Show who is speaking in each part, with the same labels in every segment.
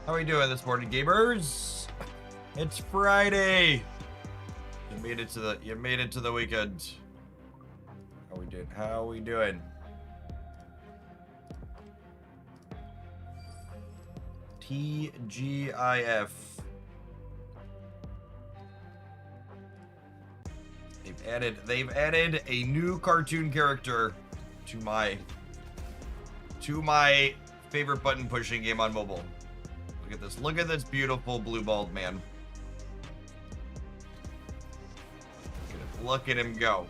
Speaker 1: How are we doing this morning, gamers? It's Friday. You made it to the weekend. How we doing? TGIF. They've added a new cartoon character to my favorite button pushing game on mobile. Look at this. Look at this beautiful blue bald man. Look at him go.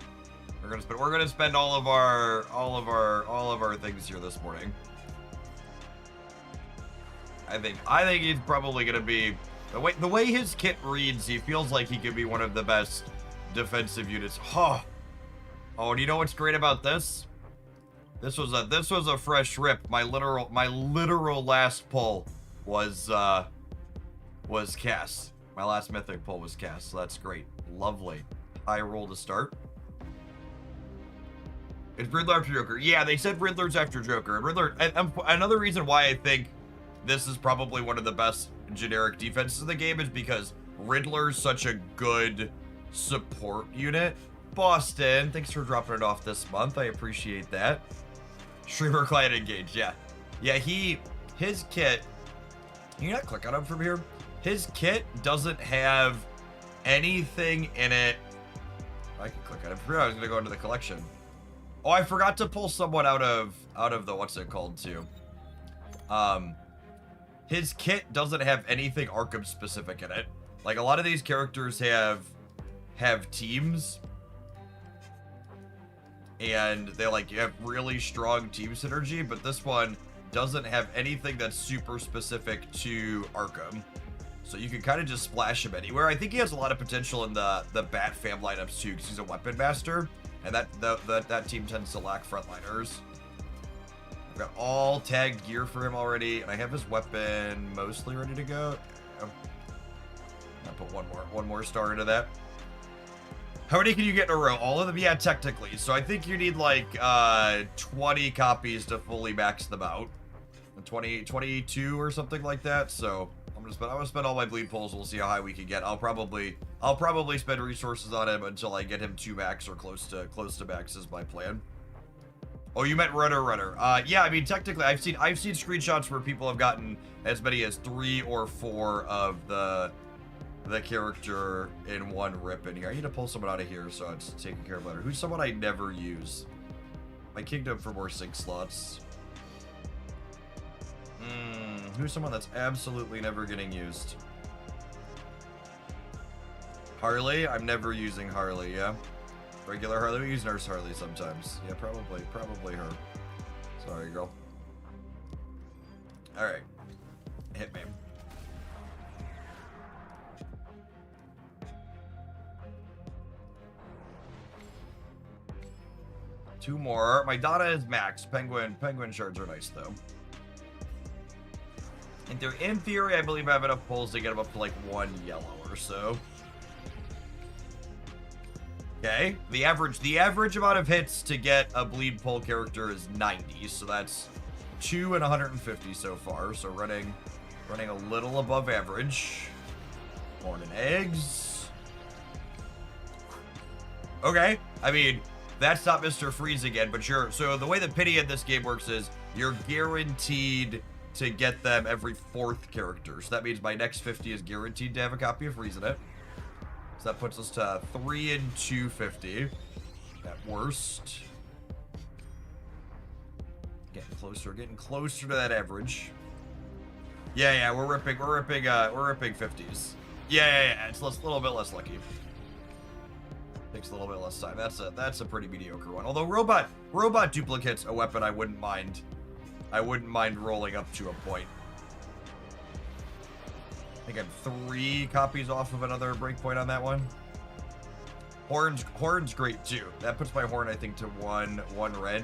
Speaker 1: We're gonna spend all of our things here this morning. I think he's probably gonna be the way his kit reads. He feels like he could be one of the best defensive units. Oh, and you know what's great about this? This was a fresh rip. My literal last pull was Cass. My last mythic pull was Cass, so that's great. Lovely. High roll to start. It's Riddler after Joker. Yeah, they said Riddler's after Joker. And Riddler, another reason why I think this is probably one of the best generic defenses in the game is because Riddler's such a good support unit. Boston, thanks for dropping it off this month. I appreciate that. Streamer client engaged, yeah. Yeah, his kit, can you not click on him from here? His kit doesn't have anything in it. I can click on it. I was gonna go into the collection. Oh, I forgot to pull someone out of the what's it called too. His kit doesn't have anything Arkham specific in it. Like a lot of these characters have teams, and they have really strong team synergy, but this one doesn't have anything that's super specific to Arkham. So you can kind of just splash him anywhere. I think he has a lot of potential in the Bat fam lineups too, because he's a weapon master, and that team tends to lack frontliners. I've got all tagged gear for him already, and I have his weapon mostly ready to go. I'll put one more star into that. How many can you get in a row? All of them? Yeah, technically. So I think you need like 20 copies to fully max them out. 22 or something like that. So I'm gonna spend all my bleed pulls. We'll see how high we can get. I'll probably spend resources on him until I get him to max or close to max is my plan. Oh, you meant runner. Yeah, I mean technically I've seen screenshots where people have gotten as many as 3 or 4 of the character in one rip in here. I need to pull someone out of here so it's taken care of later. Who's someone I never use? My kingdom for more sync slots. Who's someone that's absolutely never getting used? Harley? I'm never using Harley, yeah. Regular Harley? We use Nurse Harley sometimes. Yeah, probably her. Sorry, girl. Alright. Hit me. Two more. My Donna is max. Penguin shards are nice though. In theory, I believe I have enough pulls to get him up to like 1 yellow or so. Okay. The average amount of hits to get a bleed pull character is 90, so that's 2 and 150 so far. So running a little above average. Corn and eggs. Okay. I mean, that's not Mr. Freeze again, but sure. So the way the pity in this game works is you're guaranteed to get them every 4th character. So that means my next 50 is guaranteed to have a copy of Freeze in it. So that puts us to 3 and 250 at worst. Getting closer to that average. Yeah, we're ripping 50s. Yeah, it's a little bit less lucky. Takes a little bit less time. That's a pretty mediocre one. Although robot duplicate's a weapon I wouldn't mind rolling up to a point. I think I'm 3 copies off of another breakpoint on that one. Horn's great too. That puts my horn I think to one red.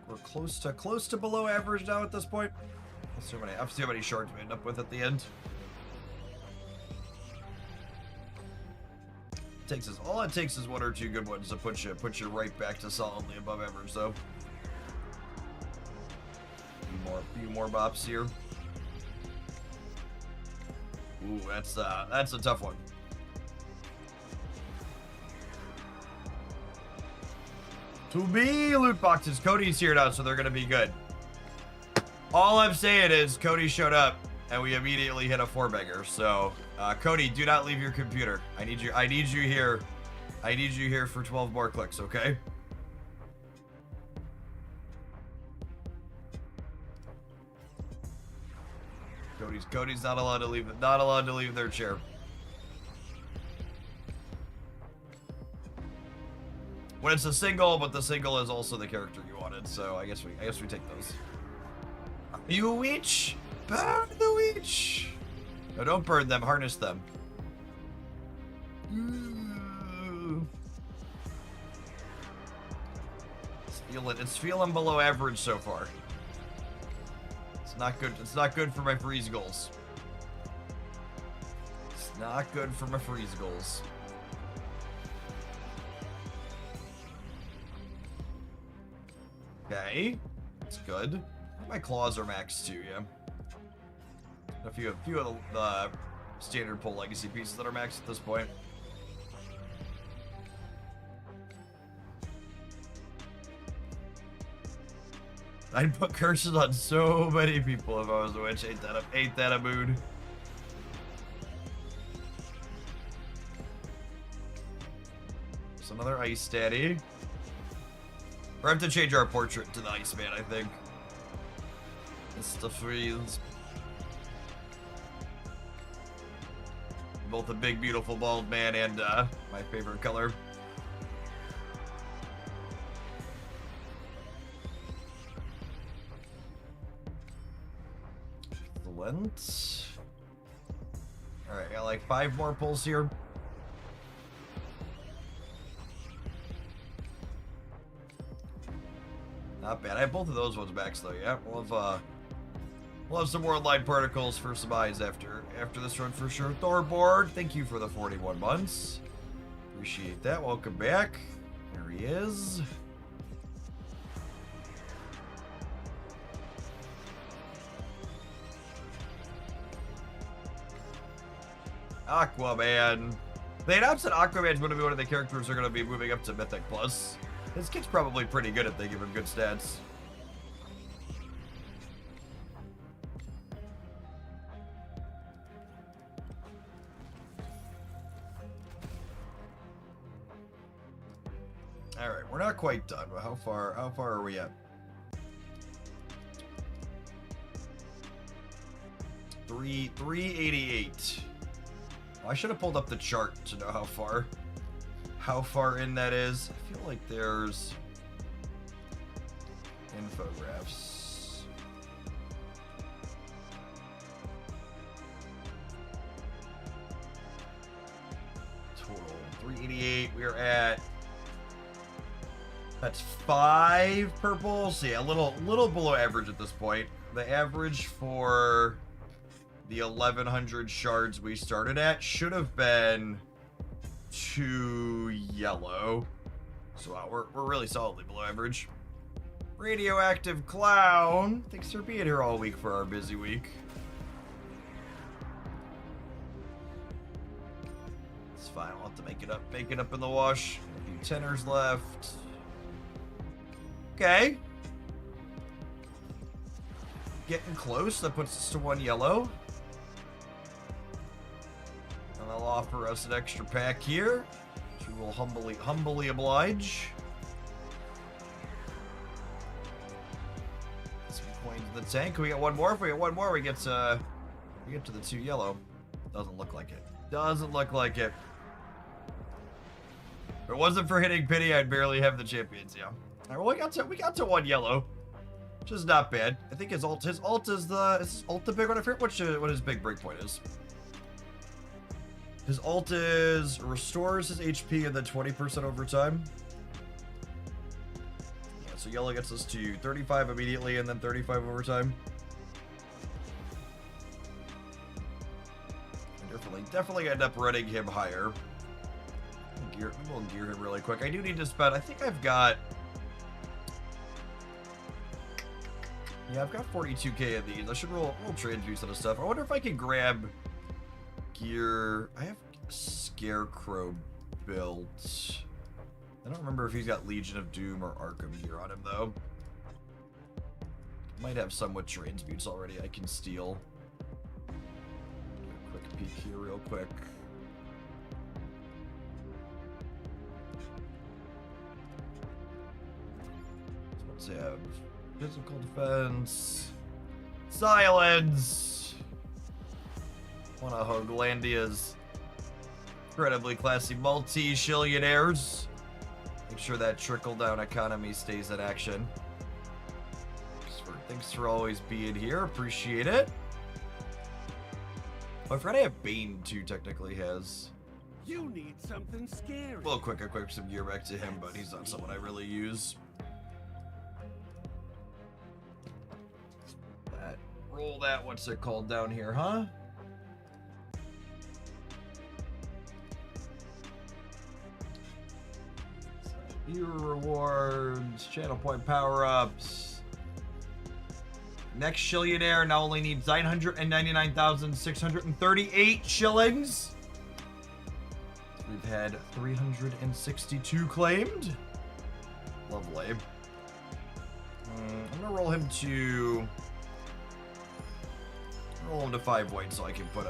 Speaker 1: We're close to below average now at this point. Let's see how many shards we end up with at the end. All it takes is one or two good ones to put you right back to solidly above average, though. Few more bops here. Ooh, that's a tough one. To be loot boxes. Cody's here now, so they're gonna be good. All I'm saying is Cody showed up and we immediately hit a 4-bagger. So Cody, do not leave your computer. I need you here. I need you here for 12 more clicks, okay? Cody's not allowed to leave their chair. When it's a single, but the single is also the character you wanted, so I guess we take those. You witch! Burn the witch! No, don't burn them, harness them. It's feeling below average so far. It's not good. It's not good for my freeze goals. It's not good for my freeze goals. Okay, that's good. My claws are maxed too, yeah. A few of the standard pull legacy pieces that are maxed at this point. I'd put curses on so many people if I was a witch. Ain't that a mood? There's another ice daddy. Or I have to change our portrait to the Iceman, I think. It's the freeze. Both a big, beautiful, bald man and my favorite color. Excellent. Alright, got like 5 more pulls here. Not bad. I have both of those ones max though, yeah. We'll have some more light particles for some eyes after this run for sure. Thorboard, thank you for the 41 months. Appreciate that. Welcome back. There he is. Aquaman. They announced that Aquaman's going to be one of the characters who are going to be moving up to Mythic Plus. This kid's probably pretty good if they give him good stats. All right, we're not quite done, but how far are we at? 388. I should have pulled up the chart to know how far in that is. I feel like there's infographs. Total 388. We are at. That's 5 purples. So yeah, a little below average at this point. The average for the 1100 shards we started at should have been 2 yellow. So we're really solidly below average. Radioactive Clown. Thanks for being here all week for our busy week. It's fine. I'll have to make it up in the wash. A few tenors left. Okay. Getting close. That puts us to 1 yellow. And they'll offer us an extra pack here, which we will humbly oblige. Some coins in the tank. Can we get one more? If we get one more, we get to the 2 yellow. Doesn't look like it. Doesn't look like it. If it wasn't for hitting pity, I'd barely have the champions. Yeah. All right, well, we got to 1 yellow, which is not bad. I think his ult is the big one. I forget what his big breakpoint is. His ult is restores his HP and then 20% over time. Yeah, so yellow gets us to 35 immediately and then 35 over time. Definitely end up running him higher. We'll gear him really quick. I do need to spend. I think I've got. Yeah, I've got 42k of these. I should roll transmutes and stuff. I wonder if I can grab gear. I have Scarecrow built. I don't remember if he's got Legion of Doom or Arkham gear on him though. Might have some with transmutes already. I can steal. Do a quick peek here, real quick. So let's have physical defense, silence. One of Hoaglandia's incredibly classy multi-shillionaires. Make sure that trickle-down economy stays in action. Thanks for always being here. Appreciate it. Oh, I forgot I have Bane too. Technically has.
Speaker 2: You need something scary.
Speaker 1: Well, quick, equip some gear back to him, but he's not someone I really use. Roll that. What's it called down here, huh? Hero rewards, channel point power-ups. Next shillionaire now only needs 999,638 shillings. We've had 362 claimed. Lovely. I'm gonna roll him to 5 white so I can put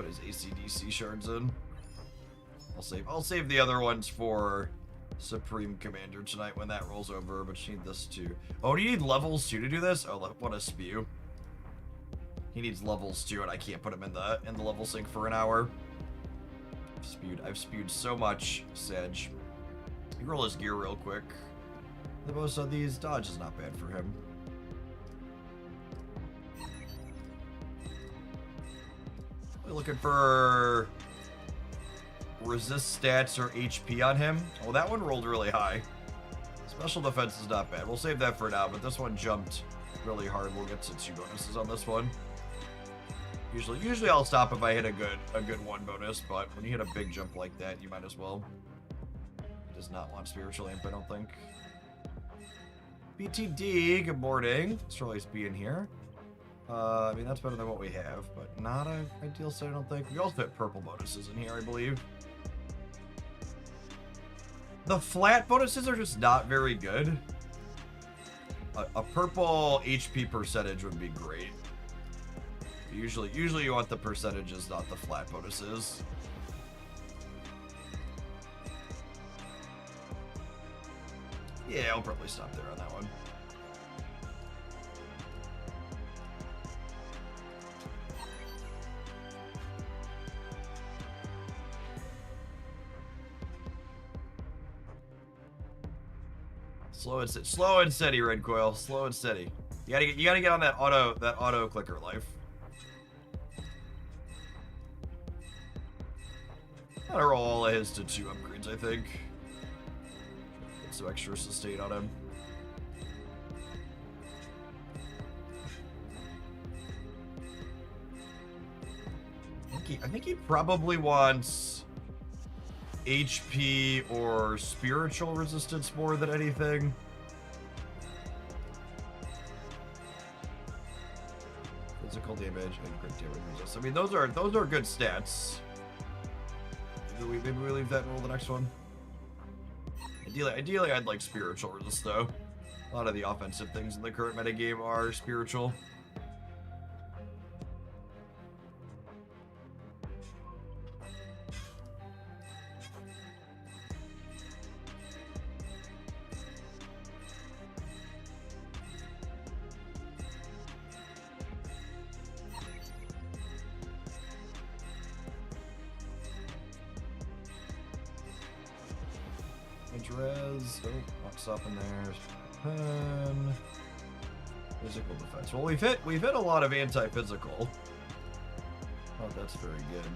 Speaker 1: his AC/DC shards in. I'll save the other ones for Supreme Commander tonight when that rolls over, but you need this too. Oh, do you need levels too to do this? Oh, what a spew. He needs levels too, and I can't put him in the level sync for an hour. I've spewed so much, Sedge. You roll his gear real quick. The most of these dodge is not bad for him. We're looking for resist stats or HP on him. Oh, that one rolled really high. Special defense is not bad. We'll save that for now, but this one jumped really hard. We'll get to 2 bonuses on this one. Usually I'll stop if I hit a good 1 bonus, but when you hit a big jump like that, you might as well. He does not want spiritual imp, I don't think. BTD, good morning. Let's always be in here. I mean, that's better than what we have, but not an ideal set, I don't think. We also fit purple bonuses in here, I believe. The flat bonuses are just not very good. A purple HP percentage would be great. Usually you want the percentages, not the flat bonuses. Yeah, I'll probably stop there on that one. Slow and steady, Red Coil. Slow and steady. You gotta get on that auto clicker life. Gotta roll all of his to 2 upgrades, I think. Get some extra sustain on him. I think he probably wants HP or spiritual resistance more than anything. Physical damage and crit damage resistance. I mean, those are good stats. Maybe we leave that and roll the next one. Ideally, I'd like spiritual resist though. A lot of the offensive things in the current metagame are spiritual. Res. Oh, what's up in there? Pen. Physical defense. Well, we've hit a lot of anti-physical. Oh, that's very good.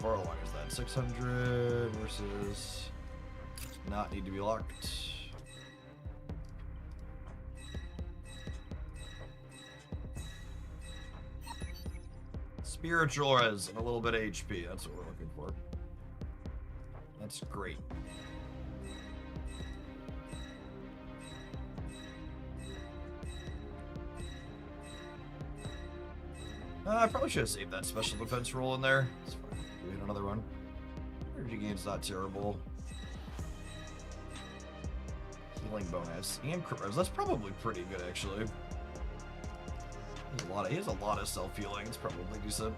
Speaker 1: How long is that? 600 versus not need to be locked. Spiritual res and a little bit of HP. That's what we're looking for. That's great. I probably should have saved that special defense roll in there. It's fine. We hit another one. Energy gain's not terrible. Healing bonus and crit res. That's probably pretty good, actually. He has a lot of self-healing. It's probably decent.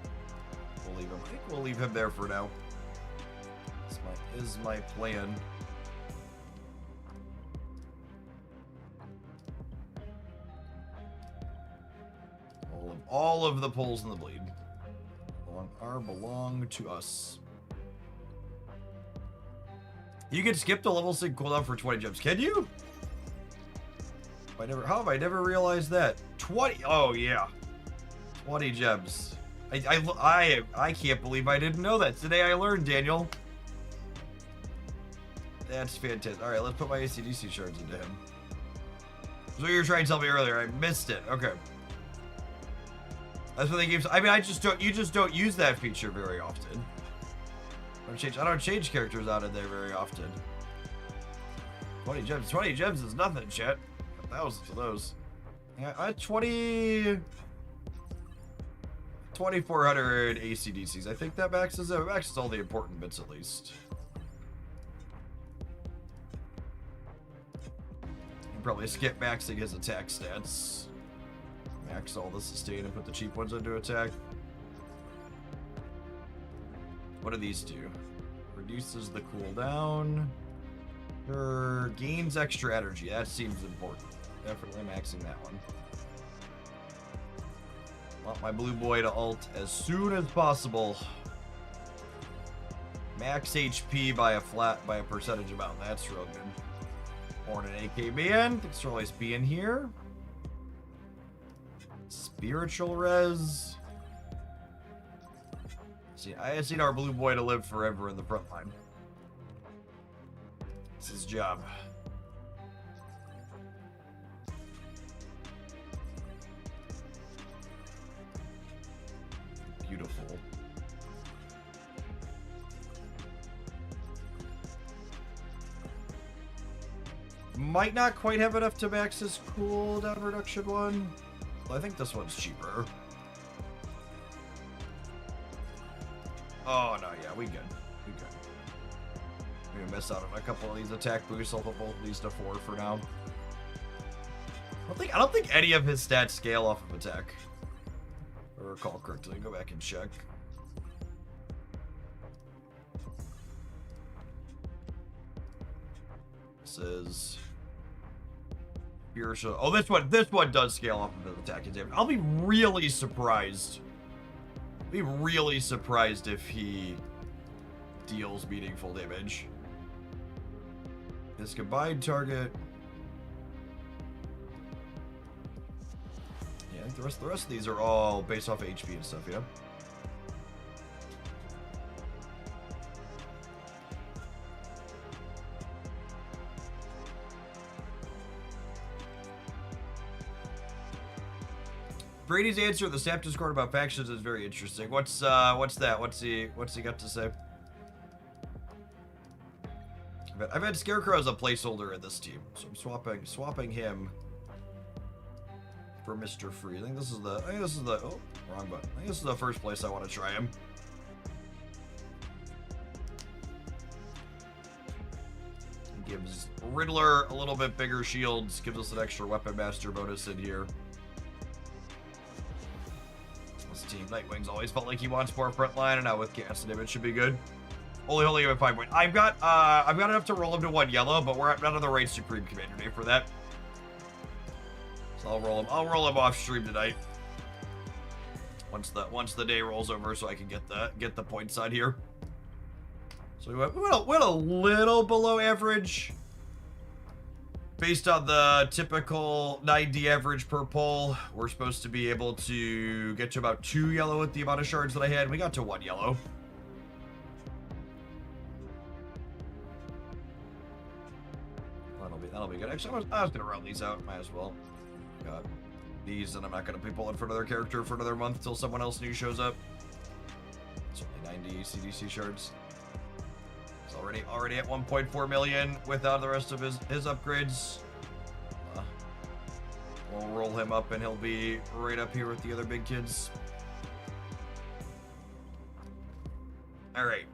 Speaker 1: We'll leave him. I think we'll leave him there for now. This is my plan. All of the pulls in the bleed belong to us. You can skip the level sync cooldown for 20 gems. Can you? How have I never realized that? 20. Oh yeah, 20 gems. I can't believe I didn't know that. Today I learned, Daniel. That's fantastic. All right, let's put my AC/DC shards into him. So you were trying to tell me earlier. I missed it. Okay. That's what they gave. I mean, you just don't use that feature very often. I don't change characters out in there very often. 20 gems. 20 gems is nothing, chat. Thousands of those. Yeah, 2,400 AC/DCs. I think that maxes it. Maxes all the important bits at least. You probably skip maxing his attack stats. Max all the sustain and put the cheap ones into attack. What do these do? Reduces the cooldown. Sure. Gains extra energy. That seems important. Definitely maxing that one. Want my blue boy to ult as soon as possible. Max HP by a percentage amount. That's real good. Born an AKBN. Thanks for always being here. Spiritual res. See, I had seen our blue boy to live forever in the front line. It's his job. Beautiful. Might not quite have enough to max his cooldown reduction one. I think this one's cheaper. Oh no, yeah, we good. We good. We're gonna miss out on a couple of these attack boosts. I'll put both of these to 4 for now. I don't think any of his stats scale off of attack. If I recall correctly. Go back and check. This is spiritual. Oh, this one does scale off of his attack and damage. I'll be really surprised. Be really surprised if he deals meaningful damage. His combined target. Yeah, I think the rest of these are all based off HP and stuff, yeah. Brady's answer in the Snap Discord about factions is very interesting. What's that? What's he got to say? I've had Scarecrow as a placeholder in this team, so I'm swapping him for Mr. Free. I think this is the oh, wrong button. I think this is the first place I want to try him. He gives Riddler a little bit bigger shields, gives us an extra Weapon Master bonus in here. Team Nightwing's always felt like he wants more frontline, and now with Gas and it should be good. Holy at 5 point. I've got enough to roll him to 1 yellow, but we're not on the right Supreme Commander Day for that. So I'll roll him off stream tonight. Once the day rolls over, so I can get the points on here. So we went a little below average. Based on the typical 90 average per pull, we're supposed to be able to get to about 2 yellow with the amount of shards that I had. We got to 1 yellow. That'll be good. Actually, I was gonna round these out. Might as well. Got these, and I'm not gonna be pulling for another character for another month till someone else new shows up. It's only 90 CDC shards. He's already at 1.4 million without the rest of his upgrades. We'll roll him up and he'll be right up here with the other big kids. Alright.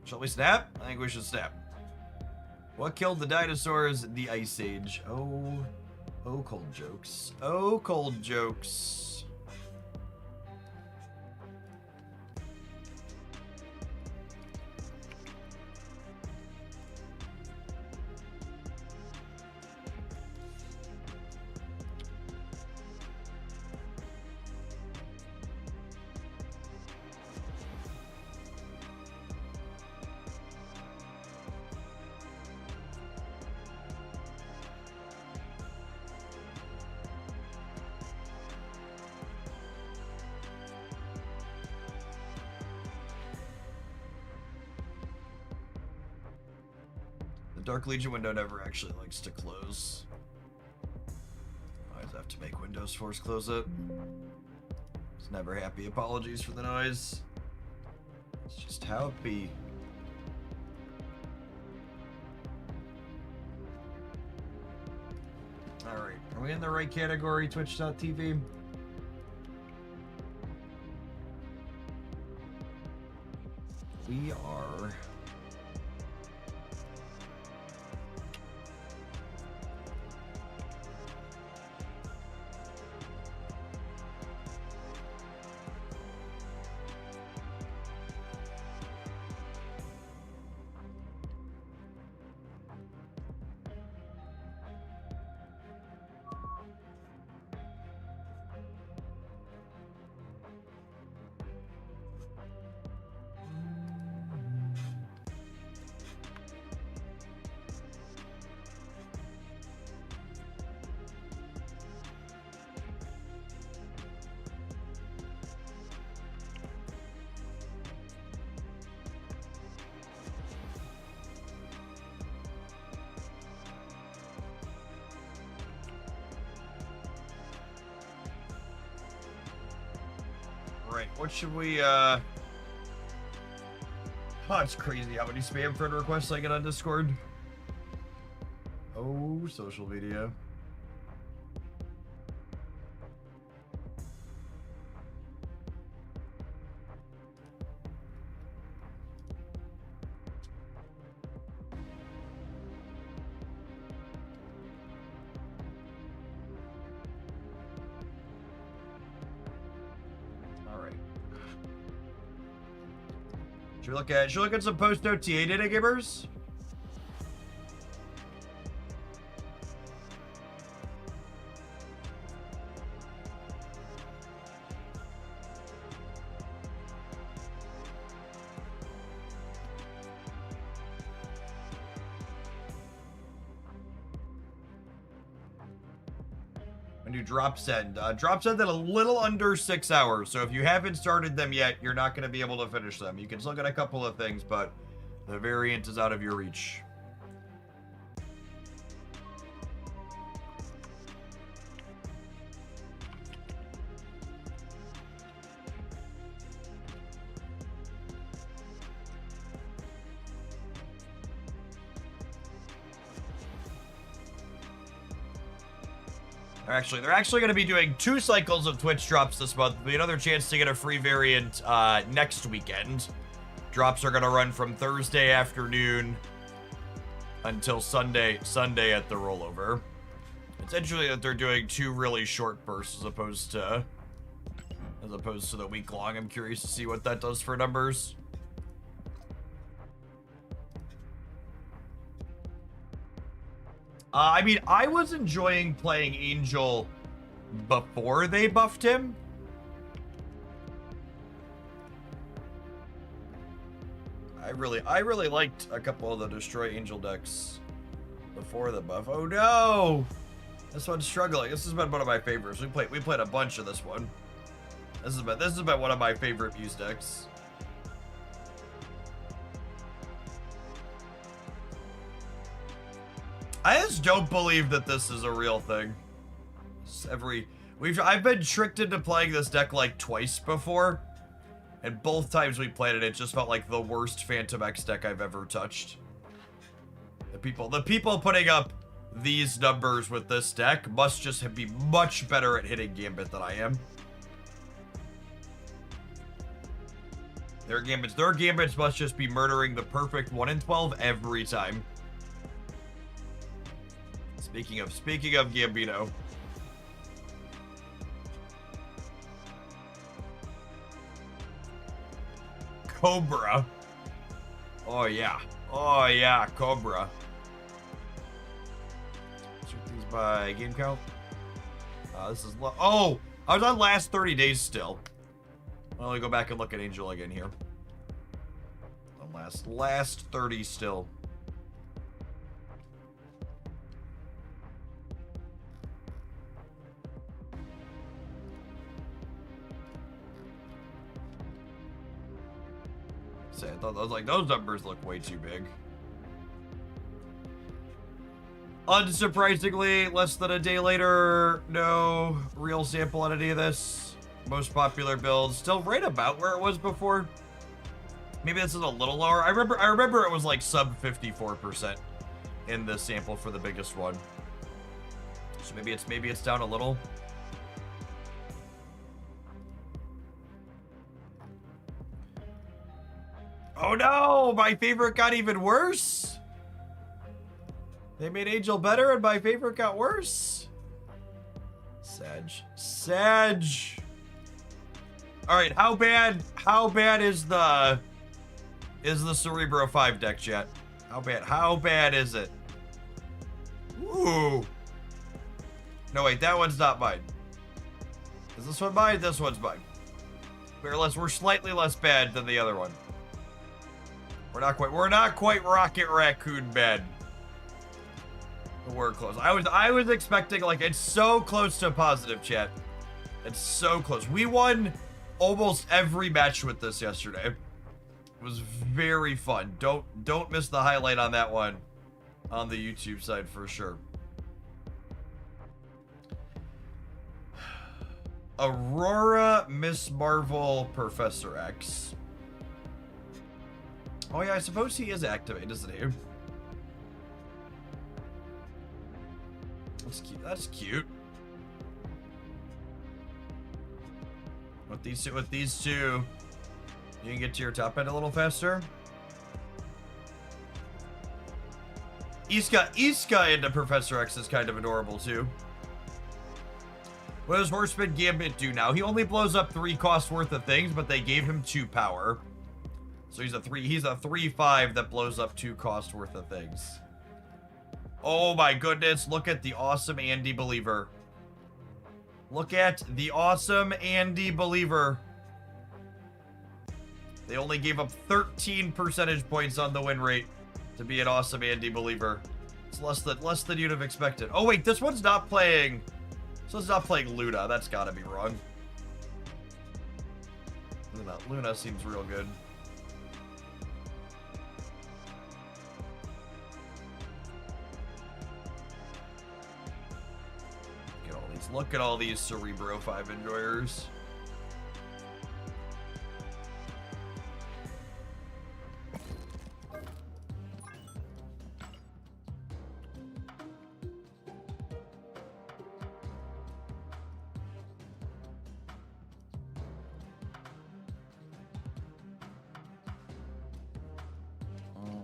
Speaker 1: Shall we snap? I think we should snap. What killed the dinosaurs? The Ice Age. Oh, cold jokes. Oh, cold jokes. Dark Legion window never actually likes to close. Always have to make Windows force close it. It's never happy. Apologies for the noise. It's just how it be. Alright, are we in the right category, Twitch.tv? We are. Right, what should we, Oh, it's crazy how many spam friend requests I get on Discord. Oh, social media. Should we look at some post OTA data givers? When do drop send? Drop send at a little under 6 hours. So if you haven't started them yet, you're not going to be able to finish them. You can still get a couple of things, but the variant is out of your reach. They're actually going to be doing 2 cycles of Twitch drops this month. There'll be another chance to get a free variant next weekend. Drops are going to run from Thursday afternoon until Sunday at the rollover. It's interesting that they're doing 2 really short bursts as opposed to the week long. I'm curious to see what that does for numbers. I mean, I was enjoying playing Angel before they buffed him. I really liked a couple of the Destroy Angel decks before the buff. Oh no! This one's struggling. This has been one of my favorites. We played a bunch of this one. This has been one of my favorite Muse decks. I just don't believe that this is a real thing. I've been tricked into playing this deck like twice before, And both times we played it, it just felt like the worst Phantom X deck I've ever touched. The people putting up these numbers with this deck must just be much better at hitting Gambit than I am. Their gambits must just be murdering the perfect 1 in 12 every time. Speaking of Gambino. Cobra. Oh yeah. Oh yeah, Cobra. Sort these by game count. This is oh, I was on last 30 days still. Well, let me go back and look at Angel again here. The last 30 still. I thought I was like, those numbers look way too big. Unsurprisingly, less than a day later, no real sample on any of this. Most popular builds still right about where it was before. Maybe this is a little lower. I remember it was like sub 54% in the sample for the biggest one. So maybe it's down a little. Oh no, my favorite got even worse. They made Angel better and my favorite got worse. Sag. All right, how bad is the Cerebro 5 deck, chat? How bad is it? Ooh. No, wait, that one's not mine. Is this one mine? This one's mine. We're slightly less bad than the other one. We're not quite Rocket Raccoon bad. But we're close. I was expecting, like, it's so close to positive, chat. It's so close. We won almost every match with this yesterday. It was very fun. Don't miss the highlight on that one on the YouTube side for sure. Aurora, Miss Marvel, Professor X. Oh yeah, I suppose he is activated, isn't he? That's cute. That's cute. With these two, you can get to your top end a little faster. Iska into Professor X is kind of adorable too. What does Horseman Gambit do now? He only blows up 3 cost worth of things, but they gave him 2 power. So he's a 3/5 that blows up 2 cost worth of things. Oh my goodness, look at the awesome Andy Believer. Look at the awesome Andy Believer. They only gave up 13 percentage points on the win rate to be an awesome Andy Believer. It's less than you'd have expected. Oh wait, this one's not playing. So it's not playing Luna. That's gotta be wrong. Luna seems real good. Look at all these Cerebro 5 enjoyers.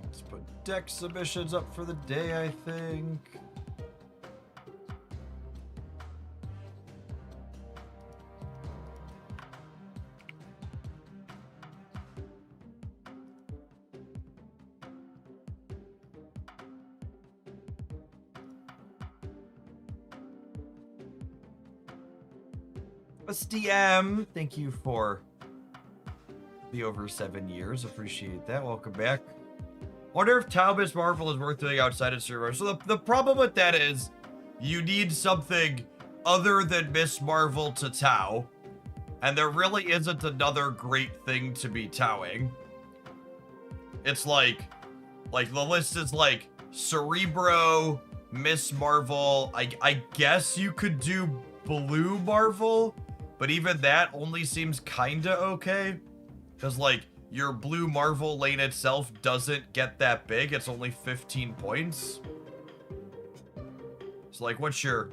Speaker 1: Let's put deck submissions up for the day, I think. SDM, thank you for the over 7 years. Appreciate that. Welcome back. Wonder if Tau Miss Marvel is worth doing outside of server. So the problem with that is you need something other than Miss Marvel to Tau. And there really isn't another great thing to be Tauing. It's like the list is like Cerebro, Miss Marvel. I guess you could do Blue Marvel. But even that only seems kinda okay. Because, like, your blue Marvel lane itself doesn't get that big. It's only 15 points. So, like, what's your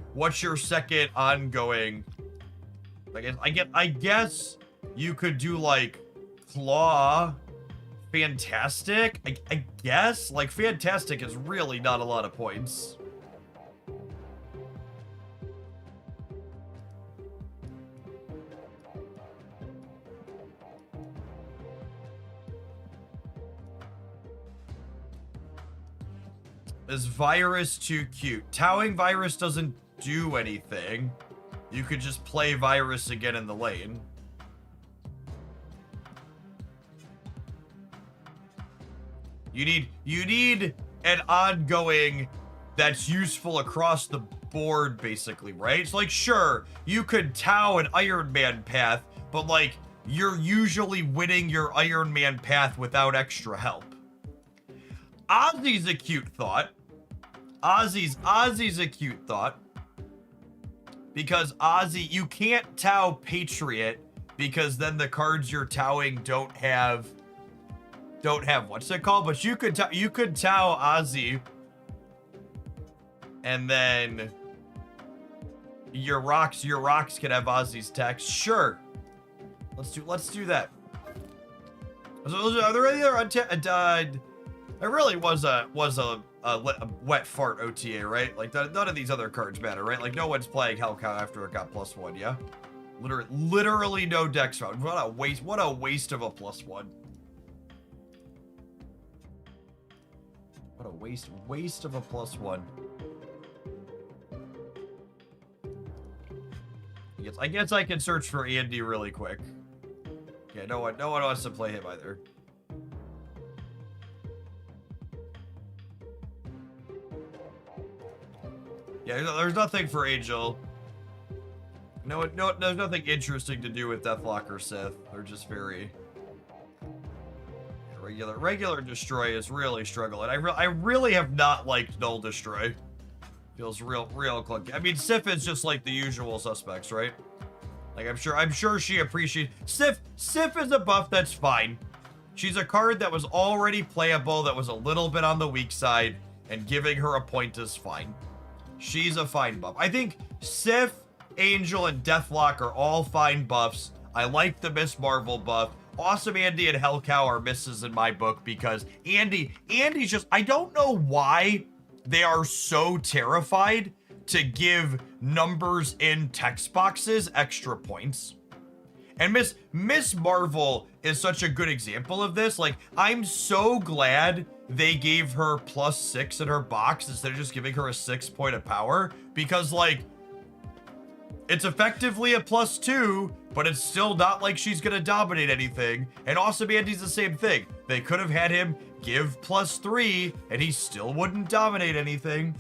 Speaker 1: second ongoing... I guess you could do, like, Claw, Fantastic. I guess? Like, Fantastic is really not a lot of points. Is Virus too cute? Towing Virus doesn't do anything. You could just play Virus again in the lane. You need an ongoing that's useful across the board, basically, right? So, like, sure, you could Tau an Iron Man path, but, like, you're usually winning your Iron Man path without extra help. Ozzy's a cute thought. Ozzy's a cute thought. Because Ozzy, you can't Tau Patriot because then the cards you're Tauing don't have what's it called? But you could Tau Ozzy, and then your rocks could have Ozzy's text. Sure, let's do that. Are there any other it really was a wet fart OTA, right? Like, none of these other cards matter, right? Like, no one's playing Hellcow after it got +1, yeah? Literally no dex round. What a waste of a +1. What a waste of a +1. I guess I can search for Andy really quick. Yeah, no one wants to play him either. Yeah, there's nothing for Angel. No, there's nothing interesting to do with Deathlock or Sith. They're just very regular Destroy is really struggling. I really have not liked Null Destroy. Feels real clunky. I mean, Sif is just like the usual suspects, right? Like, I'm sure she appreciates Sif is a buff that's fine. She's a card that was already playable, that was a little bit on the weak side, and giving her a point is fine. She's a fine buff. I think Sif, Angel, and Deathlock are all fine buffs. I like the Miss Marvel buff. Awesome Andy and Hellcow are misses in my book because Andy's just, I don't know why they are so terrified to give numbers in text boxes extra points. And Miss Marvel is such a good example of this. Like, I'm so glad they gave her +6 in her box instead of just giving her a 6 point of power, because, like, it's effectively a +2, but it's still not like she's gonna dominate anything. And Awesome Andy's the same thing. They could have had him give +3 and he still wouldn't dominate anything.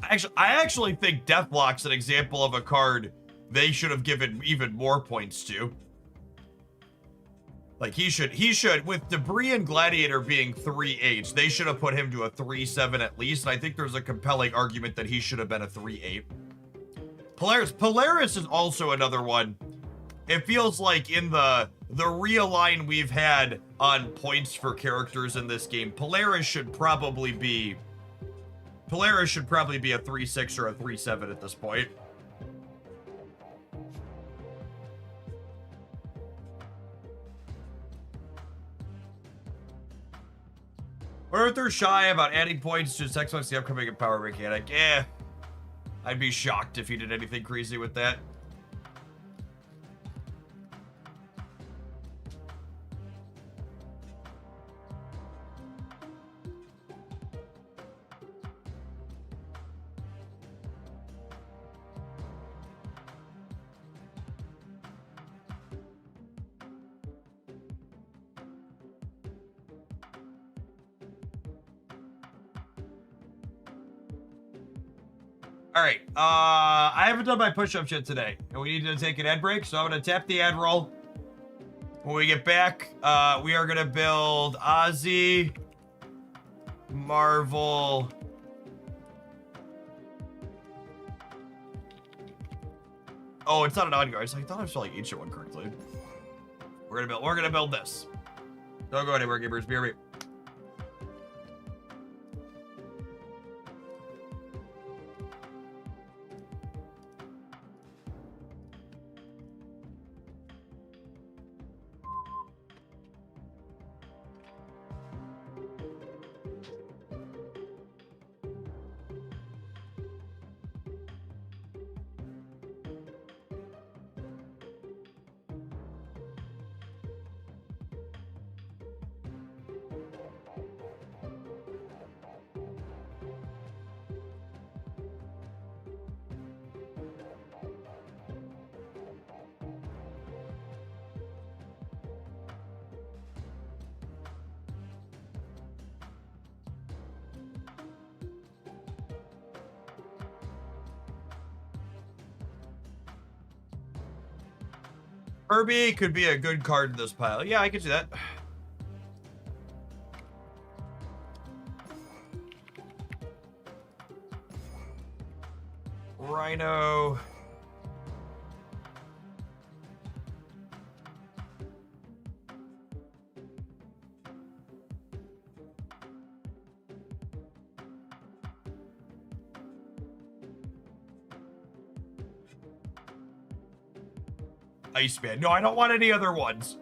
Speaker 1: I actually think Deathlock's an example of a card they should have given even more points to. Like, he should, with Debris and Gladiator being 3/8, they should have put him to a 3/7 at least, and I think there's a compelling argument that he should have been a 3/8. Polaris is also another one. It feels like in the realign we've had on points for characters in this game, Polaris should probably be a 3/6 or a 3/7 at this point. Or if they're shy about adding points to text box the upcoming power mechanic, I'd be shocked if he did anything crazy with that. All right, I haven't done my push-ups yet today, and we need to take an ad break, so I'm gonna tap the ad roll. When we get back, we are gonna build Ozzy, Marvel, Oh, it's not an on guard. I thought I was spelling ancient one correctly. We're gonna build this. Don't go anywhere, gamers. BRB. Kirby could be a good card in this pile. Yeah, I could do that. Rhino. Iceman. No, I don't want any other ones.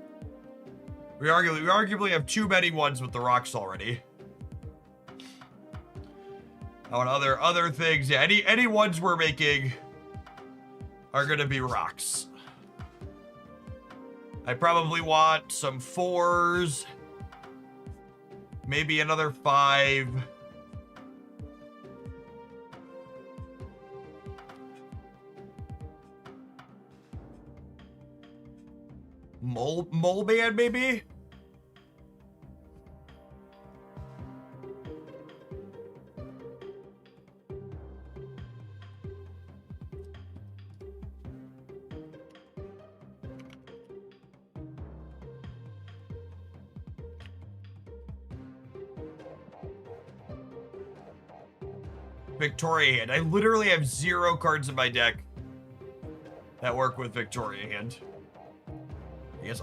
Speaker 1: We arguably have too many ones with the rocks already. I want other things. Yeah, any ones we're making are gonna be rocks. I probably want some 4s. Maybe another 5. Mole man, maybe? Victoria hand. I literally have 0 cards in my deck that work with Victoria hand.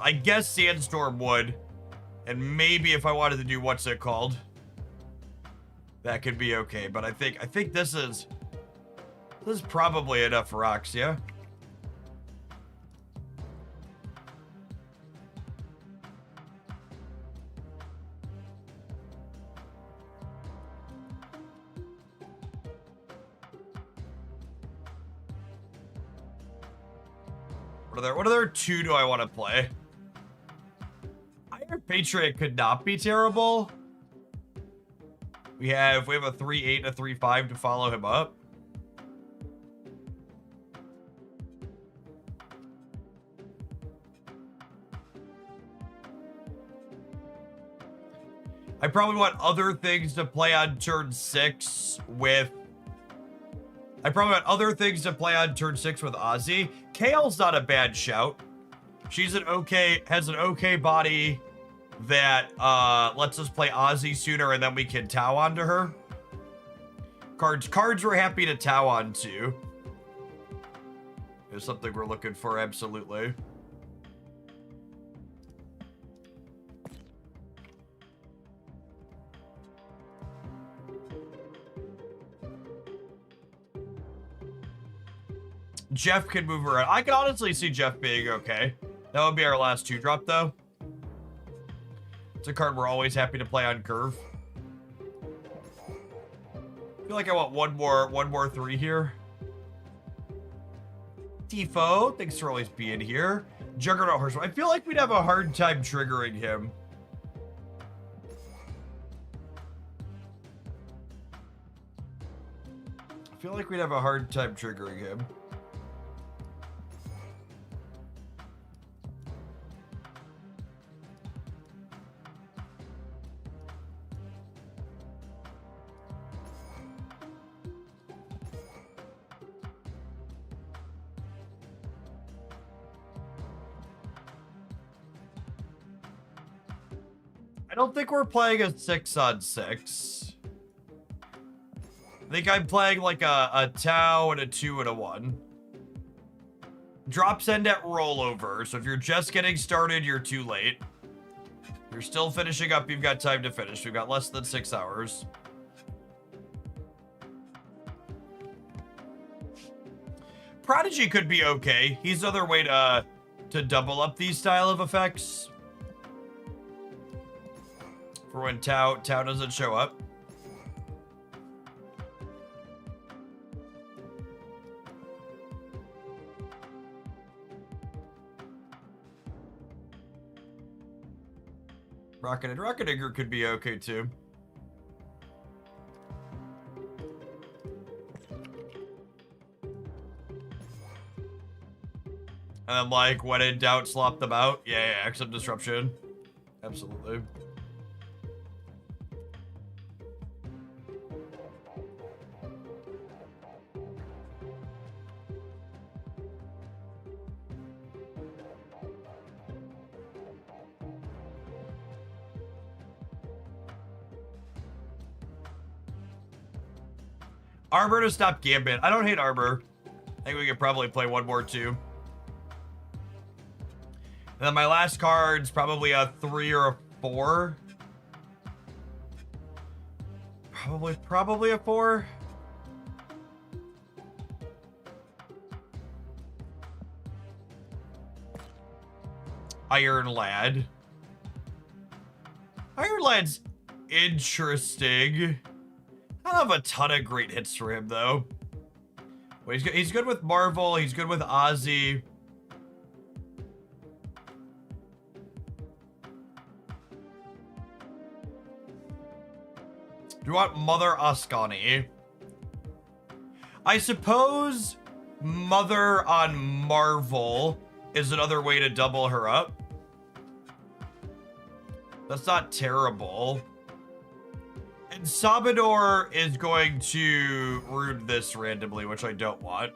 Speaker 1: I guess Sandstorm would. And maybe if I wanted to do what's it called, that could be okay. But I think this is probably enough rocks, yeah? What other 2 do I want to play? Iron Patriot could not be terrible. We have a 3-8 and a 3-5 to follow him up. I probably want other things to play on turn 6 with... I probably want other things to play on turn 6 with Ozzy. Kale's not a bad shout. She's has an okay body that lets us play Ozzy sooner and then we can Tau onto her. Cards we're happy to Tau onto. Is something we're looking for, absolutely. Jeff can move around. I can honestly see Jeff being okay. That would be our last 2-drop, though. It's a card we're always happy to play on curve. I feel like I want one more 3 here. Tifo, thanks for always being here. Juggernaut Horseman. I feel like we'd have a hard time triggering him. I feel like we'd have a hard time triggering him. I don't think we're playing a 6-on-6. I think I'm playing like a Tau and a 2 and a 1. Drops end at rollover, so if you're just getting started, you're too late. If you're still finishing up, you've got time to finish. We've got less than 6 hours. Prodigy could be okay. He's another way to double up these style of effects. For when Tau doesn't show up. Rocket and Rocketinger could be okay too. And then, like, when in doubt, slop them out. Yeah, accept disruption. Absolutely. Arbor to stop Gambit. I don't hate Arbor. I think we could probably play one more too. And then my last card's probably a 3 or a 4. Probably a 4. Iron Lad. Iron Lad's interesting. I don't have a ton of great hits for him, though. Well, he's good with Marvel. He's good with Ozzy. Do you want Mother Ascani? I suppose Mother on Marvel is another way to double her up. That's not terrible. And Sabador is going to rude this randomly, which I don't want.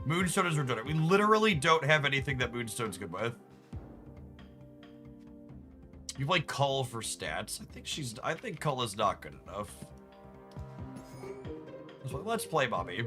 Speaker 1: Moonstone is redundant. We literally don't have anything that Moonstone's good with. You play Cull for stats. I think Cull is not good enough. So let's play Bobby.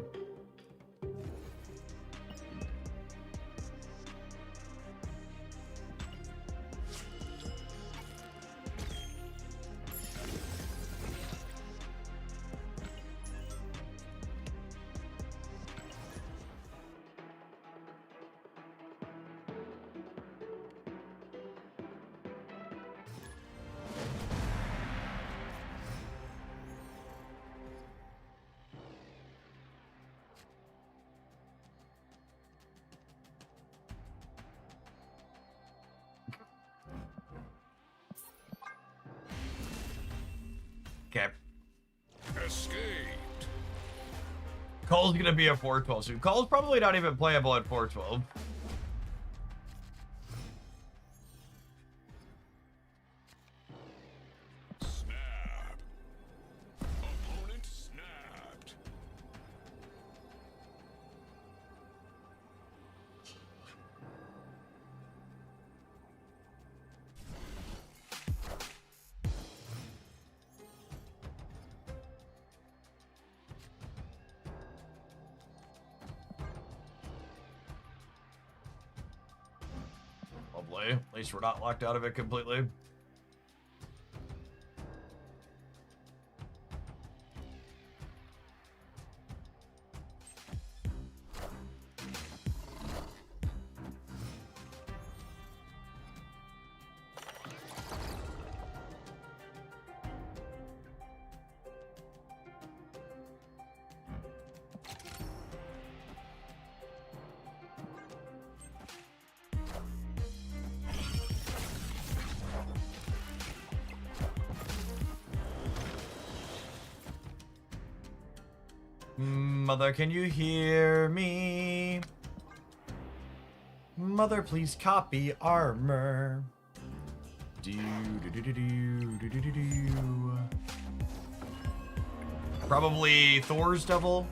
Speaker 1: Okay.
Speaker 2: Escaped.
Speaker 1: Cull's gonna be a 412 soon. Cull's probably not even playable at 412.
Speaker 2: Snap. Opponent snapped.
Speaker 1: Lovely. At least we're not locked out of it completely. Mother, can you hear me? Mother, please copy armor. Do do do do do do do do. Probably Thor's Devil.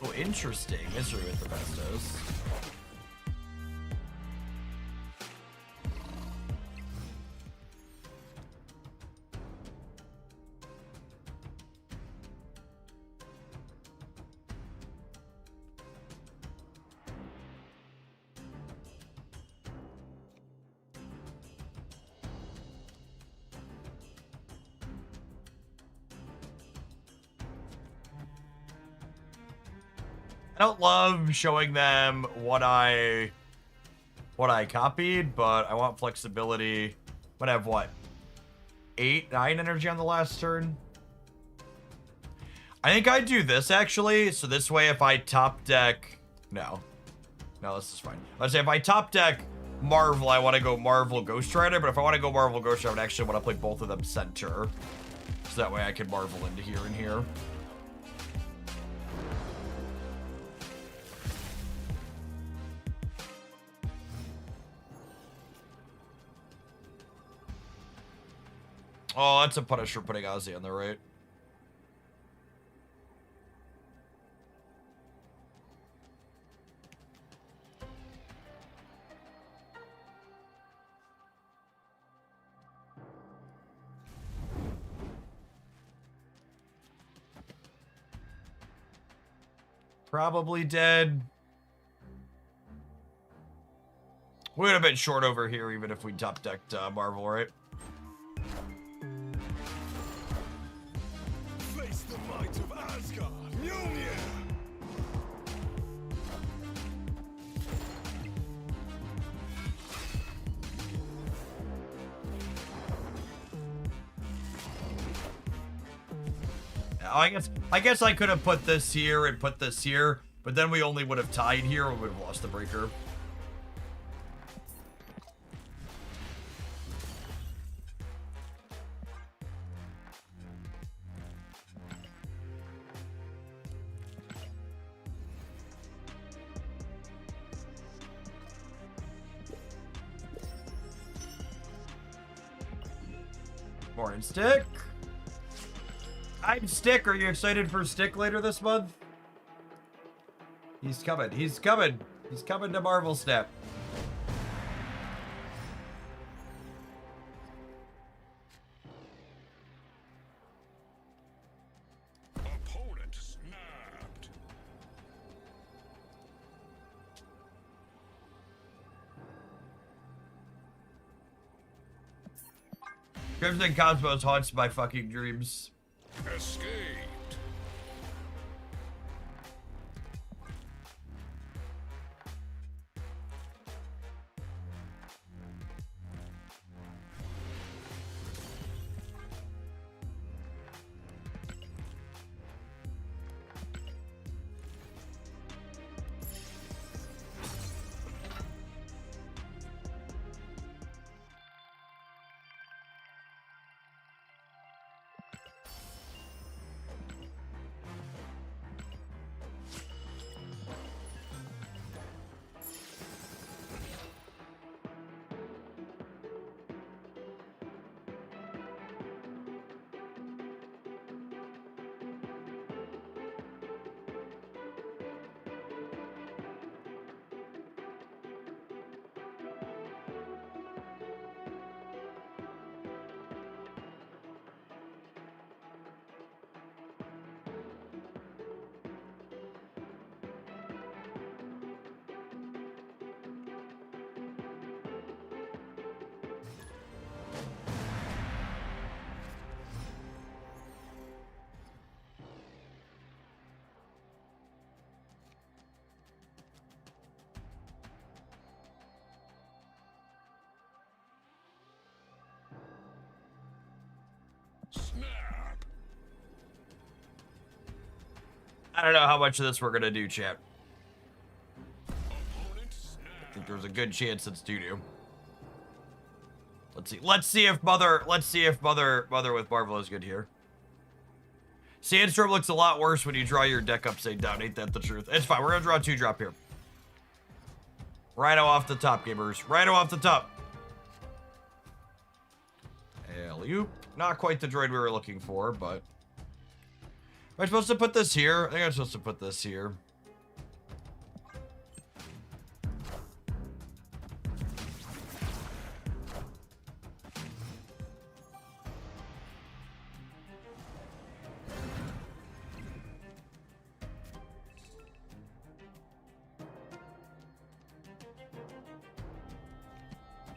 Speaker 1: Oh, interesting. Misery with the Bestos. I don't love showing them what I copied, but I want flexibility. I'm gonna have what? 8, 9 energy on the last turn. I think I do this actually, so this way if I top deck, no, this is fine. Let's say if I top deck Marvel, I want to go Marvel Ghost Rider, but if I want to go Marvel Ghost Rider, I would actually want to play both of them center, so that way I can Marvel into here and here. Oh, that's a Punisher putting Ozzy on the right. Probably dead. We would have been short over here even if we top decked Marvel, right?
Speaker 2: Face the might of Asgard. Mjolnir.
Speaker 1: I guess I could have put this here and put this here, but then we only would have tied here and we would have lost the breaker. Morning, Stick. I'm Stick. Are you excited for Stick later this month? He's coming. He's coming. He's coming to Marvel Snap.
Speaker 2: Opponent snapped.
Speaker 1: Crimson Cosmos haunts my fucking dreams.
Speaker 2: Escaped. Snap.
Speaker 1: I don't know how much of this we're gonna do, chat.
Speaker 2: Opponent
Speaker 1: I think
Speaker 2: snapped.
Speaker 1: there's a good chance it's doo-doo. Let's see. Let's see if Mother with Marvel is good here. Sandstorm looks a lot worse when you draw your deck upside down. Ain't that the truth? It's fine. We're gonna draw a 2-drop here. Rhino off the top, gamers. Rhino off the top. Alley-oop. Not quite the droid we were looking for, but... Am I supposed to put this here? I think I'm supposed to put this here.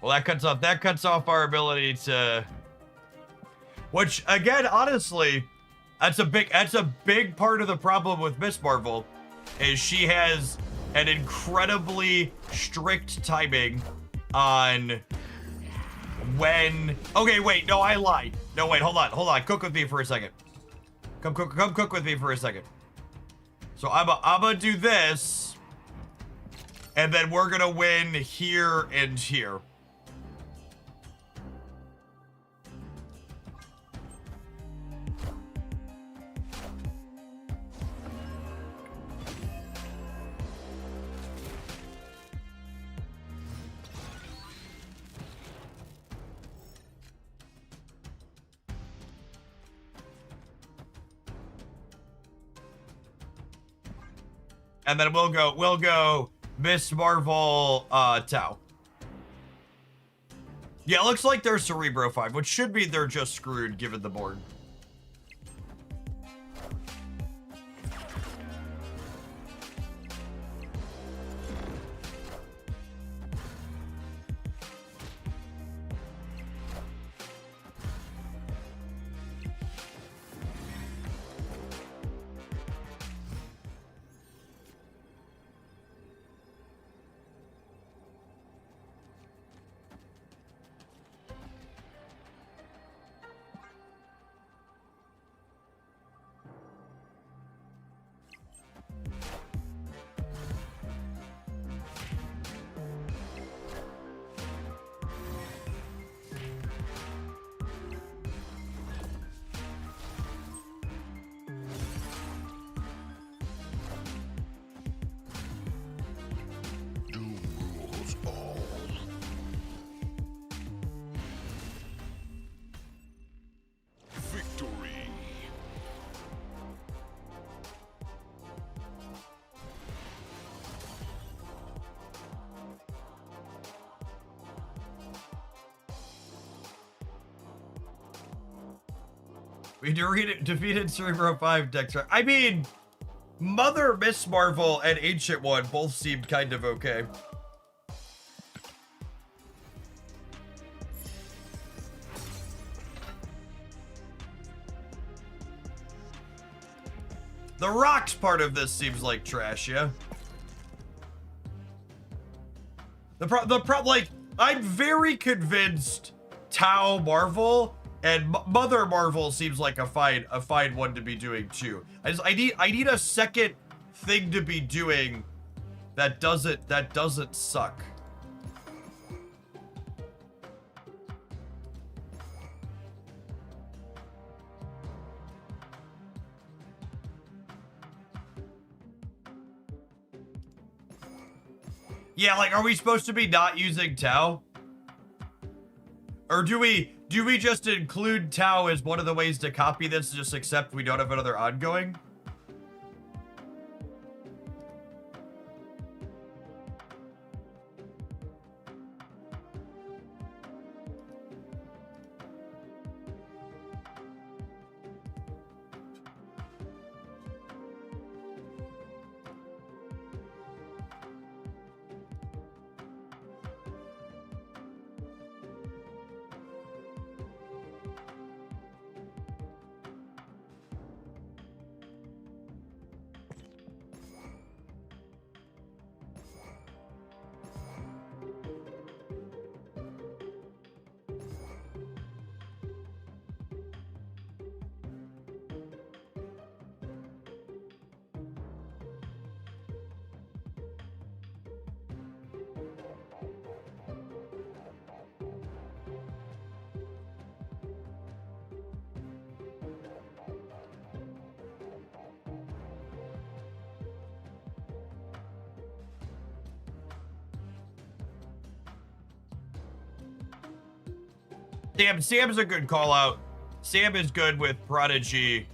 Speaker 1: Well, that cuts off our ability to... Which, again, honestly, that's a big part of the problem with Miss Marvel, is she has an incredibly strict timing on when... Okay, wait, no, I lied. No, wait, hold on. Cook with me for a second. Come cook with me for a second. So I'm gonna do this, and then we're gonna win here and here. And then we'll go Miss Marvel, Tau. Yeah, it looks like they're Cerebro 5, which should be they're just screwed given the board.
Speaker 2: Doom rules all. Victory.
Speaker 1: We defeated Cerebro 5 Dexter. I mean, Mother Miss Marvel and Ancient One both seemed kind of okay. The rocks part of this seems like trash, yeah? Like, I'm very convinced Tau Marvel and Mother Marvel seems like a fine one to be doing too. I need a second thing to be doing that doesn't suck. Yeah, like, are we supposed to be not using Tau? Or do we just include Tau as one of the ways to copy this, just accept we don't have another ongoing? Sam's a good call out. Sam is good with Prodigy.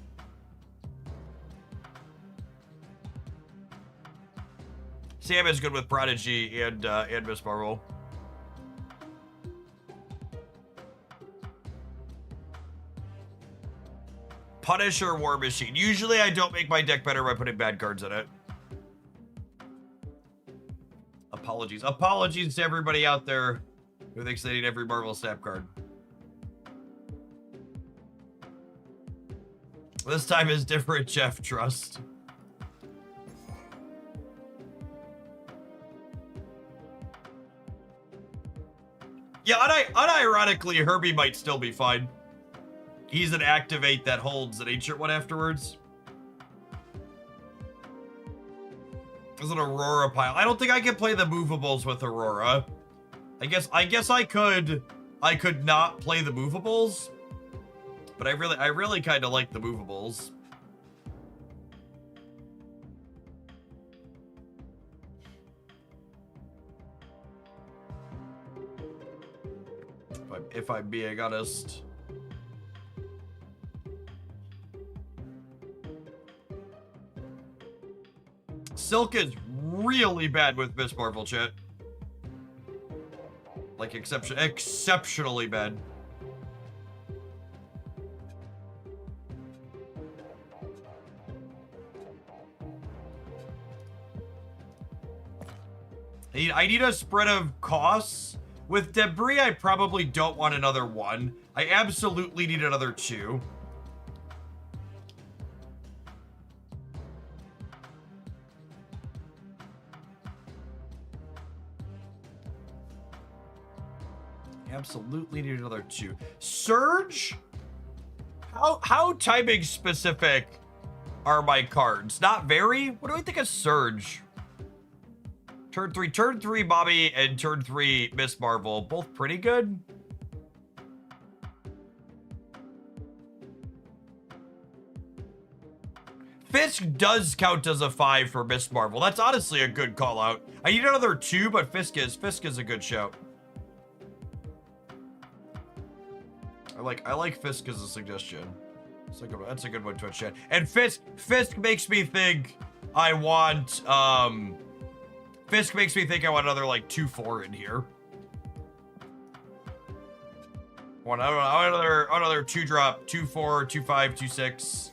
Speaker 1: Sam is good with Prodigy and Miss Marvel. Punisher War Machine. Usually I don't make my deck better by putting bad cards in it. Apologies. Apologies to everybody out there who thinks they need every Marvel Snap card. This time is different, Jeff. Trust. Yeah, unironically, Herbie might still be fine. He's an activate that holds an ancient one afterwards. There's an Aurora pile. I don't think I can play the movables with Aurora. I guess I could not play the movables, but I really kind of like the movables. If I'm being honest. Silk is really bad with Miss Marvel, chat. Like, exceptionally bad. I need a spread of costs. With Debris, I probably don't want another 1. I absolutely need another 2. Absolutely need another 2. Surge? How timing specific are my cards? Not very? What do I think of Surge? Turn 3 Bobby, and turn 3 Miss Marvel. Both pretty good. Fisk does count as a 5 for Miss Marvel. That's honestly a good call out. I need another 2, but Fisk is a good shout. I like Fisk as a suggestion. That's a good one, Twitch chat. And Fisk makes me think I want Fisk makes me think I want another like 2/4 in here. I want another 2-drop, 2/4, 2/5, 2/6.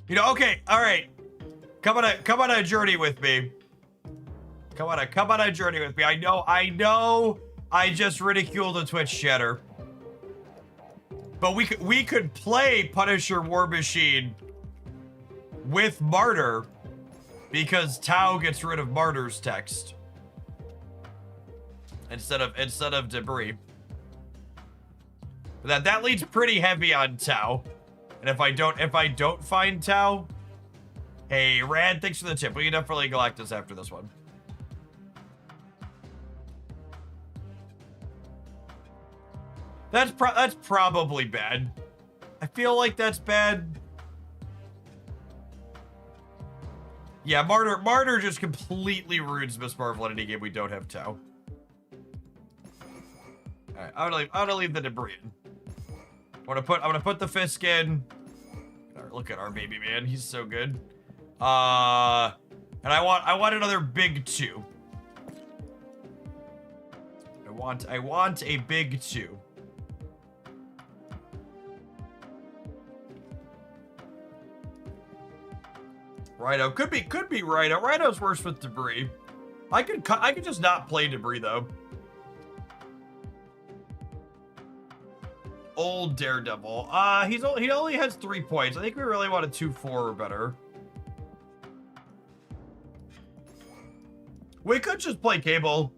Speaker 1: You know, okay, all right. Come on a journey with me. Come on a journey with me. I know I just ridiculed the Twitch chatter. But we could play Punisher War Machine with Martyr because Tau gets rid of Martyr's text instead of Debris. But that leads pretty heavy on Tau. And if I don't find Tau, hey Rad, thanks for the tip. We can definitely Galactus after this one. That's probably bad. I feel like that's bad. Yeah, Martyr just completely ruins Miss Marvel in any game we don't have Tau. Alright, I'm gonna leave the Debris in. I'm gonna put the Fisk in. Look at our baby man, he's so good. And I want another big 2. I want a big 2. Rhino could be Rhino. Rhino's worse with Debris. I could just not play Debris though. Old Daredevil. He only has 3 points. I think we really want a 2/4 or better. We could just play Cable.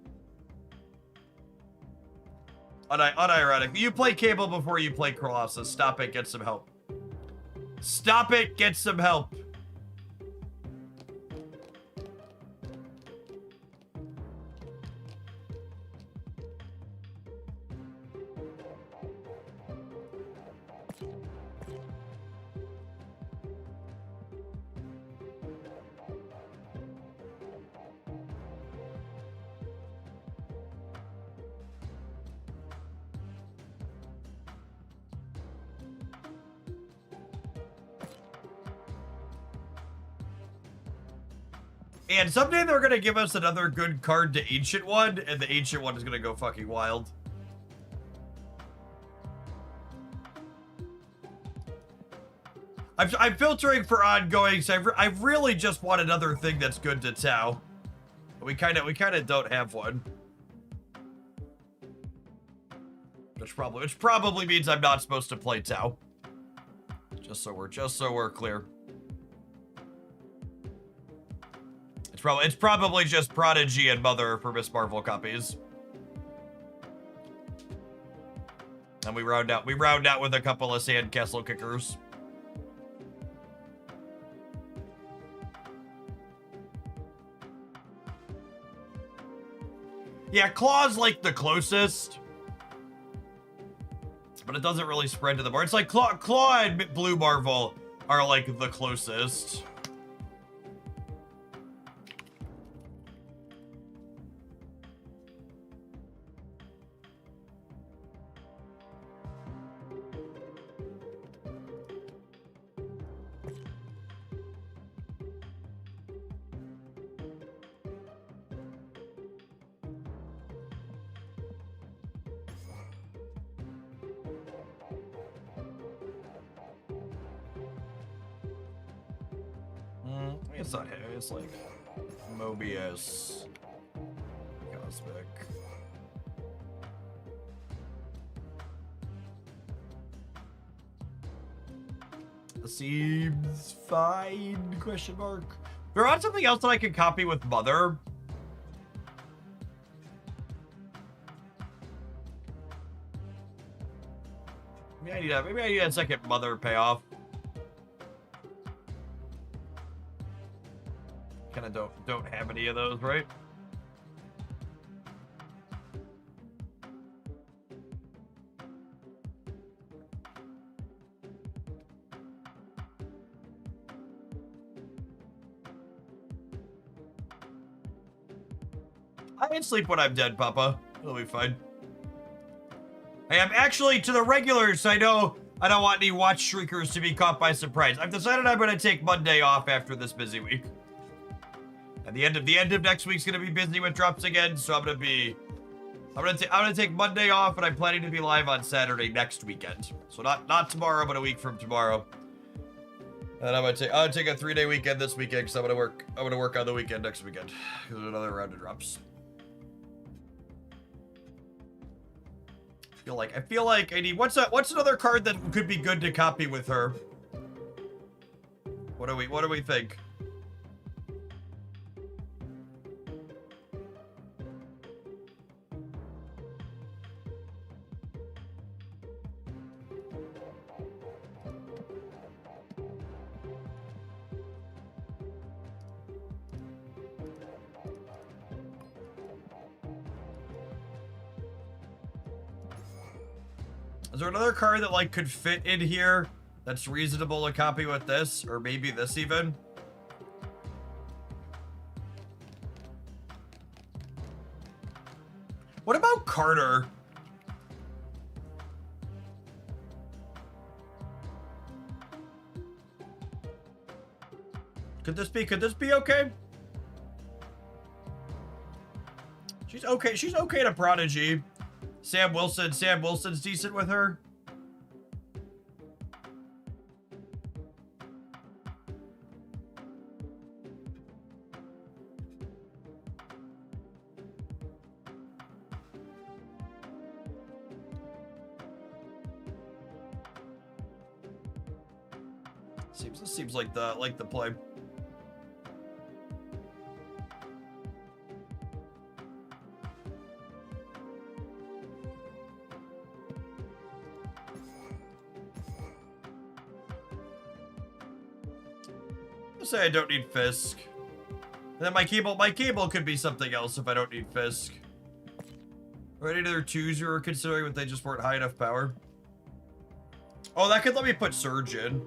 Speaker 1: Unironic. You play Cable before you play Colossus. Stop it. Get some help. Stop it. Get some help. And someday they're gonna give us another good card to Ancient One, and the Ancient One is gonna go fucking wild. I'm filtering for ongoing, so I really just want another thing that's good to Tau. We kind of don't have one. Which probably means I'm not supposed to play Tau. Just so we're clear. It's probably just Prodigy and Mother for Miss Marvel copies. And we round out with a couple of Sandcastle kickers. Yeah, Claw's like the closest. But it doesn't really spread to the board. It's like Claw and Blue Marvel are like the closest. It's not him, it's like Mobius, Cosmic. Seems fine, question mark. There on something else that I can copy with Mother. Maybe I need a second Mother payoff. Kind of don't have any of those, right? I can sleep when I'm dead, Papa. It'll be fine. I am actually, to the regulars, I know I don't want any watch shriekers to be caught by surprise. I've decided I'm going to take Monday off after this busy week. And the end of next week's gonna be busy with drops again, so I'm gonna take Monday off, and I'm planning to be live on Saturday next weekend. So not tomorrow, but a week from tomorrow. And I'm gonna take a 3-day weekend this weekend because I'm gonna work on the weekend next weekend. There's another round of drops. I feel like I need what's another card that could be good to copy with her? What do we think? Is there another card that like could fit in here that's reasonable to copy with this, or maybe this even? What about Carter? Could this be okay? She's okay to Prodigy. Sam Wilson's decent with her. Seems like the play. Say I don't need Fisk. And then my cable could be something else if I don't need Fisk. Or any other twos you were considering, but they just weren't high enough power. Oh, that could let me put Surge in.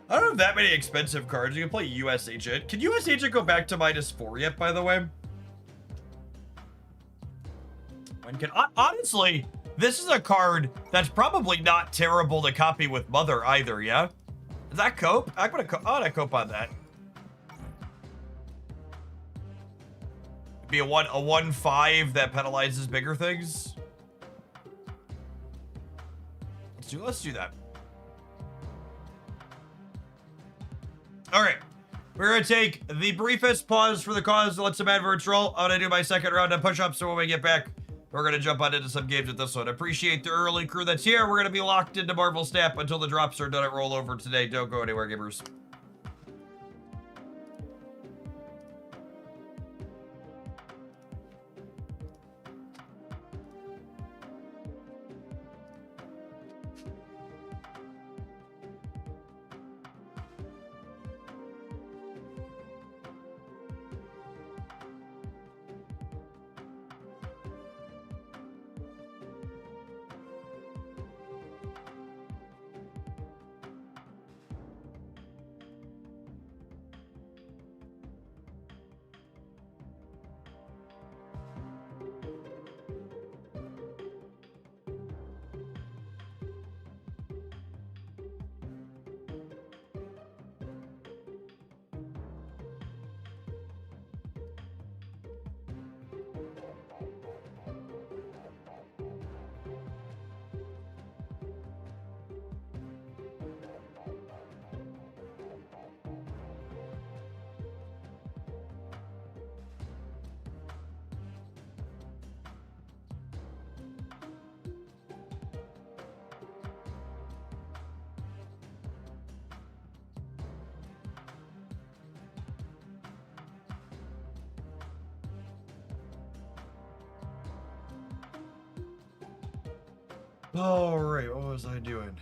Speaker 1: I don't have that many expensive cards. You can play US Agent. Can US Agent go back to -4 yet, by the way? When can... Honestly, this is a card that's probably not terrible to copy with Mother either, yeah? Is that cope? I'm gonna cope on that. Be a 1-5 that penalizes bigger things. Let's do that. All right. We're going to take the briefest pause for the cause to let some adverts roll. I'm going to do my second round of push-ups, so when we get back, we're going to jump on into some games with this one. Appreciate the early crew that's here. We're going to be locked into Marvel Snap until the drops are done at rollover today. Don't go anywhere, gamers. All right, what was I doing?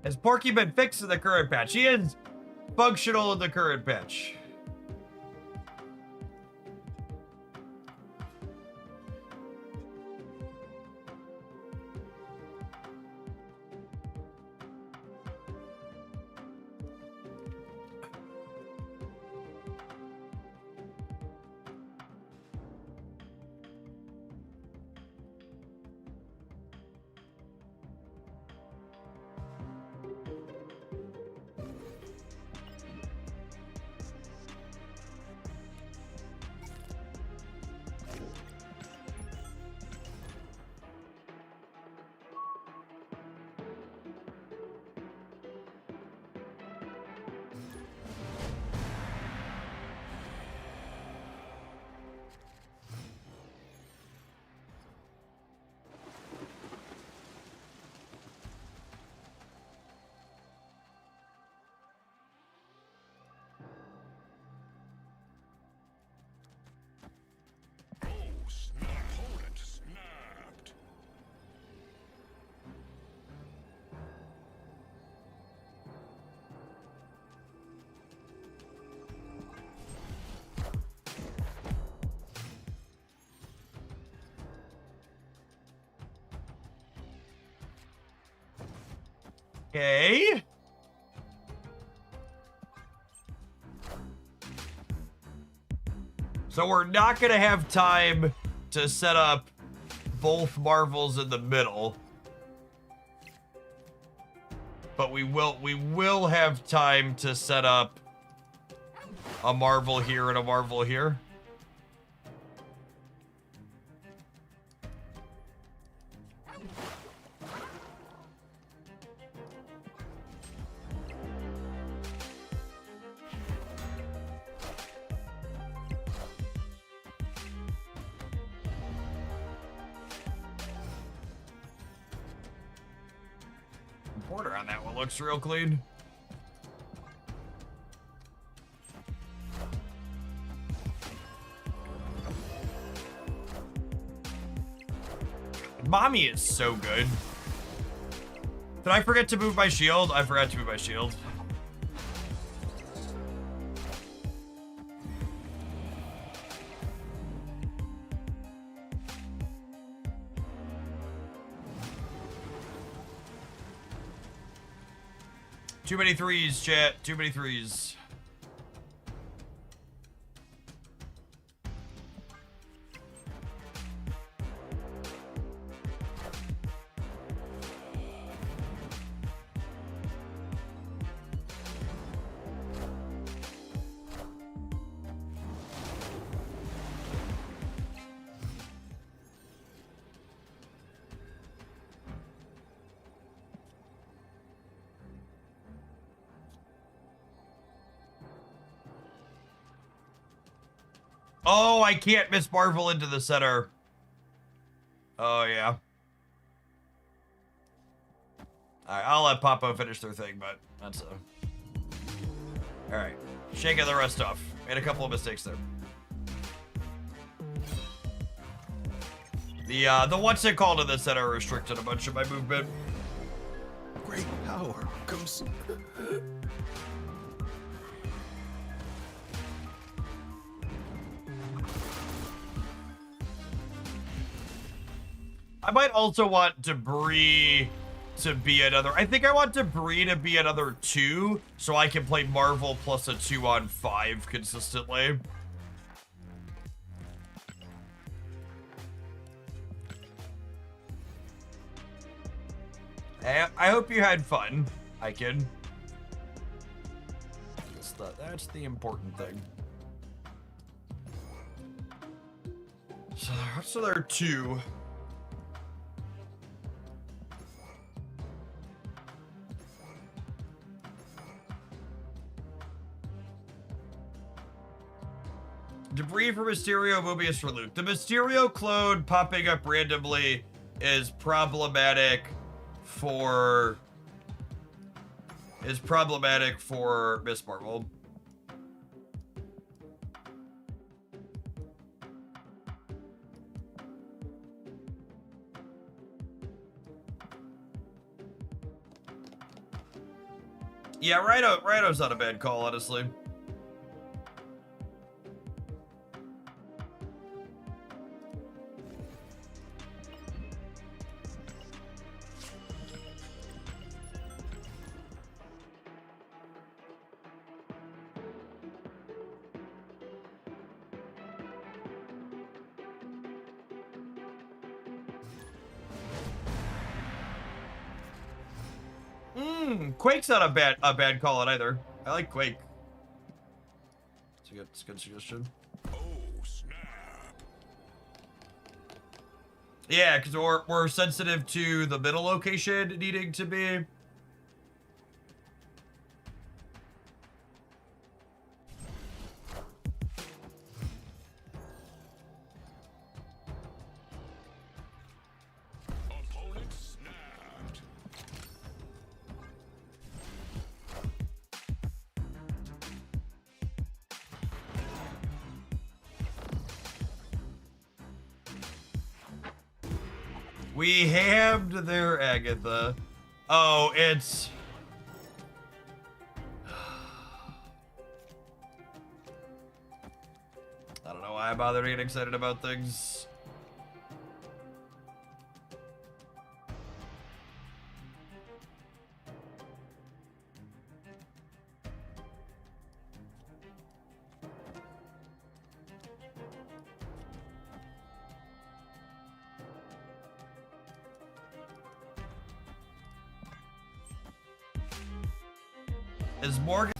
Speaker 1: Has Porky been fixed in the current patch? He is functional in the current patch. Okay. So we're not going to have time to set up both Marvels in the middle. But we will have time to set up a Marvel here and a Marvel here. Border on that one looks real clean. Mommy is so good. Did I forget to move my shield? I forgot to move my shield. Too many threes, chat. Too many threes. Oh, I can't miss Marvel into the center. Oh, yeah. Alright, I'll let Papo finish their thing, but that's Alright. Shaking the rest off. Made a couple of mistakes there. The what's it called in the center restricted a bunch of my movement.
Speaker 2: Great power comes.
Speaker 1: I might also want Debris to be another. I think I want Debris to be another 2 so I can play Marvel plus a 2-on-5 consistently. I hope you had fun, Icon. That's the important thing. So there are 2. Debris for Mysterio, Mobius for Luke. The Mysterio clone popping up randomly is problematic for Miss Marvel. Yeah, Rhino's not a bad call, honestly. Quake's not a bad call either. I like Quake. It's a good suggestion.
Speaker 2: Oh, snap.
Speaker 1: Yeah, because we're sensitive to the middle location needing to be.
Speaker 2: Opponent snapped.
Speaker 1: We hammed their Agatha. Oh, it's... I don't know why I bother to get excited about things. Is Morgan...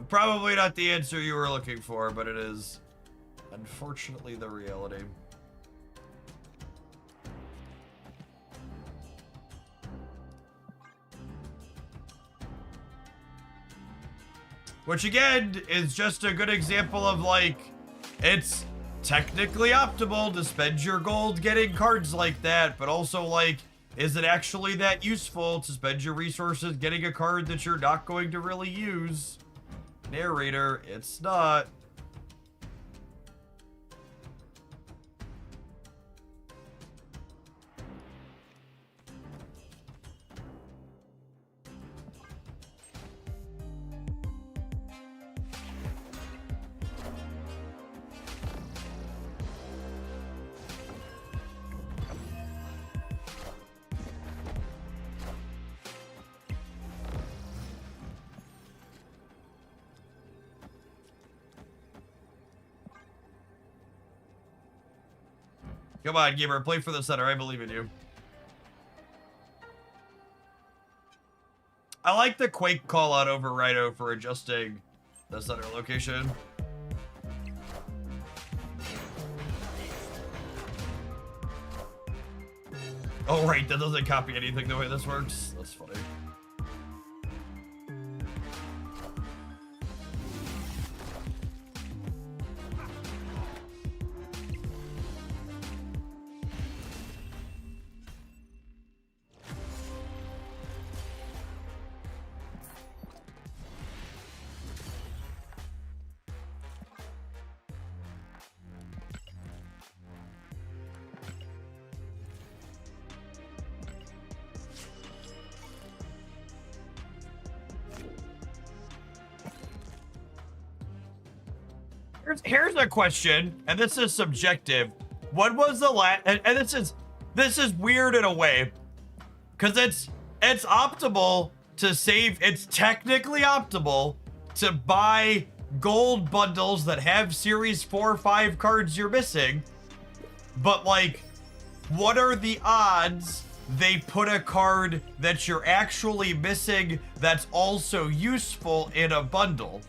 Speaker 1: Probably not the answer you were looking for, but it is unfortunately the reality. Which again is just a good example of like, it's technically optimal to spend your gold getting cards like that, but also like, is it actually that useful to spend your resources getting a card that you're not going to really use? Narrator, it's not. Come on, gamer, play for the center. I believe in you. I like the Quake call out over Rhino for adjusting the center location. Oh, right, that doesn't copy anything the way this works. That's funny. Here's a question, and this is subjective. What was the last? And this is weird in a way, because it's optimal to save. It's technically optimal to buy gold bundles that have Series 4 or 5 cards you're missing. But like, what are the odds they put a card that you're actually missing that's also useful in a bundle?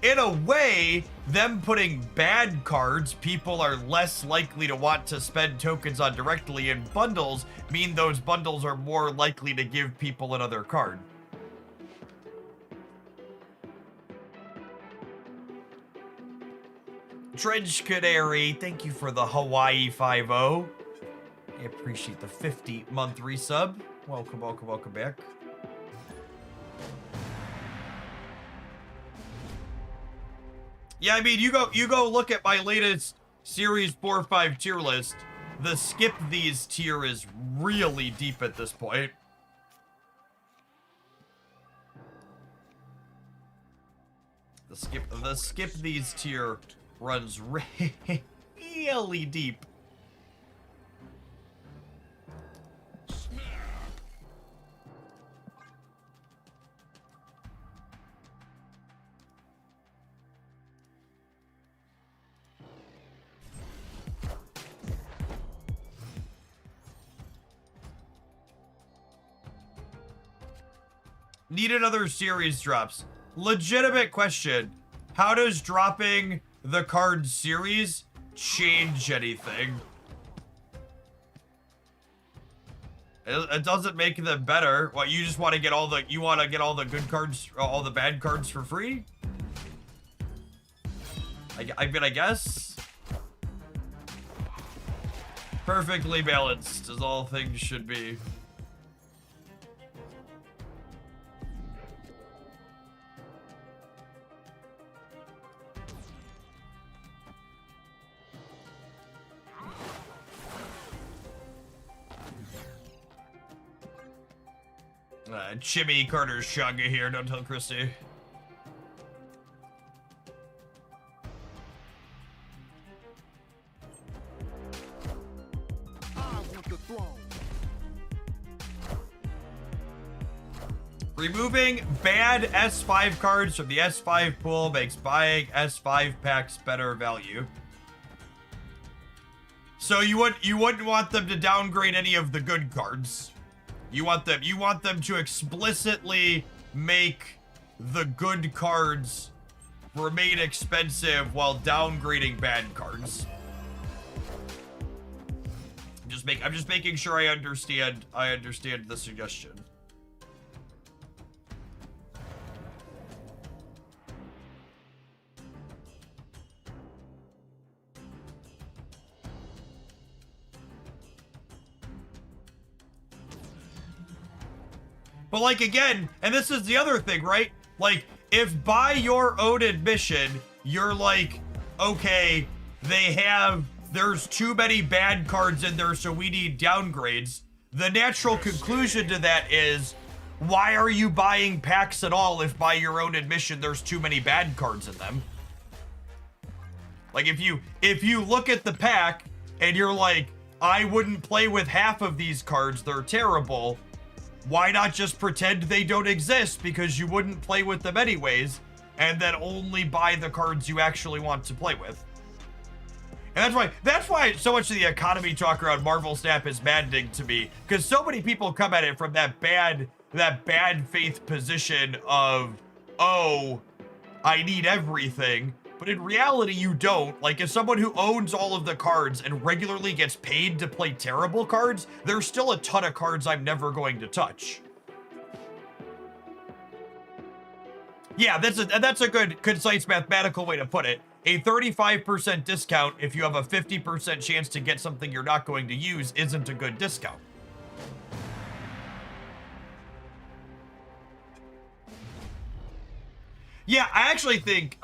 Speaker 1: In a way, them putting bad cards people are less likely to want to spend tokens on directly in bundles mean those bundles are more likely to give people another card. Dredge Canary, thank you for the Hawaii 5-0. I appreciate the 50-month resub. Welcome, welcome, welcome back. Yeah, I mean, you go look at my latest Series 4 or 5 tier list. The skip these tier is really deep at this point. The skip these tier runs really deep. Need another series drops. Legitimate question. How does dropping the card series change anything? It doesn't make them better. What, you just want to get all the good cards, all the bad cards for free? I mean, I guess. Perfectly balanced, as all things should be. Jimmy Carter's Shaga here, don't tell Christy.
Speaker 2: I want the throne.
Speaker 1: Removing bad S5 cards from the S5 pool makes buying S5 packs better value. So you wouldn't want them to downgrade any of the good cards. You want them to explicitly make the good cards remain expensive while downgrading bad cards. I'm just making sure I understand the suggestion. But like, again, and this is the other thing, right? Like, if by your own admission, you're like, okay, there's too many bad cards in there, so we need downgrades. The natural conclusion to that is, why are you buying packs at all if by your own admission there's too many bad cards in them? Like, if you look at the pack and you're like, I wouldn't play with half of these cards, they're terrible. Why not just pretend they don't exist because you wouldn't play with them anyways, and then only buy the cards you actually want to play with? And that's why so much of the economy talk around Marvel Snap is maddening to me, because so many people come at it from that bad faith position of, oh, I need everything. But in reality, you don't. Like, as someone who owns all of the cards and regularly gets paid to play terrible cards, there's still a ton of cards I'm never going to touch. Yeah, that's a good, concise mathematical way to put it. A 35% discount if you have a 50% chance to get something you're not going to use isn't a good discount. Yeah, I actually think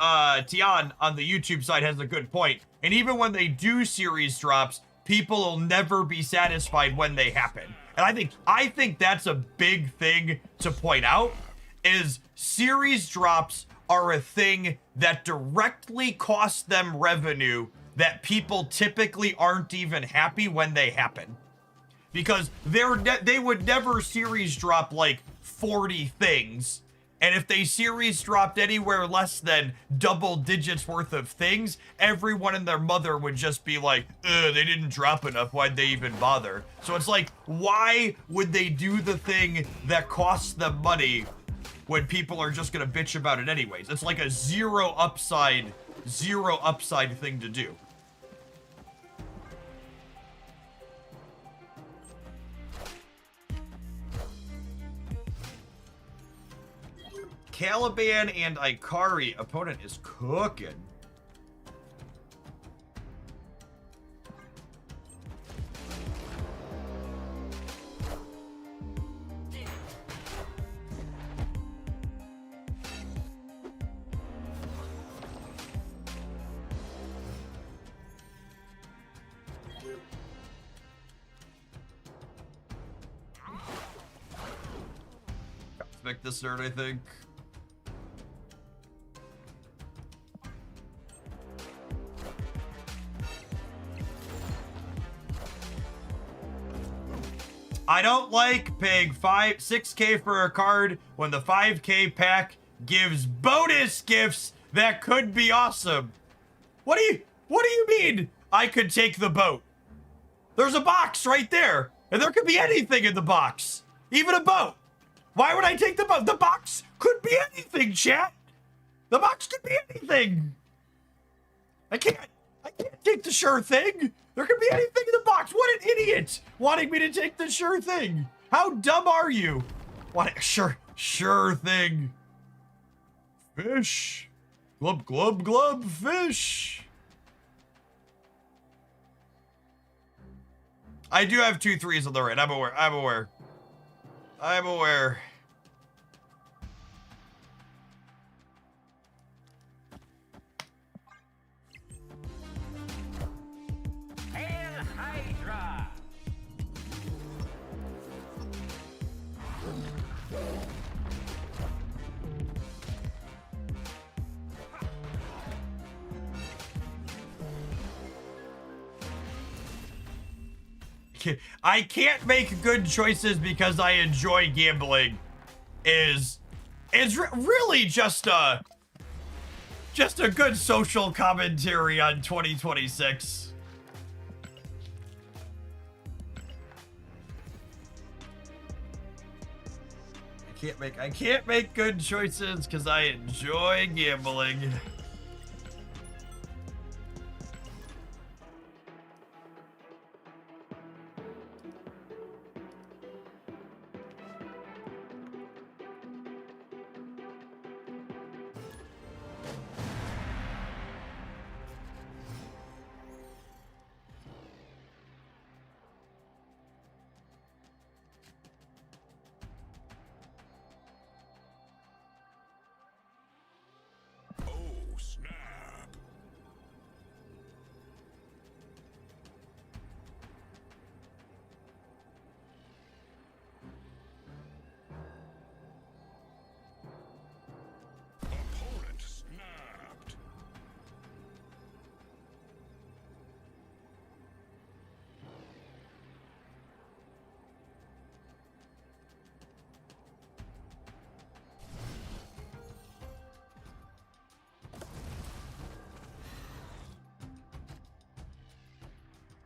Speaker 1: Tian on the YouTube side has a good point. And even when they do series drops, people will never be satisfied when they happen. And I think that's a big thing to point out, is series drops are a thing that directly cost them revenue that people typically aren't even happy when they happen. Because they would never series drop like 40 things. And if they series dropped anywhere less than double digits worth of things, everyone and their mother would just be like, ugh, they didn't drop enough, why'd they even bother? So it's like, why would they do the thing that costs them money when people are just gonna bitch about it anyways? It's like a zero upside thing to do. Caliban and Ikari. Opponent is cooking. Cosmic this nerd, I think. I don't like paying 6K for a card when the 5K pack gives bonus gifts that could be awesome. What do you mean I could take the boat? There's a box right there, and there could be anything in the box, even a boat. Why would I take the boat? The box could be anything, chat. The box could be anything. I can't take the sure thing. There could be anything in the box. What an idiot, wanting me to take the sure thing. How dumb are you? What a sure thing. Fish. Glub, glub, glub, fish. I do have 2 3s on the right. I'm aware. I can't make good choices because I enjoy gambling is really just a good social commentary on 2026. I can't make good choices because I enjoy gambling.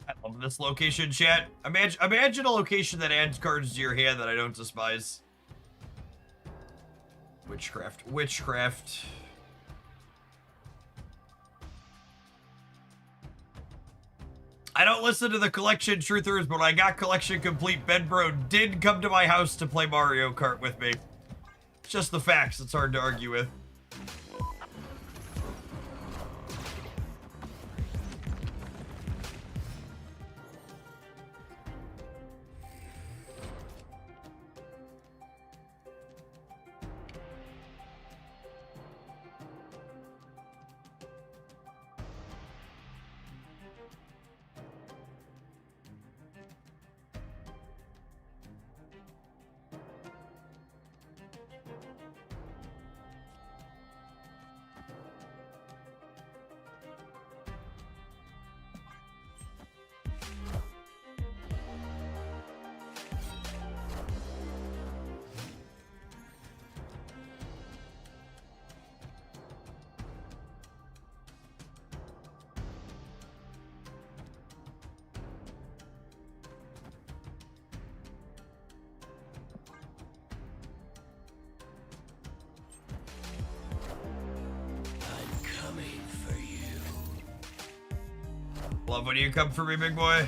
Speaker 1: I love this location, chat. Imagine a location that adds cards to your hand that I don't despise. Witchcraft. Witchcraft. I don't listen to the collection truthers, but when I got collection complete, Ben Bro did come to my house to play Mario Kart with me. It's just the facts. It's hard to argue with. Love when you come for me, big boy.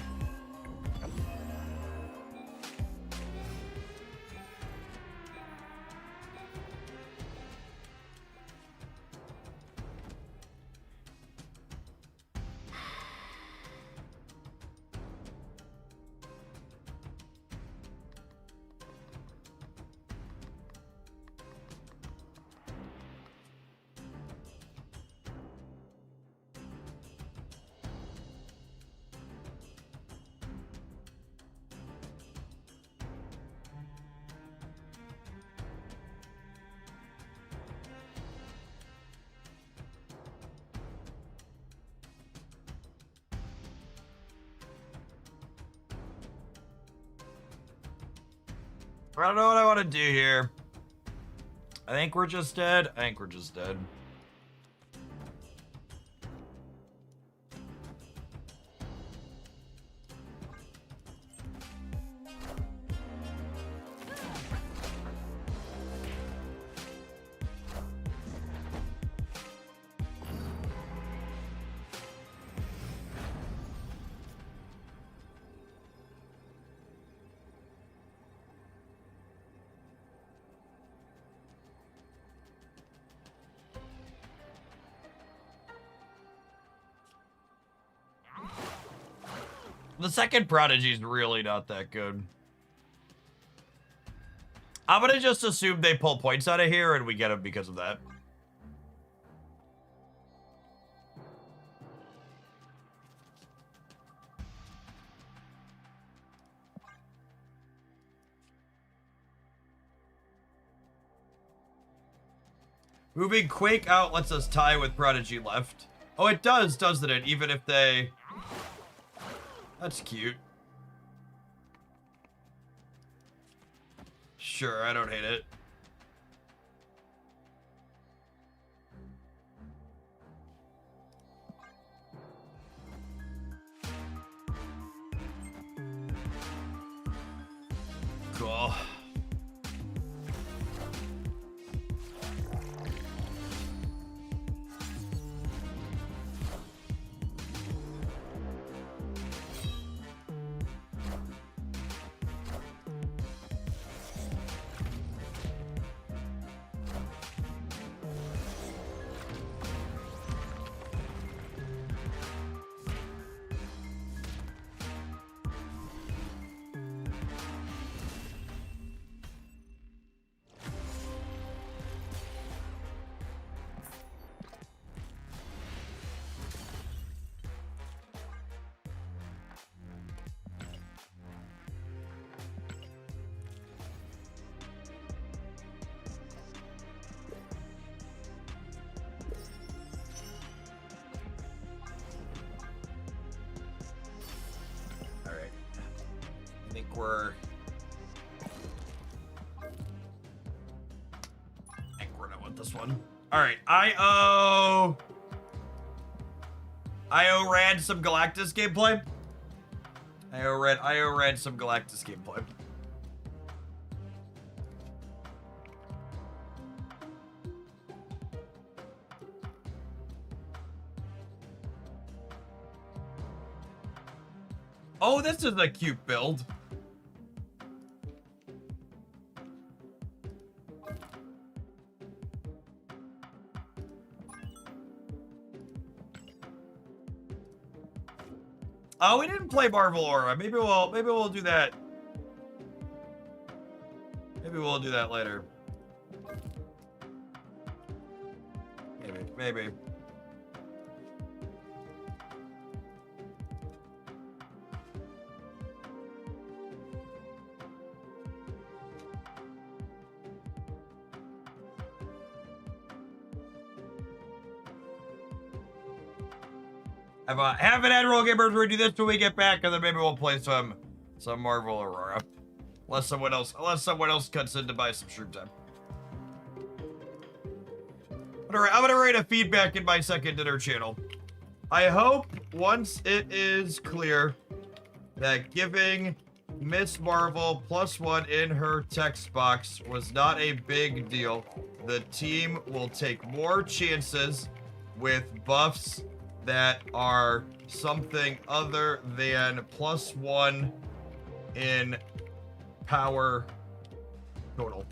Speaker 1: I don't know what I want to do here. I think we're just dead. I think we're just dead. The second Prodigy is really not that good. I'm gonna just assume they pull points out of here and we get them because of that. Moving Quake out lets us tie with Prodigy left. Oh, it does, doesn't it? Even if they... That's cute. Sure, I don't hate it. Cool. We're not with this one. All right, I owe Rad some Galactus gameplay. I read some Galactus gameplay. Oh, this is a cute build. Oh, we didn't play Marvel Aura. Maybe we'll do that. Maybe we'll do that later. Maybe. Have an Admiral Gamers redo this till we get back, and then maybe we'll play some Marvel Aurora. Unless someone else cuts in to buy some stream time. I'm gonna write a feedback in my second dinner channel. I hope once it is clear that giving Miss Marvel +1 in her text box was not a big deal, the team will take more chances with buffs that are something other than +1 in power total.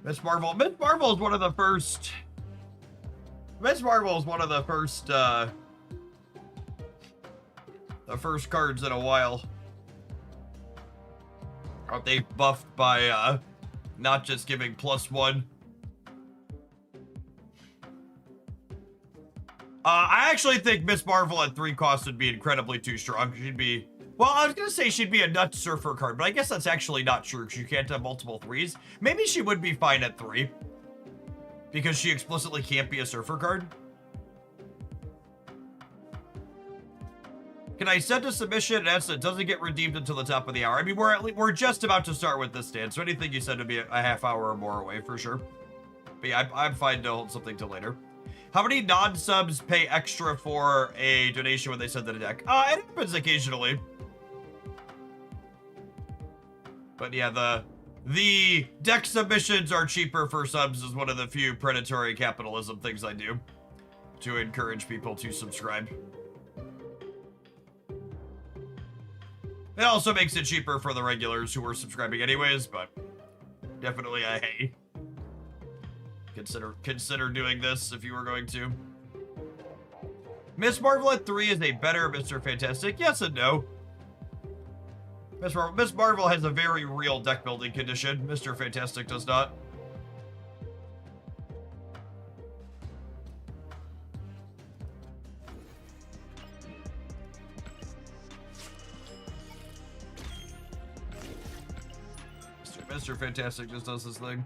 Speaker 1: Miss Marvel is one of the first. Miss Marvel is one of the first cards in a while. Aren't they buffed by not just giving +1? I actually think Miss Marvel at 3 costs would be incredibly too strong. She'd be, well, I was gonna say she'd be a nut surfer card, but I guess that's actually not true because you can't have multiple 3s. Maybe she would be fine at 3 because she explicitly can't be a surfer card. Can I send a submission and ask that it doesn't get redeemed until the top of the hour? I mean, we're just about to start with this stand, so anything you said would be a half hour or more away for sure. But yeah, I'm fine to hold something till later. How many non-subs pay extra for a donation when they send in a deck? It happens occasionally. But yeah, the deck submissions are cheaper for subs is one of the few predatory capitalism things I do to encourage people to subscribe. It also makes it cheaper for the regulars who are subscribing anyways, but definitely a hey. Consider doing this if you were going to. Miss Marvel at 3 is a better Mr. Fantastic. Yes and no. Miss Marvel has a very real deck building condition. Mr. Fantastic does not. Mr. Fantastic just does his thing.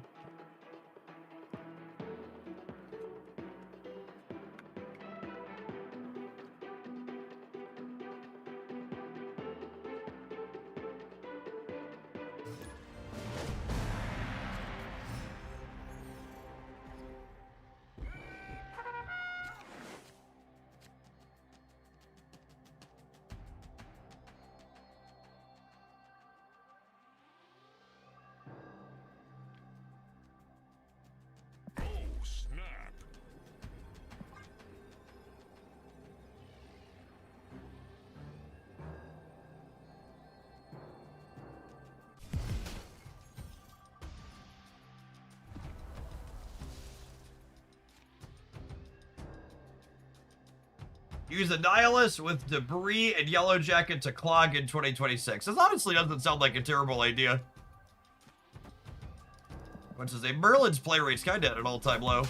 Speaker 1: Use a Nihilist with Debris and Yellow Jacket to clog in 2026. This honestly doesn't sound like a terrible idea. What says a Merlin's play rate's kinda at an all-time low.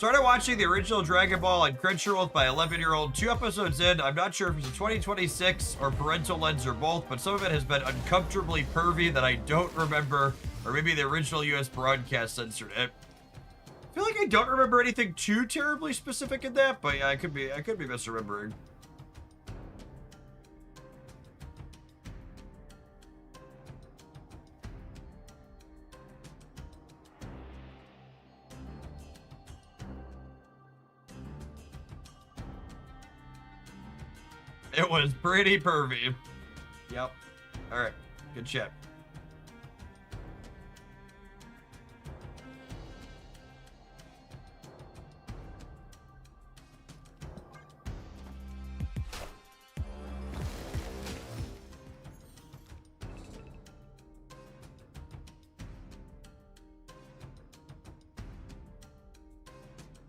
Speaker 1: Started watching the original Dragon Ball on Crunchyroll with my 11-year-old. 2 episodes in, I'm not sure if it's a 2026 or parental lens or both, but some of it has been uncomfortably pervy that I don't remember, or maybe the original US broadcast censored it. I feel like I don't remember anything too terribly specific in that, but yeah, I could be misremembering. It was pretty pervy. Yep. Alright. Good shit.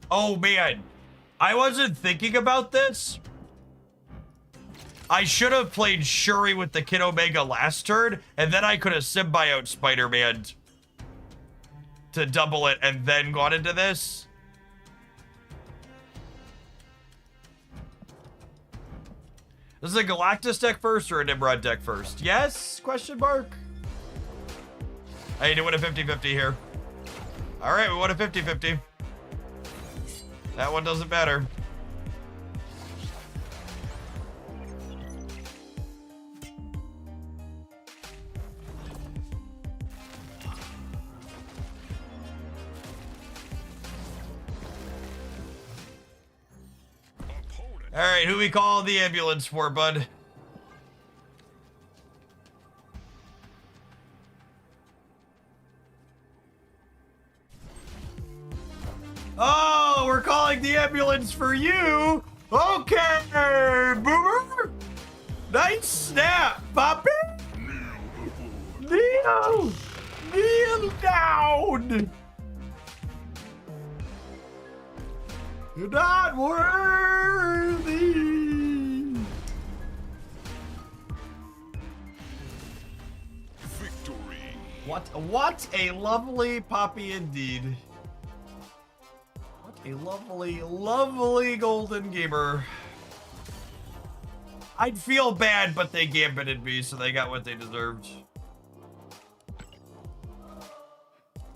Speaker 1: Oh man. I wasn't thinking about this. I should have played Shuri with the Kid Omega last turn, and then I could have symbiote Spider-Man to double it and then gone into this. This is a Galactus deck first or a Nimrod deck first? Yes? Question mark? I need to win a 50-50 here. All right, we won a 50-50. That one doesn't matter. All right, who we call the ambulance for, bud? Oh, we're calling the ambulance for you. Okay, Boomer. Nice snap, Poppy. Kneel. Kneel down. You're not worthy.
Speaker 2: Victory.
Speaker 1: What a lovely Poppy indeed. What a lovely, lovely golden gamer. I'd feel bad, but they gambited me, so they got what they deserved.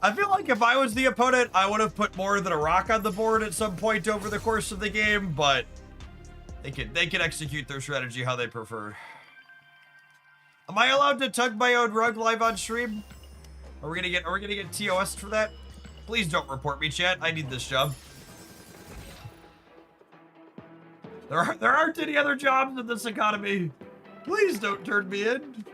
Speaker 1: I feel like if I was the opponent, I would have put more than a rock on the board at some point over the course of the game, but they can execute their strategy how they prefer. Am I allowed to tug my own rug live on stream? Are we gonna get TOS for that? Please don't report me, chat. I need this job. There aren't any other jobs in this economy. Please don't turn me in.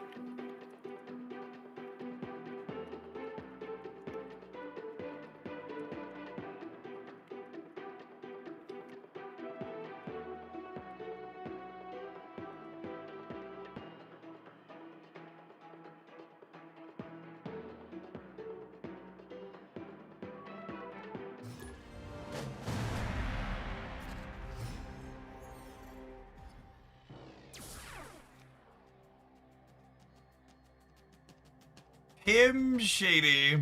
Speaker 1: Him shady.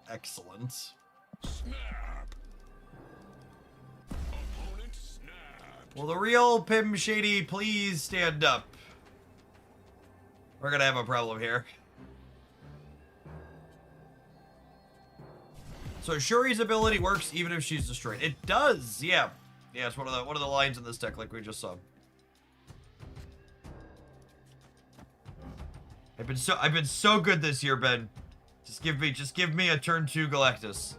Speaker 1: Excellent.
Speaker 2: Snap. Opponent snapped.
Speaker 1: Will the real Pim Shady please stand up? We're gonna have a problem here. So Shuri's ability works even if she's destroyed. It does, yeah. Yeah, it's one of the lines in this deck like we just saw. I've been so good this year, Ben. Just give me a turn 2 Galactus.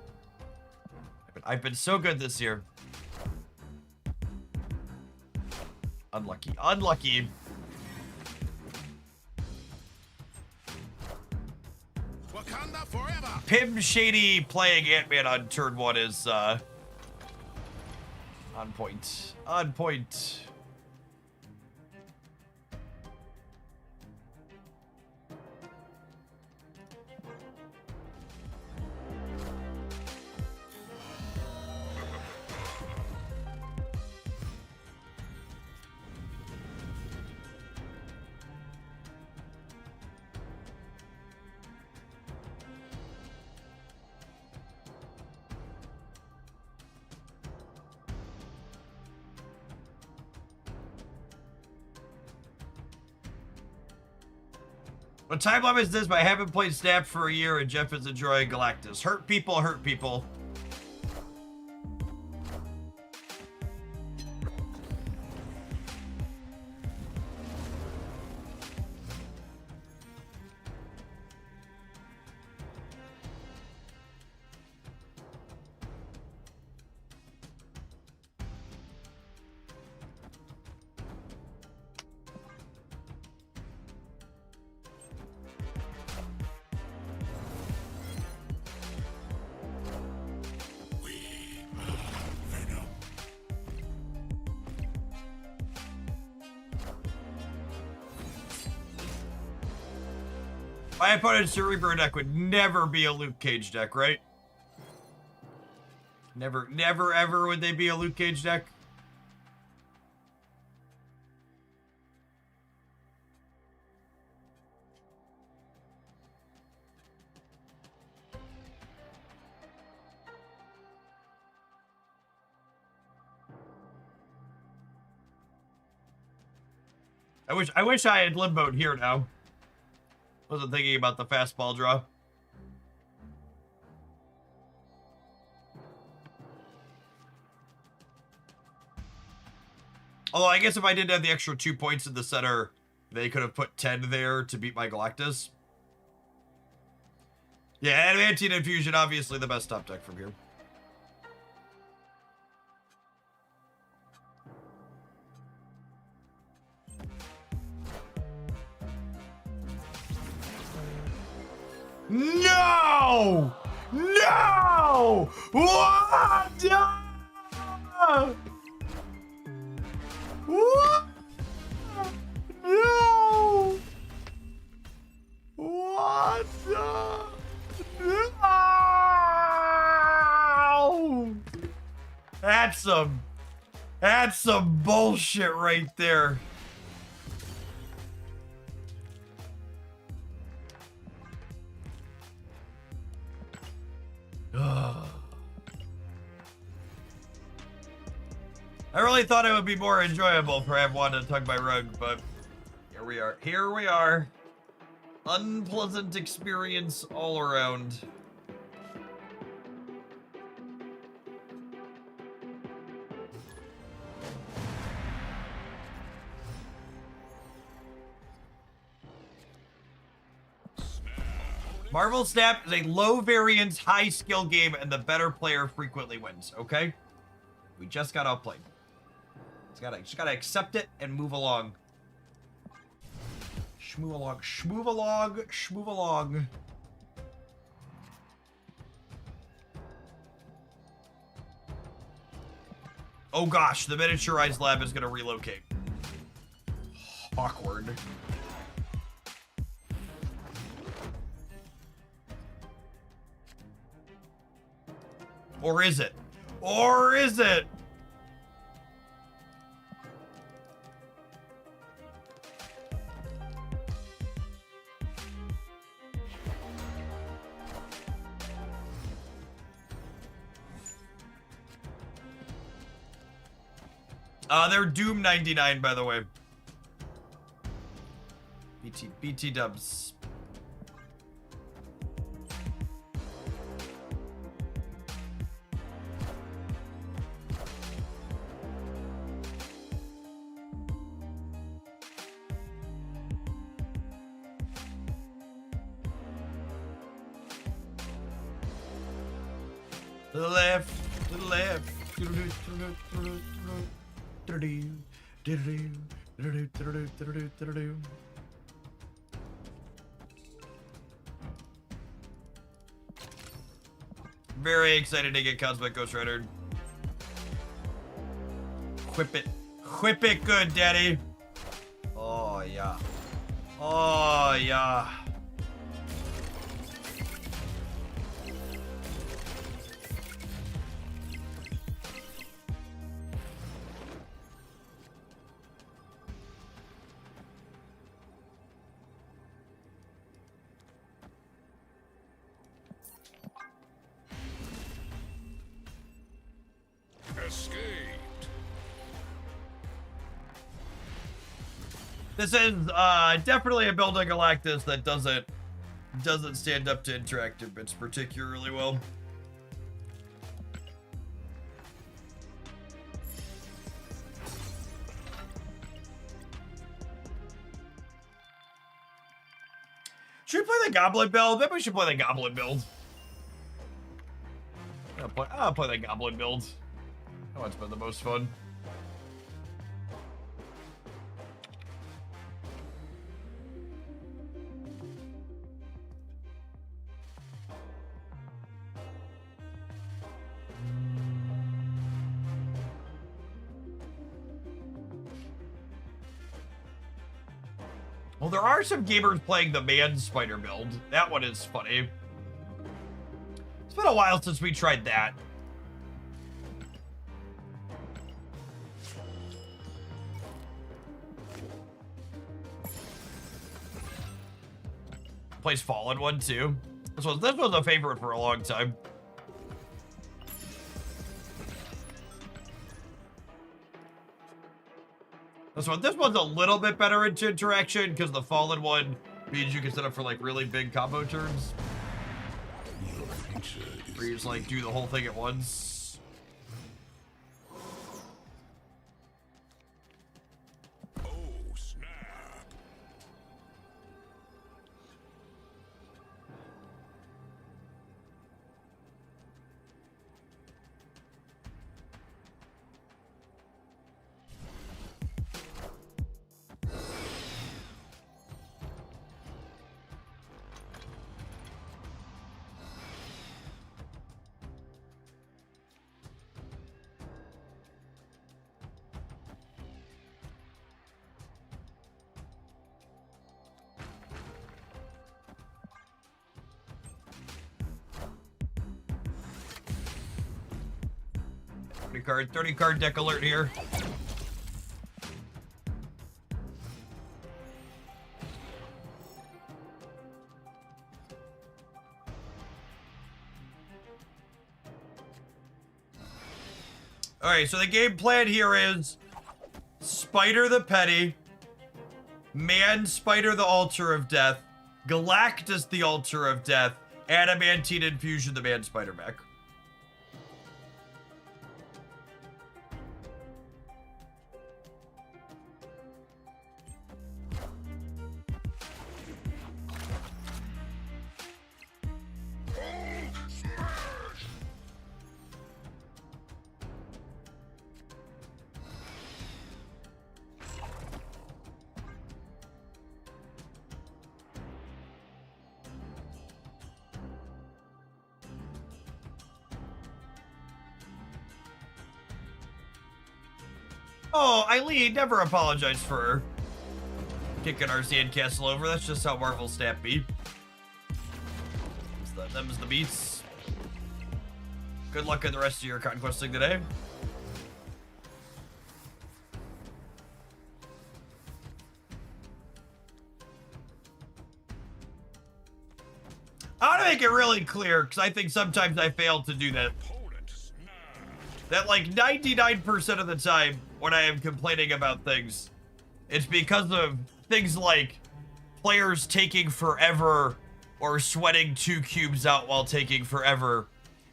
Speaker 1: I've been so good this year. Unlucky. Unlucky.
Speaker 2: Wakanda forever.
Speaker 1: Pim Shady playing Ant-Man on turn 1 is on point. On point. What time limit is this? But I haven't played Snap for a year and Jeff is enjoying Galactus. Hurt people, hurt people. My opponent's Cerebro deck would never be a Luke Cage deck, right? Never, never, ever would they be a Luke Cage deck? I wish I had Limbo'd here now. Wasn't thinking about the fastball draw. Although I guess if I didn't have the extra 2 points in the center, they could have put 10 there to beat my Galactus. Yeah, Adamantine Infusion, obviously the best top deck from here. No! No! What? No! What? No! What? No! That's some bullshit right there. I really thought it would be more enjoyable for everyone to tug my rug, but here we are. Here we are. Unpleasant experience all around. Marvel Snap is a low variance, high skill game, and the better player frequently wins, okay? We just got outplayed. Just gotta accept it and move along. Shmove along, shmove along, shmove along. Oh gosh, the miniaturized lab is gonna relocate. Awkward. Or is it? Or is it? They're Doom 99, by the way. BT dubs. To the left, to the left. Very excited to get Cosmic Ghost Rider. Whip it. Whip it good, daddy. Oh, yeah. Oh, yeah.
Speaker 2: Escaped.
Speaker 1: This is definitely a building Galactus that doesn't stand up to interactive bits particularly well. Should we play the Goblin build? Maybe we should play the Goblin build. I'll play the Goblin build. Oh, it's been the most fun. Well, there are some gamers playing the man spider build. That one is funny. It's been a while since we tried that. Plays Fallen one too. This was a favorite for a long time. This one's a little bit better into interaction because the Fallen one means you can set up for like really big combo turns. Where you just like do the whole thing at once.
Speaker 2: Oh, snap.
Speaker 1: Card, 30 card deck alert here. Alright, so the game plan here is Spider the Petty, Man Spider the Altar of Death, Galactus the Altar of Death, Adamantine Infusion the Man Spider mech. Oh, Eileen, never apologize for kicking our sandcastle over. That's just how Marvel stat be. Them's the beats. Good luck in the rest of your conquesting today. I want to make it really clear, because I think sometimes I fail to do that. That like 99% of the time when I am complaining about things, it's because of things like players taking forever or sweating 2 cubes out while taking forever.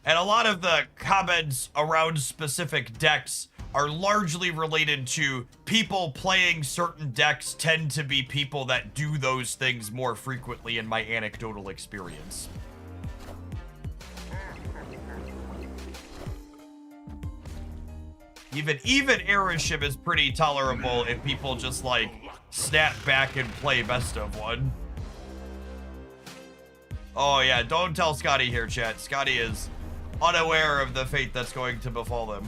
Speaker 1: And a lot of the comments around specific decks are largely related to people playing certain decks tend to be people that do those things more frequently in my anecdotal experience. Even Erishim is pretty tolerable if people just like snap back and play best of one. Oh yeah, don't tell Scotty here, chat. Scotty is unaware of the fate that's going to befall them.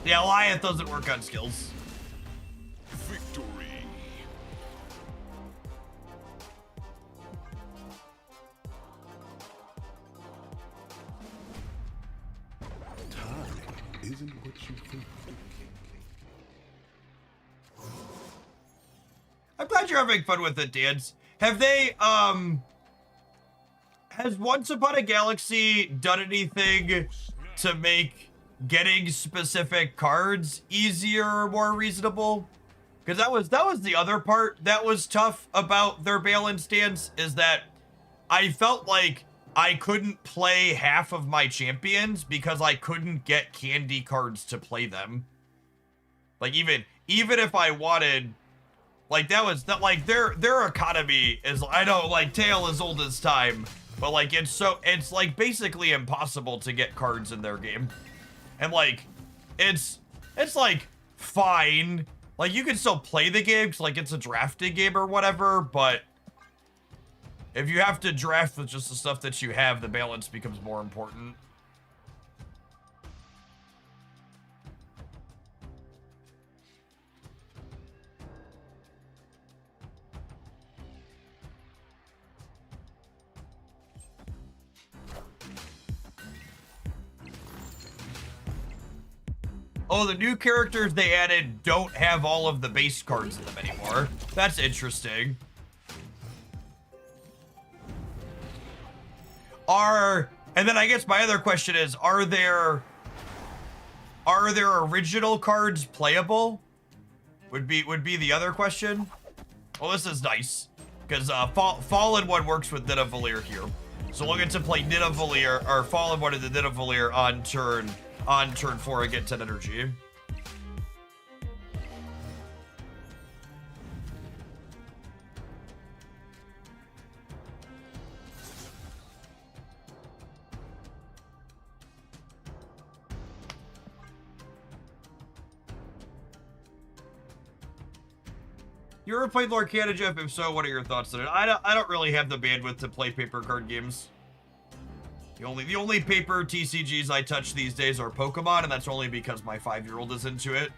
Speaker 1: Yeah, Goliath doesn't work on skills.
Speaker 2: Victory. Time isn't what you think.
Speaker 1: I'm glad you're having fun with it, Dance. Have they, has Once Upon a Galaxy done anything to make getting specific cards easier or more reasonable? Because that was the other part that was tough about their balance stance, is that I felt like I couldn't play half of my champions because I couldn't get candy cards to play them. Like even if I wanted, like that was that, like their economy is, I know, like tale as old as time, but like it's like basically impossible to get cards in their game. And like it's like fine, like you can still play the game 'cause like it's a drafting game or whatever, but if you have to draft with just the stuff that you have, the balance becomes more important. Oh, the new characters they added don't have all of the base cards in them anymore. That's interesting. And then I guess my other question is, are there original cards playable? Would be the other question. Well, this is nice, because Fallen One works with Nidavellir here. So we'll get to play Nidavellir, or Fallen One of the Nidavellir on turn 4 and get 10 energy. You ever played Lorcana, Jeff? If so, what are your thoughts on it? I don't really have the bandwidth to play paper card games. The only paper TCGs I touch these days are Pokemon, and that's only because my 5-year-old is into it.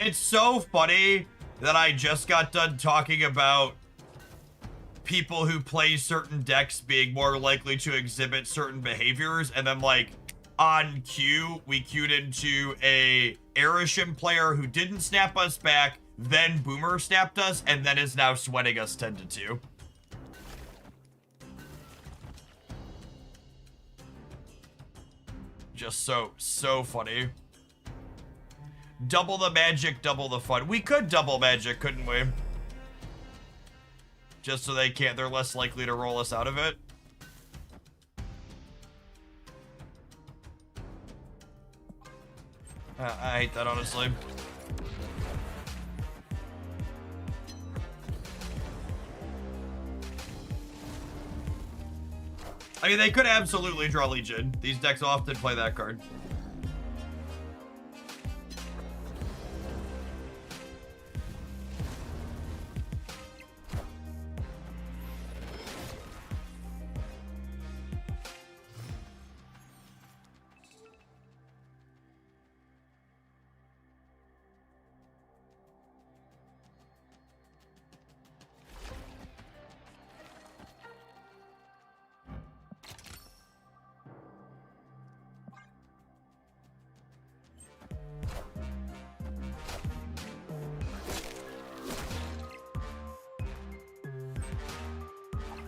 Speaker 1: It's so funny that I just got done talking about people who play certain decks being more likely to exhibit certain behaviors, and then like on cue, we queued into a Erishim player who didn't snap us back, then Boomer snapped us, and then is now sweating us 10-2. Just so funny. Double the magic, double the fun. We could double magic, couldn't we? Just so they're less likely to roll us out of it. I hate that, honestly. I mean, they could absolutely draw Legion. These decks often play that card.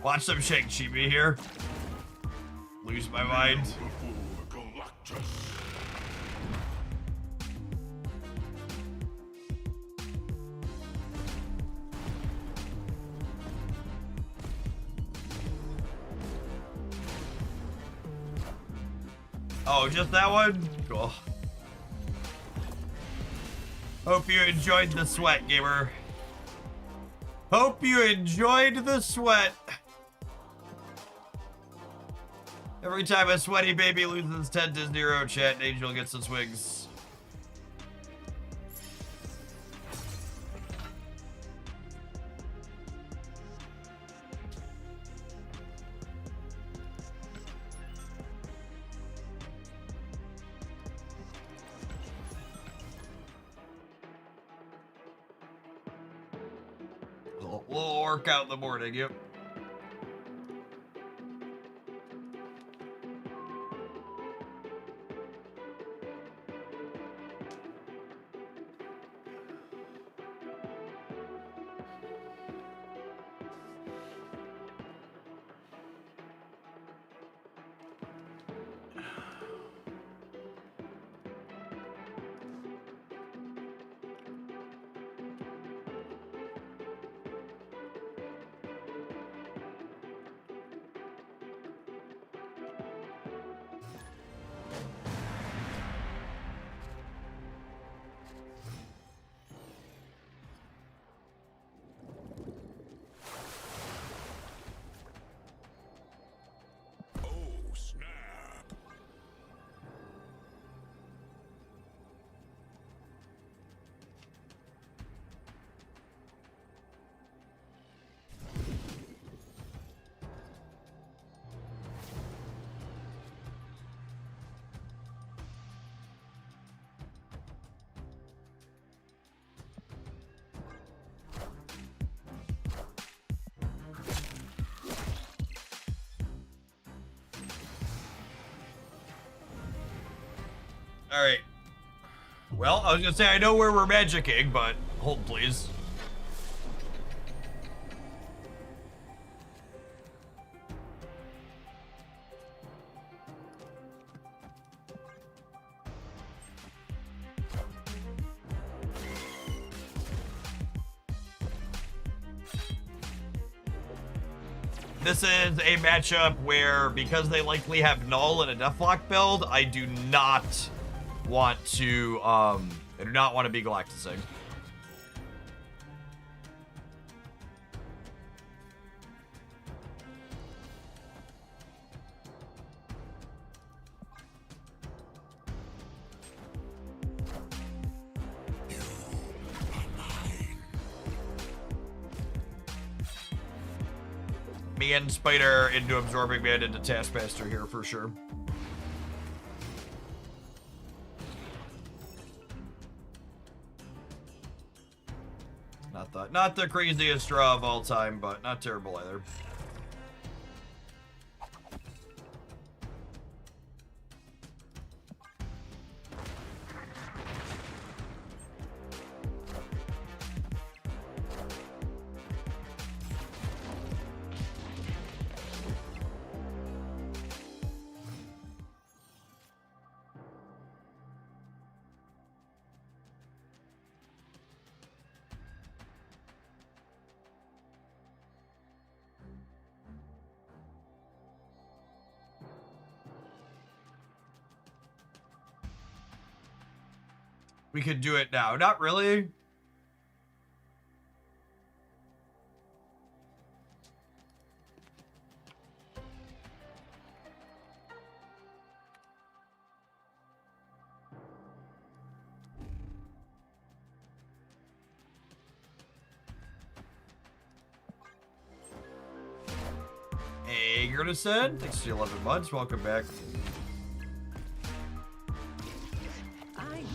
Speaker 1: Watch some Shang-Chi be here. Lose my mind. Oh, just that one? Cool. Hope you enjoyed the sweat, gamer. Hope you enjoyed the sweat. Every time a sweaty baby loses 10 to 0, chat, Angel gets the swings. Little workout in the morning, yep. All right. Well, I was gonna say I know where we're magicking, but hold please. This is a matchup where, because they likely have Null and a Deathlock build, I do not want to, be Galactusing. Me and Spider into Absorbing Man into Taskmaster here for sure. Not the craziest draw of all time, but not terrible either. We could do it now. Not really. Hey, Gurnison, thanks for 11 months. Welcome back.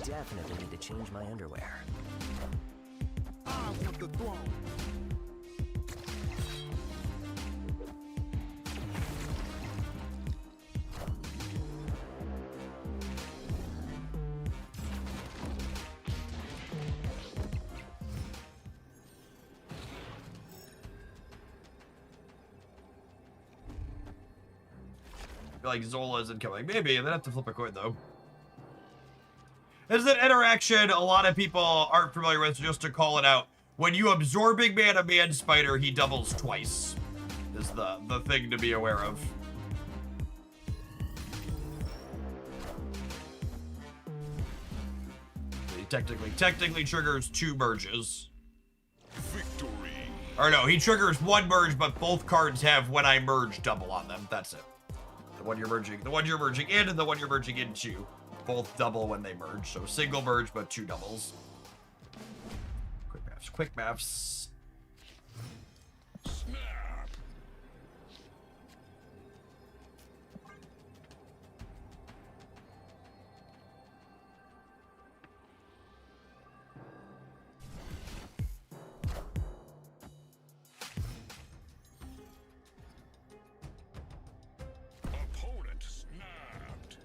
Speaker 3: Definitely need to change my underwear.
Speaker 2: I want the throne.
Speaker 1: I feel like Zola isn't coming. Maybe, and then have to flip a coin though. This is an interaction a lot of people aren't familiar with, just to call it out. When you Absorbing Man a Man Spider, he doubles twice. Is the thing to be aware of. technically triggers 2 merges.
Speaker 2: Victory.
Speaker 1: Or no, he triggers 1 merge, but both cards have when I merge double on them. That's it. The one you're merging in, and the one you're merging into, both double when they merge. So single merge, but 2 doubles. Quick maths.
Speaker 2: Snap. Opponent snapped.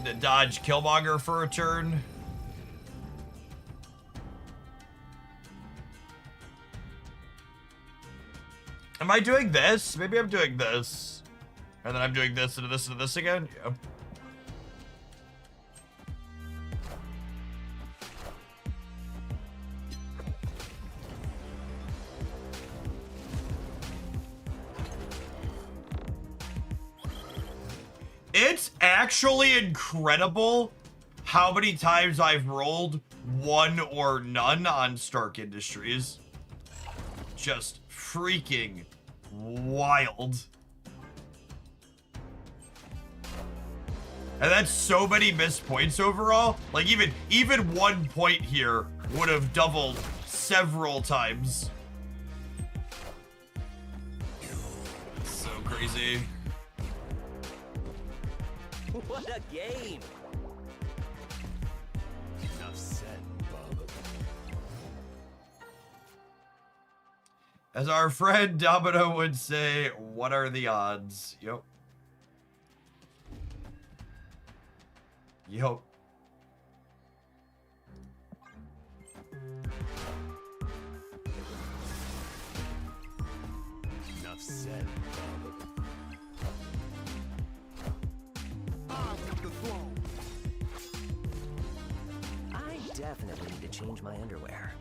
Speaker 1: To dodge Killmonger for a turn. Am I doing this? Maybe I'm doing this. And then I'm doing this and this and this again? Yeah. It's actually incredible how many times I've rolled 1 or none on Stark Industries. Just freaking wild. And that's so many missed points overall. Like even 1 point here would have doubled several times. So crazy.
Speaker 3: What a game! Enough said, bub.
Speaker 1: As our friend Domino would say, what are the odds? Yep. Yep.
Speaker 3: Enough said, bub.
Speaker 2: I want the throne.
Speaker 3: I definitely need to change my underwear.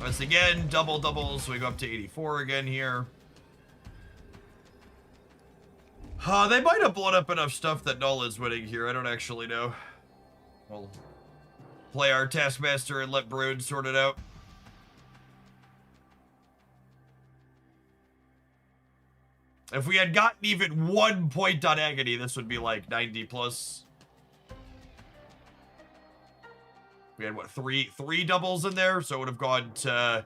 Speaker 1: Once again, doubles, so we go up to 84 again here. They might have blown up enough stuff that Null is winning here. I don't actually know. We'll play our Taskmaster and let Brood sort it out. If we had gotten even 1 point on Agony, this would be like 90 plus. We had what, three doubles in there, so it would have gone to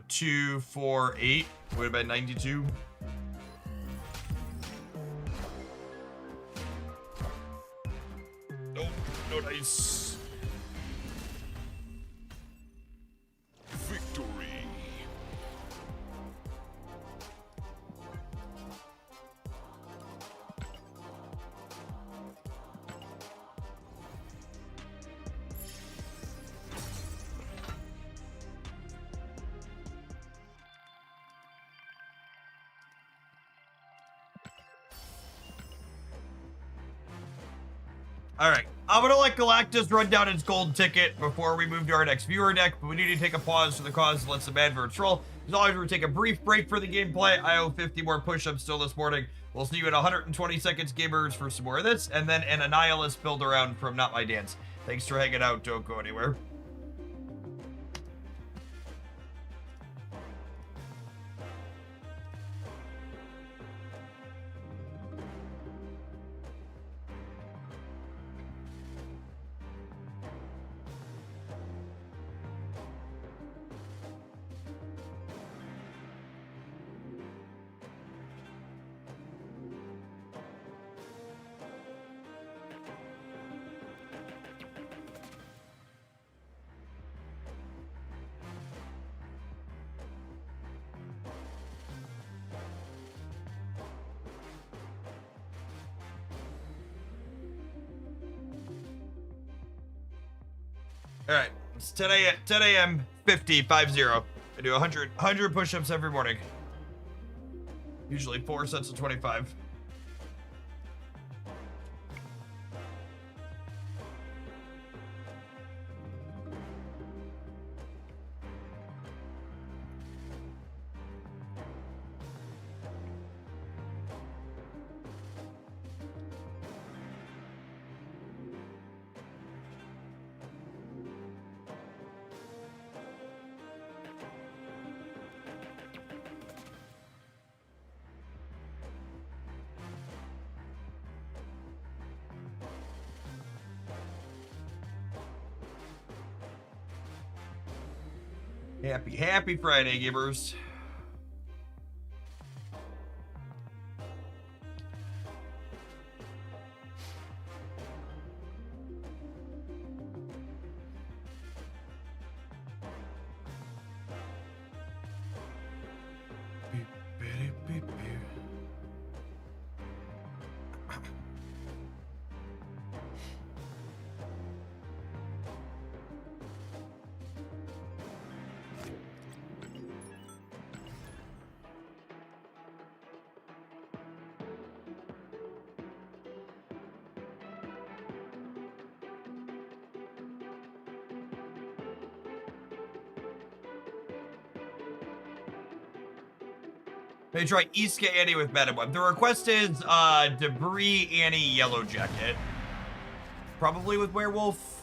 Speaker 1: 2, 4, 8. Would have been 92. Nope, no dice.
Speaker 2: Victory.
Speaker 1: All right. I'm gonna let Galactus run down his gold ticket before we move to our next viewer deck, but we need to take a pause for the cause and let some adverts roll. As always, we're take a brief break for the gameplay. I owe 50 more push-ups still this morning. We'll see you in 120 seconds, gamers, for some more of this, and then an Annihilus build around from Not My Dance. Thanks for hanging out. Don't go anywhere. All right, it's 10 a.m. 50. I do 100 push-ups every morning. Usually 4 sets of 25. Happy Friday, gamers. They try Iska Annie with Meta Web. The request is Debris Annie Yellow Jacket. Probably with Werewolf.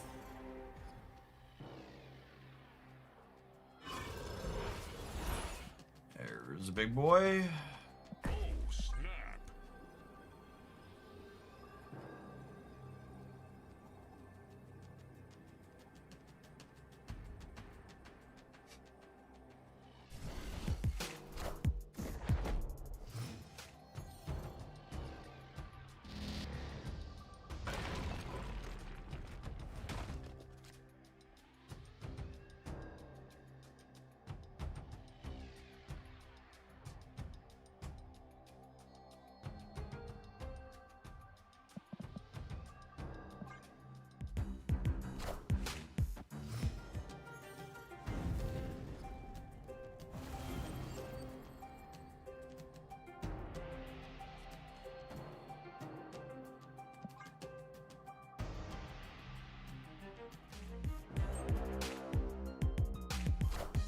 Speaker 1: There's a big boy.
Speaker 2: Oh, snap.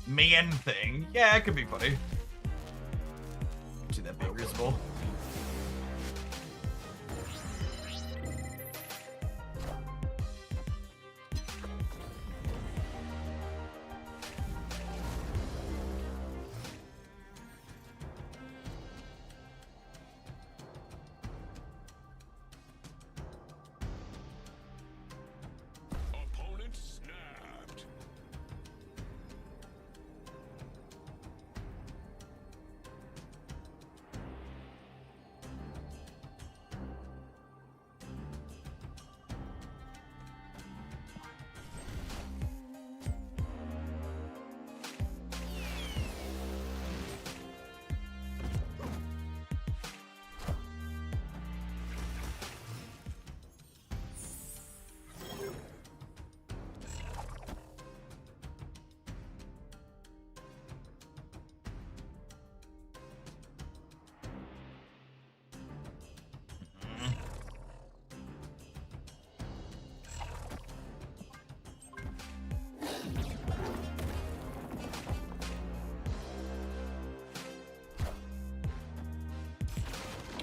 Speaker 1: Man thing. Yeah, it could be funny. See that being reasonable.
Speaker 2: Opponent snapped.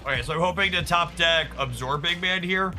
Speaker 1: Okay, so I'm hoping to top deck Absorb Big Man here.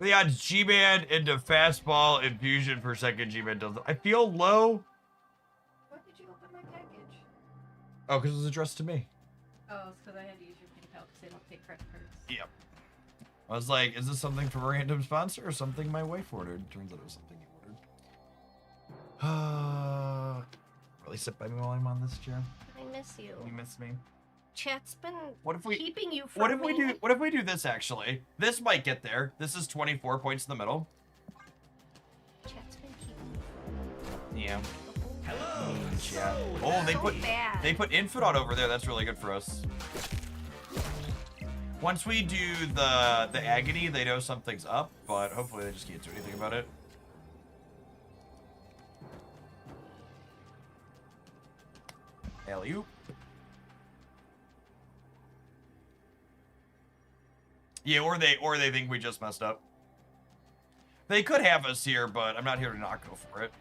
Speaker 1: The odds G-Man into fastball infusion per second G-Man does. I feel low.
Speaker 4: Why did you open my package?
Speaker 1: Oh, because it was addressed to me.
Speaker 4: Oh, it's because I had to use your PayPal because they don't take credit cards.
Speaker 1: Yep. I was like, is this something from a random sponsor or something my wife ordered? Turns out it was something you ordered. Really sit by me while I'm on this chair.
Speaker 4: I miss you.
Speaker 1: You miss me?
Speaker 4: Chat's been
Speaker 1: What if we
Speaker 4: keeping you from
Speaker 1: What if we
Speaker 4: me.
Speaker 1: do? What if we do this actually? This might get there. This is 24 points in the middle.
Speaker 4: Chat's been keeping you
Speaker 1: Yeah.
Speaker 4: from me.
Speaker 3: Hello.
Speaker 1: Yeah. Oh,
Speaker 4: So bad.
Speaker 1: they put Infidot over there. That's really good for us. Once we do the agony, they know something's up, but hopefully they just can't do anything about it. Alley-oop. Yeah, or they think we just messed up. They could have us here, but I'm not here to not go for it.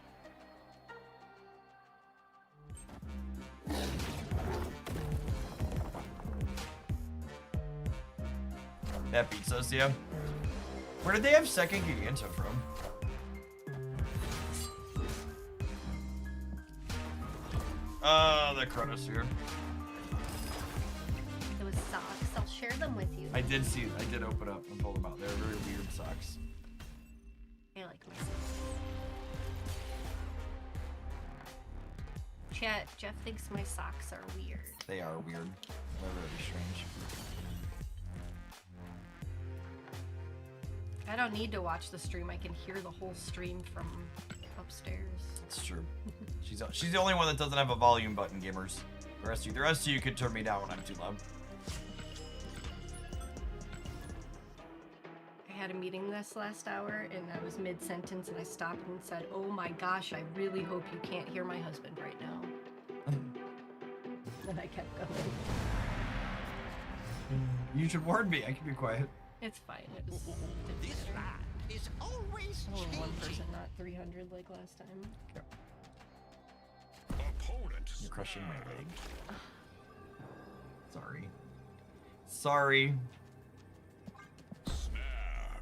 Speaker 1: That beats us, yeah. Where did they have second Giganto from? The Chronosphere.
Speaker 4: It was socks. I'll share them with you.
Speaker 1: I did open up and pull them out. They're very weird socks.
Speaker 4: I like my socks. Chat, Jeff thinks my socks are weird.
Speaker 1: They are weird. They're very strange.
Speaker 4: I don't need to watch the stream. I can hear the whole stream from upstairs.
Speaker 1: It's true. She's the only one that doesn't have a volume button, gamers. The rest of you can turn me down when I'm too loud.
Speaker 4: I had a meeting this last hour and I was mid-sentence and I stopped and said, "Oh my gosh, I really hope you can't hear my husband right now." And I kept going.
Speaker 1: You should warn me. I can be quiet.
Speaker 4: It's fine. It was
Speaker 3: This land is always
Speaker 4: only one
Speaker 3: changing.
Speaker 4: person, not 300 like last time.
Speaker 2: Opponent
Speaker 1: You're crushing my
Speaker 2: snapped.
Speaker 1: leg. Sorry. Sorry.
Speaker 2: Snap.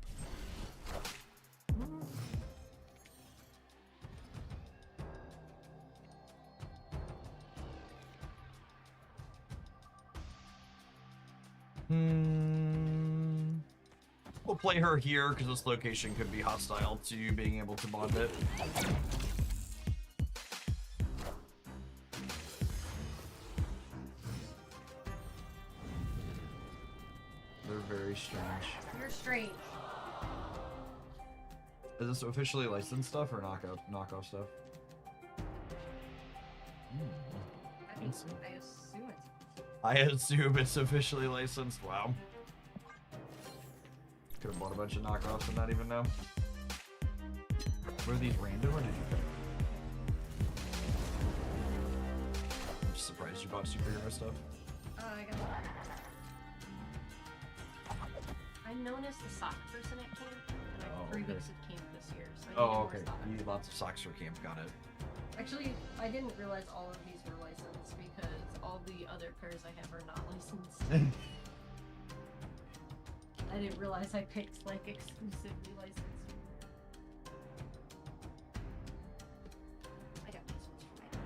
Speaker 1: We'll play her here because this location could be hostile to being able to bond it. They're very strange.
Speaker 4: You're strange.
Speaker 1: Is this officially licensed stuff or knockoff stuff?
Speaker 4: I mean, I assume it's.
Speaker 1: I assume it's officially licensed. Wow. Could have bought a bunch of knockoffs and not even know. Were these random or did you pick? I'm just surprised you bought superhero stuff.
Speaker 4: I got I'm known as the sock person at camp, and I have
Speaker 1: Oh,
Speaker 4: 3
Speaker 1: okay.
Speaker 4: weeks of camp this year, so I
Speaker 1: Oh,
Speaker 4: need
Speaker 1: okay.
Speaker 4: more socks.
Speaker 1: You need lots of socks for camp. Got it.
Speaker 4: Actually, I didn't realize all of these were licensed because all the other pairs I have are not licensed. I didn't realize I picked like exclusively licensed. I got these ones for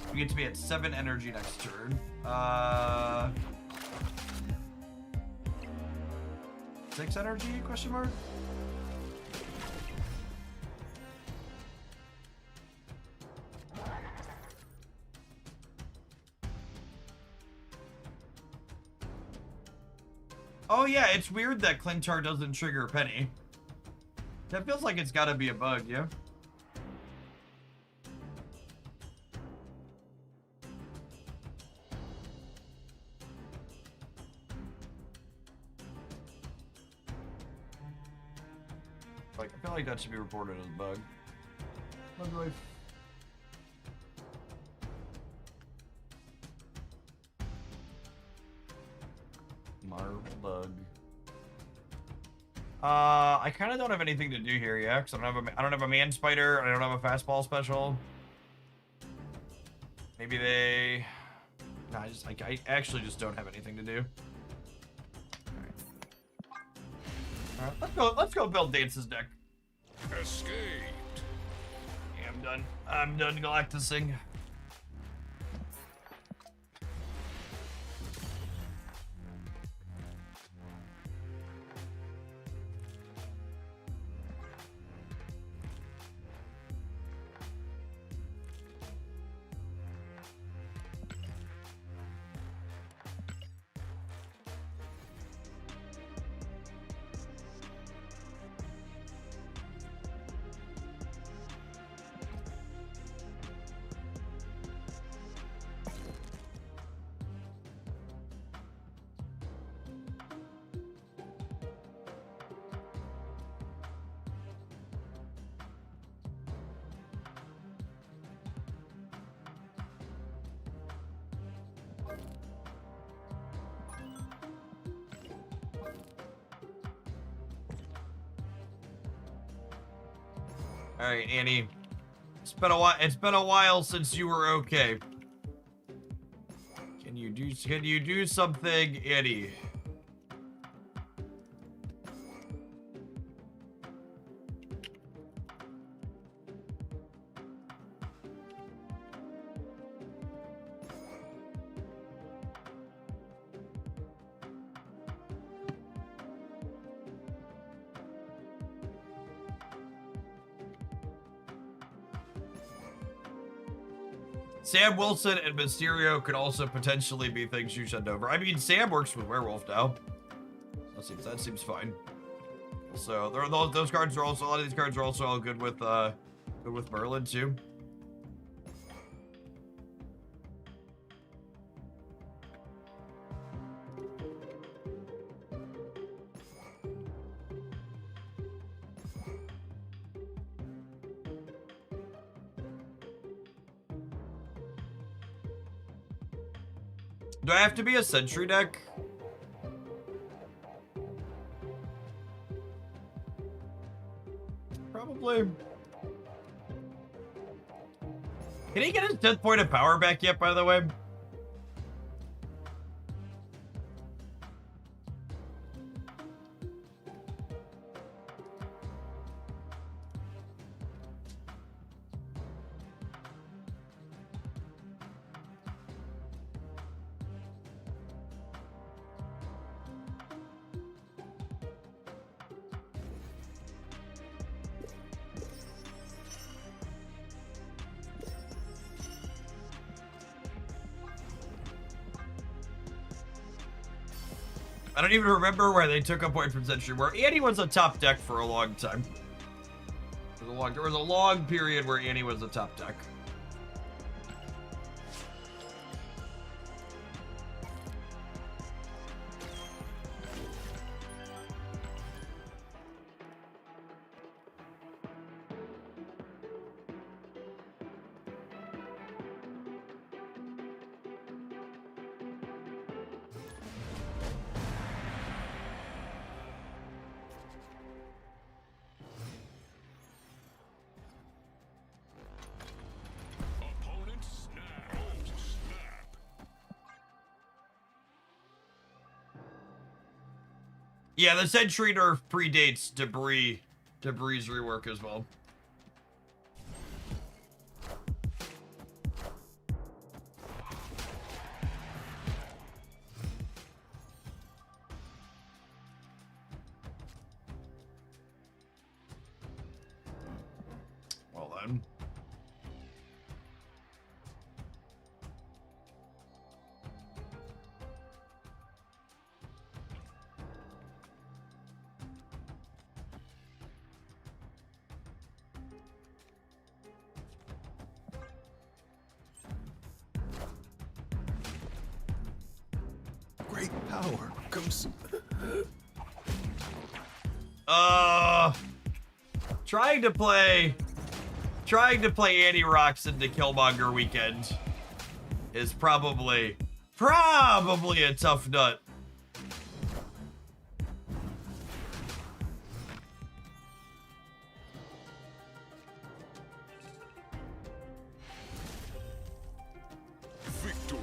Speaker 4: my
Speaker 1: We get to be at 7 energy next turn. 6 energy? Question mark. Oh yeah, it's weird that Clintar doesn't trigger Penny. That feels like it's gotta be a bug, yeah? Like, I feel like that should be reported as a bug. Bug life. Marvel bug. I kind of don't have anything to do here yet, because I don't have a man spider, I don't have a fastball special. Maybe they... No, I actually just don't have anything to do. Alright, let's go build Dance's deck.
Speaker 2: Escaped.
Speaker 1: Yeah, I'm done. I'm done galactusing. All right, Annie. It's been a while. It's been a while since you were okay. Can you do something, Annie? Sam Wilson and Mysterio could also potentially be things you send over. I mean, Sam works with Werewolf now. That seems fine. So there are those cards are also, a lot of these cards are also all good with Merlin too. Do I have to be a sentry deck? Probably. Can he get his 10th point of power back yet, by the way? I don't even remember where they took a point from Sentry, where Annie was a top deck for a long time. There was a long period where Annie was a top deck.
Speaker 2: Opponent snapped. Snap.
Speaker 1: Yeah, the Sentry nerf predates Debris. Debris' rework as well. Well then.
Speaker 5: power comes.
Speaker 1: Trying to play Annie Rocks into Killmonger Weekend is probably a tough nut.
Speaker 2: Victory.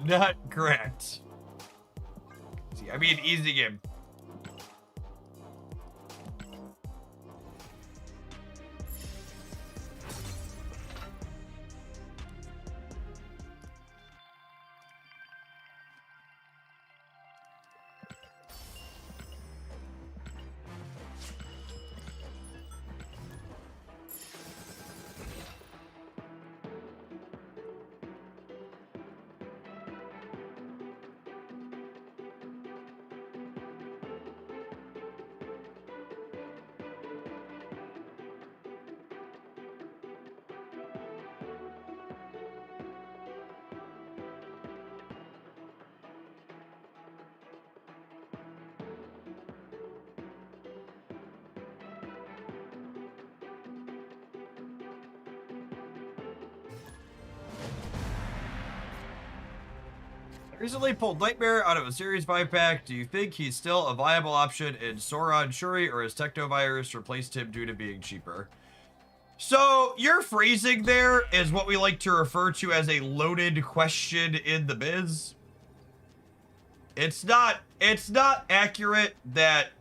Speaker 1: Not correct. See, I mean, easy game. Recently pulled Nightmare out of a Series 5 pack. Do you think he's still a viable option in Sauron Shuri, or has Technovirus replaced him due to being cheaper? So, your phrasing there is what we like to refer to as a loaded question in the biz. It's not accurate that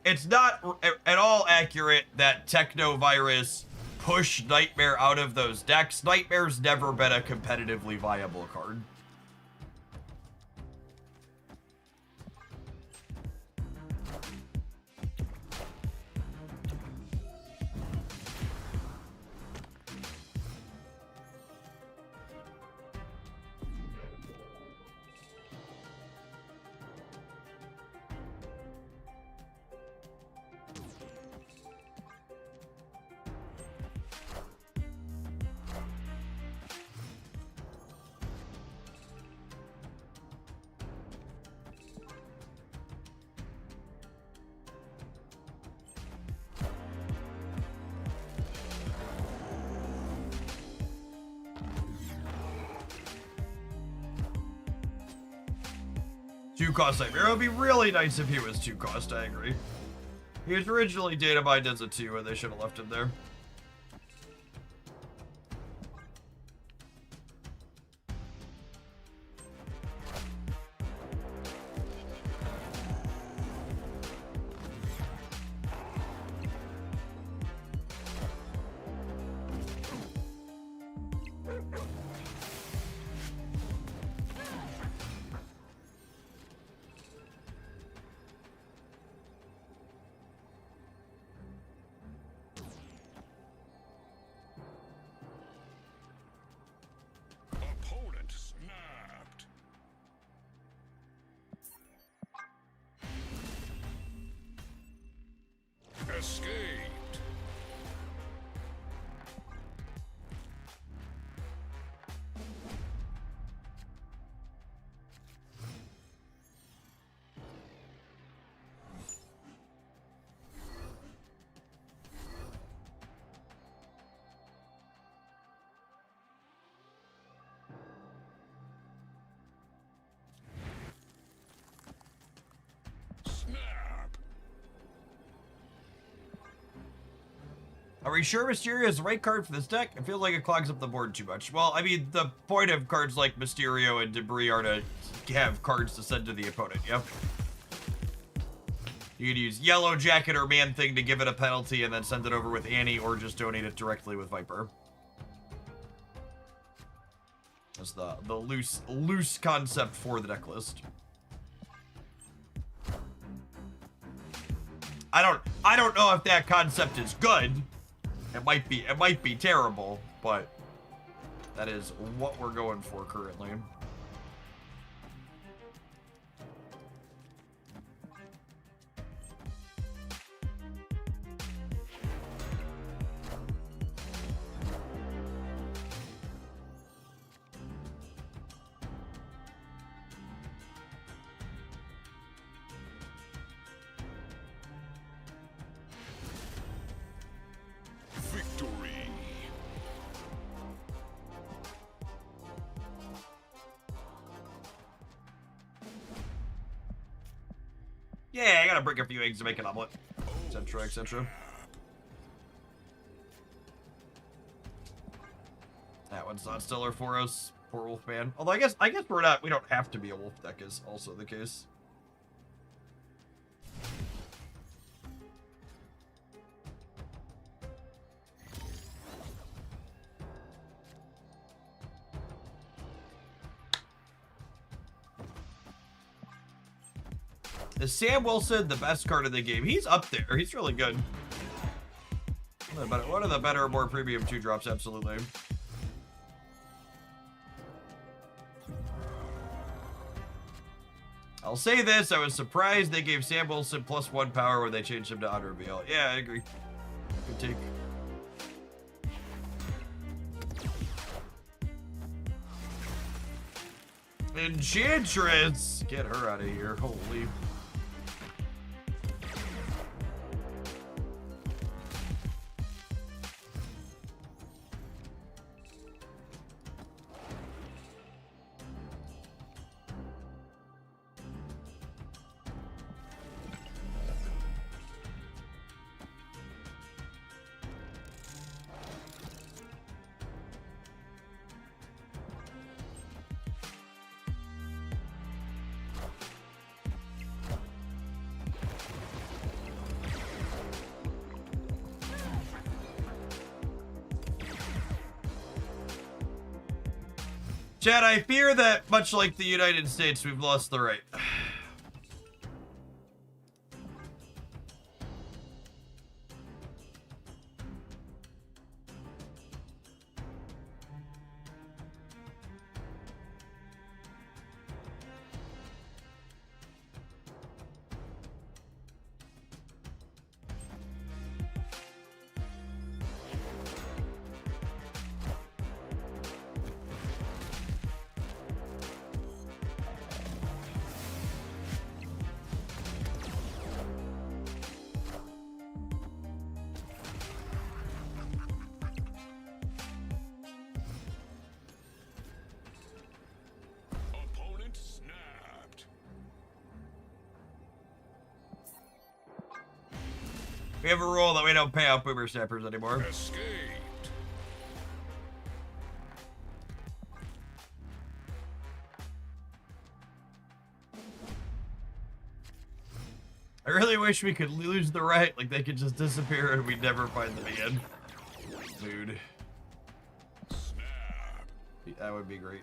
Speaker 1: it's not at all accurate that Technovirus pushed Nightmare out of those decks. Nightmare's never been a competitively viable card. Two cost Nightmare. It would be really nice if he was 2 cost, I agree. He was originally data mined as a 2 and they should have left him there.
Speaker 2: Opponent snapped. Escaped. Snap.
Speaker 1: Are we sure Mysterio is the right card for this deck? It feels like it clogs up the board too much. Well, I mean, the point of cards like Mysterio and Debris are to have cards to send to the opponent, yep. You could use Yellow Jacket or Man Thing to give it a penalty and then send it over with Annie, or just donate it directly with Viper. That's the loose concept for the deck list. I don't know if that concept is good. It might be terrible, but that is what we're going for currently. Yeah, I gotta break a few eggs to make an omelet. Etc. Etc. That one's not stellar for us. Poor Wolfman. Although I guess we're not. We don't have to be a wolf deck is also the case. Is Sam Wilson the best card in the game? He's up there. He's really good. One of the better, more premium 2-drops, absolutely. I'll say this, I was surprised they gave Sam Wilson +1 power when they changed him to auto reveal. Yeah, I agree. Good take. Enchantress! Get her out of here, holy. Chad, I fear that, much like the United States, we've lost the right.
Speaker 2: Opponent snapped.
Speaker 1: We have a rule that we don't pay out boomer snappers anymore.
Speaker 2: Escaped.
Speaker 1: I really wish we could lose the right, like they could just disappear and we'd never find them again. Dude.
Speaker 2: Snap.
Speaker 1: That would be great.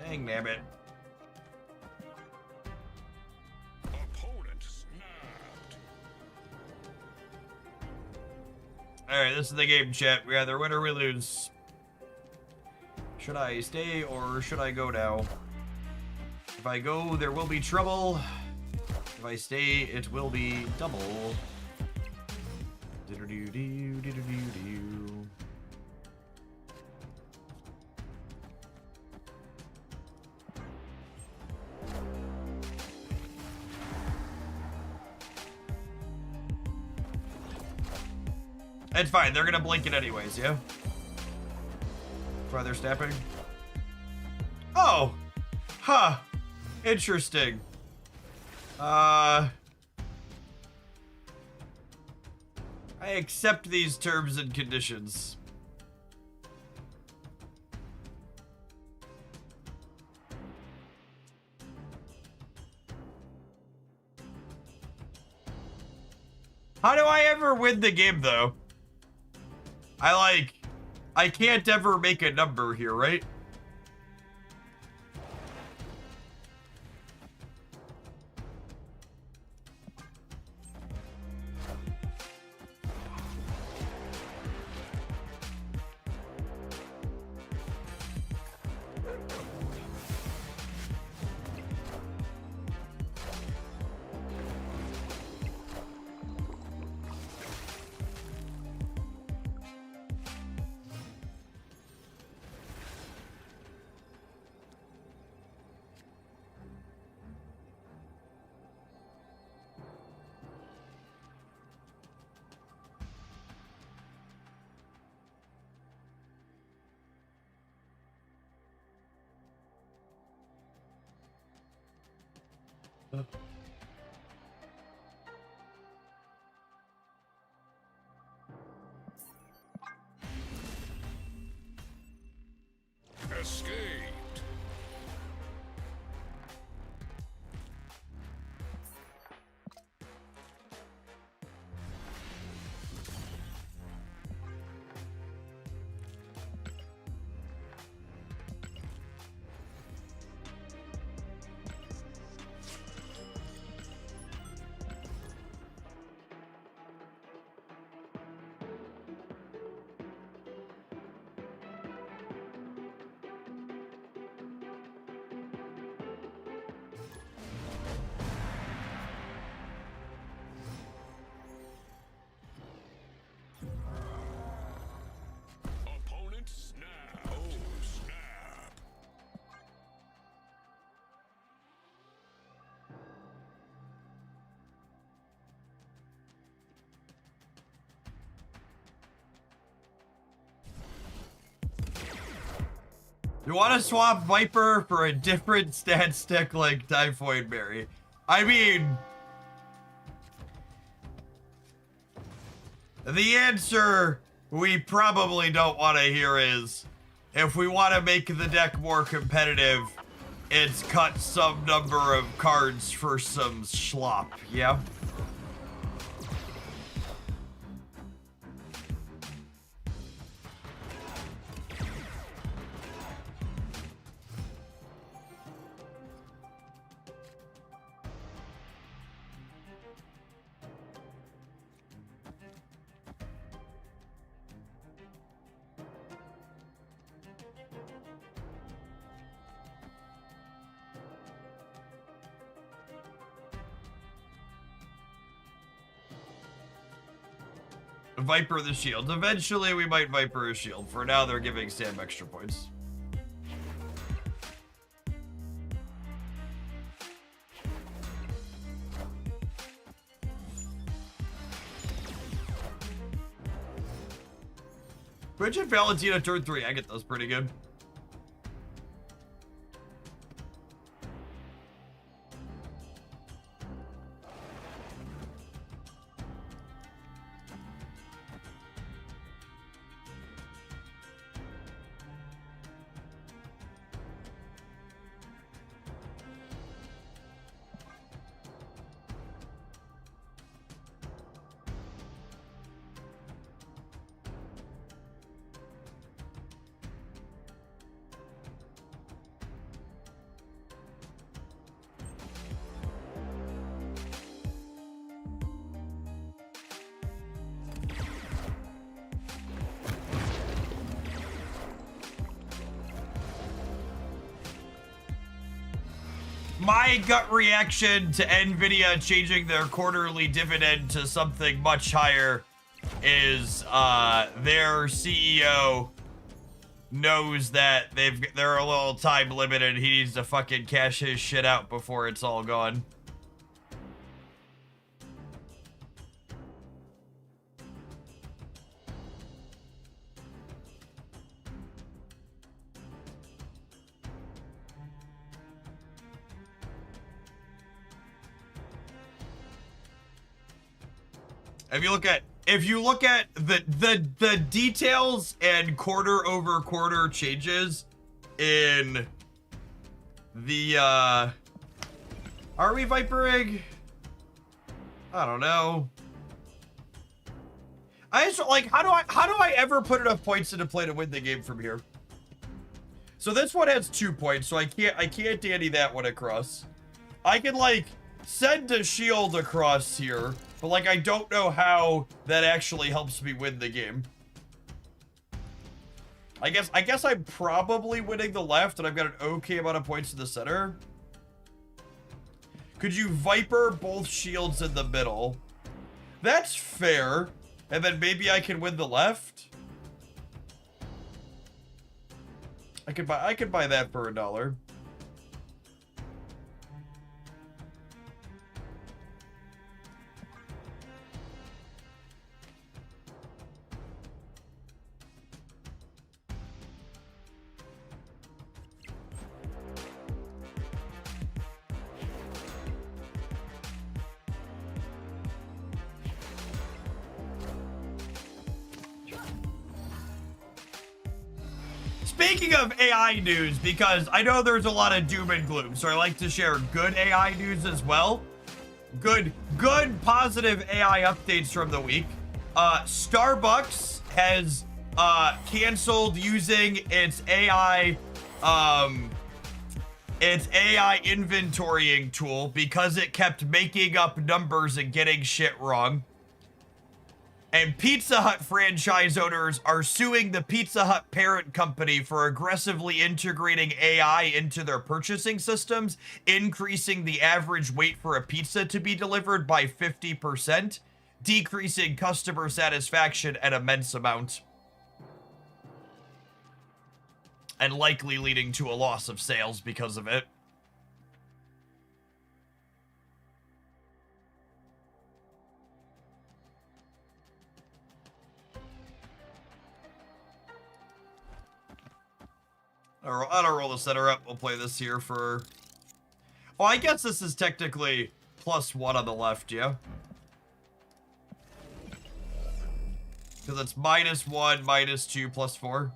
Speaker 1: Dang nabbit.
Speaker 2: Opponent snapped.
Speaker 1: Alright, this is the game, chat. We either win or we lose. Should I stay or should I go now? If I go, there will be trouble. If I stay, it will be double. Diddle-doo-doo, diddle-doo-doo. It's fine, they're gonna blink it anyways, yeah? That's why they're snapping. Oh! Huh. Interesting. I accept these terms and conditions. How do I ever win the game, though? I can't ever make a number here, right?
Speaker 2: Escaped. Opponent snap. Oh, snap.
Speaker 1: You want to swap Viper for a different stat stick like Typhoid Berry? I mean, the answer we probably don't want to hear is, if we want to make the deck more competitive, it's cut some number of cards for some schlop, yeah? Viper the shield. Eventually we might Viper a shield. For now they're giving Sam extra points. Bridget Valentina turn 3. I get those pretty good. My gut reaction to NVIDIA changing their quarterly dividend to something much higher is their CEO knows that they're a little time limited. He needs to fucking cash his shit out before it's all gone. If you look at the details and quarter over quarter changes in the are we Vipering? I don't know. I just like how do I ever put enough points into play to win the game from here? So this one has 2 points, so I can't dandy that one across. I can like send a shield across here, but like I don't know how that actually helps me win the game. I guess I'm probably winning the left, and I've got an okay amount of points in the center. Could you Viper both shields in the middle? That's fair. And then maybe I can win the left. I could buy that for $1. Speaking of AI news, because I know there's a lot of doom and gloom, so I like to share good AI news as well. Good positive AI updates from the week. Starbucks has canceled using its AI inventorying tool because it kept making up numbers and getting shit wrong. And Pizza Hut franchise owners are suing the Pizza Hut parent company for aggressively integrating AI into their purchasing systems, increasing the average wait for a pizza to be delivered by 50%, decreasing customer satisfaction an immense amount, and likely leading to a loss of sales because of it. I don't roll the center up. We'll play this here for... Oh, I guess this is technically +1 on the left, yeah? Because it's -1, -2, +4.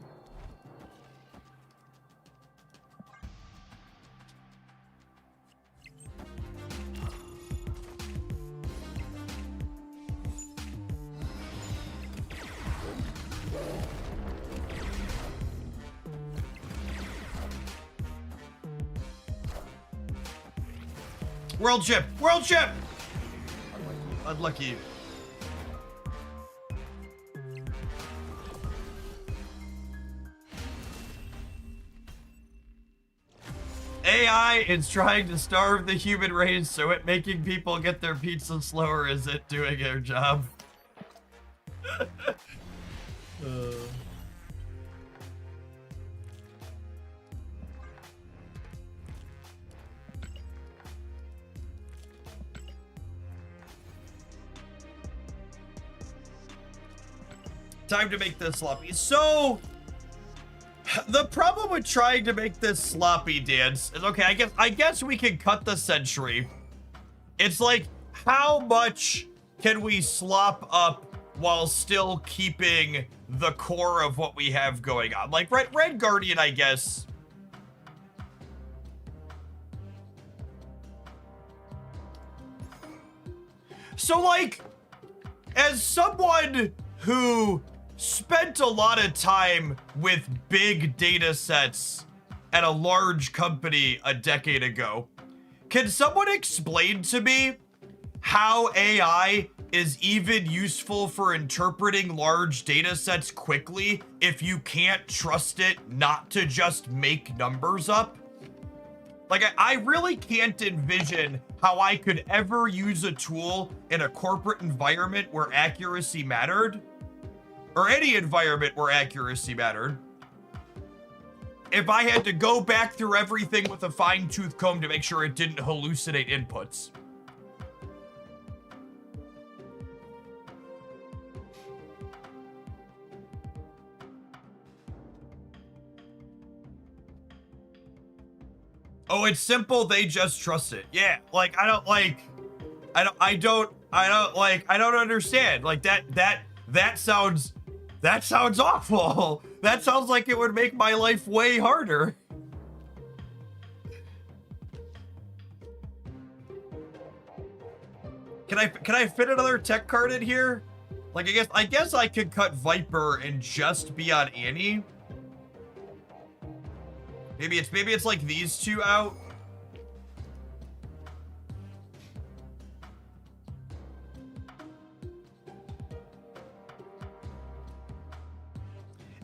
Speaker 1: World chip! World chip! Unlucky. AI is trying to starve the human race, so it making people get their pizza slower is it doing their job. Time to make this sloppy. So, the problem with trying to make this sloppy dance is, okay, I guess we can cut the century. It's like, how much can we slop up while still keeping the core of what we have going on? Like, Red Guardian, I guess. So, like, as someone who spent a lot of time with big data sets at a large company a decade ago, can someone explain to me how AI is even useful for interpreting large data sets quickly if you can't trust it not to just make numbers up? Like, I really can't envision how I could ever use a tool in a corporate environment where accuracy mattered, or any environment where accuracy mattered, if I had to go back through everything with a fine-tooth comb to make sure it didn't hallucinate inputs. Oh, it's simple. They just trust it. Yeah, like, I don't understand. Like, that sounds awful. That sounds like it would make my life way harder. Can I fit another tech card in here? Like, I guess I could cut Viper and just be on Annie. Maybe it's like these two out.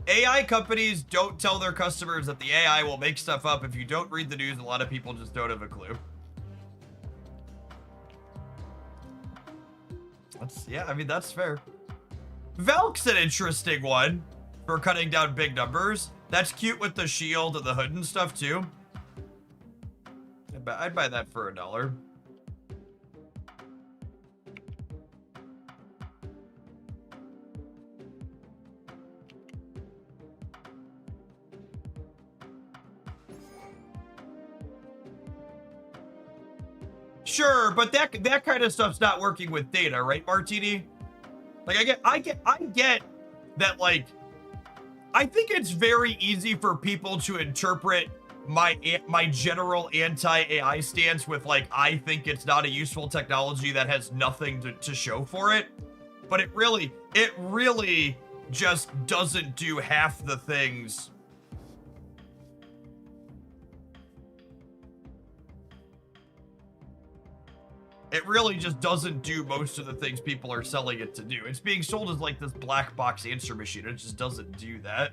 Speaker 1: AI companies don't tell their customers that the AI will make stuff up. If you don't read the news, a lot of people just don't have a clue. Yeah, I mean, that's fair. Valk's an interesting one for cutting down big numbers. That's cute with the shield and the hood and stuff too. I'd buy that for $1. Sure, but that kind of stuff's not working with data, right, Martini? Like, I get that, like, I think it's very easy for people to interpret my general anti-AI stance with like, I think it's not a useful technology that has nothing to show for it. But it really just doesn't do half the things. It really just doesn't do most of the things people are selling it to do. It's being sold as like this black box answer machine. It just doesn't do that.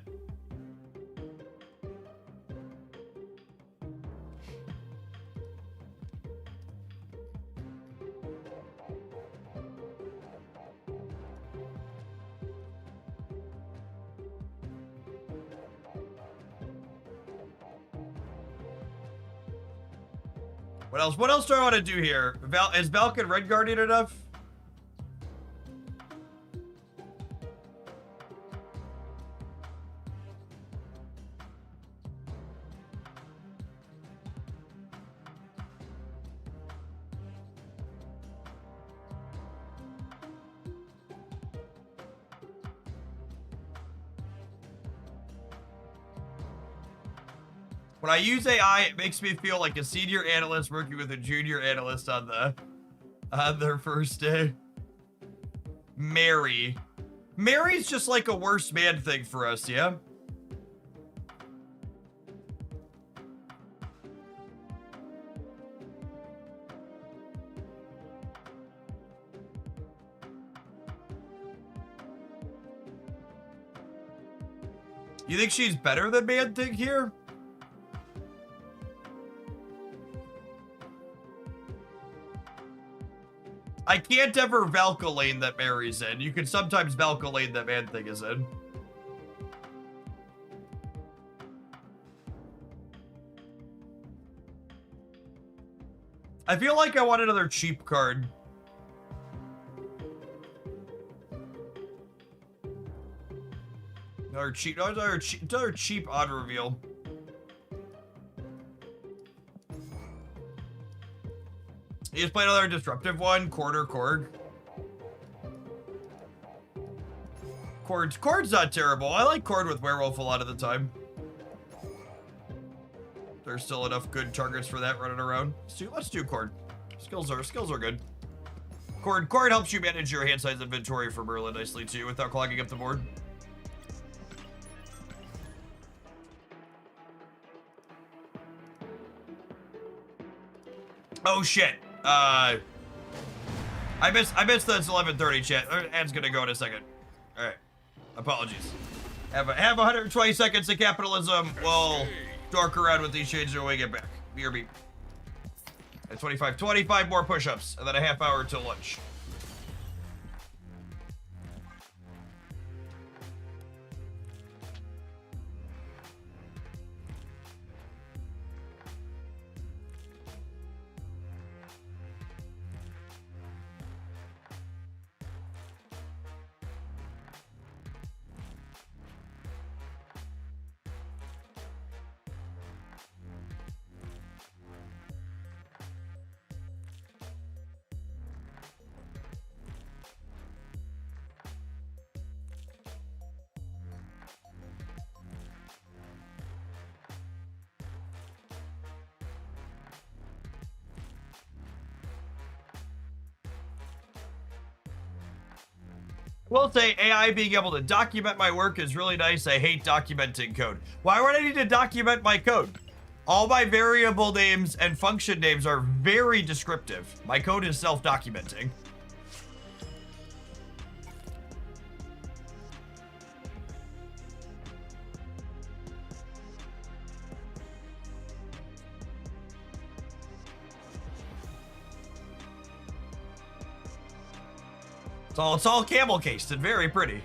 Speaker 1: What else? What else do I want to do here? Is Valk and Red Guardian enough? When I use AI, it makes me feel like a senior analyst working with a junior analyst on their first day. Mary. Mary's just like a worse man thing for us, yeah? You think she's better than Man Thing here? I can't ever Valka lane that Mary's in. You can sometimes Valka lane that Man Thing is in. I feel like I want another cheap card. Another cheap odd reveal. You just play another disruptive one, Quarter Korg. Cord's not terrible. I like Cord with Werewolf a lot of the time. There's still enough good targets for that running around. Let's do Cord. Skills are good. Cord helps you manage your hand size inventory for Merlin nicely too, without clogging up the board. Oh shit. I missed that it's 11:30, chat. Ad's gonna go in a second. All right. Apologies. Have 120 seconds of capitalism. We'll dork around with these shades when we get back. BRB. At 25 more push-ups, and then a half hour till lunch. Will say AI being able to document my work is really nice. I hate documenting code. Why would I need to document my code? All my variable names and function names are very descriptive. My code is self-documenting. It's all camel cased and very pretty.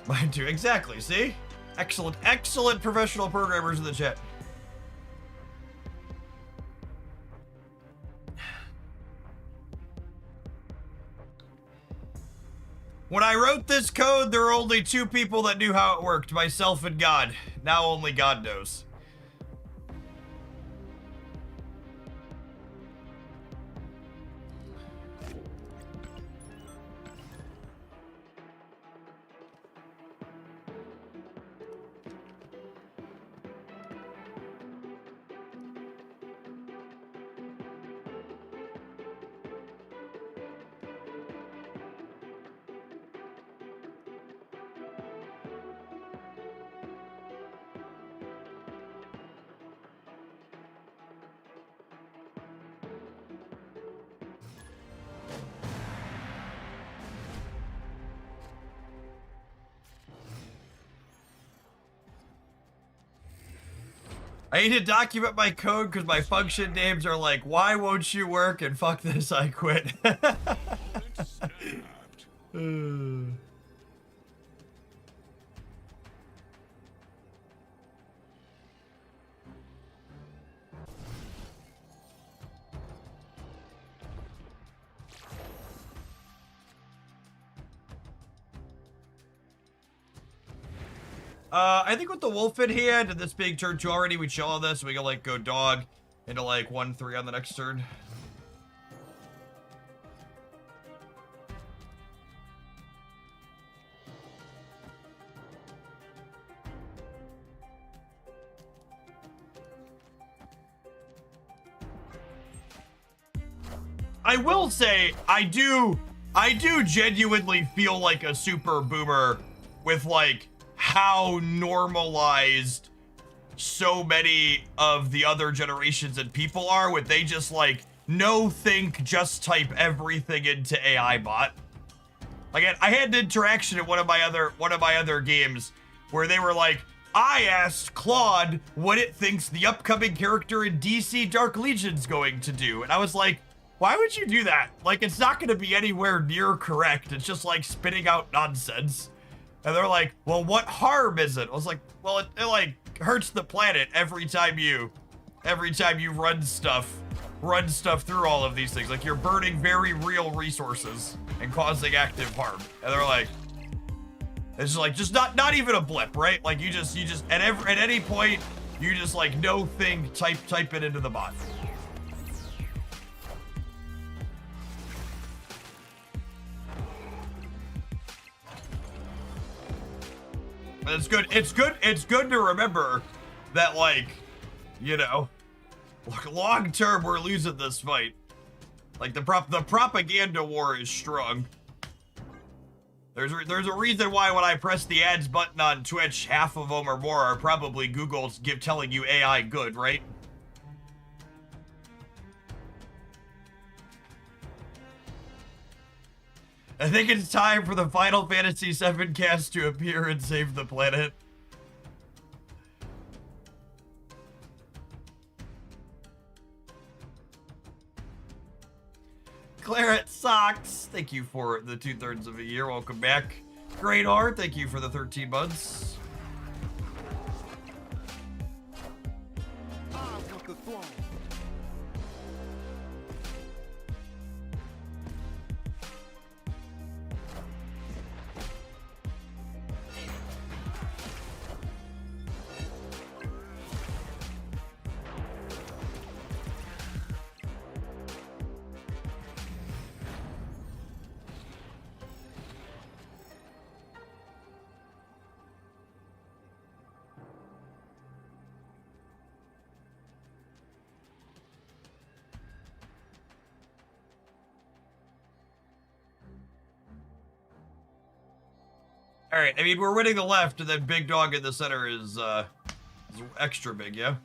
Speaker 1: Mine too, exactly, see? Excellent professional programmers in the chat. When I wrote this code, there were only 2 people that knew how it worked, myself and God. Now only God knows. I need to document my code because my function names are like, why won't you work? And fuck this, I quit. I think with the wolf in hand and this being turn 2 already, we chill on this. We can like go dog into like 1-3 on the next turn. I will say, I do genuinely feel like a super boomer with like how normalized so many of the other generations and people are with they just like no think just type everything into AI bot. Like I had an interaction in one of my other games where they were like, I asked Claude what it thinks the upcoming character in DC Dark Legion's going to do, and I was like, why would you do that? Like, it's not going to be anywhere near correct. It's just like spitting out nonsense. And they're like, well, what harm is it? I was like, well, it like hurts the planet every time you run stuff through all of these things. Like, you're burning very real resources and causing active harm. And they're like, it's just like, just not even a blip, right? Like, you just at any point, you just like no thing, type it into the bot. It's good to remember that, like, you know, long term we're losing this fight. Like the propaganda war is strong. There's a reason why when I press the ads button on Twitch, half of them or more are probably Google's telling you AI good, right? I think it's time for the Final Fantasy VII cast to appear and save the planet. Claret Socks, thank you for the 2/3 of a year. Welcome back. Great Art, thank you for the 13 months.
Speaker 3: I want the throne.
Speaker 1: All right, I mean, we're winning the left, and then Big Dog in the center is extra big, yeah?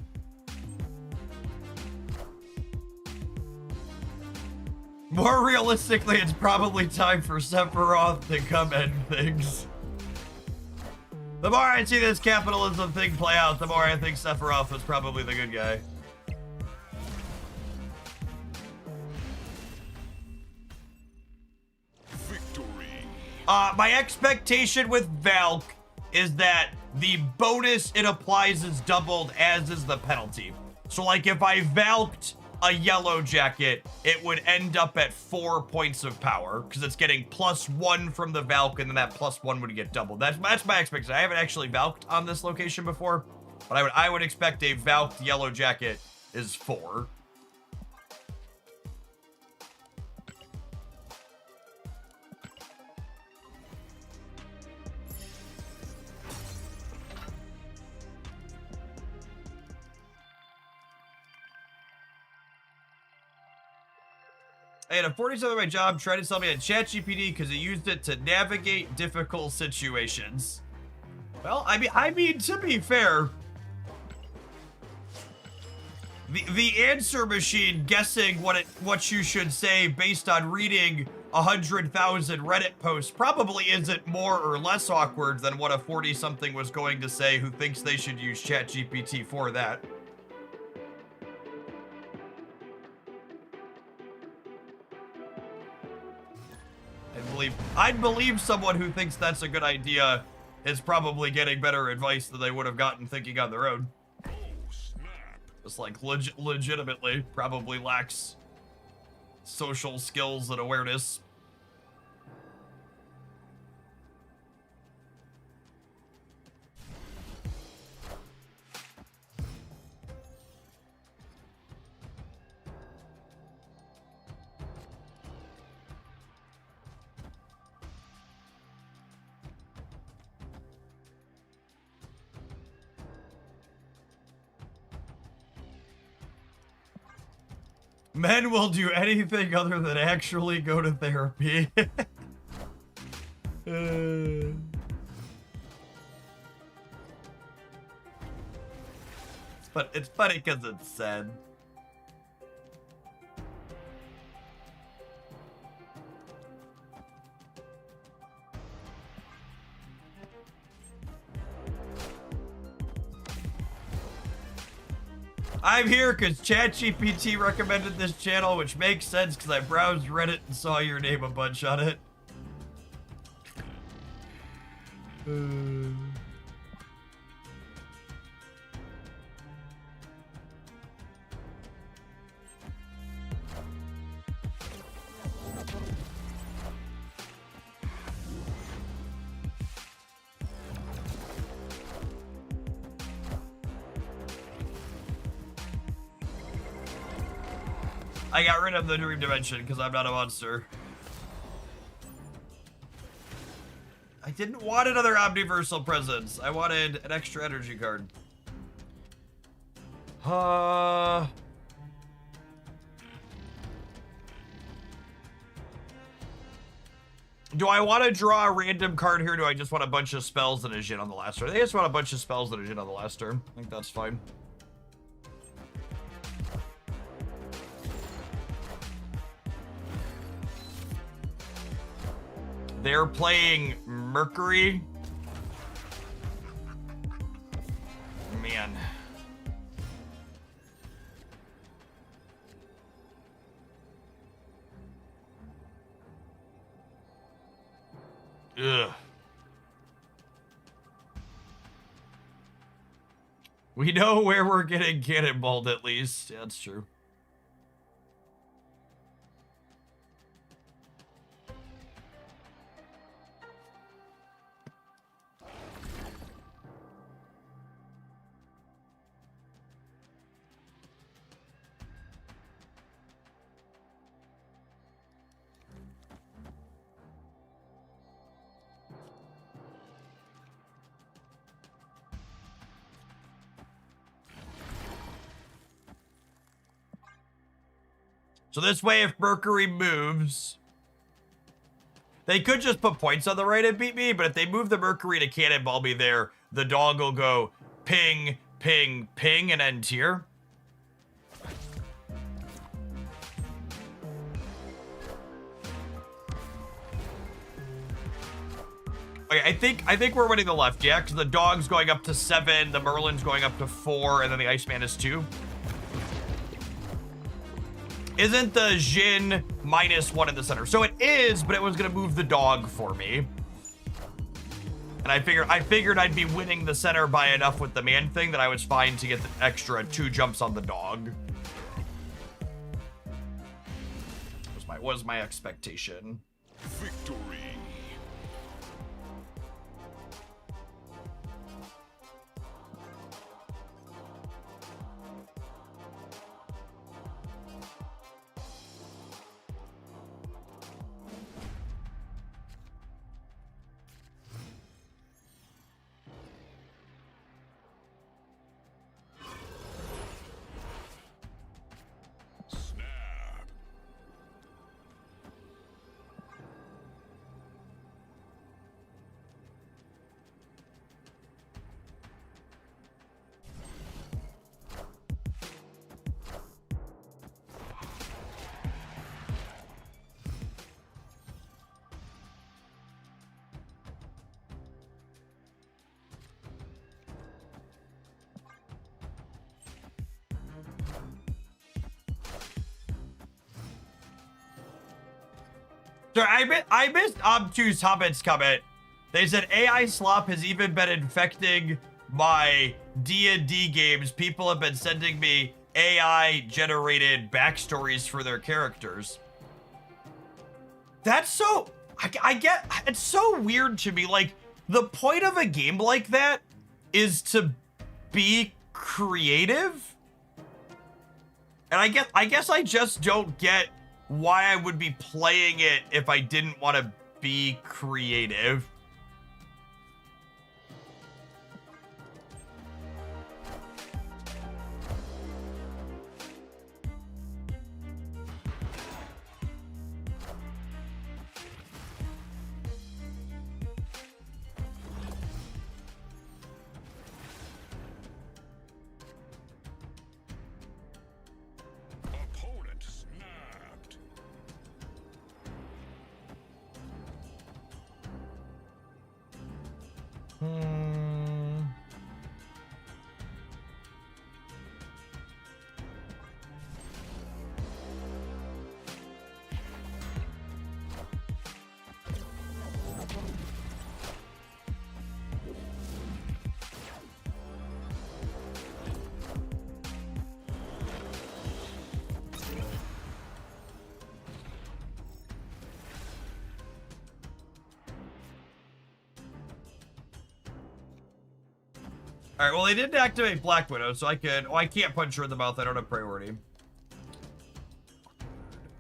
Speaker 1: More realistically, it's probably time for Sephiroth to come end things. The more I see this capitalism thing play out, the more I think Sephiroth was probably the good guy. My expectation with Valk is that the bonus it applies is doubled, as is the penalty. So, like, if I Valked a yellow jacket, it would end up at 4 points of power, because it's getting +1 from the Valk, and then that +1 would get doubled. That's my expectation. I haven't actually Valked on this location before, but I would expect a Valked yellow jacket is 4. I had a 47 at my job trying to sell me a ChatGPT because he used it to navigate difficult situations. Well, I mean, to be fair, the answer machine guessing what you should say based on reading 100,000 Reddit posts probably isn't more or less awkward than what a 40-something was going to say who thinks they should use ChatGPT for that. I'd believe someone who thinks that's a good idea is probably getting better advice than they would have gotten thinking on their own.
Speaker 2: Oh, snap.
Speaker 1: Just like legitimately probably lacks social skills and awareness. Men will do anything other than actually go to therapy. But it's funny because it's sad. I'm here because ChatGPT recommended this channel, which makes sense because I browsed Reddit and saw your name a bunch on it. I got rid of the dream dimension because I'm not a monster. I didn't want another omniversal presence. I wanted an extra energy card. Do I want to draw a random card here? Or do I just want a bunch of spells and a Jin on the last turn? I think I just want a bunch of spells and a Jin on the last turn. I think that's fine. They're playing Mercury. Man. Ugh. We know where we're getting cannonballed at least. Yeah, that's true. So this way, if Mercury moves, they could just put points on the right and beat me, but if they move the Mercury to cannonball me there, the dog will go ping, ping, ping, and end tier. Okay, I think we're winning the left, yeah? Because the dog's going up to 7, the Merlin's going up to 4, and then the Iceman is 2. Isn't the Jin -1 in the center? So it is, but it was gonna move the dog for me. And I figured I'd be winning the center by enough with the man thing that I was fine to get the extra 2 jumps on the dog. Was my expectation.
Speaker 2: Victory.
Speaker 1: Sorry, I missed Obtuse Hobbit's comment. They said AI slop has even been infecting my D&D games. People have been sending me AI generated backstories for their characters. That's so, I get, it's so weird to me. Like, the point of a game like that is to be creative. And I guess I just don't get why I would be playing it if I didn't want to be creative.
Speaker 2: Opponent snapped.
Speaker 1: All right, well, they didn't activate Black Widow, so I can... Oh, I can't punch her in the mouth. I don't have priority.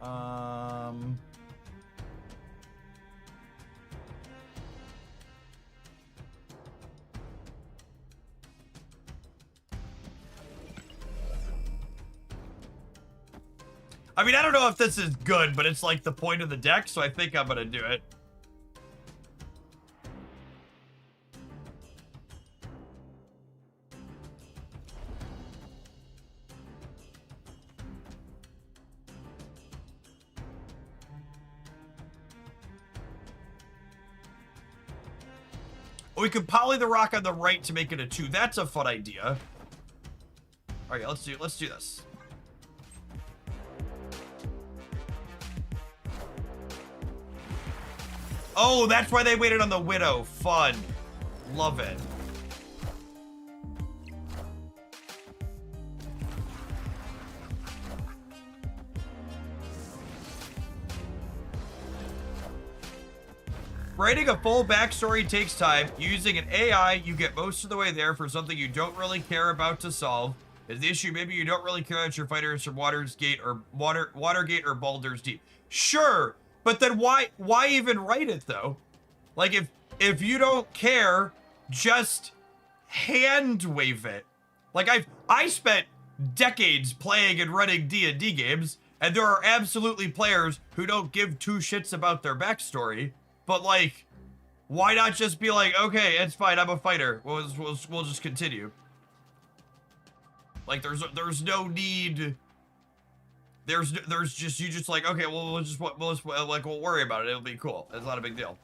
Speaker 1: I mean, I don't know if this is good, but it's like the point of the deck, so I think I'm gonna do it. We could poly the rock on the right to make it a 2. That's a fun idea. All right, let's do this. Oh, that's why they waited on the Widow. Fun. Love it. Writing a full backstory takes time. Using an AI, you get most of the way there for something you don't really care about to solve. Is the issue maybe you don't really care that your fighter is from Watergate or Baldur's Deep? Sure, but then why even write it though? Like if you don't care, just hand wave it. Like I spent decades playing and running D&D games, and there are absolutely players who don't give two shits about their backstory. But like, why not just be like, okay, it's fine, I'm a fighter. We'll just continue. Like, there's no need. There's just, you just like, okay, well, we'll worry about it. It'll be cool. It's not a big deal.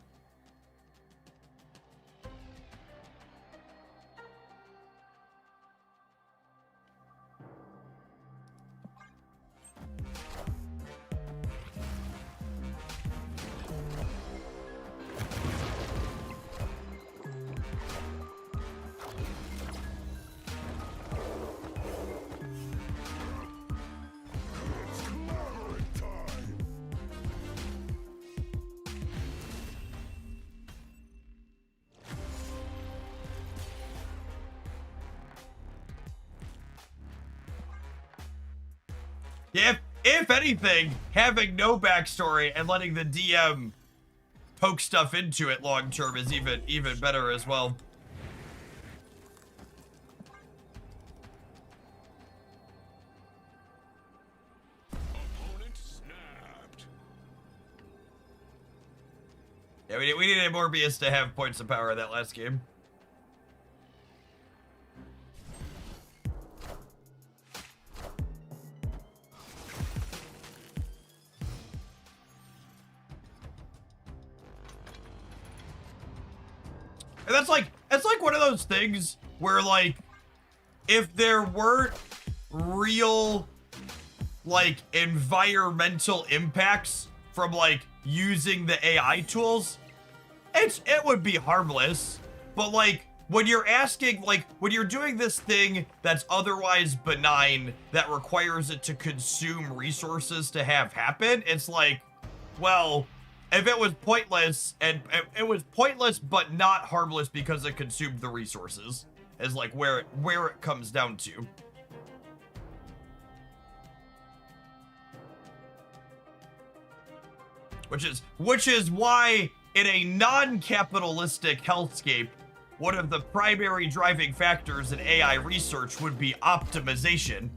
Speaker 1: If anything, having no backstory and letting the DM poke stuff into it long term is even better as well.
Speaker 2: Opponent snapped.
Speaker 1: Yeah, we needed Morbius to have points of power in that last game. And that's like one of those things where, like, if there weren't real, like, environmental impacts from like using the AI tools, it would be harmless. But like when you're asking, like when you're doing this thing that's otherwise benign that requires it to consume resources to have happen, it's like, well, if it was pointless and it was pointless but not harmless because it consumed the resources, is like where it comes down to. Which is why in a non-capitalistic hellscape, one of the primary driving factors in AI research would be optimization.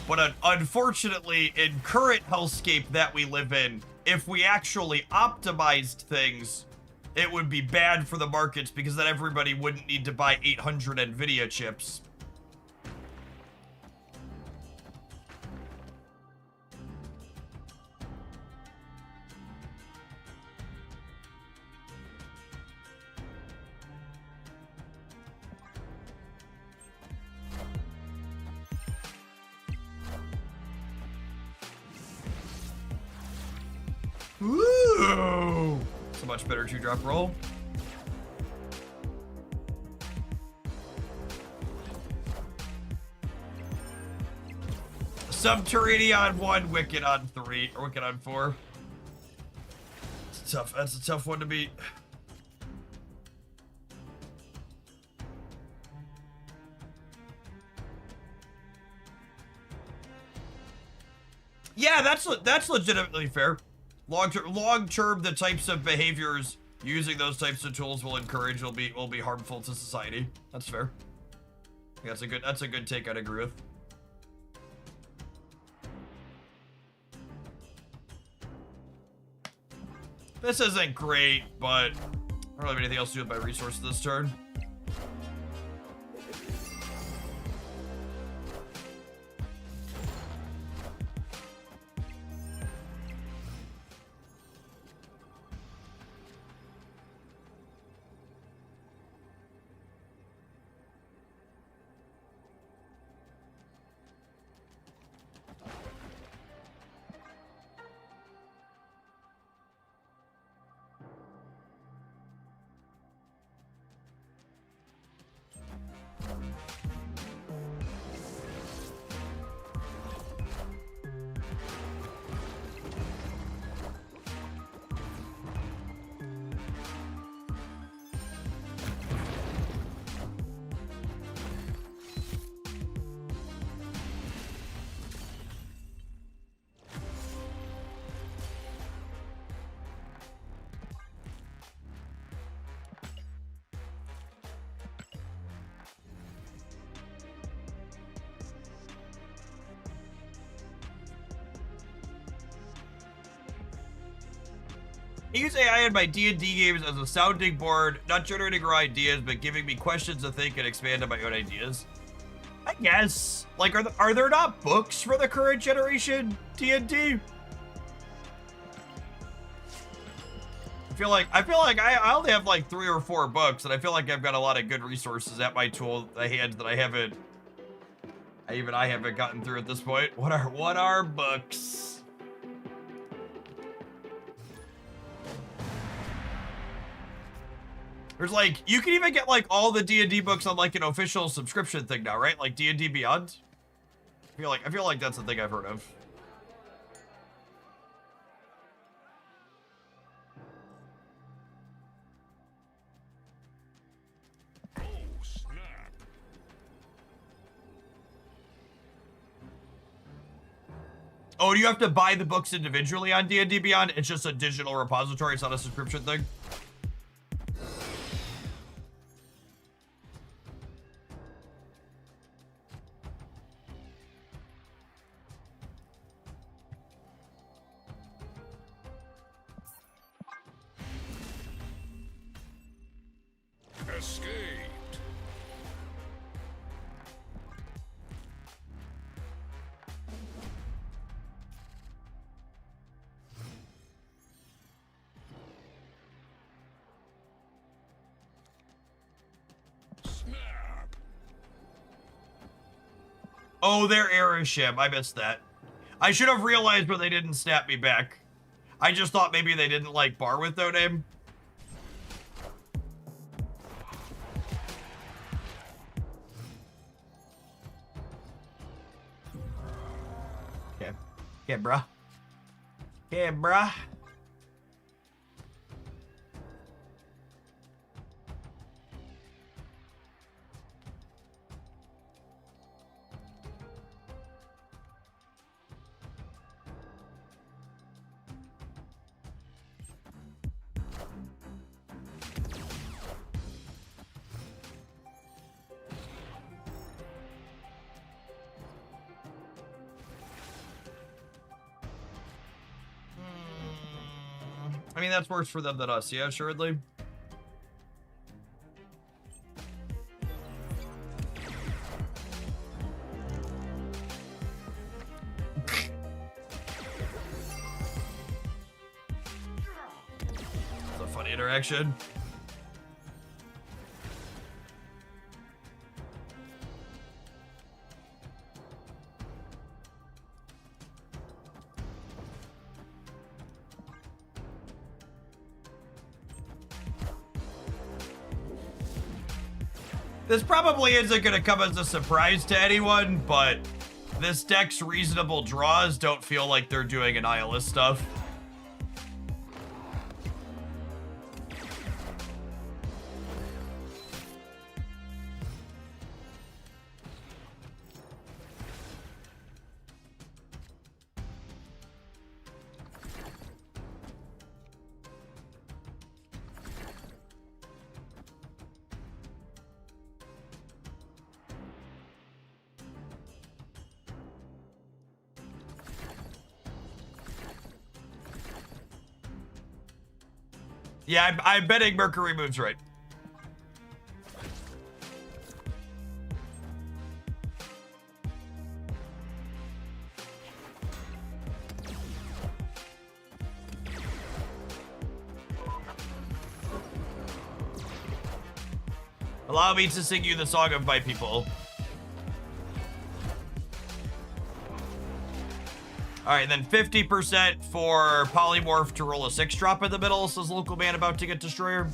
Speaker 1: But unfortunately, in current hellscape that we live in, if we actually optimized things, it would be bad for the markets because then everybody wouldn't need to buy 800 NVIDIA chips. Ooh! It's a much better 2-drop roll. Subterranean on 1, Wicked on 3, or Wicked on 4. It's tough. That's a tough one to beat. Yeah, that's legitimately fair. Long term, the types of behaviors using those types of tools will encourage will be harmful to society. That's fair. Yeah, that's a good take. I'd agree with. This isn't great, but I don't have anything else to do with my resources this turn. I use AI in my D&D games as a sounding board, not generating raw ideas, but giving me questions to think and expand on my own ideas. I guess. Like, are there not books for the current generation D&D? I feel like I only have like 3 or 4 books, and I feel like I've got a lot of good resources at my hands that I haven't gotten through at this point. What are books? There's like, you can even get like all the D&D books on like an official subscription thing now, right? Like D&D Beyond. I feel like that's the thing I've heard of.
Speaker 2: Oh, snap.
Speaker 1: Oh, do you have to buy the books individually on D&D Beyond? It's just a digital repository. It's not a subscription thing.
Speaker 2: Escaped. Snap.
Speaker 1: Oh, their Aeroship. I missed that. I should have realized when they didn't snap me back. I just thought maybe they didn't like bar with no name. Okay. Okay, bruh. Okay, bruh. I mean, that's worse for them than us, yeah, assuredly. It's a funny interaction. This probably isn't going to come as a surprise to anyone, but this deck's reasonable draws don't feel like they're doing Annihilus stuff. Yeah, I'm betting Mercury moves right. Allow me to sing you the song of my people. All right, then 50% for Polymorph to roll a 6-drop in the middle, says Local Man about to get Destroyer.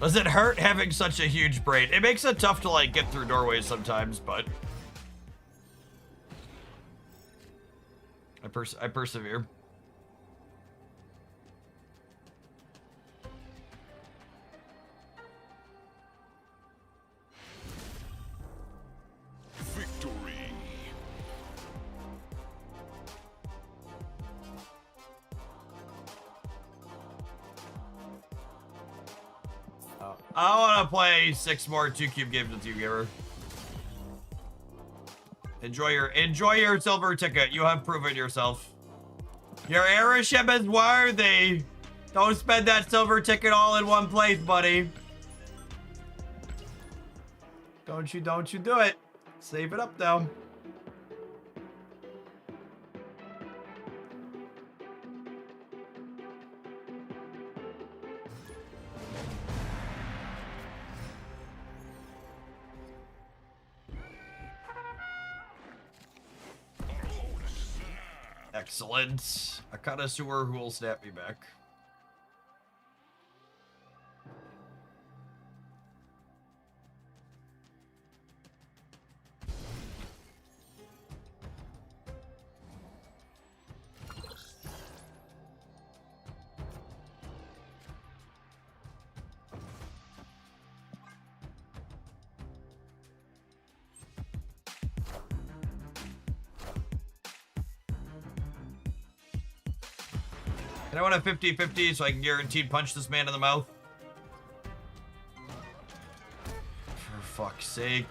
Speaker 1: Does it hurt having such a huge brain? It makes it tough to, like, get through doorways sometimes, but I persevere.
Speaker 2: Victory.
Speaker 1: I want to play 6 more 2-cube games with you, Giver. Enjoy your silver ticket. You have proven yourself. Your heirship is worthy. Don't spend that silver ticket all in one place, buddy. Don't you do it. Save it up, though. Excellent. A connoisseur who will snap me back. And I want a 50-50 so I can guaranteed punch this man in the mouth. For fuck's sake.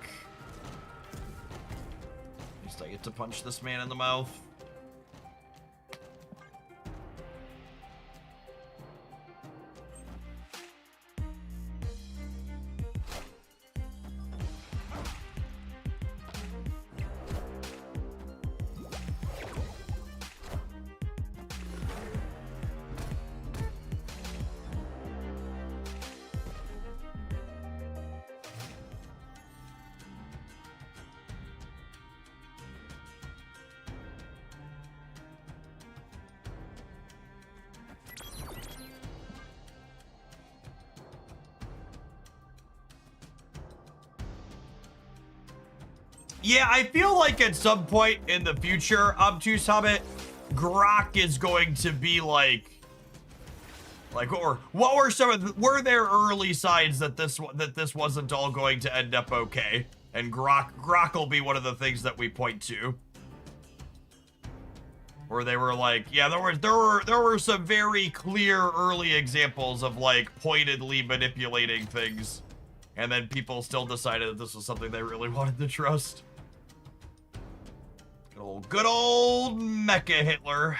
Speaker 1: At least I get to punch this man in the mouth. Yeah, I feel like at some point in the future, Obtuse Hobbit, Grok is going to be like what were some of were there early signs that this wasn't all going to end up okay? And Grok will be one of the things that we point to. Where they were like, yeah, there were some very clear early examples of like pointedly manipulating things. And then people still decided that this was something they really wanted to trust. Good old Mecha Hitler.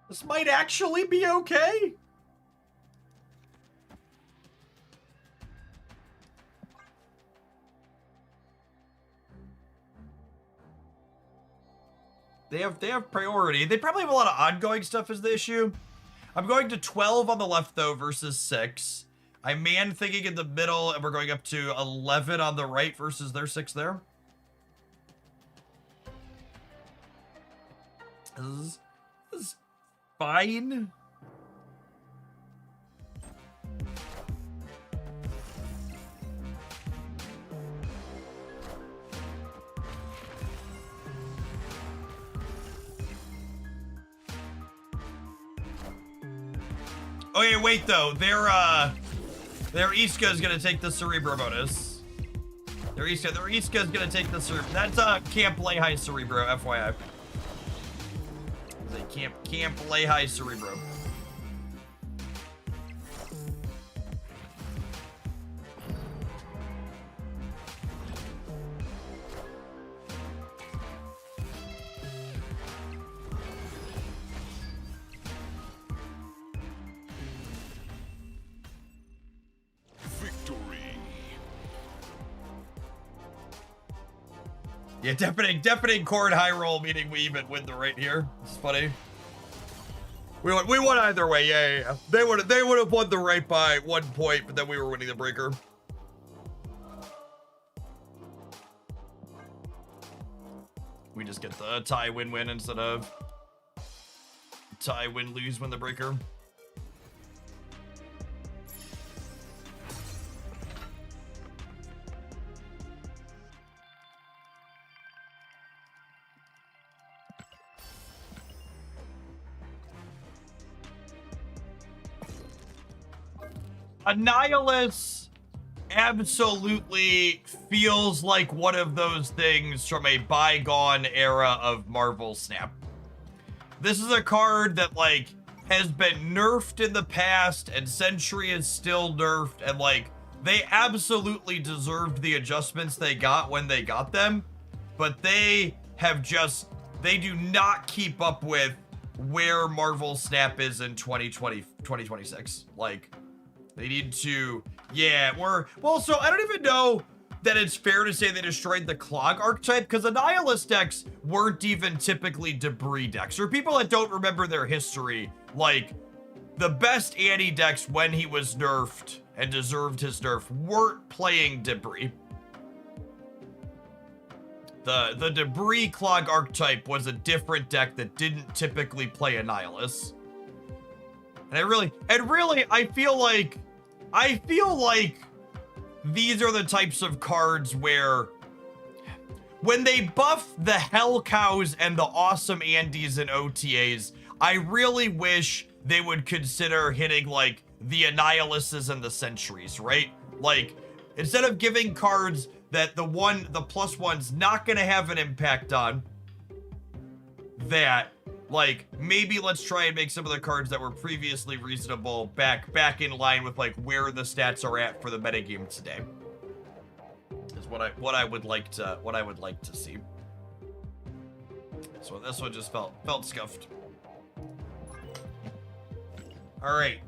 Speaker 1: This might actually be okay. They have priority. They probably have a lot of ongoing stuff as the issue. I'm going to 12 on the left though versus 6. I'm man thinking in the middle, and we're going up to 11 on the right versus their 6 there. This is fine. Oh yeah, wait though. Their Iska is gonna take the Cerebro bonus. Their Iska is gonna take the Cerebro. That's Camp Lay High Cerebro, FYI. Camp Lay High Cerebro.
Speaker 2: Victory.
Speaker 1: Yeah, deafening chord high roll, meaning we even win the right here. It's funny. We won either way. Yeah. They would have won the right by 1 point, but then we were winning the breaker. We just get the tie win-win instead of tie win-lose win the breaker. Annihilus absolutely feels like one of those things from a bygone era of Marvel Snap. This is a card that, like, has been nerfed in the past, and Sentry is still nerfed, and, like, they absolutely deserved the adjustments they got when they got them, but they do not keep up with where Marvel Snap is in 2026. Like, they need to, yeah, so I don't even know that it's fair to say they destroyed the Clog archetype, because Annihilus decks weren't even typically Debris decks. For people that don't remember their history, like, the best Annie decks when he was nerfed and deserved his nerf weren't playing Debris. The Debris Clog archetype was a different deck that didn't typically play Annihilus. And really, I feel like these are the types of cards where when they buff the Hell Cows and the Awesome Andes and OTAs, I really wish they would consider hitting, like, the Annihilus and the Sentries, right? Like, instead of giving cards that the +1's not gonna have an impact on, that, like, maybe let's try and make some of the cards that were previously reasonable back in line with, like, where the stats are at for the metagame today. Is what I would like to see. So this one just felt scuffed. All right.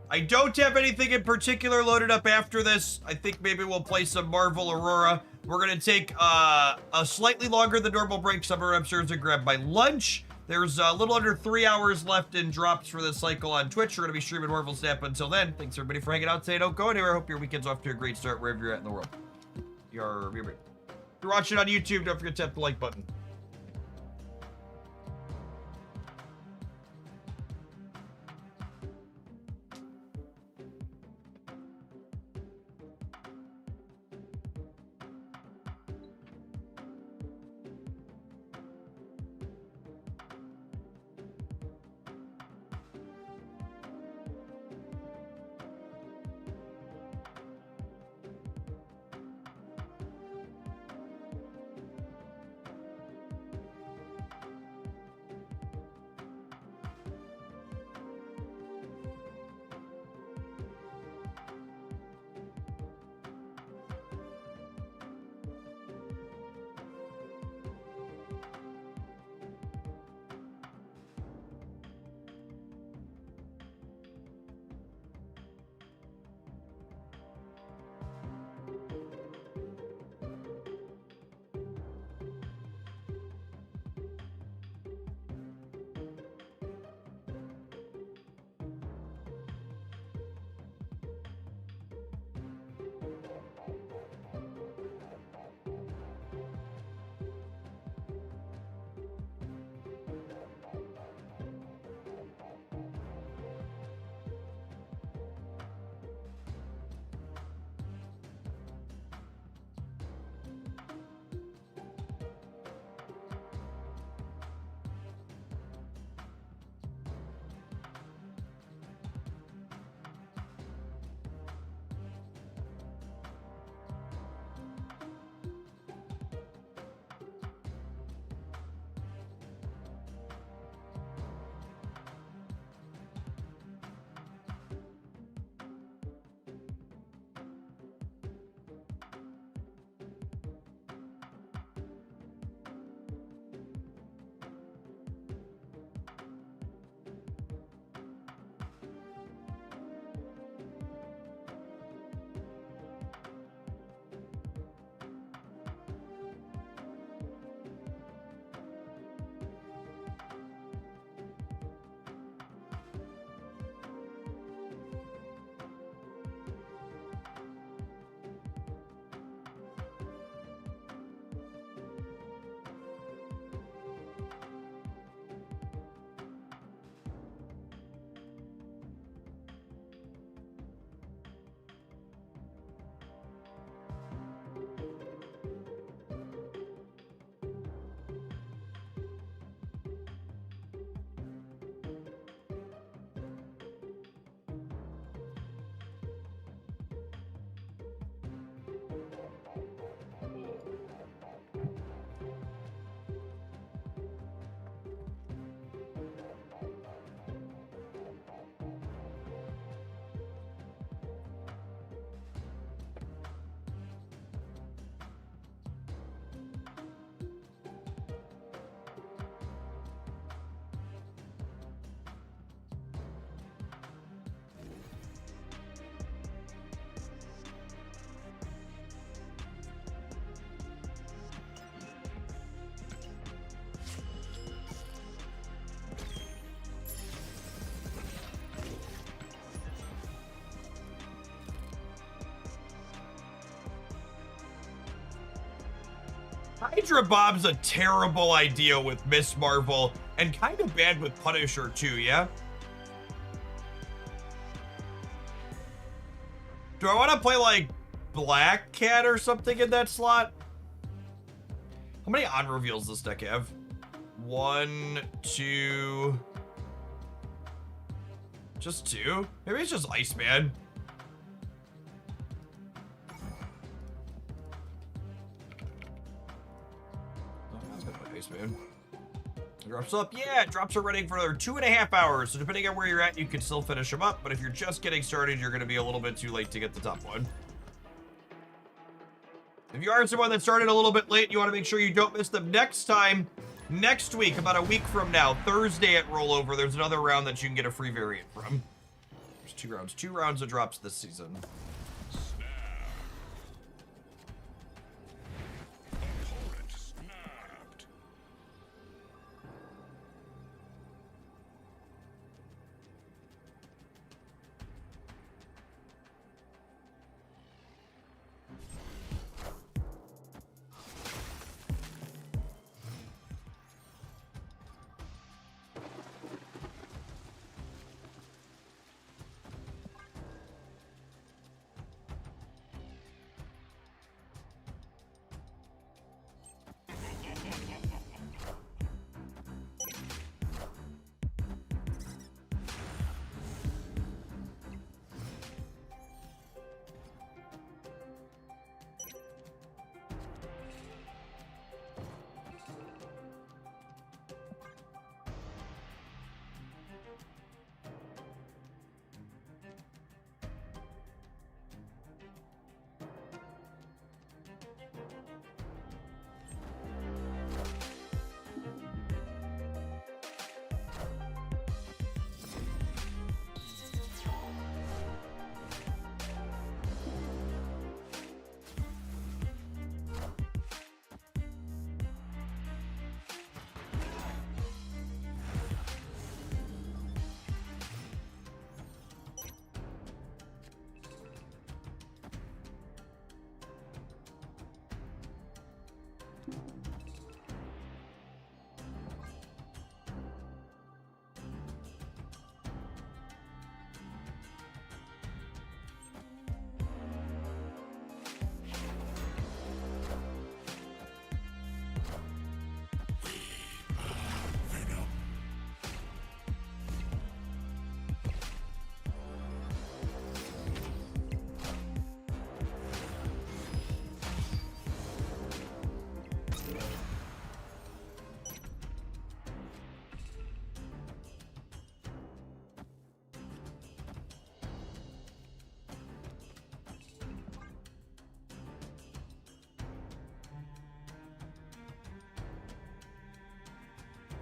Speaker 1: I don't have anything in particular loaded up after this. I think maybe we'll play some Marvel Aurora. We're going to take a slightly longer than normal break. So I'm going to upstairs and grab my lunch. There's a little under 3 hours left in drops for this cycle on Twitch. We're going to be streaming Marvel Snap until then. Thanks everybody for hanging out today. Don't go anywhere. Hope your weekend's off to a great start wherever you're at in the world. If you're watching on YouTube, don't forget to tap the like button. Hydra Bob's a terrible idea with Miss Marvel, and kind of bad with Punisher too, yeah? Do I want to play, like, Black Cat or something in that slot? How many on reveals does this deck have? 1, 2... Just 2? Maybe it's just Iceman. Iceman. Drops up, yeah, drops are running for another 2.5 hours, so depending on where you're at, you can still finish them up, but if you're just getting started, you're going to be a little bit too late to get the top one. If you are someone that started a little bit late, you want to make sure you don't miss them next time. Next week, about a week from now, Thursday at Rollover, there's another round that you can get a free variant from. 2 rounds. 2 rounds of drops this season.
Speaker 2: Snap. Opponent snapped.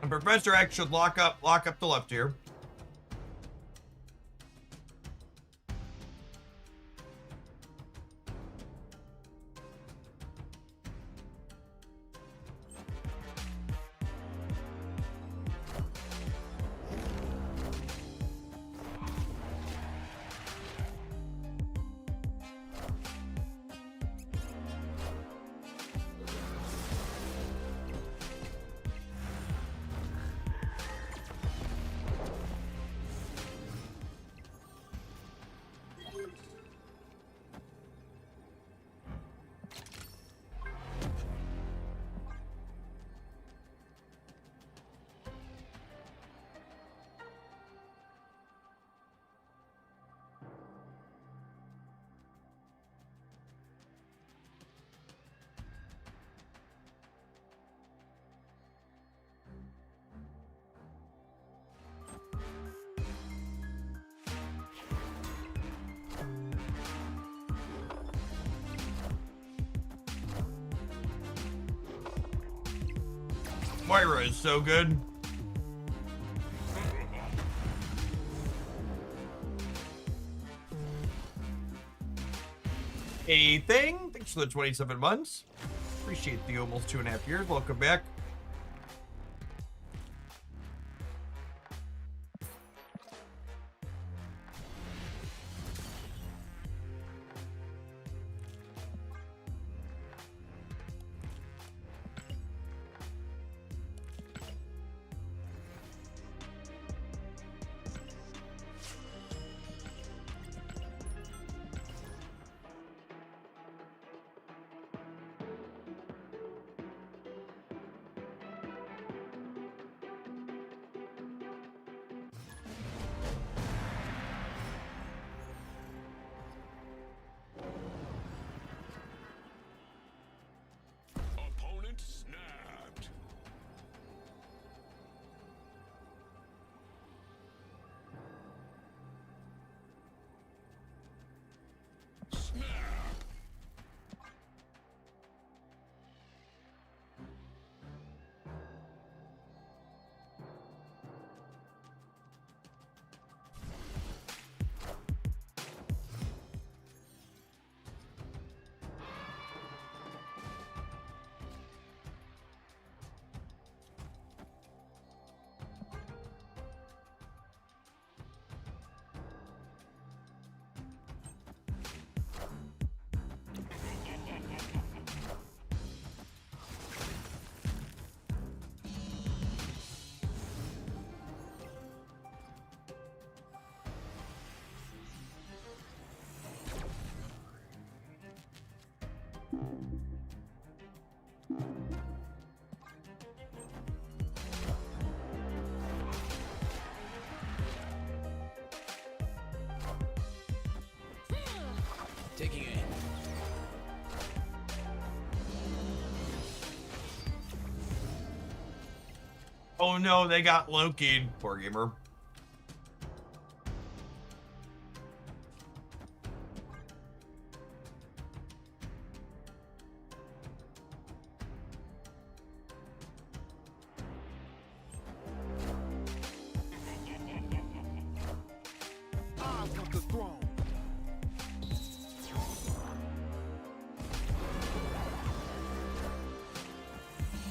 Speaker 1: And Professor X should lock up the left here. Moira is so good. A thing. Thanks for the 27 months. Appreciate the almost 2.5 years. Welcome back.
Speaker 3: Taking aim.
Speaker 1: Oh no, they got Loki. Poor gamer.
Speaker 3: I want the throne.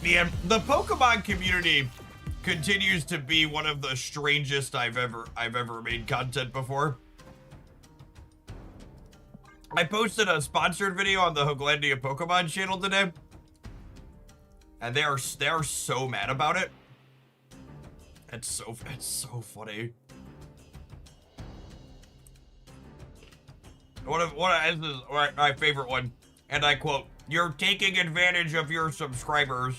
Speaker 1: Man, the Pokemon community continues to be one of the strangest I've ever made content before. I posted a sponsored video on the Hoglandia Pokemon channel today, and they are so mad about it. It's so funny. This is my favorite one, and I quote, "You're taking advantage of your subscribers."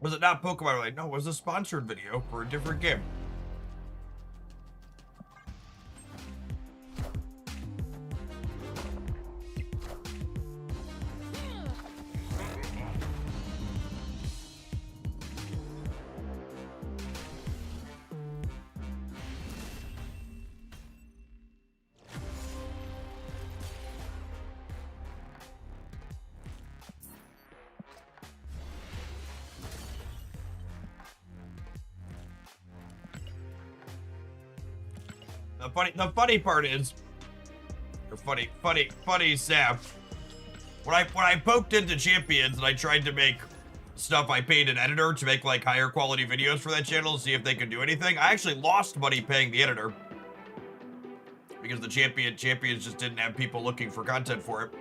Speaker 1: Was it not Pokemon related? No, it was a sponsored video for a different game. The funny part is, or funny sap. When I poked into Champions and I tried to make stuff, I paid an editor to make like higher quality videos for that channel to see if they could do anything. I actually lost money paying the editor because the Champions just didn't have people looking for content for it.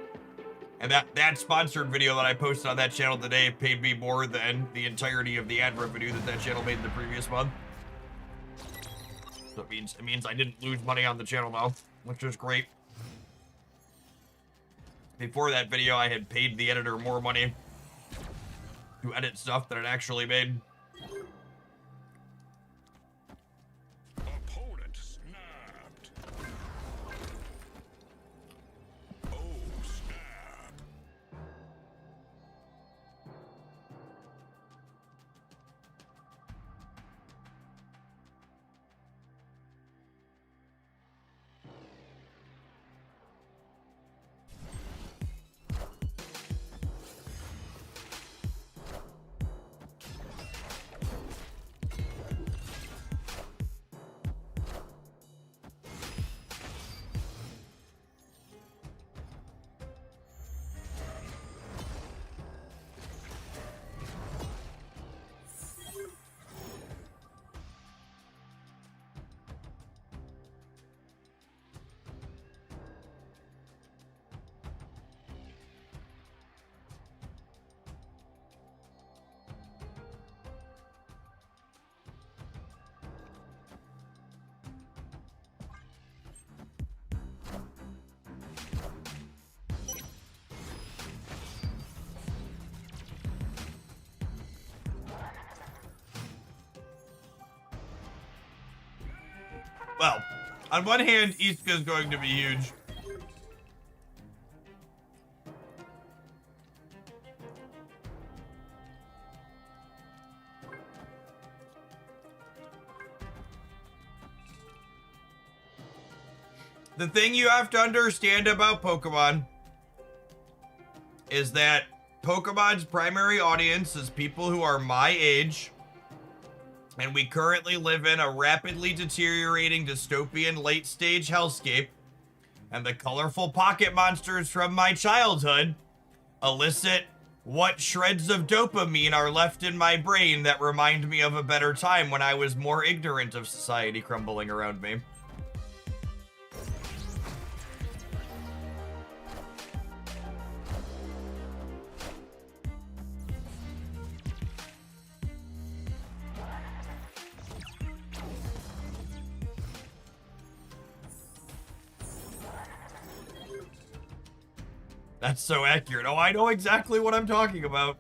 Speaker 1: And that sponsored video that I posted on that channel today paid me more than the entirety of the ad revenue that channel made in the previous month. So it means I didn't lose money on the channel now, which is great. Before that video, I had paid the editor more money to edit stuff than it actually made.
Speaker 2: Opponent snapped. Oh, snap.
Speaker 1: Well, on one hand, Iska is going to be huge. The thing you have to understand about Pokemon is that Pokemon's primary audience is people who are my age, and we currently live in a rapidly deteriorating dystopian late-stage hellscape, and the colorful pocket monsters from my childhood elicit what shreds of dopamine are left in my brain that remind me of a better time when I was more ignorant of society crumbling around me. That's so accurate. Oh, I know exactly what I'm talking about.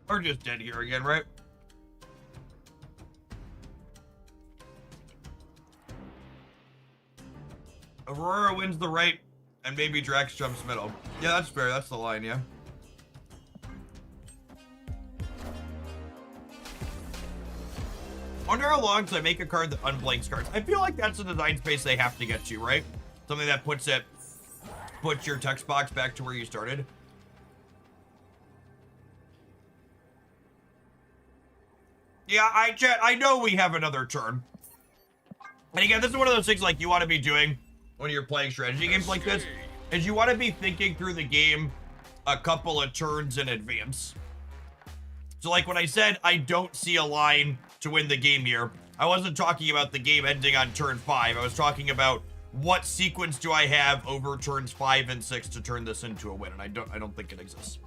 Speaker 1: We're just dead here again, right? Aurora wins the right, and maybe Drax jumps middle. Yeah, that's fair. That's the line, yeah. Wonder how long till I make a card that unblanks cards. I feel like that's a design space they have to get to, right? Something that puts your text box back to where you started. Yeah, I know we have another turn. And again, this is one of those things like you want to be doing when you're playing strategy games like this, is you want to be thinking through the game a couple of turns in advance. So like when I said I don't see a line to win the game here, I wasn't talking about the game ending on turn 5. I was talking about what sequence do I have over turns 5 and 6 to turn this into a win, and I don't think it exists.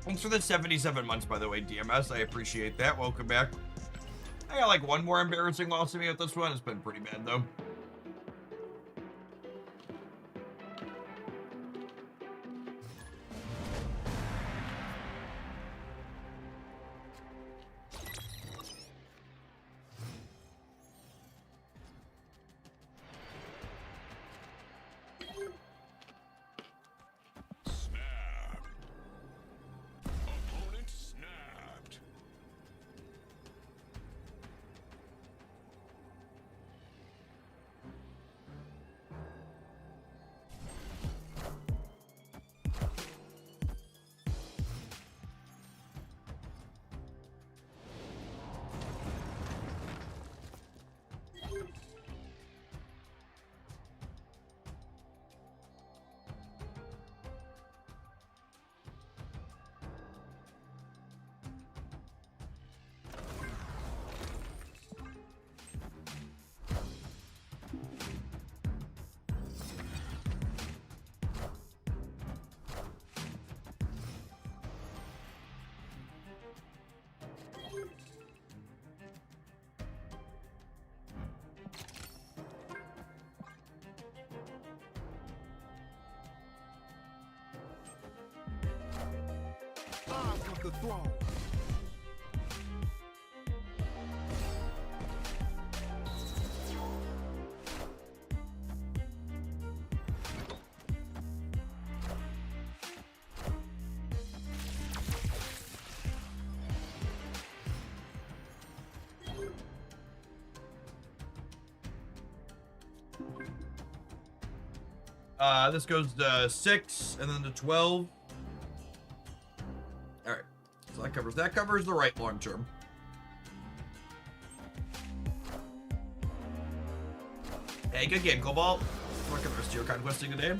Speaker 1: Thanks for the 77 months, by the way, DMS. I appreciate that. Welcome back. I got like one more embarrassing loss to me with this one. It's been pretty bad, though.
Speaker 2: Opponent snapped.
Speaker 3: Eyes of the throne.
Speaker 1: This goes to 6 and then to 12. All right, so that covers the right long term. Hey, good game, Cobalt. What the rest of your conquesting today?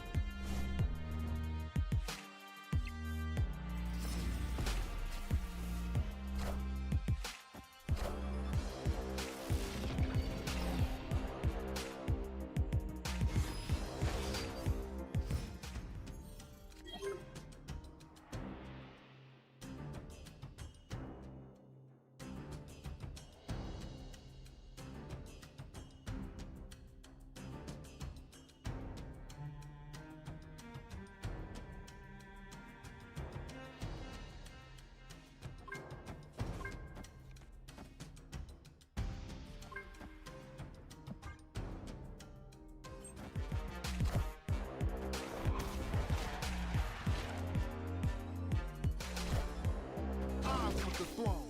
Speaker 3: conquer thrones.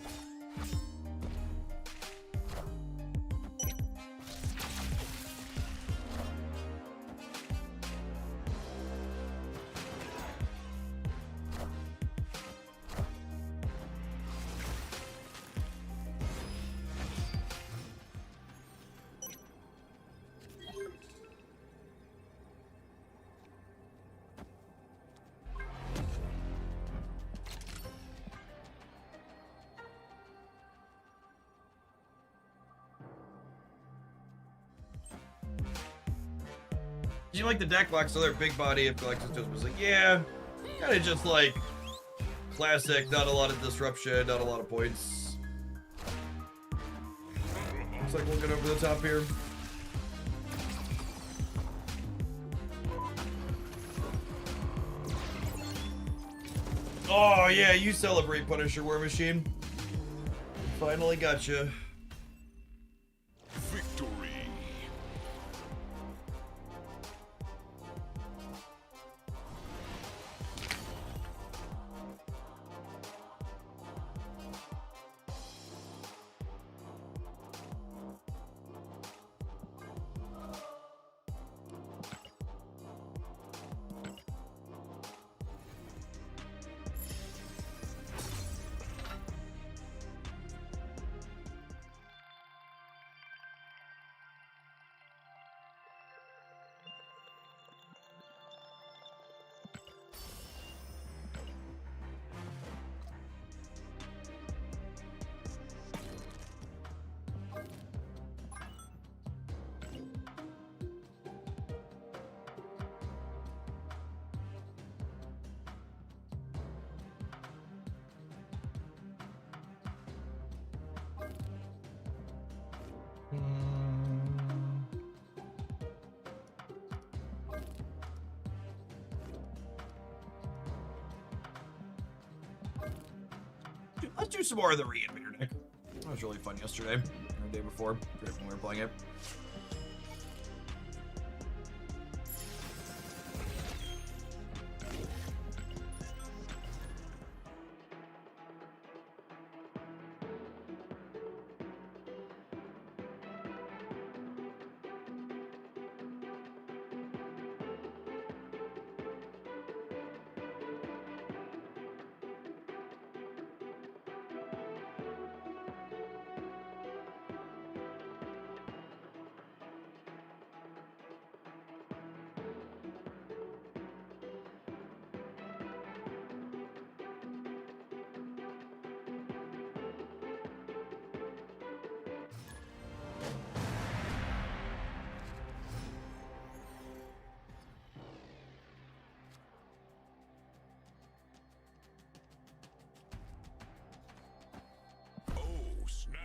Speaker 1: Do you like the deck box? So their big body of Galactus was like, yeah, kind of just like classic, not a lot of disruption, not a lot of points. Looks like we'll get over the top here. Oh yeah, you celebrate, Punisher War Machine. Finally got you.
Speaker 2: Victory.
Speaker 1: Let's do some more of the Reinvader deck. That was really fun yesterday, or the day before, when we were playing it.
Speaker 2: Oh, snap.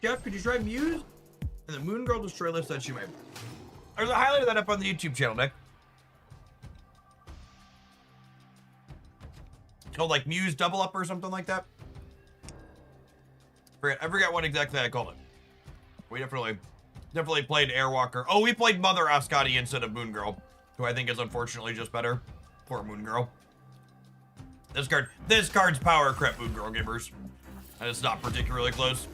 Speaker 1: Jeff, could you try Muse? And the Moon Girl Destroy list that you might. There's a highlight of that up on the YouTube channel, Nick. It's called like Muse Double Up or something like that. I forget what exactly I called it. We definitely played Airwalker. Oh, we played Mother Ascati instead of Moon Girl, who I think is unfortunately just better. Poor Moon Girl. This card's power crap, Moon Girl gamers. And it's not particularly close.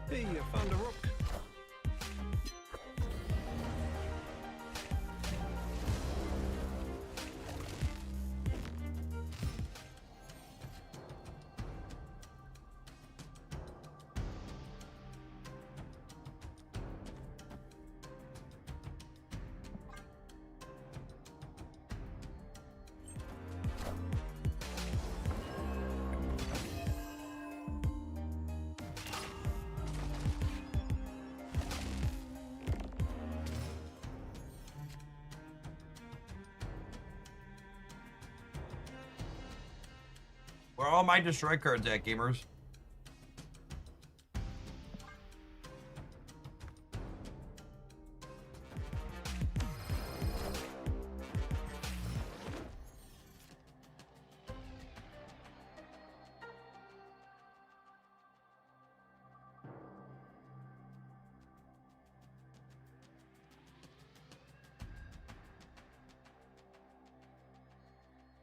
Speaker 3: Hey, I found a rook.
Speaker 1: Where are all my destroy cards at, gamers?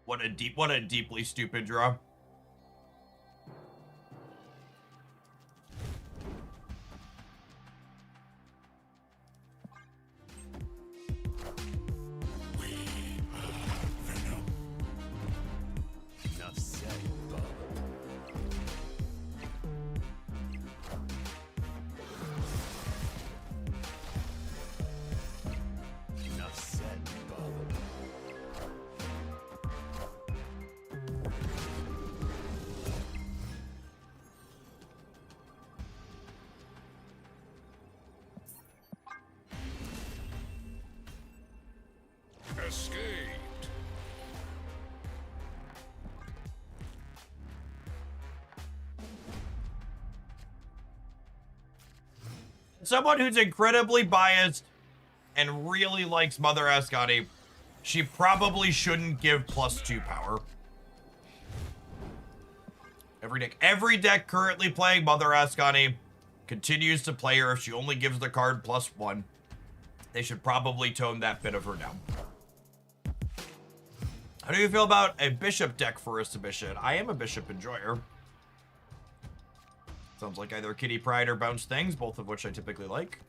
Speaker 1: What a deeply stupid draw.
Speaker 2: Enough said, Bubba. Enough said, Bubba. Escaped.
Speaker 1: Someone who's incredibly biased and really likes Mother Ascani, she probably shouldn't give +2 power. Every deck currently playing Mother Ascani continues to play her if she only gives the card +1. They should probably tone that bit of her down. How do you feel about a bishop deck for a submission? I am a bishop enjoyer. Sounds like either Kitty Pryde or Bounce Things, both of which I typically like.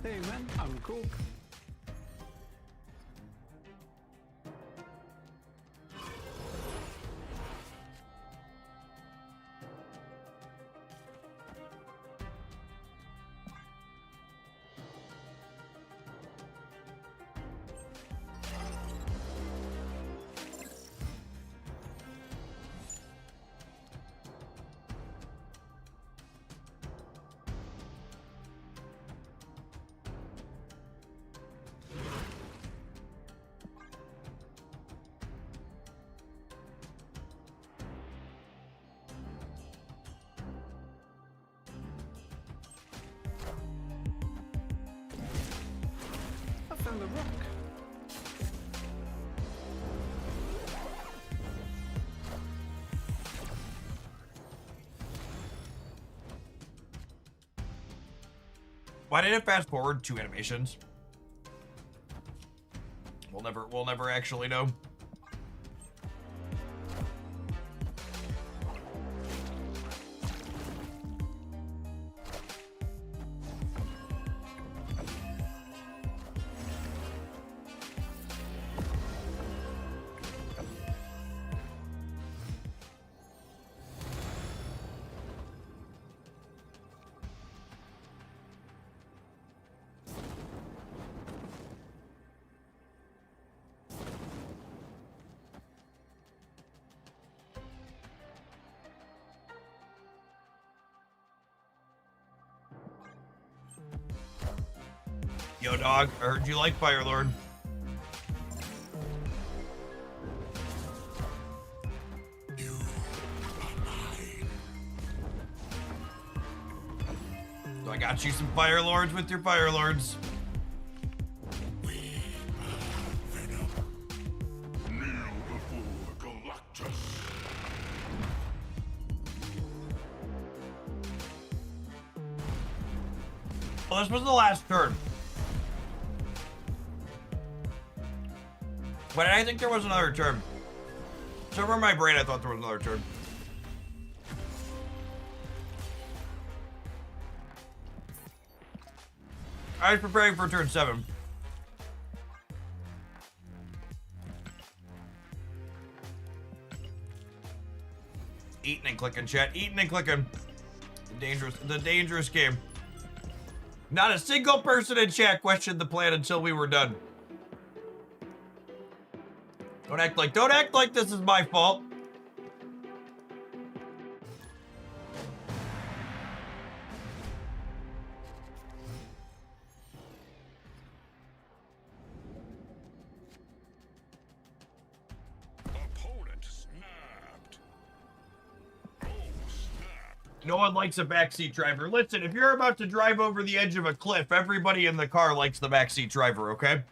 Speaker 3: Hey man, I'm cool. I found a rock.
Speaker 1: Why did it fast forward 2 animations? We'll never actually know. Yo, dog, I heard you like Firelord.
Speaker 2: You are mine.
Speaker 1: So I got you some Firelords with your Firelords.
Speaker 2: We are Venom. Kneel before Galactus.
Speaker 1: Well, this was the last turn. But I think there was another turn. Somewhere in my brain, I thought there was another turn. I was preparing for turn 7. Eating and clicking, chat. Eating and clicking. The dangerous game. Not a single person in chat questioned the plan until we were done. Don't act like this is my fault.
Speaker 2: Opponent snapped. Oh, snap.
Speaker 1: No one likes a backseat driver. Listen, if you're about to drive over the edge of a cliff, everybody in the car likes the backseat driver, okay?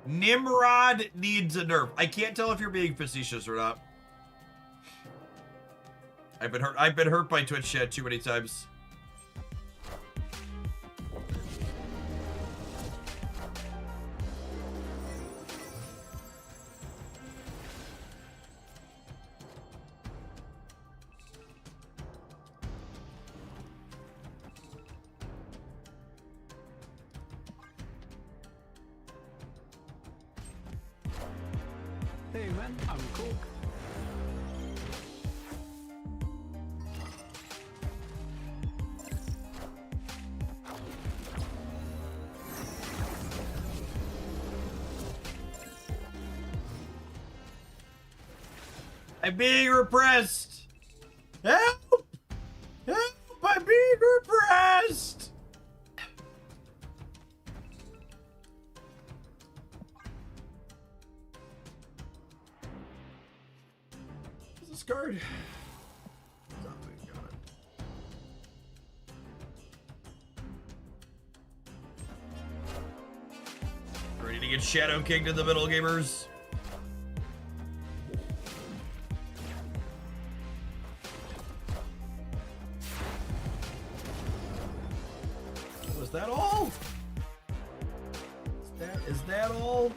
Speaker 1: Nimrod needs a nerf. I can't tell if you're being facetious or not. I've been hurt by Twitch chat too many times.
Speaker 3: Hey man, I'm cool.
Speaker 1: I'm being repressed. Help! Help! I'm being repressed. What's this card? Ready to get Shadow King to the middle, gamers? Was that all? Is that all?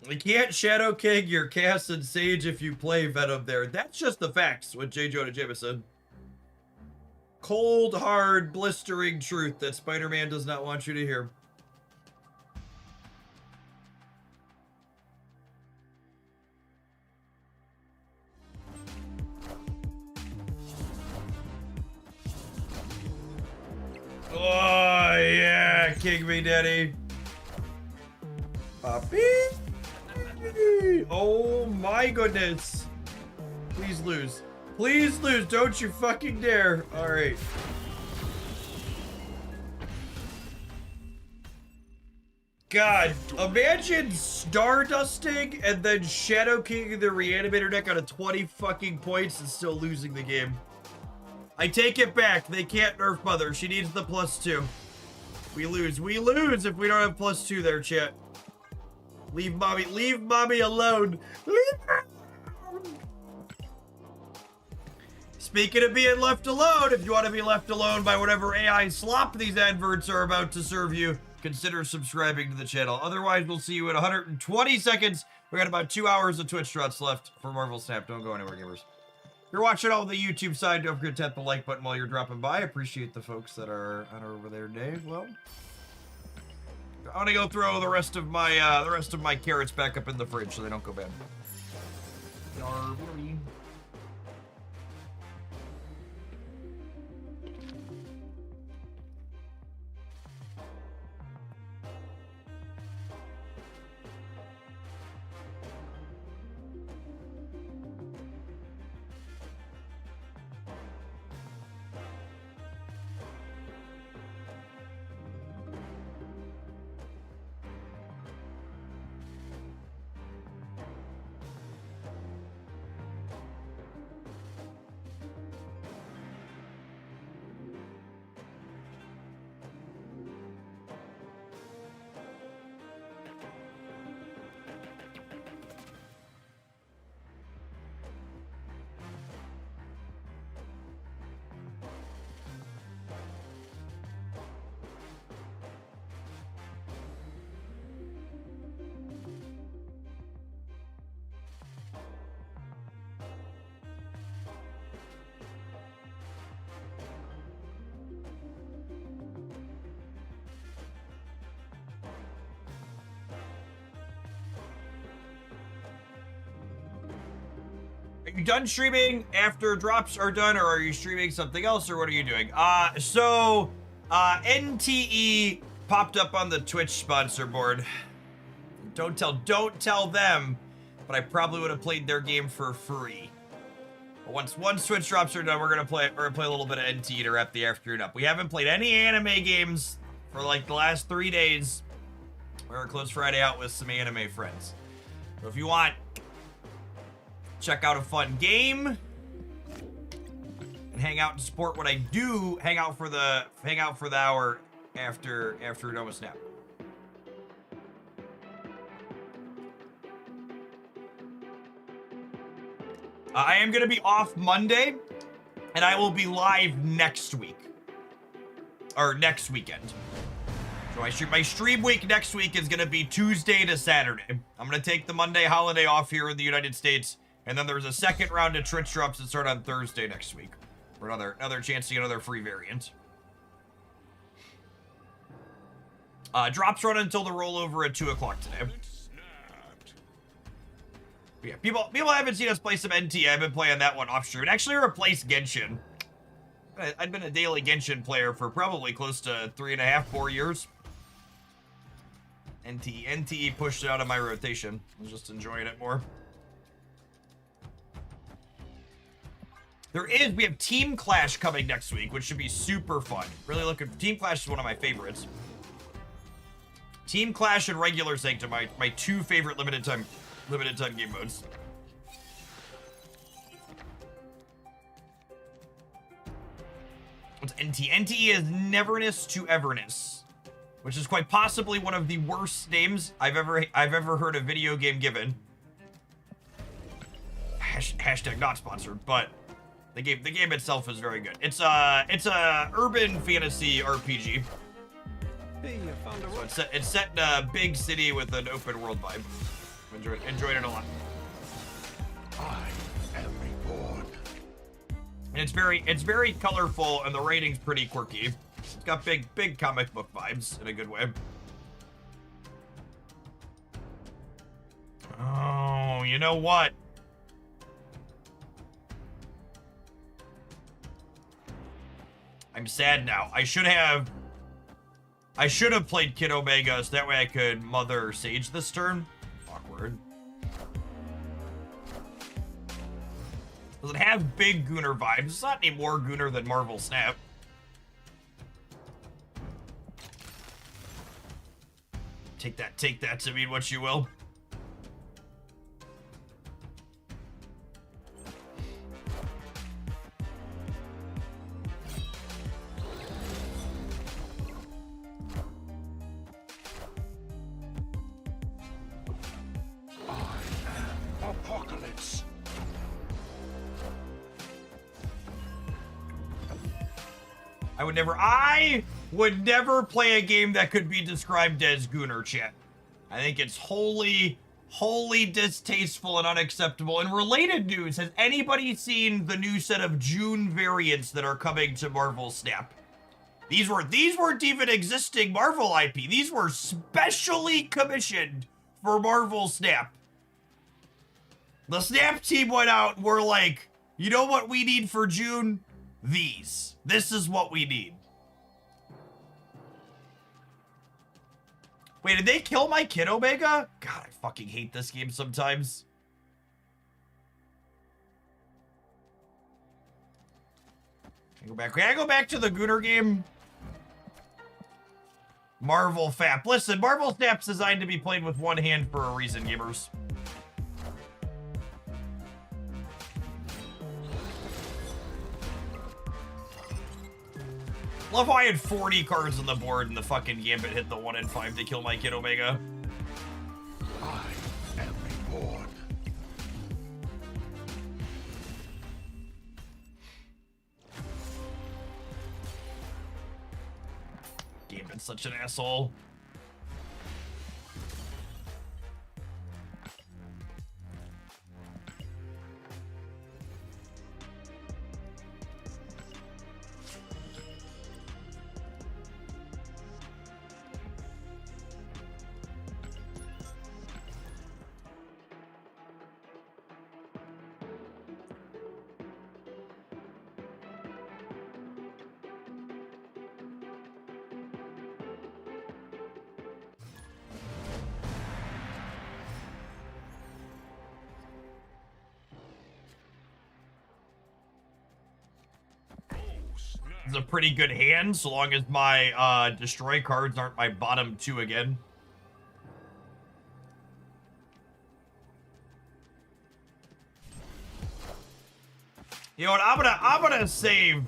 Speaker 1: You can't Shadow King your Cass and Sage if you play Venom there. That's just the facts, what J. Jonah Jameson. Cold, hard, blistering truth that Spider-Man does not want you to hear. Oh, yeah, King me, Daddy. Poppy. Oh, my goodness. Please lose. Please lose. Don't you fucking dare. All right. God, imagine Stardusting and then Shadow King the Reanimator deck out of 20 fucking points and still losing the game. I take it back. They can't nerf Mother. She needs the +2. We lose. We lose if we don't have +2 there, chat. Leave mommy alone. Leave her alone. Speaking of being left alone, if you want to be left alone by whatever AI slop these adverts are about to serve you, consider subscribing to the channel. Otherwise, we'll see you in 120 seconds. We got about 2 hours of Twitch drops left for Marvel Snap. Don't go anywhere, gamers. If you're watching on the YouTube side, don't forget to hit the like button while you're dropping by. I appreciate the folks that are over there today as well. I'm gonna go throw the rest of my carrots back up in the fridge so they don't go bad. Yarby. you done streaming after drops are done, or are you streaming something else, or what are you doing? NTE popped up on the Twitch sponsor board. Don't tell them, but I probably would have played their game for free. But once Twitch drops are done, we're gonna play a little bit of NTE to wrap the afternoon up. We haven't played any anime games for like the last 3 days. We're gonna close Friday out with some anime friends. So if you want, check out a fun game and hang out and support what I do. Hang out for the hour after Nova Snap. I am gonna be off Monday, and I will be live next week or next weekend. So my stream week next week is gonna be Tuesday to Saturday. I'm gonna take the Monday holiday off here in the United States, and then there's a second round of Twitch drops that start on Thursday next week for another chance to get another free variant. Drops run until the rollover at 2 o'clock today. But yeah, people haven't seen us play some NT. I've been playing that one off stream. It actually replaced Genshin. I'd been a daily Genshin player for probably close to 3.5, 4 years. NTE pushed it out of my rotation. I was just enjoying it more. We have Team Clash coming next week, which should be super fun. Really Team Clash is one of my favorites. Team Clash and regular Sanctum, my 2 favorite limited time game modes. What's NT? NTE is Neverness to Everness, which is quite possibly one of the worst names I've ever heard a video game given. Hashtag not sponsored, but the game itself is very good. It's a urban fantasy RPG.
Speaker 3: Hey, you found a
Speaker 1: So it's set in a big city with an open world vibe. Enjoyed it a lot.
Speaker 2: I am reborn.
Speaker 1: And it's very colorful, and the rating's pretty quirky. It's got big comic book vibes in a good way. Oh, you know what? I'm sad now. I should have played Kid Omega, so that way I could Mother Sage this turn. Awkward. Does it have big Gunnar vibes? It's not any more Gunnar than Marvel Snap. Take that to mean what you will.
Speaker 2: Apocalypse.
Speaker 1: I would never play a game that could be described as Gunnar, chat. I think it's wholly distasteful and unacceptable. In related news, has anybody seen the new set of June variants that are coming to Marvel Snap? These weren't even existing Marvel IP. These were specially commissioned for Marvel Snap. The Snap team went out and were like, you know what we need for June? These. This is what we need. Wait, did they kill my Kid Omega? God, I fucking hate this game sometimes. Can I go back to the Gunnar game? Marvel Fap. Listen, Marvel Snap's designed to be played with one hand for a reason, gamers. Love how I had 40 cards on the board and the fucking Gambit hit the 1 in 5 to kill my Kid Omega.
Speaker 2: I am reborn.
Speaker 1: Gambit's such an asshole. It's a pretty good hand, so long as my destroy cards aren't my bottom 2 again. You know what? I'm gonna save.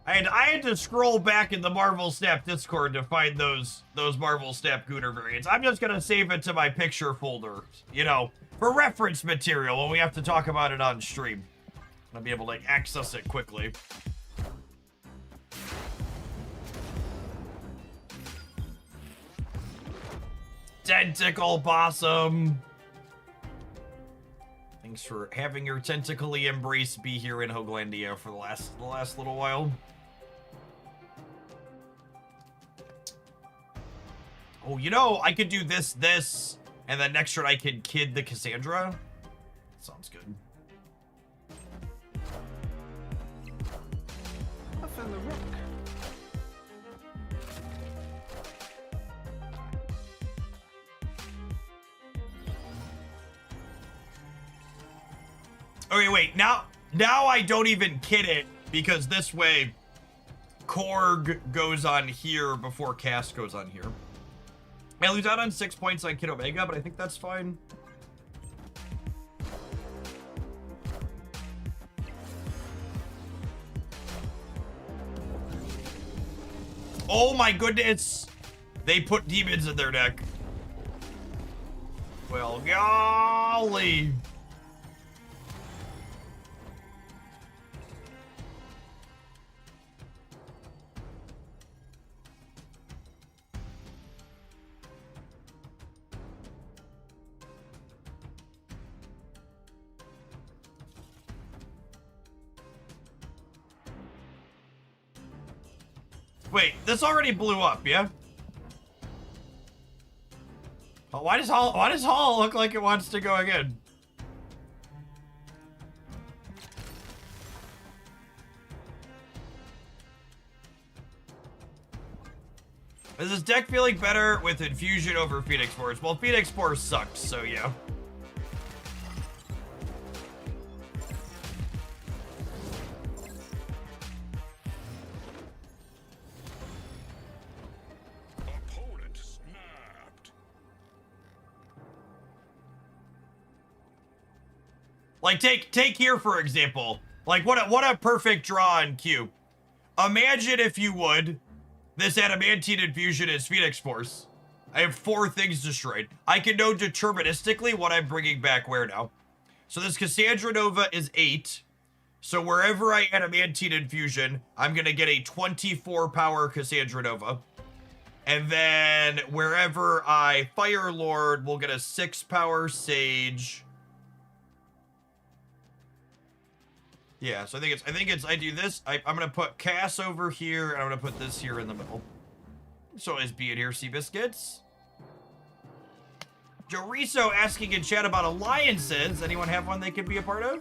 Speaker 1: I had to scroll back in the Marvel Snap Discord to find those Marvel Snap Gooner variants. I'm just gonna save it to my picture folder, you know, for reference material when we have to talk about it on stream. I'll be able to access it quickly. Tentacle Possum. Thanks for having your tentacly embrace be here in Hoaglandia for the last little while. Oh, you know, I could do this, and then next turn I could kid the Cassandra. Sounds good.
Speaker 3: I found the rook.
Speaker 1: Okay, wait, now I don't even kid it, because this way Korg goes on here before Cast goes on here. I lose out on 6 points on Kid Omega, but I think that's fine. Oh my goodness! They put demons in their deck. Well, golly. Wait, this already blew up, yeah? Oh, why does Hall look like it wants to go again? Is this deck feeling better with Infusion over Phoenix Force? Well, Phoenix Force sucks, so yeah.
Speaker 2: Opponent snapped.
Speaker 1: Like, take here, for example. Like, what a perfect draw in Q. Imagine, if you would, this Adamantine Infusion is Phoenix Force. I have 4 things destroyed. I can know deterministically what I'm bringing back where now. So this Cassandra Nova is 8. So wherever I Adamantine Infusion, I'm going to get a 24 power Cassandra Nova. And then wherever I Fire Lord, we'll get a 6 power Sage. Yeah, so I think it's I do this. I'm gonna put Cass over here, and I'm gonna put this here in the middle. So is being here, Seabiscuits. Joriso asking in chat about alliances. Anyone have one they could be a part of?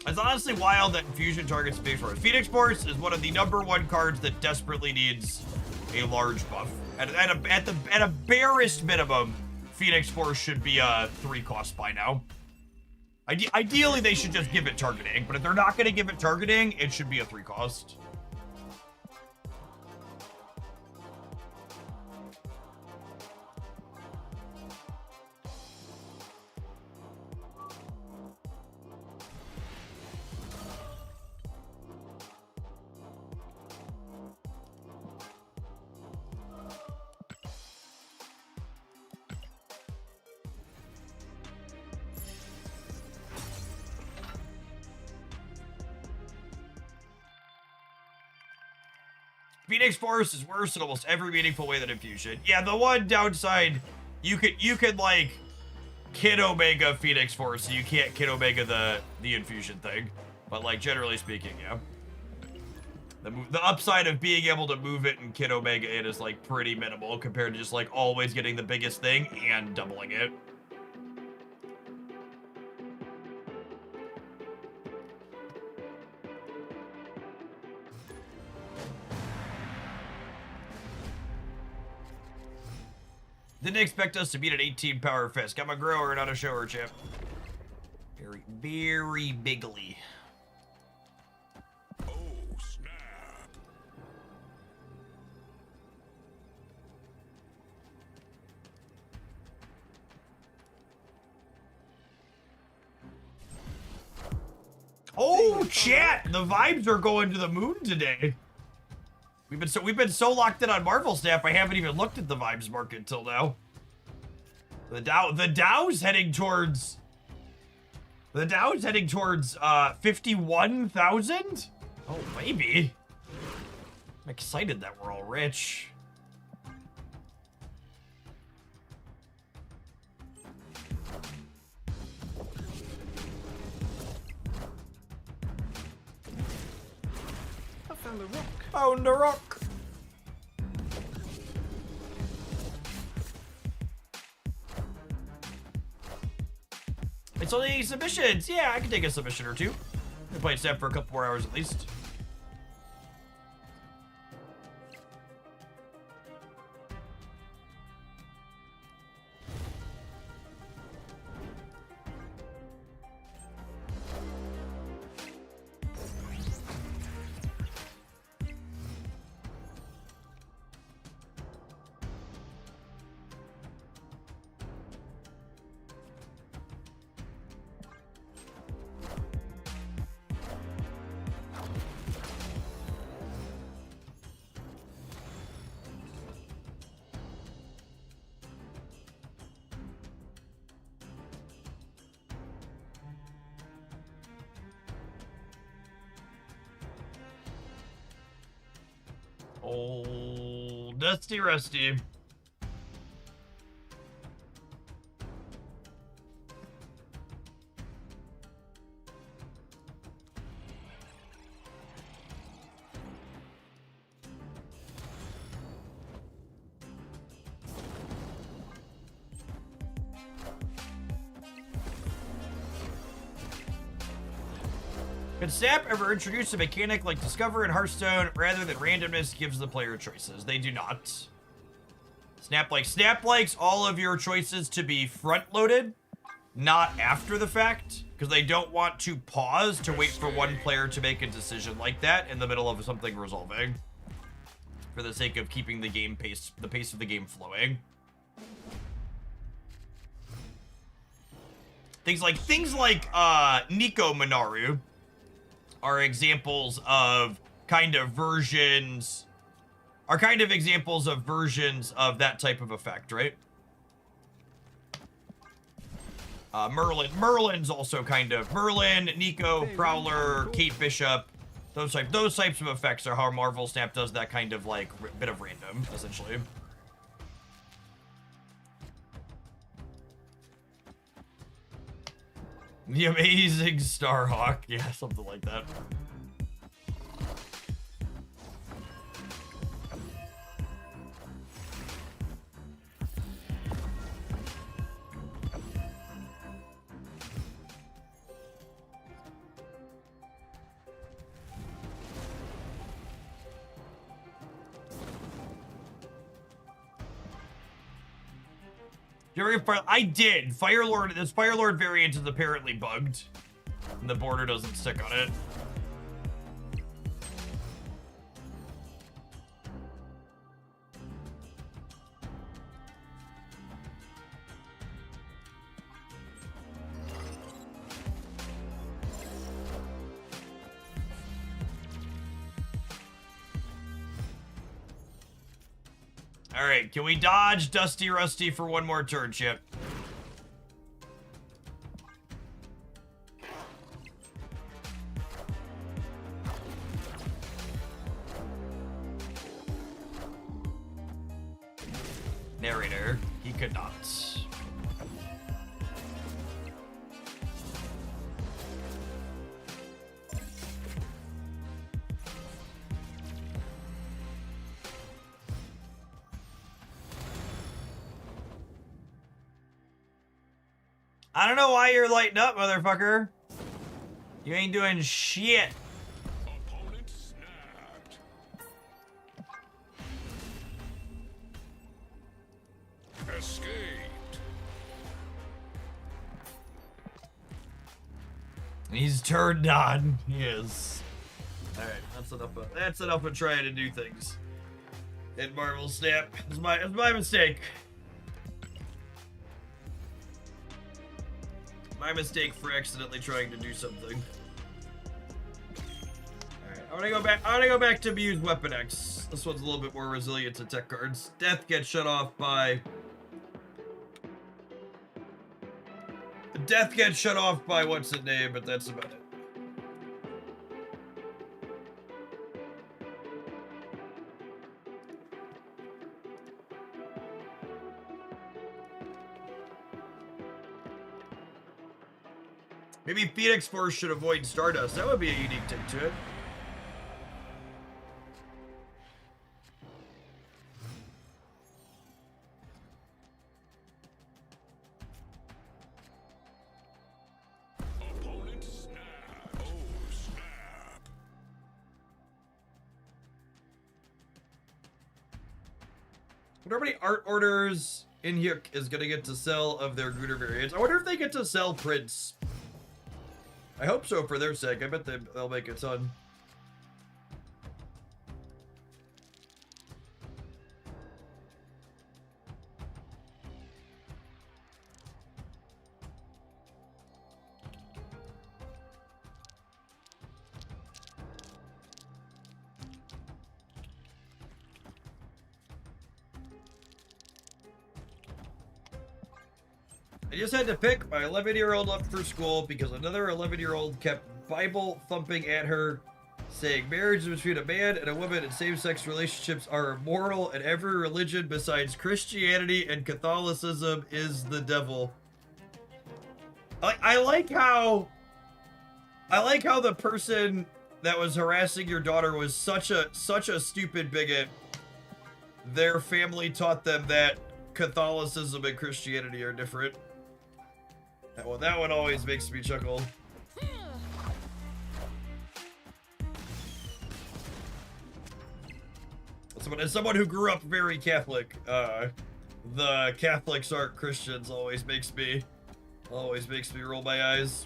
Speaker 1: It's honestly wild that Infusion targets Phoenix Force. Phoenix Force is one of the #1 cards that desperately needs a large buff. At the barest minimum, Phoenix Force should be a 3 cost by now. Ideally, they should just give it targeting, but if they're not going to give it targeting, it should be a 3 cost. Phoenix Force is worse in almost every meaningful way than Infusion. Yeah, the one downside, you could like Kid Omega Phoenix Force, so you can't Kid Omega the Infusion thing. But like generally speaking, yeah. The upside of being able to move it and Kid Omega it is like pretty minimal compared to just like always getting the biggest thing and doubling it. Didn't expect us to beat an 18 power fist. I'm a grower, not a shower, champ. Very, very bigly.
Speaker 2: Oh, snap.
Speaker 1: Oh, chat! The vibes are going to the moon today. We've been so locked in on Marvel Snap, I haven't even looked at the vibes market till now. The Dow's heading towards 51,000? Oh, maybe. I'm excited that we're all rich.
Speaker 3: I found a rock.
Speaker 1: Found a rock. It's only submissions. Yeah, I can take a submission or two. I'll play Snap for a couple more hours at least. Old Dusty Rusty. Could Snap ever introduce a mechanic like Discover in Hearthstone rather than randomness gives the player choices? They do not. Snap likes all of your choices to be front-loaded, not after the fact, because they don't want to pause to wait for one player to make a decision like that in the middle of something resolving, for the sake of keeping the pace of the game flowing. Things like Nico Minaru are examples of versions of that type of effect, right? Merlin's also Merlin, Nico, Prowler, Kate Bishop, those types of effects are how Marvel Snap does that kind of like bit of random, essentially. The Amazing Starhawk. Yeah, something like that. I did. Firelord, this Firelord variant is apparently bugged. And the border doesn't stick on it. Alright, can we dodge Dusty Rusty for one more turn, Chip? Narrator, he could not. I don't know why you're lighting up, motherfucker. You ain't doing shit.
Speaker 2: Opponent snapped. Escaped.
Speaker 1: He's turned on. He is. Alright, that's enough of trying to do things. In Marvel Snap. It's my mistake. My mistake for accidentally trying to do something. Alright, I wanna go back to Muse Weapon X. This one's a little bit more resilient to tech cards. Death gets shut off by what's it name, but that's about it. Maybe Phoenix Force should avoid Stardust. That would be a unique take to it.
Speaker 2: Opponent snap. Oh, snap.
Speaker 1: Wonder how many art orders in here is gonna get to sell of their Gooter variants. I wonder if they get to sell prints. I hope so for their sake. I bet they'll make a ton. I just had to pick my 11-year-old up for school because another 11-year-old kept Bible thumping at her, saying marriage is between a man and a woman and same-sex relationships are immoral and every religion besides Christianity and Catholicism is the devil. I like how the person that was harassing your daughter was such a stupid bigot. Their family taught them that Catholicism and Christianity are different. That one always makes me chuckle. As someone who grew up very Catholic, the Catholics aren't Christians always makes me roll my eyes.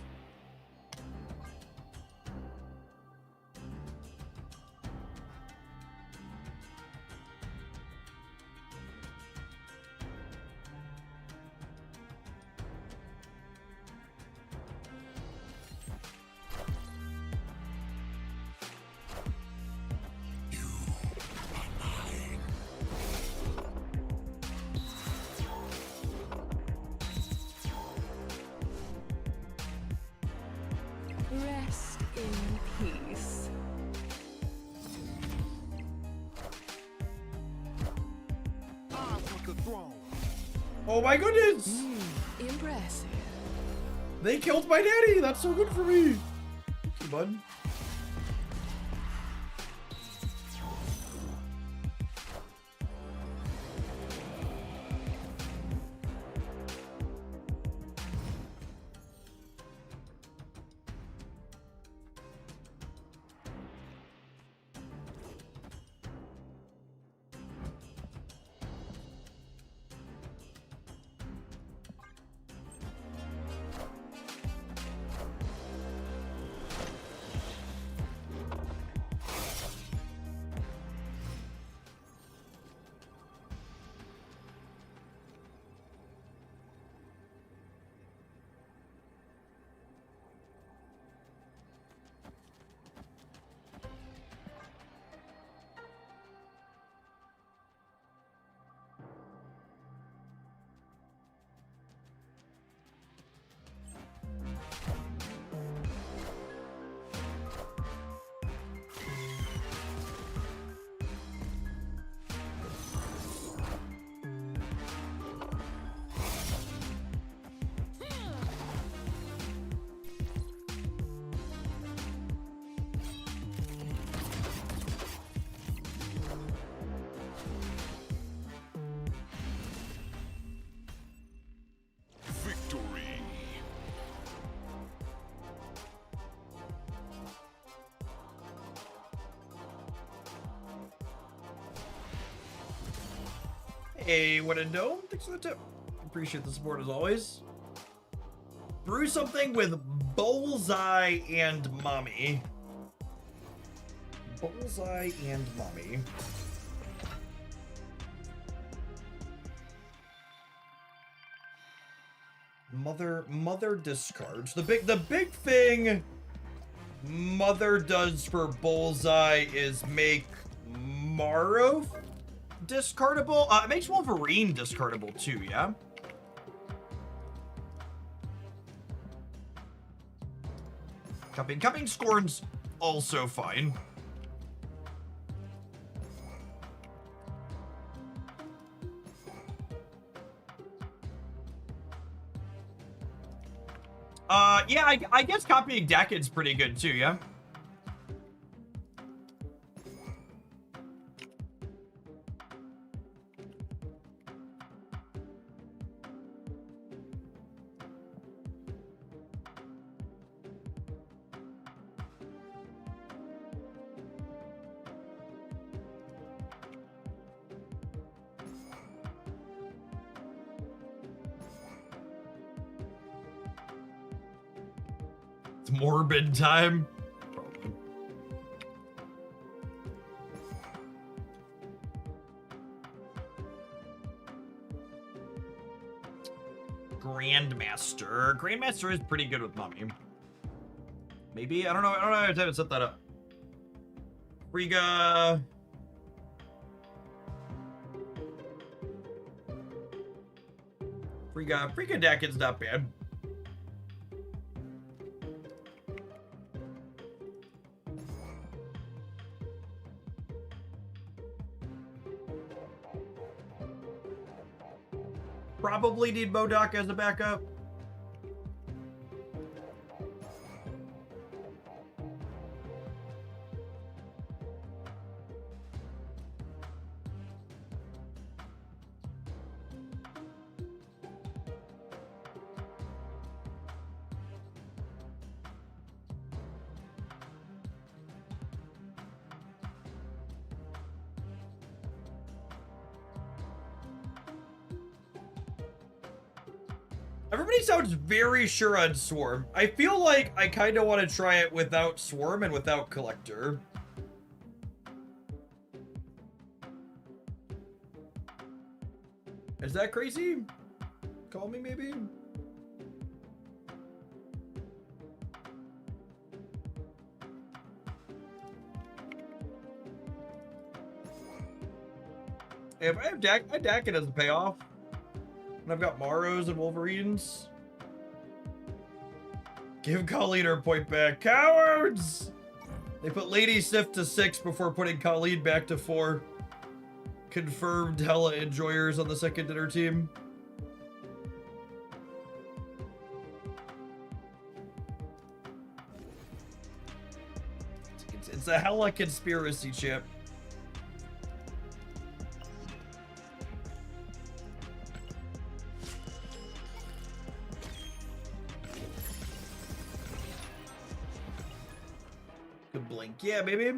Speaker 5: Rest in peace.
Speaker 3: I want the throne.
Speaker 1: Oh my goodness!
Speaker 5: Impressive.
Speaker 1: They killed my daddy! That's so good for me! Thank you, bud.
Speaker 2: Victory.
Speaker 1: Hey, what a dome? Thanks for the tip. Appreciate the support as always. Brew something with Bullseye and Mommy. Bullseye and Mommy. Mother discards. The big thing Mother does for Bullseye is make Marov discardable. It makes Wolverine discardable too, yeah? Cupping Scorn's also fine. Yeah, I guess copying Dakin's pretty good too, yeah? It's morbid time. Grandmaster is pretty good with Mommy. Maybe, I don't know how to set that up. Frigga. Frigga Dakin's not bad. Probably need MODOK as a backup. Everybody sounds very sure on Swarm. I feel like I kind of want to try it without Swarm and without Collector. Is that crazy? Call me, maybe? If I have Dakin as a payoff, and I've got Maros and Wolverines. Give Colleen her point back. Cowards! They put Lady Sif to 6 before putting Colleen back to 4. Confirmed hella enjoyers on the second dinner team. It's a hella conspiracy, Chip. Good blink. Yeah, baby.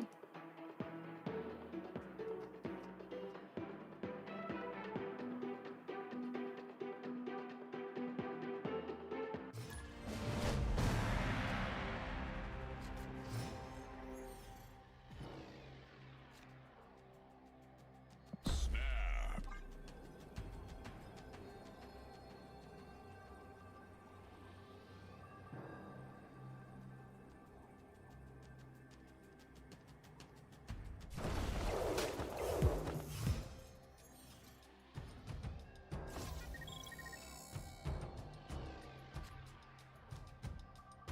Speaker 2: Snap.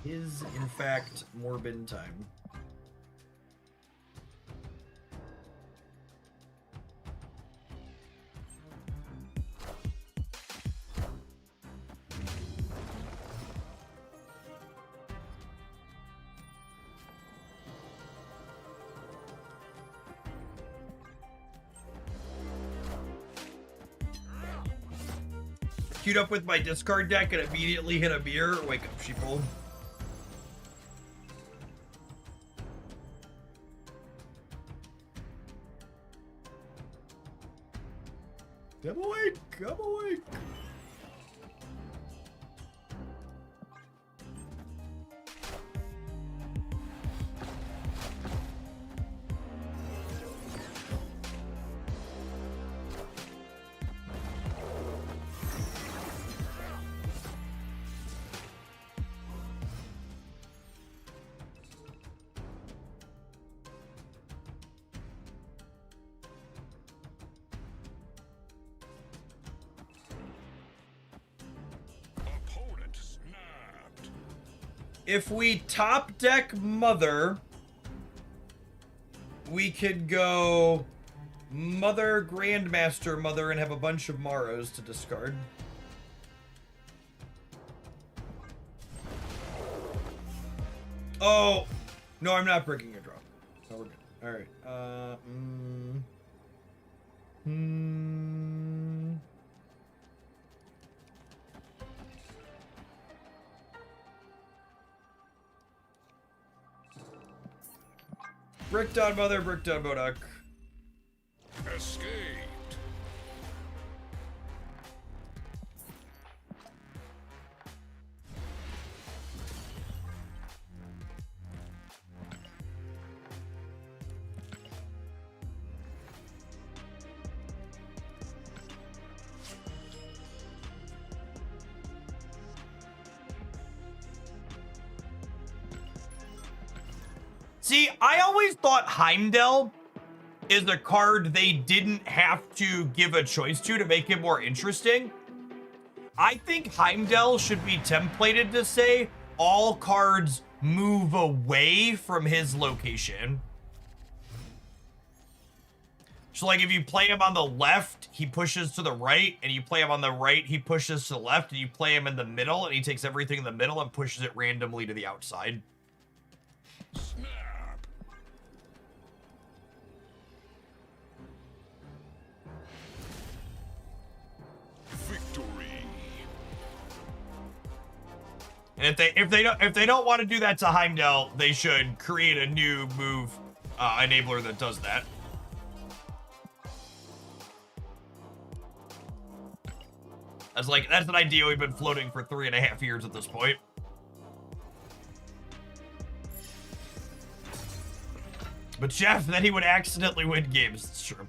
Speaker 1: Is, in fact, Morbin time. Queued up with my discard deck and immediately hit a mirror. Wake up, sheeple. Come awake! Come awake! If we top deck Mother, we could go Mother, Grandmaster, Mother, and have a bunch of Maros to discard. Oh, no, I'm not breaking your draw. No, we're good. All right. Bricked on Mother, bricked on Modoc.
Speaker 2: Escaped.
Speaker 1: See, I always thought Heimdall is a card they didn't have to give a choice to make it more interesting. I think Heimdall should be templated to say all cards move away from his location. So like if you play him on the left, he pushes to the right, and you play him on the right, he pushes to the left, and you play him in the middle, and he takes everything in the middle and pushes it randomly to the outside.
Speaker 2: Snap. Victory.
Speaker 1: And if they don't want to do that to Heimdall, they should create a new move enabler that does that. That's an idea we've been floating for 3.5 years at this point. But Jeff, then he would accidentally win games. It's true.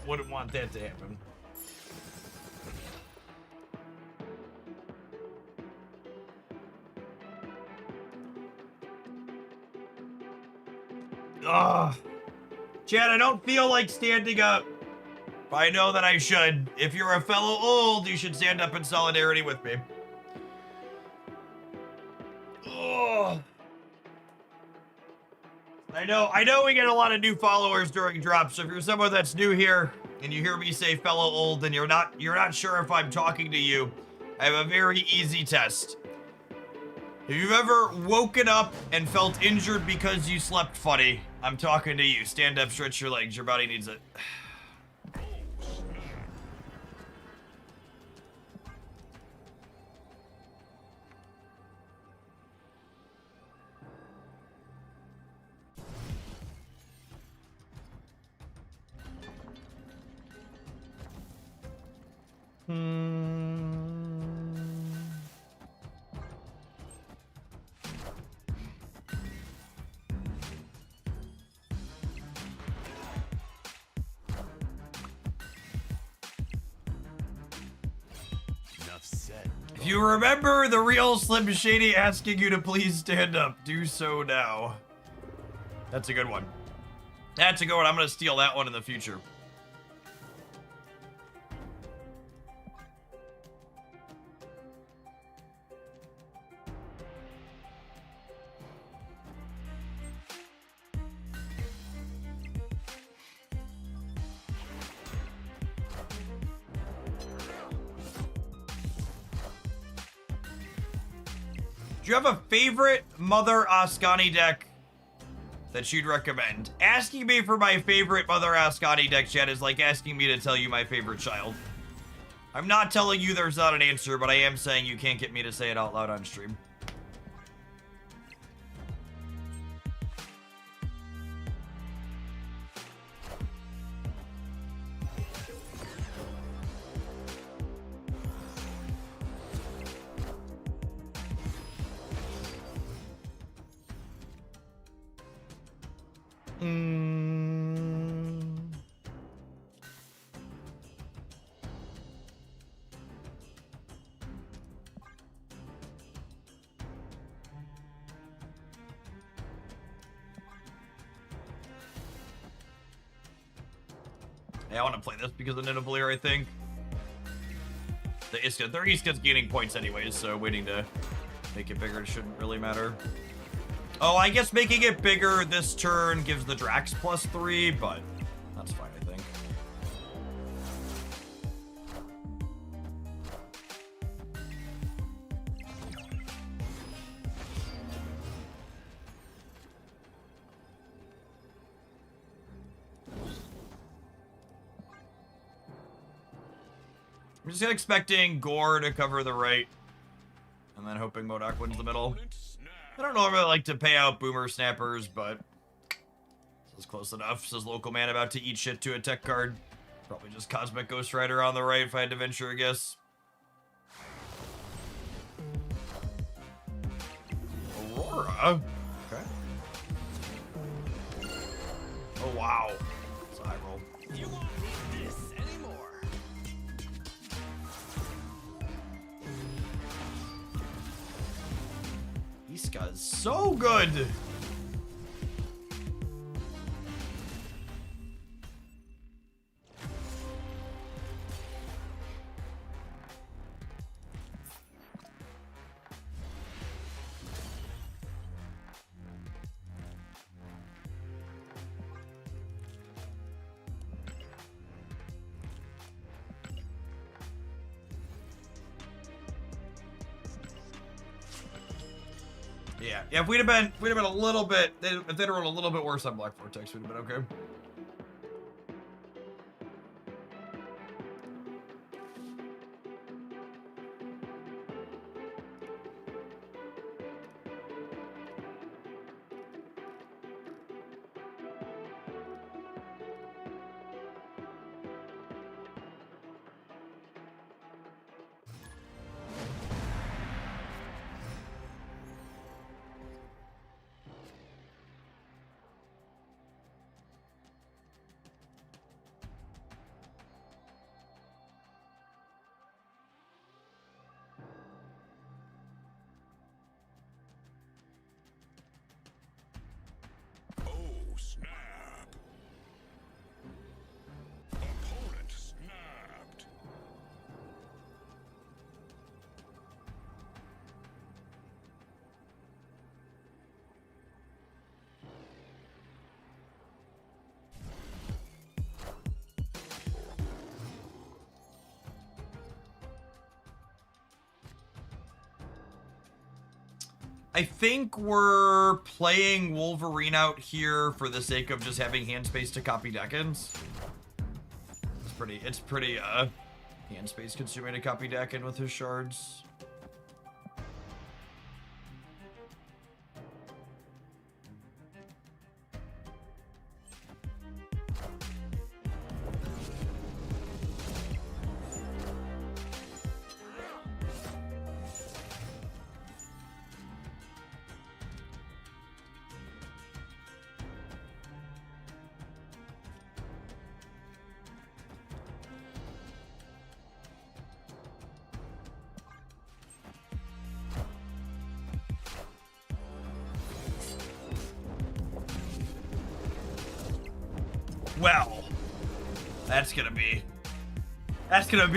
Speaker 1: Wouldn't want that to happen. Ugh. Chad, I don't feel like standing up. I know that I should. If you're a fellow old, you should stand up in solidarity with me. Ugh. I know we get a lot of new followers during drops, so if you're someone that's new here and you hear me say fellow old and you're not sure if I'm talking to you, I have a very easy test. If you've ever woken up and felt injured because you slept funny, I'm talking to you. Stand up, stretch your legs, your body needs it.
Speaker 2: Enough said.
Speaker 1: If you remember the real Slim Shady asking you to please stand up, do so now. That's a good one. That's a good one. I'm going to steal that one in the future. Do you have a favorite Mother Ascani deck that you'd recommend? Asking me for my favorite Mother Ascani deck, Chad, is like asking me to tell you my favorite child. I'm not telling you there's not an answer, but I am saying you can't get me to say it out loud on stream. Yeah, I want to play this because of Nidavellir, I think. The Iska, their Iska's gaining points anyways, so waiting to make it bigger shouldn't really matter. Oh, I guess making it bigger this turn gives the Drax +3, but that's fine, I think. I'm just expecting Gore to cover the right, and then hoping Modok wins the middle.
Speaker 2: Opponent snap.
Speaker 1: I don't normally like to pay out Boomer Snappers, but this is close enough. Says Local Man about to eat shit to a tech card. Probably just Cosmic Ghost Rider on the right if I had to venture a guess. Aurora? Okay. Oh, wow. It's a high roll.
Speaker 2: You won't need this anymore.
Speaker 1: Iska's so good. Yeah, if we'd have been a little bit, if they'd rolled a little bit worse on Black Vortex, we'd have been okay.
Speaker 2: Oh, snap. Opponent snapped.
Speaker 1: I think we're playing Wolverine out here for the sake of just having hand space to copy Deckins. It's pretty hand space consuming to copy Decken with his shards. Well, that's gonna be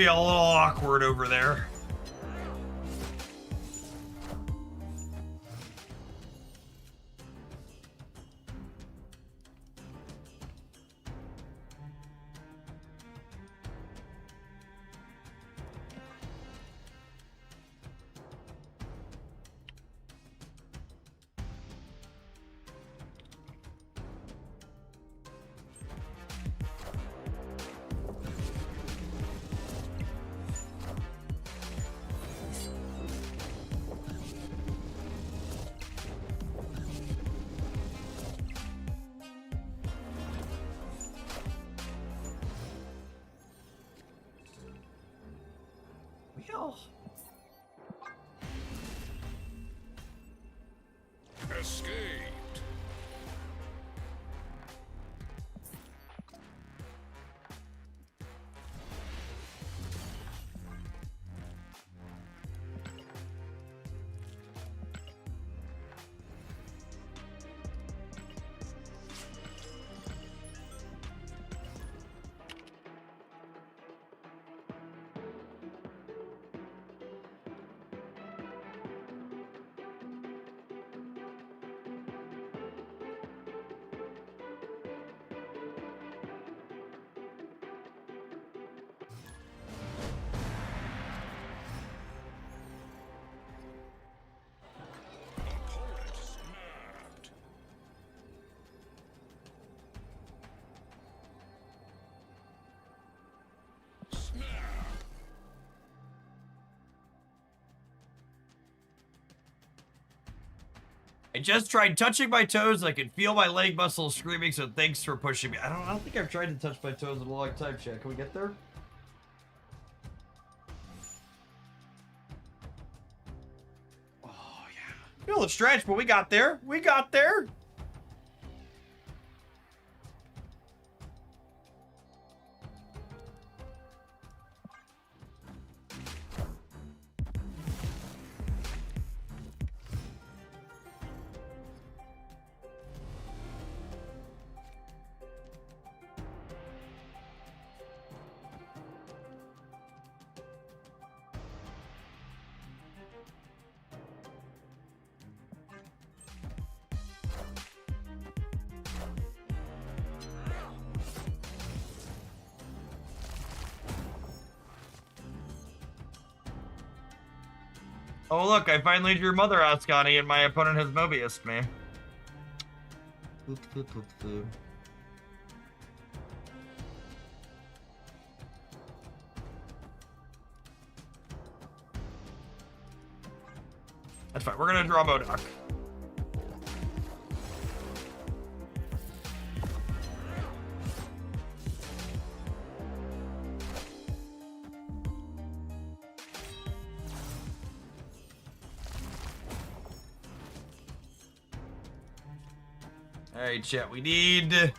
Speaker 1: a little awkward over there. Well,
Speaker 2: Escaped.
Speaker 1: I just tried touching my toes. I can feel my leg muscles screaming, so thanks for pushing me. I don't think I've tried to touch my toes in a long time, chat. Can we get there? Oh, yeah. Feel it stretch, but we got there. We got there. Oh, look, I finally drew Mother Ascani and my opponent has Mobius'd me. That's fine. We're gonna draw Modok. Alright, chat. We need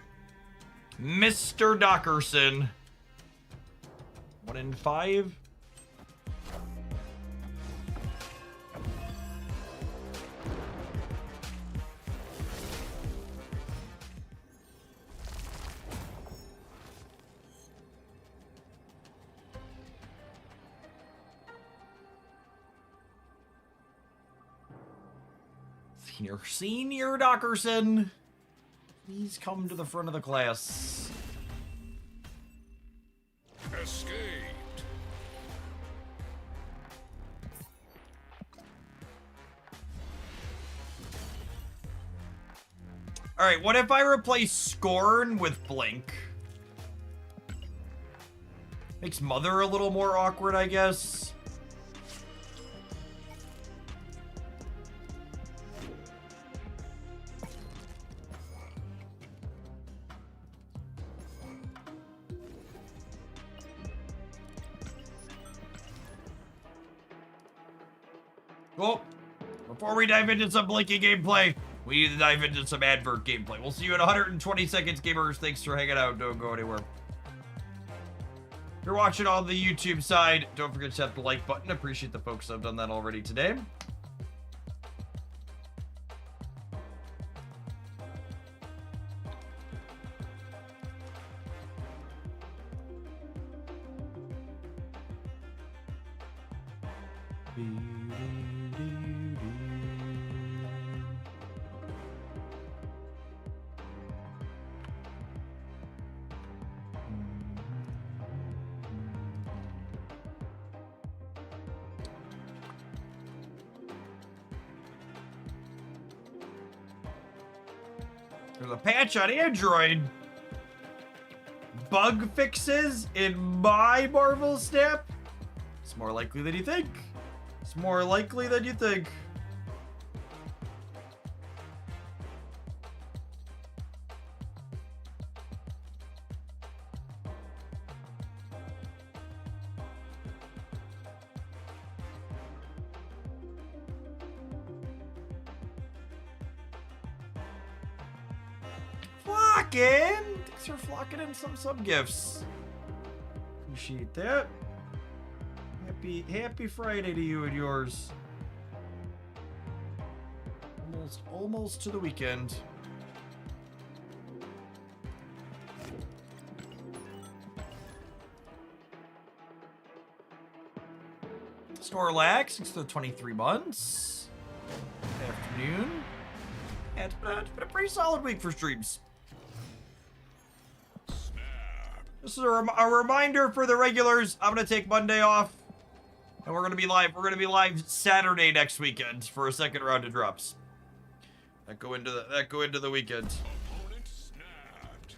Speaker 1: Mr. Dockerson. 1 in 5. Senior Dockerson. Please come to the front of the class.
Speaker 2: Escaped.
Speaker 1: Alright, what if I replace Scorn with Blink? Makes Mother a little more awkward, I guess. Well, before we dive into some Blinky gameplay, we need to dive into some advert gameplay. We'll see you in 120 seconds, gamers. Thanks for hanging out. Don't go anywhere. If you're watching on the YouTube side, don't forget to hit the like button. Appreciate the folks that have done that already today. There's a patch on Android. Bug fixes in my Marvel Snap. It's more likely than you think. It's more likely than you think. Flocking! Thanks for flocking in some sub gifts. Appreciate that. Happy Friday to you and yours. Almost to the weekend. Snorlax, thanks for the 23 months. Good afternoon. Yeah, it's been a pretty solid week for streams. This is a reminder for the regulars. I'm gonna take Monday off, and we're gonna be live. We're gonna be live Saturday next weekend for a second round of drops. That go into the weekend.
Speaker 2: Opponent snapped.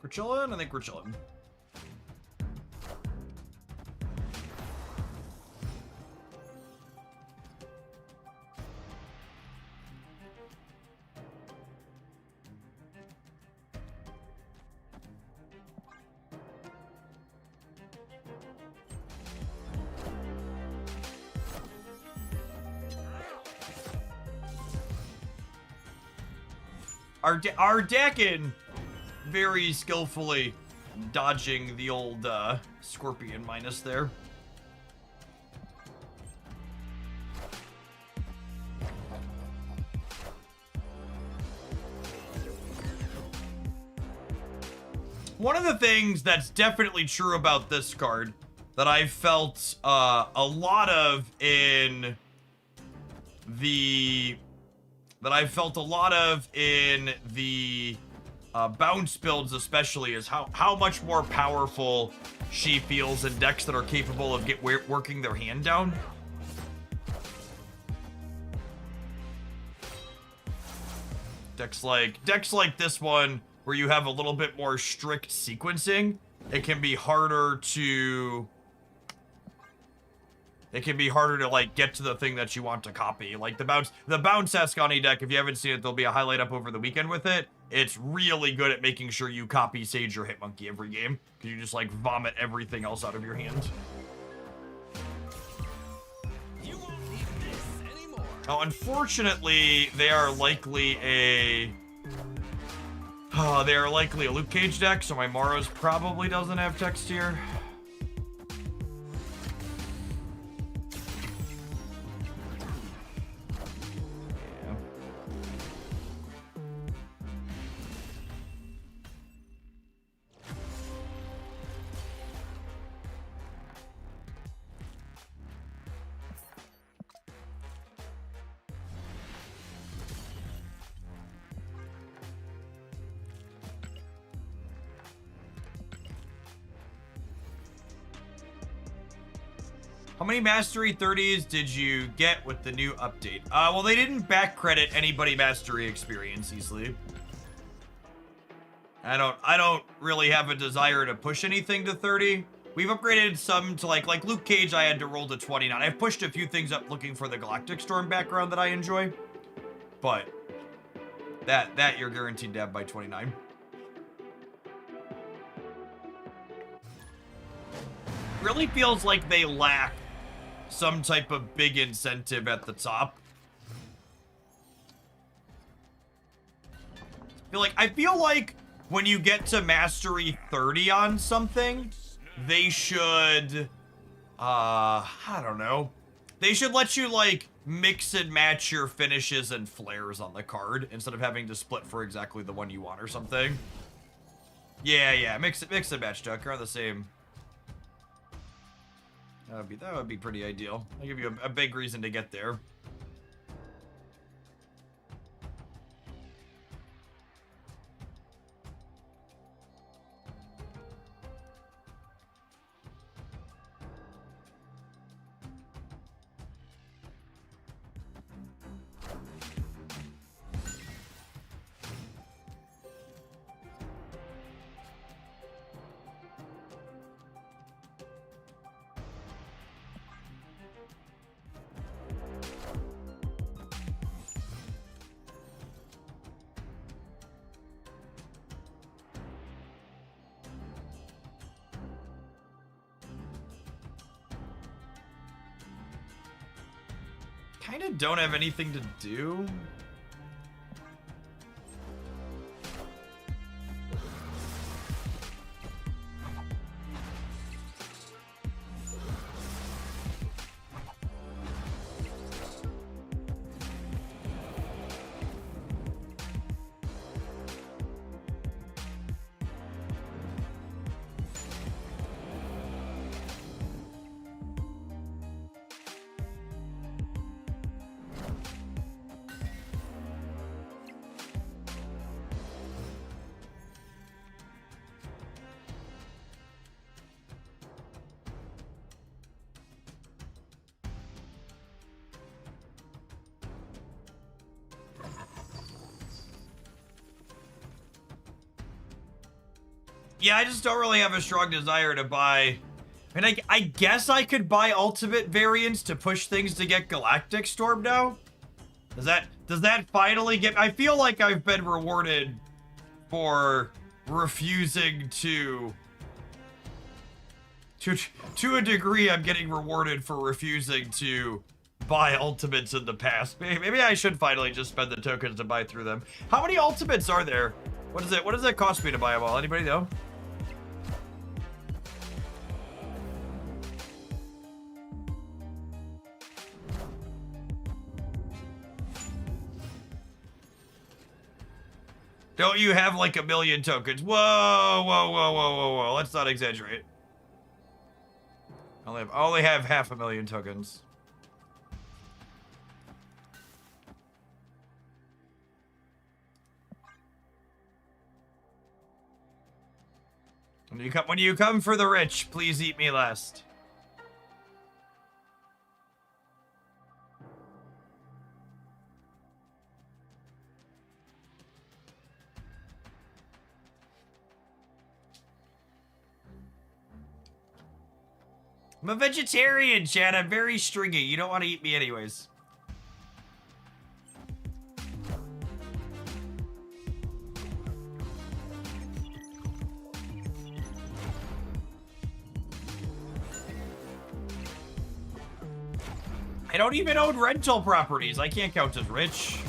Speaker 1: We're chilling? I think we're chilling. Our Dakin very skillfully dodging the old Scorpion minus there. One of the things that's definitely true about this card that I felt a lot of in the bounce builds especially is how much more powerful she feels in decks that are capable of working their hand down. Decks like this one, where you have a little bit more strict sequencing, it can be harder to like get to the thing that you want to copy. Like the bounce Ascani deck, if you haven't seen it, there'll be a highlight up over the weekend with it. It's really good at making sure you copy Sage or Hitmonkey every game, because you just like vomit everything else out of your hand.
Speaker 2: You won't need this anymore.
Speaker 1: Now, unfortunately, they are likely a Luke Cage deck, so my Maros probably doesn't have text here. How many Mastery 30s did you get with the new update? Well, they didn't back credit anybody Mastery experience easily. I don't really have a desire to push anything to 30. We've upgraded some to like Luke Cage, I had to roll to 29. I've pushed a few things up looking for the Galactic Storm background that I enjoy. But that you're guaranteed to have by 29. Really feels like they lack some type of big incentive at the top. I feel like when you get to Mastery 30 on something, they should, I don't know. They should let you, like, mix and match your finishes and flares on the card instead of having to split for exactly the one you want or something. Yeah, mix and match, Duck. Are the same. That would be pretty ideal. I'll give you a big reason to get there. Kind of don't have anything to do. Yeah, I just don't really have a strong desire to buy. I mean, I guess I could buy ultimate variants to push things to get Galactic Storm now. Does that finally get? I feel like I've been rewarded for refusing to a degree. I'm getting rewarded for refusing to buy ultimates in the past. Maybe I should finally just spend the tokens to buy through them. How many ultimates are there? What does it cost me to buy them all? Anybody know? Don't you have like 1 million tokens? Whoa, whoa, whoa, whoa, whoa, whoa. Let's not exaggerate. I only have 500,000 tokens. When you come for the rich, please eat me last. I'm a vegetarian, Chad. I'm very stringy. You don't want to eat me anyways. I don't even own rental properties. I can't count as rich.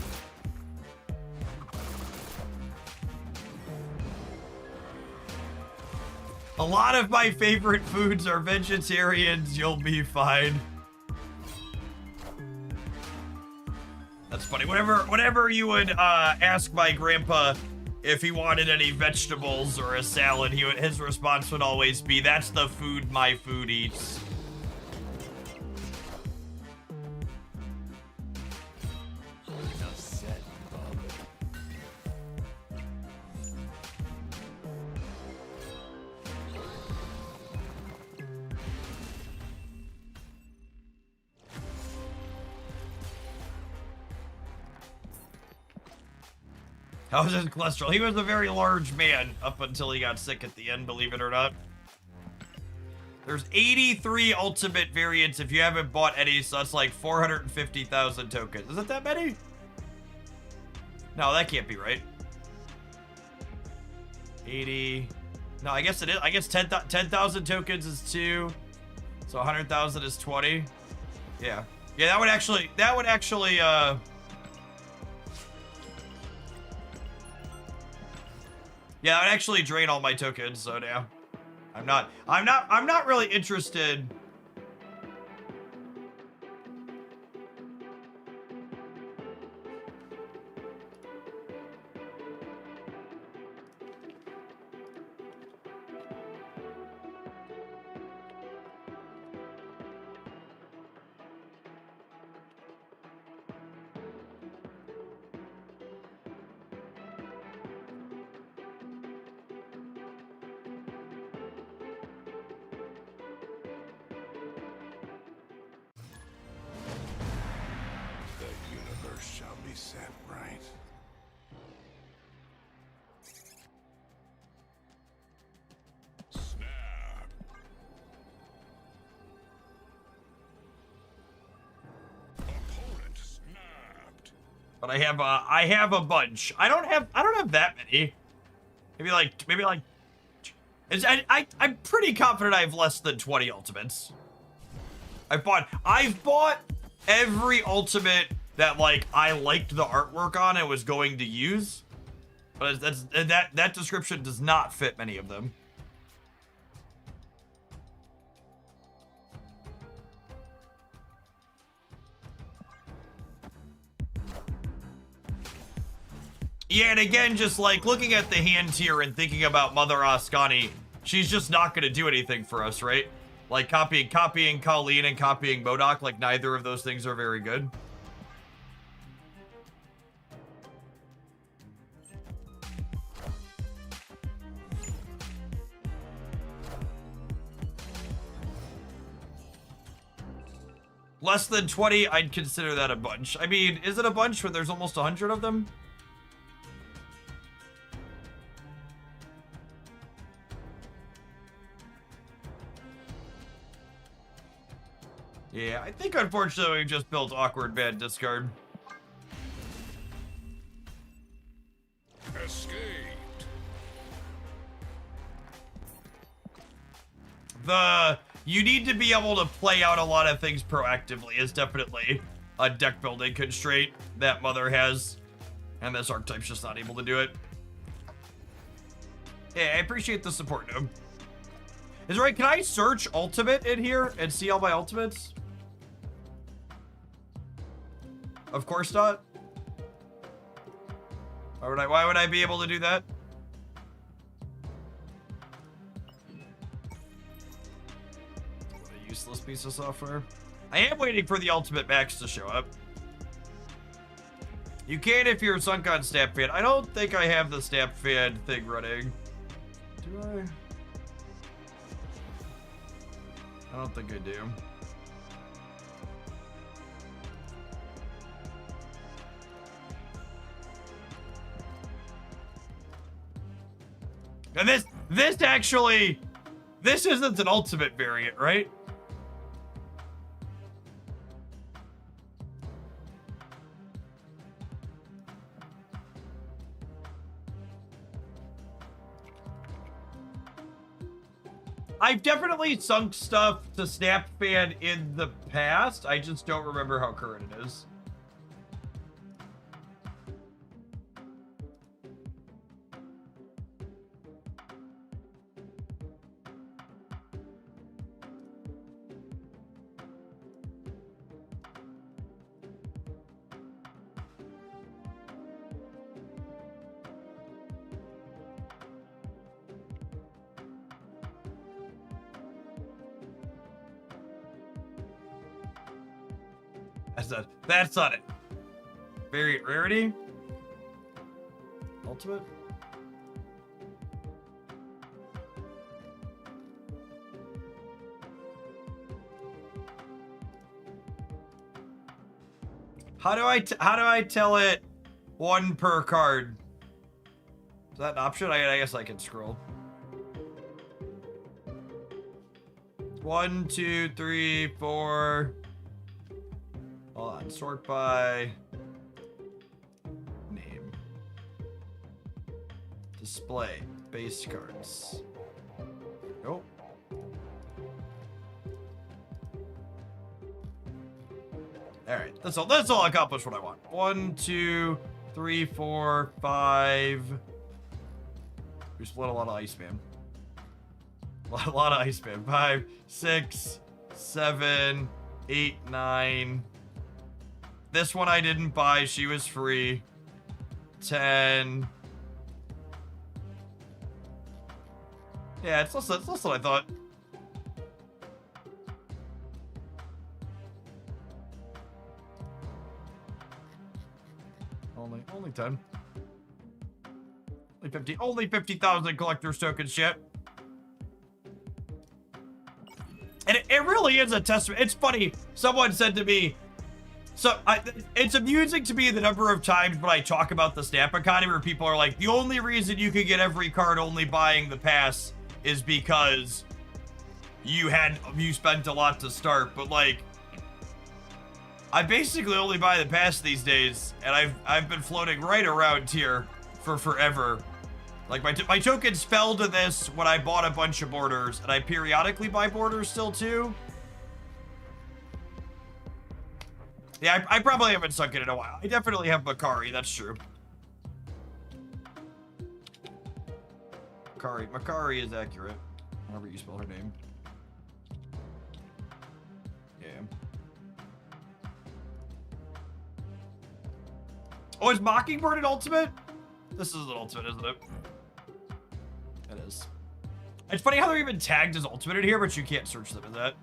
Speaker 1: A lot of my favorite foods are vegetarians. You'll be fine. That's funny. Whenever you would ask my grandpa if he wanted any vegetables or a salad, his response would always be, "That's the food my food eats." How was his cholesterol? He was a very large man up until he got sick at the end, believe it or not. There's 83 ultimate variants if you haven't bought any, so that's like 450,000 tokens. Is it that many? No, that can't be right. 80. No, I guess it is. I guess 10,000 tokens is 2. So 100,000 is 20. Yeah. Yeah, that would actually, yeah, it would actually drain all my tokens, so yeah. I'm not really interested.
Speaker 3: Shall be set right. Snap. Opponent snapped.
Speaker 1: But I have a bunch. I don't have that many. Maybe like I'm pretty confident I have less than 20 ultimates. I've bought every ultimate that like I liked the artwork on and was going to use. But that description does not fit many of them. Yeah, and again, just like looking at the hand tier and thinking about Mother Ascani, she's just not gonna do anything for us, right? Like copying Colleen and copying MODOK, like neither of those things are very good. Less than 20, I'd consider that a bunch. I mean, is it a bunch when there's almost 100 of them? Yeah, I think unfortunately we just built awkward bad discard.
Speaker 3: Escaped.
Speaker 1: You need to be able to play out a lot of things proactively is definitely a deck building constraint that Mother has. And this archetype's just not able to do it. Hey, I appreciate the support, Noob. Is it right? Can I search ultimate in here and see all my ultimates? Of course not. Why would I be able to do that? What a useless piece of software. I am waiting for the ultimate max to show up. You can if you're a Suncon Snap fan. I don't think I have the Snap fan thing running. Do I? I don't think I do. And this actually, this isn't an ultimate variant, right? I've definitely sunk stuff to Snap Fan in the past. I just don't remember how current it is. That's not it. Variant rarity. Ultimate. How do I tell it one per card? Is that an option? I guess I can scroll. 1, 2, 3, 4. Hold on, sort by name. Display, base cards. Nope. Alright, that's all I accomplished what I want. 1, 2, 3, 4, 5. We split a lot of Iceman. A lot of Iceman. 5, 6, 7, 8, 9. This one I didn't buy. She was free. 10. Yeah, it's less than I thought. Only 10. Only 50,000 collector's tokens shit. And it really is a testament. It's funny. Someone said to me, it's amusing to me the number of times when I talk about the Snap economy where people are like, the only reason you could get every card only buying the pass is because you spent a lot to start. But like, I basically only buy the pass these days, and I've been floating right around here for forever. Like my tokens fell to this when I bought a bunch of borders, and I periodically buy borders still too. Yeah, I probably haven't sunk it in a while. I definitely have Makari, that's true. Makari is accurate. However you spell her name. Yeah. Oh, is Mockingbird an ultimate? This is an ultimate, isn't it? It is. It's funny how they're even tagged as ultimate in here, but you can't search them, is that?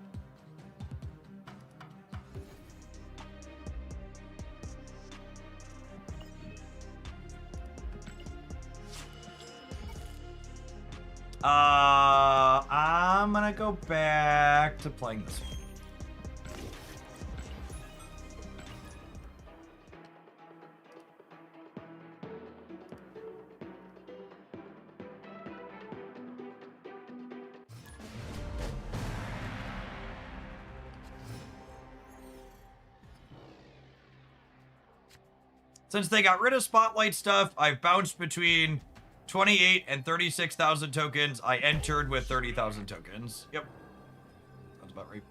Speaker 1: I'm gonna go back to playing this one. Since they got rid of spotlight stuff, I've bounced between 28 and 36,000 tokens. I entered with 30,000 tokens. Yep. That's about right.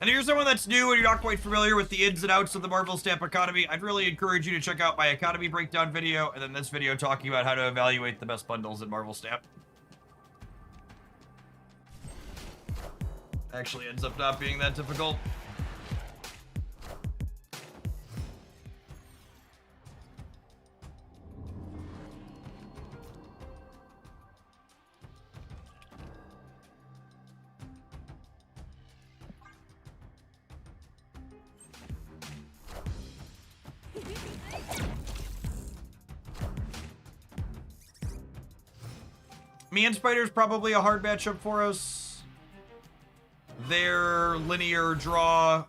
Speaker 1: And if you're someone that's new and you're not quite familiar with the ins and outs of the Marvel Stamp economy, I'd really encourage you to check out my economy breakdown video and then this video talking about how to evaluate the best bundles in Marvel Stamp. Actually ends up not being that difficult. Me and Spider's probably a hard matchup for us. Their linear draw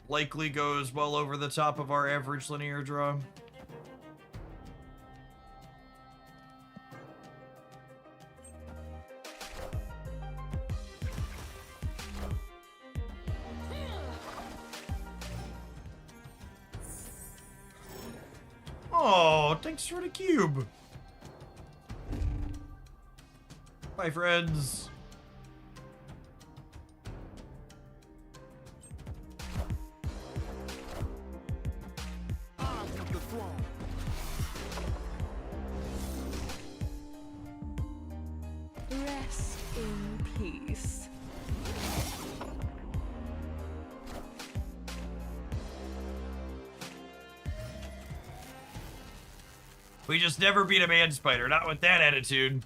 Speaker 1: likely goes well over the top of our average linear draw. Oh, thanks for the cube. Bye, friends.
Speaker 3: The throne.
Speaker 5: Rest in peace.
Speaker 1: We just never beat a man spider, not with that attitude.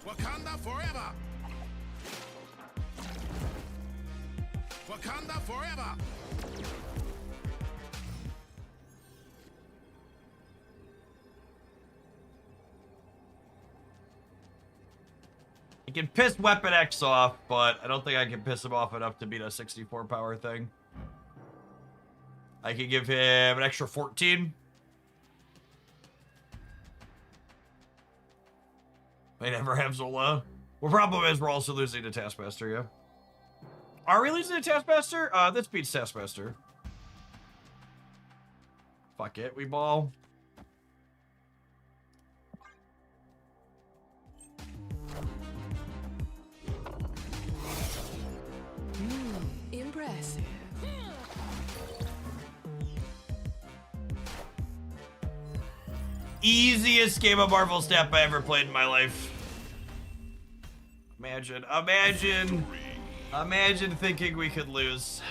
Speaker 3: Wakanda forever. Wakanda forever.
Speaker 1: I can piss Weapon X off, but I don't think I can piss him off enough to beat a 64 power thing. I can give him an extra 14. They never have Zola. Well, problem is we're also losing to Taskmaster, yeah. Are we losing to Taskmaster? This beats Taskmaster. Fuck it, we ball.
Speaker 5: Impressive.
Speaker 1: Easiest game of Marvel Snap I ever played in my life. Imagine thinking we could lose.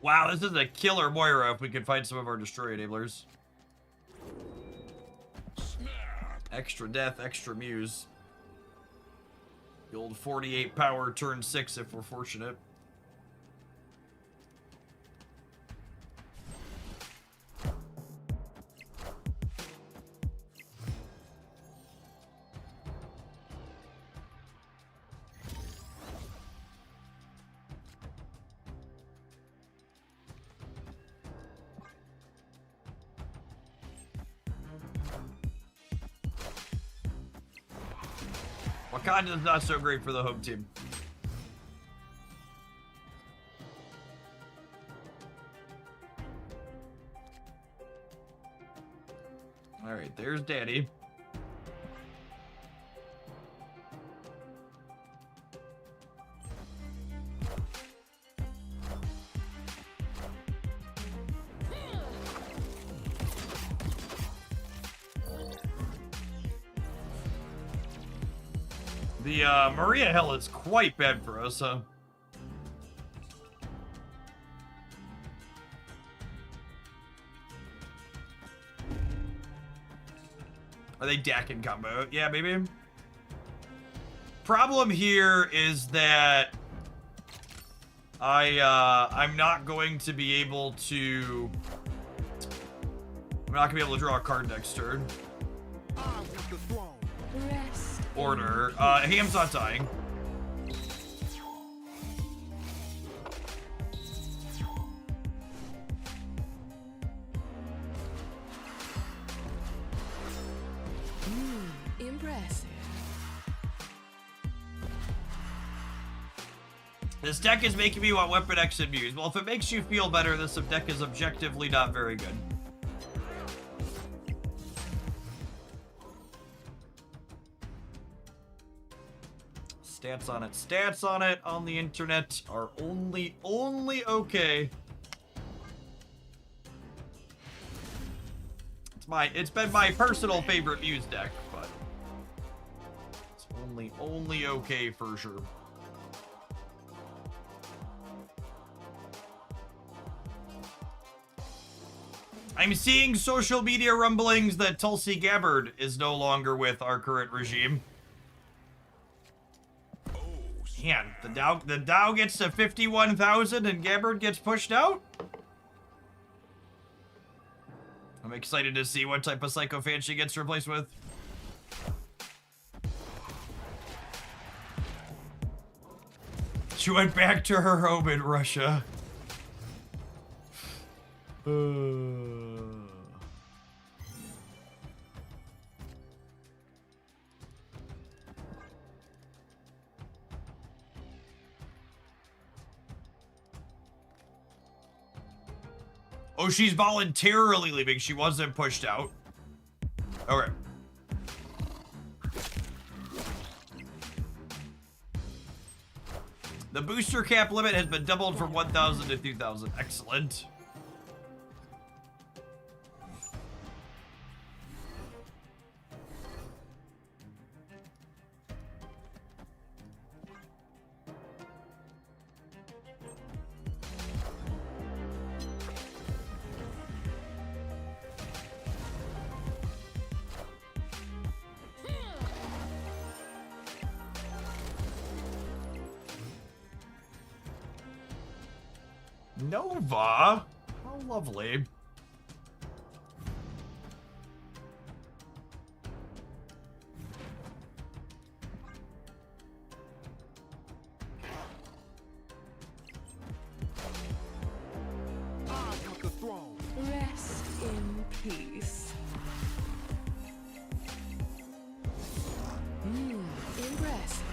Speaker 1: Wow, this is a killer Moira if we can find some of our Destroy Enablers. Extra death, extra muse. The old 48 power turn 6 if we're fortunate. Wakanda is not so great for the home team. All right, there's Danny. The Maria Hell is quite bad for us, huh? Are they Dak in combo? Yeah, maybe. Problem here is that I'm not going to be able to. I'm not gonna be able to draw a card next turn.
Speaker 3: I want the throne.
Speaker 5: Rest.
Speaker 1: Order. Ham's not dying.
Speaker 5: Impressive.
Speaker 1: This deck is making me want Weapon X and Muse. Well, if it makes you feel better, this deck is objectively not very good. Stats on it on the internet are only okay. It's been my personal favorite Muse deck, but it's only okay for sure. I'm seeing social media rumblings that Tulsi Gabbard is no longer with our current regime. Man, the Dow gets to 51,000 and Gabbard gets pushed out? I'm excited to see what type of psychophant she gets replaced with. She went back to her home in Russia. Oh, she's voluntarily leaving. She wasn't pushed out. Okay. The booster cap limit has been doubled from 1,000 to 2,000. Excellent. Nova? How lovely.
Speaker 3: I want the throne.
Speaker 5: Rest in peace. Impressive.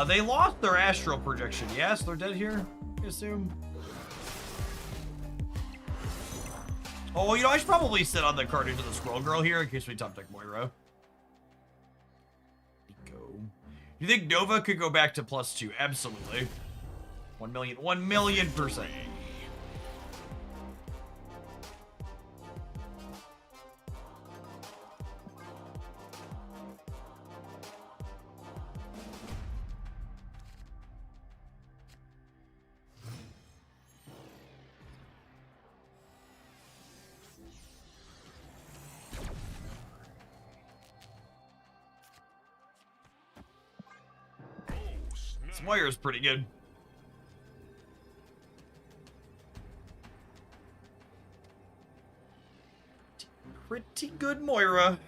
Speaker 1: They lost their astral projection. Yes, they're dead here, I assume. Oh, you know, I should probably sit on the card into the Squirrel Girl here in case we top deck Moira. Go. You think Nova could go back to +2? Absolutely. 1,000,000%. This Moira's pretty good. Pretty good Moira.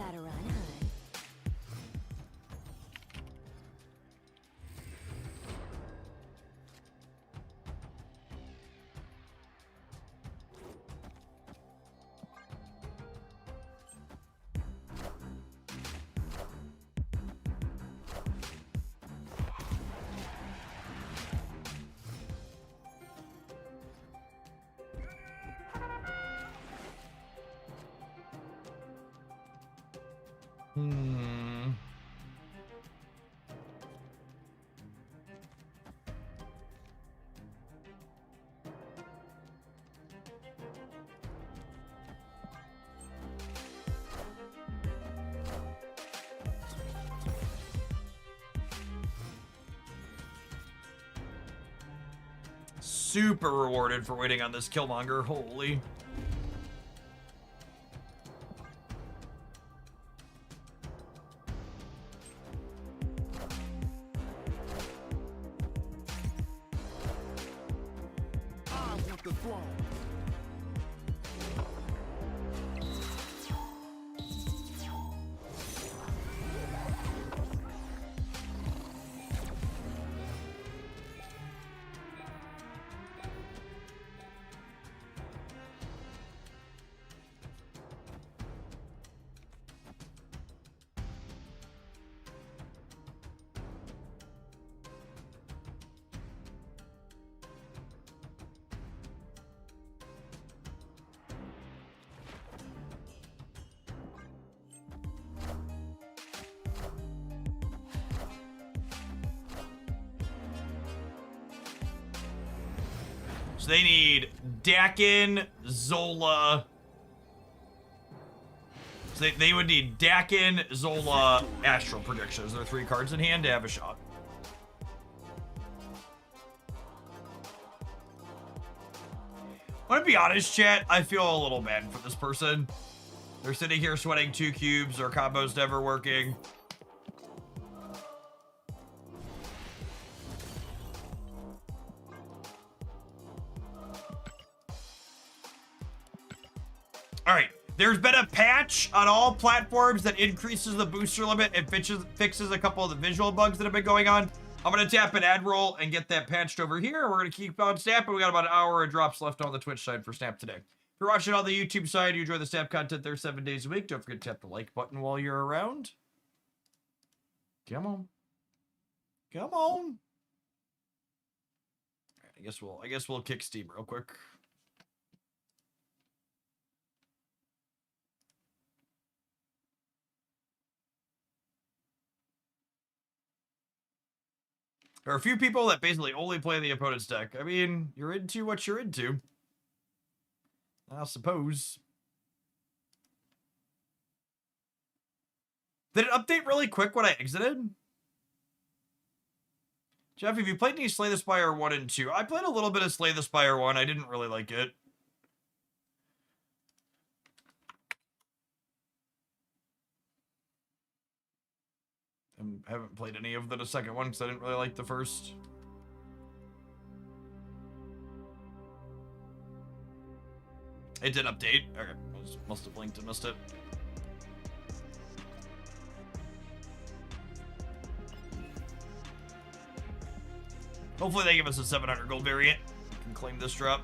Speaker 5: Gotta run, hun.
Speaker 1: Hmm. Super rewarded for waiting on this Killmonger. Holy.
Speaker 3: I want the throne.
Speaker 1: So they need Dakin, Zola. So they would need Dakin, Zola, Astral Projections. There are 3 cards in hand to have a shot. I'm gonna be honest, chat. I feel a little bad for this person. They're sitting here sweating 2 cubes. Their combo's never working. All right, there's been a patch on all platforms that increases the booster limit and fixes a couple of the visual bugs that have been going on. I'm going to tap an ad roll and get that patched over here. We're going to keep on Snap, and we got about an hour of drops left on the Twitch side for Snap today. If you're watching on the YouTube side, you enjoy the Snap content there 7 days a week. Don't forget to tap the like button while you're around. Come on. Come on. All right, I guess we'll kick Steam real quick. There are a few people that basically only play the opponent's deck. I mean, you're into what you're into, I suppose. Did it update really quick when I exited? Jeff, have you played any Slay the Spire 1 and 2? I played a little bit of Slay the Spire 1. I didn't really like it. And haven't played any of the second one because I didn't really like the first. It did update. Okay, I must have blinked and missed it. Hopefully they give us a 700 gold variant. We can claim this drop.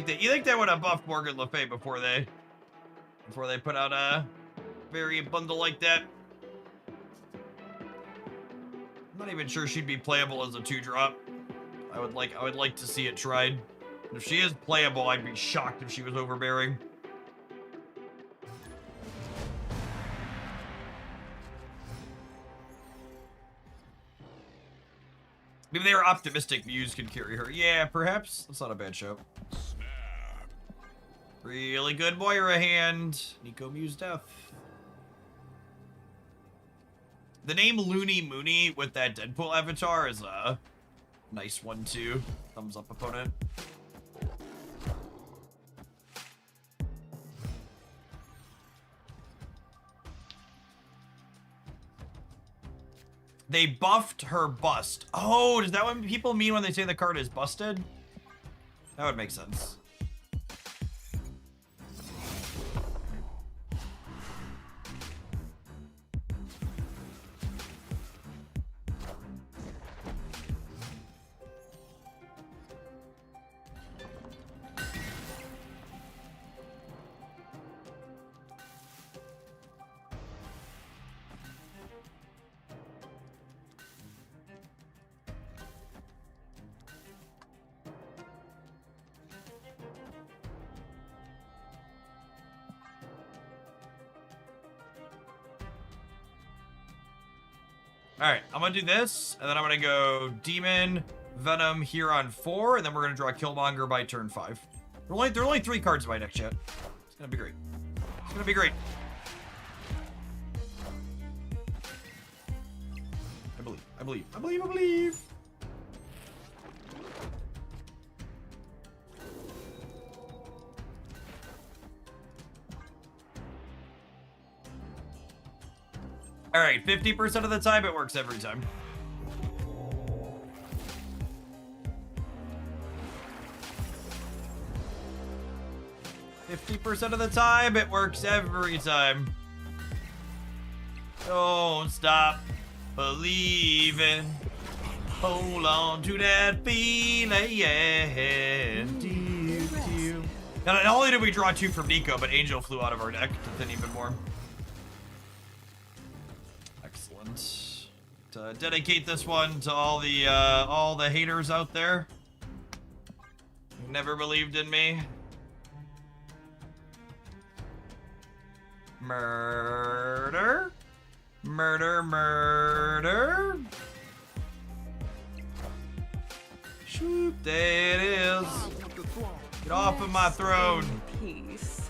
Speaker 1: You think they would have buffed Morgan Le Fay before they put out a variant bundle like that? I'm not even sure she'd be playable as a 2-drop. I would like to see it tried. If she is playable, I'd be shocked if she was overbearing. Maybe they were optimistic Muse could carry her. Yeah, perhaps. That's not a bad show. Really good Moira hand. Nico Muse Death. The name Looney Mooney with that Deadpool avatar is a nice one too. Thumbs up, opponent. They buffed her bust. Oh, is that what people mean when they say the card is busted? That would make sense. Alright, I'm gonna do this, and then I'm gonna go Demon, Venom here on 4, and then we're gonna draw Killmonger by turn 5. There are only 3 cards in my deck, chat. It's gonna be great. It's gonna be great. I believe. Alright, 50% of the time it works every time. "50% of the time it works every time. Don't stop believing. Hold on to that feeling. Now, not only did we draw 2 from Nico, but Angel flew out of our deck to thin even more. Excellent. To dedicate this one to all the haters out there who never believed in me. Murder. Murder, murder. Shoot, there it is. Get off of my throne.
Speaker 5: Peace.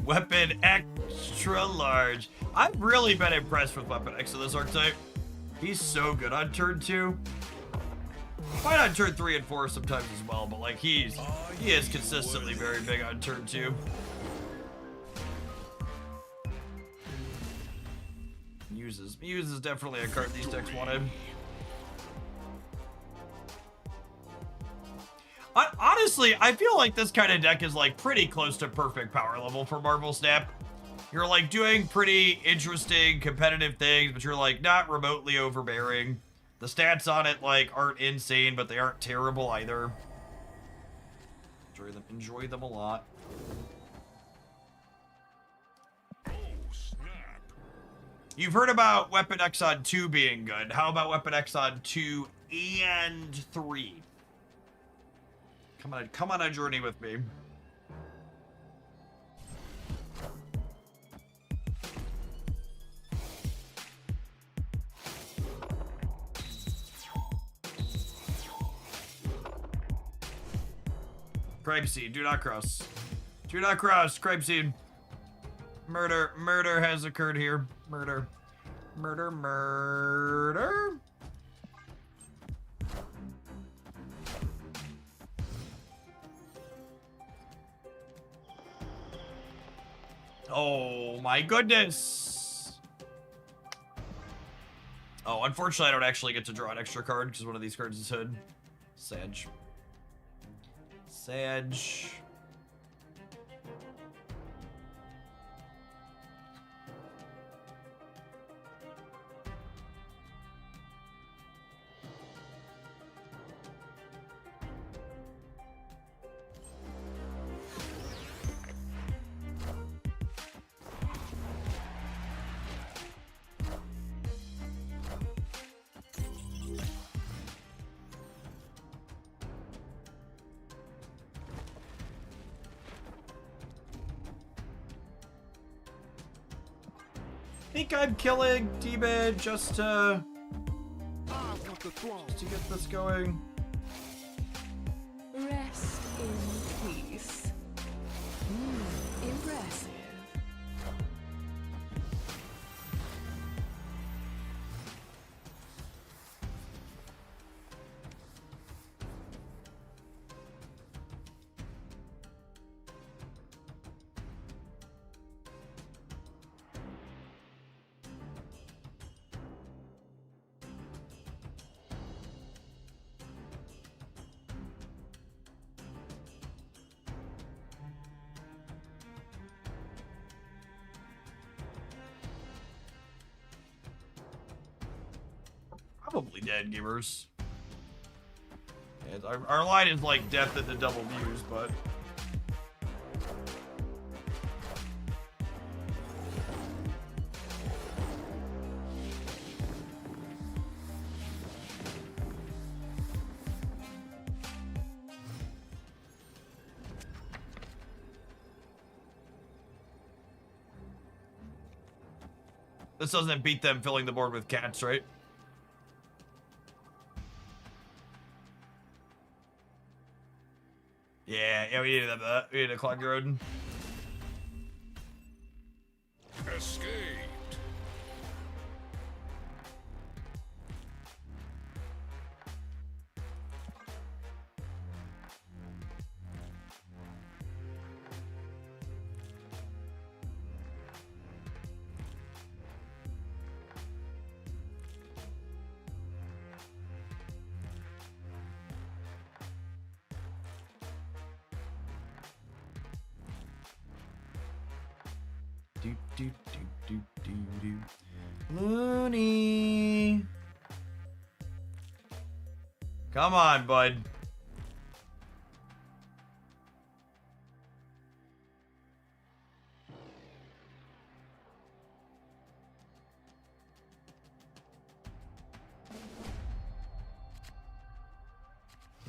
Speaker 1: Weapon extra large. I've really been impressed with Weapon X of this archetype. He's so good on turn 2. Fine on turn 3 and 4 sometimes as well, but like he is consistently very big on turn 2. Muse is definitely a card these decks wanted. Honestly, I feel like this kind of deck is like pretty close to perfect power level for Marvel Snap. You're like doing pretty interesting competitive things, but you're like not remotely overbearing. The stats on it like aren't insane, but they aren't terrible either. Enjoy them a lot. You've heard about Weapon X on 2 being good. How about Weapon X on 2 and 3? Come on a journey with me. Cribe Seed, do not cross. Do not cross, Cribe Seed. Murder has occurred here. Murder. Oh my goodness. Oh, unfortunately I don't actually get to draw an extra card because one of these cards is hood. Sag. think I'm killing D-Man just to
Speaker 3: I want the throne.
Speaker 1: get this going.
Speaker 5: Rest in peace. Impressive.
Speaker 1: Probably dead, gamers. And our line is like death at the double views, but this doesn't beat them filling the board with cats, right? Yeah, we needed that. We needed a clog road.
Speaker 2: Escaped.
Speaker 1: Do, do, do, do, do, do. Looney. Come on, bud.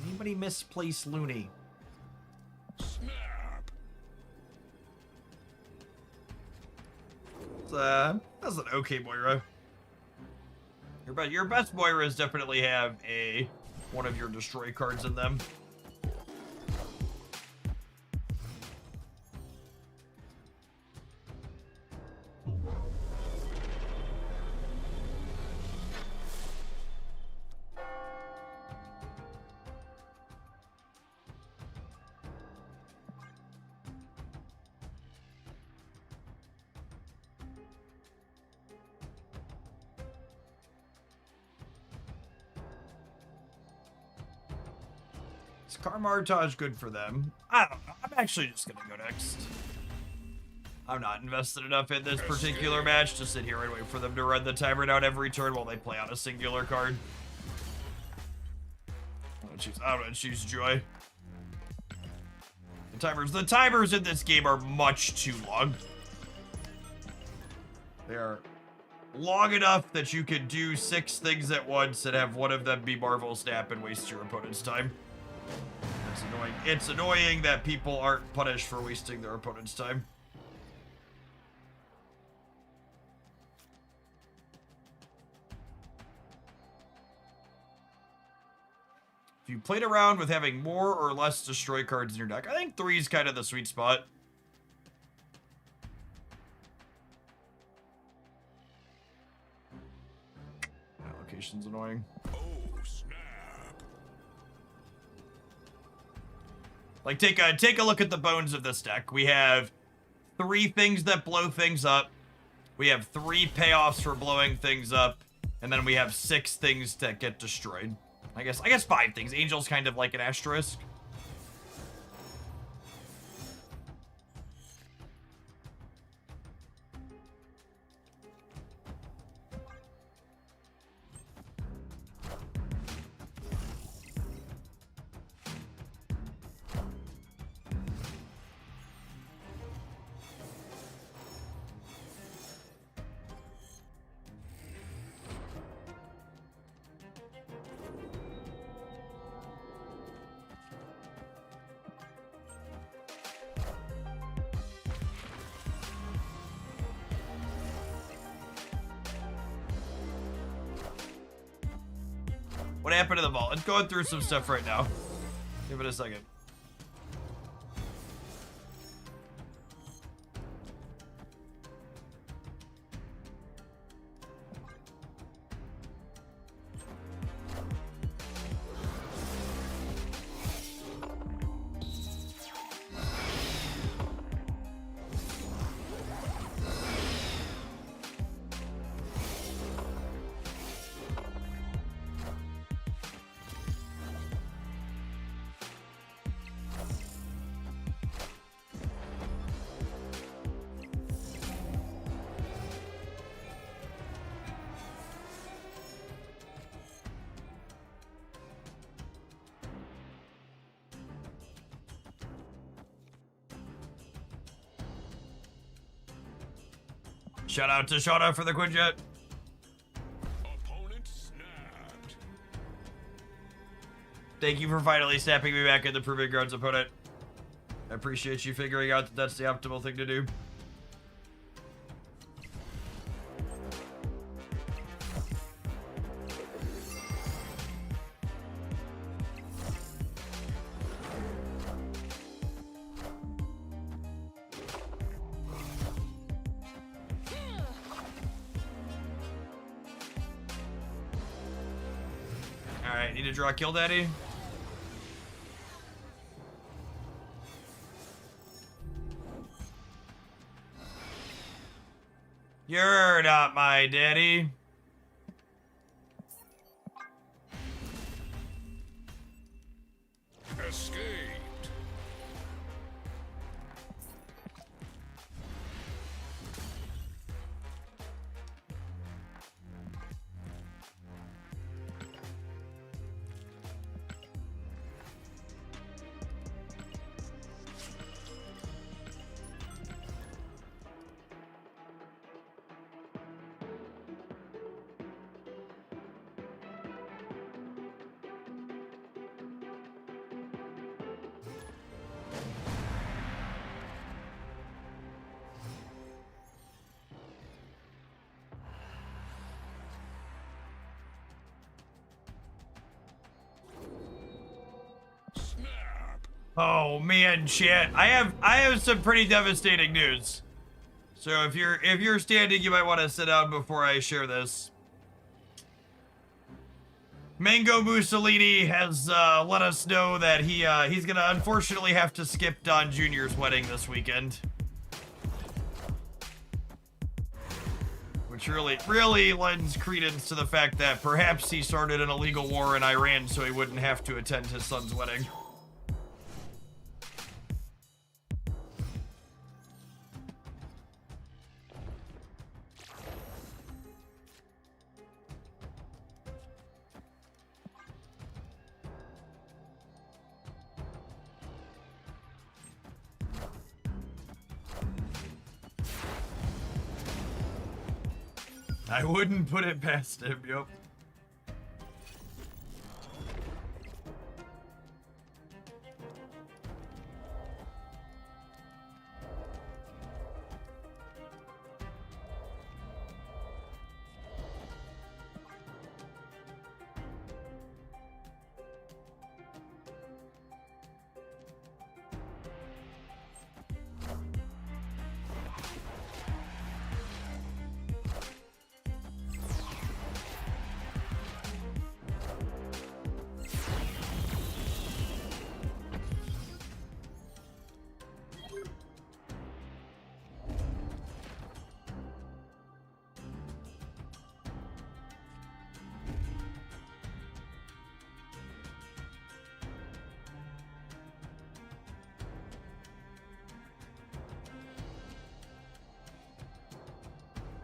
Speaker 1: Anybody misplace Looney?
Speaker 2: Snap.
Speaker 1: That's an okay Moira. Your best Moiras definitely have one of your destroy cards in them. Is Karmartage good for them? I don't know. I'm actually just gonna go next. I'm not invested enough in this particular match to sit here and wait for them to run the timer down every turn while they play on a singular card. I'm gonna choose Joy. The timers in this game are much too long. They are long enough that you can do 6 things at once and have one of them be Marvel Snap and waste your opponent's time. It's annoying. It's annoying that people aren't punished for wasting their opponent's time. If you played around with having more or less destroy cards in your deck, I think 3 is kind of the sweet spot. Allocation's annoying.
Speaker 2: Oh, snap.
Speaker 1: Like, take a look at the bones of this deck. We have 3 things that blow things up. We have 3 payoffs for blowing things up. And then we have 6 things that get destroyed. I guess 5 things. Angel's kind of like an asterisk. What happened to the vault? It's going through some stuff right now. Give it a second. Shout out to Shauna for the Quinjet.
Speaker 2: Opponent snapped.
Speaker 1: Thank you for finally snapping me back in the Proving Grounds, opponent. I appreciate you figuring out that that's the optimal thing to do. Alright, need to draw Kill Daddy. You're not my daddy.
Speaker 2: Escaped. Snap.
Speaker 1: Oh man, chat. I have some pretty devastating news. So if you're standing, you might want to sit down before I share this. Mango Mussolini has let us know that he's gonna unfortunately have to skip Don Jr.'s wedding this weekend. Which really lends credence to the fact that perhaps he started an illegal war in Iran so he wouldn't have to attend his son's wedding. I wouldn't put it past him, yup.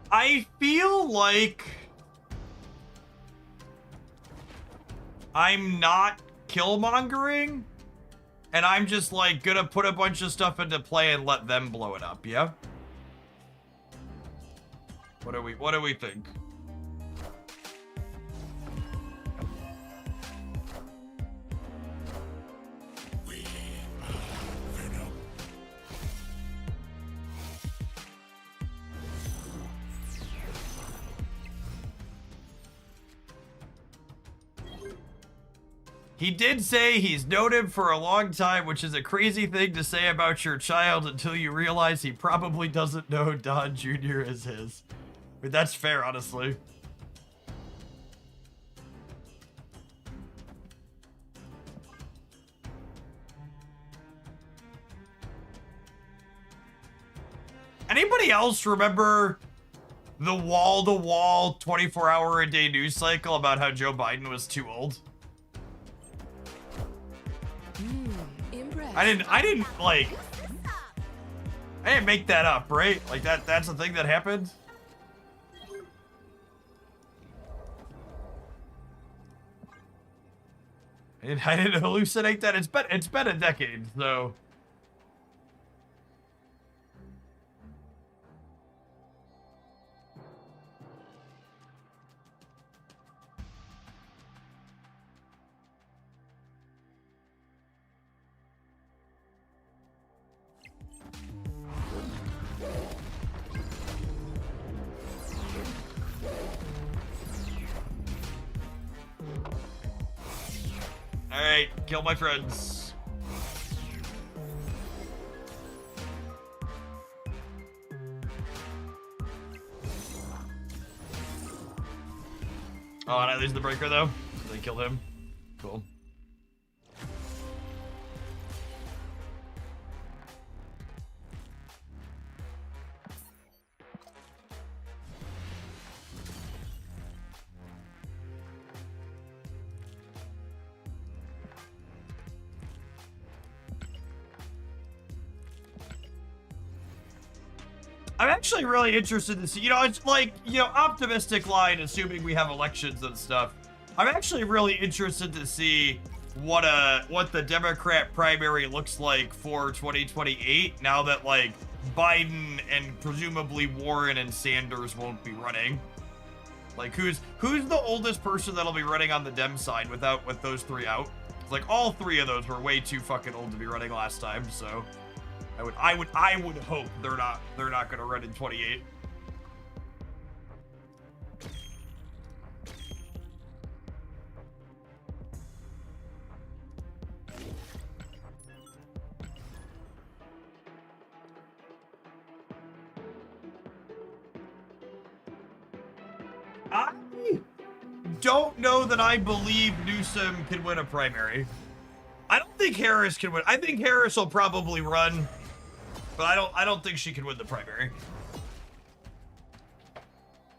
Speaker 1: I feel like I'm not killmongering, and I'm just like gonna put a bunch of stuff into play and let them blow it up, yeah? What do we think? He did say he's known him for a long time, which is a crazy thing to say about your child until you realize he probably doesn't know Don Jr. is his. But that's fair, honestly. Anybody else remember the wall-to-wall 24-hour-a-day news cycle about how Joe Biden was too old? I didn't make that up, right? Like that's a thing that happened. I didn't hallucinate that. It's been a decade, so. Alright, kill my friends. Oh, and I lose the breaker though? So they killed him. Cool. I'm actually really interested to see, it's like, optimistic line, assuming we have elections and stuff. I'm actually really interested to see what the Democrat primary looks like for 2028 now that, like, Biden and presumably Warren and Sanders won't be running. Like, who's the oldest person that'll be running on the Dem side with those three out? It's like, all three of those were way too fucking old to be running last time, so I would hope they're not gonna run in 28. I don't know that I believe Newsom can win a primary. I don't think Harris can win. I think Harris will probably run, but I don't think she can win the primary.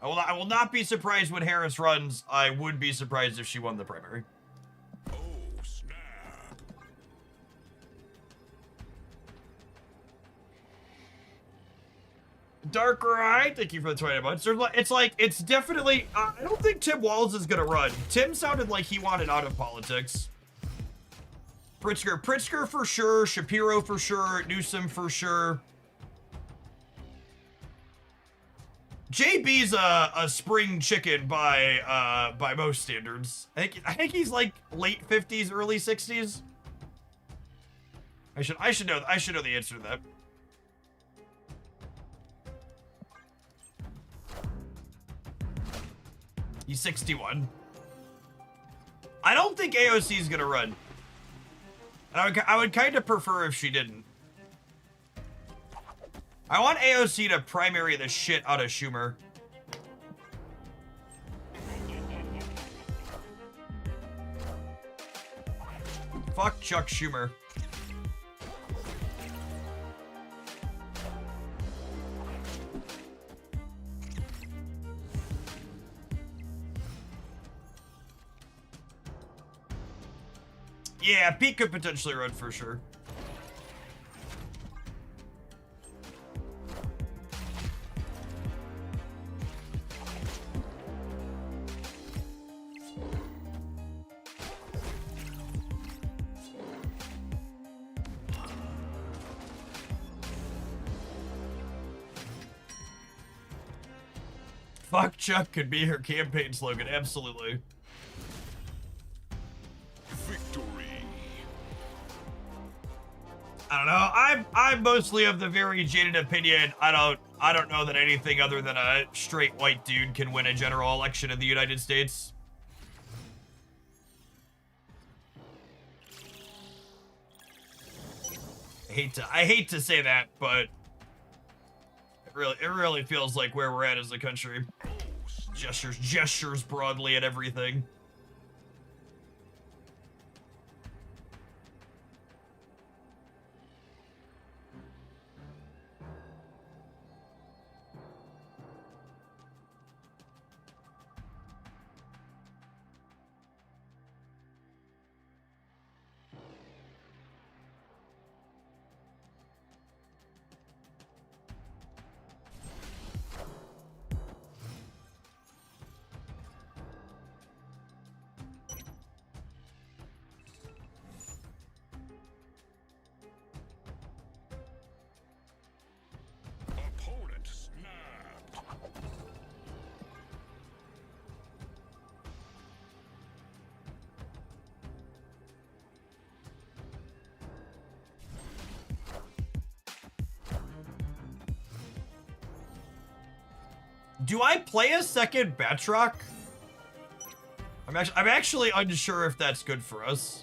Speaker 1: I will not be surprised when Harris runs. I would be surprised if she won the primary.
Speaker 2: Oh, snap.
Speaker 1: Darker Eye, thank you for the 20 months. It's definitely, I don't think Tim Walz is gonna run. Tim sounded like he wanted out of politics. Pritzker for sure, Shapiro for sure, Newsom for sure. JB's a spring chicken by most standards. I think he's like late 50s, early 60s. I should know the answer to that. He's 61. I don't think AOC is gonna run. I would kind of prefer if she didn't. I want AOC to primary the shit out of Schumer. Fuck Chuck Schumer. Yeah, Pete could potentially run for sure. Fuck Chuck could be her campaign slogan, absolutely.
Speaker 2: Victory.
Speaker 1: I don't know. I'm mostly of the very jaded opinion. I don't know that anything other than a straight white dude can win a general election in the United States. hate to say that, but it really feels like where we're at as a country. Gestures broadly at everything.
Speaker 2: Opponent snapped.
Speaker 1: Do I play a second Batroc? I'm actually unsure if that's good for us.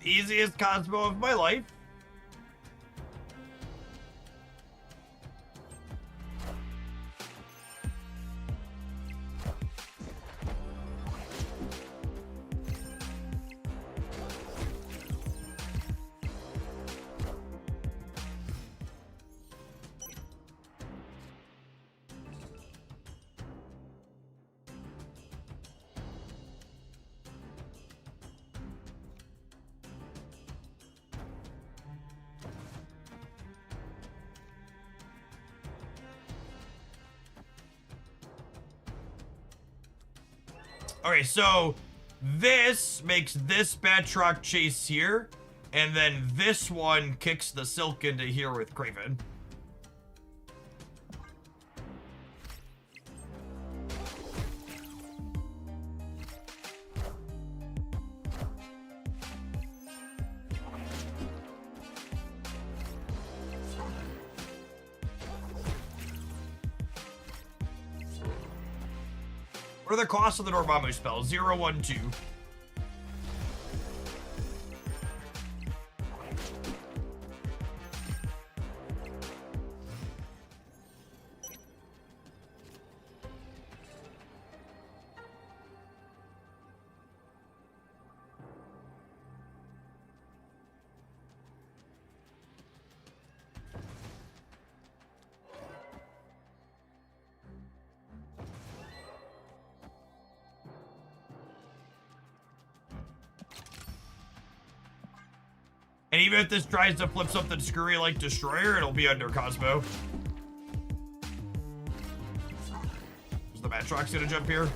Speaker 1: Easiest Cosmo of my life. Okay, so this makes this Batroc chase here, and then this one kicks the Silk into here with Craven. What are the costs of the Dormammu spell? 0, 1, 2. And even if this tries to flip something screwy like Destroyer, it'll be under Cosmo. Is the Batroc's gonna jump here?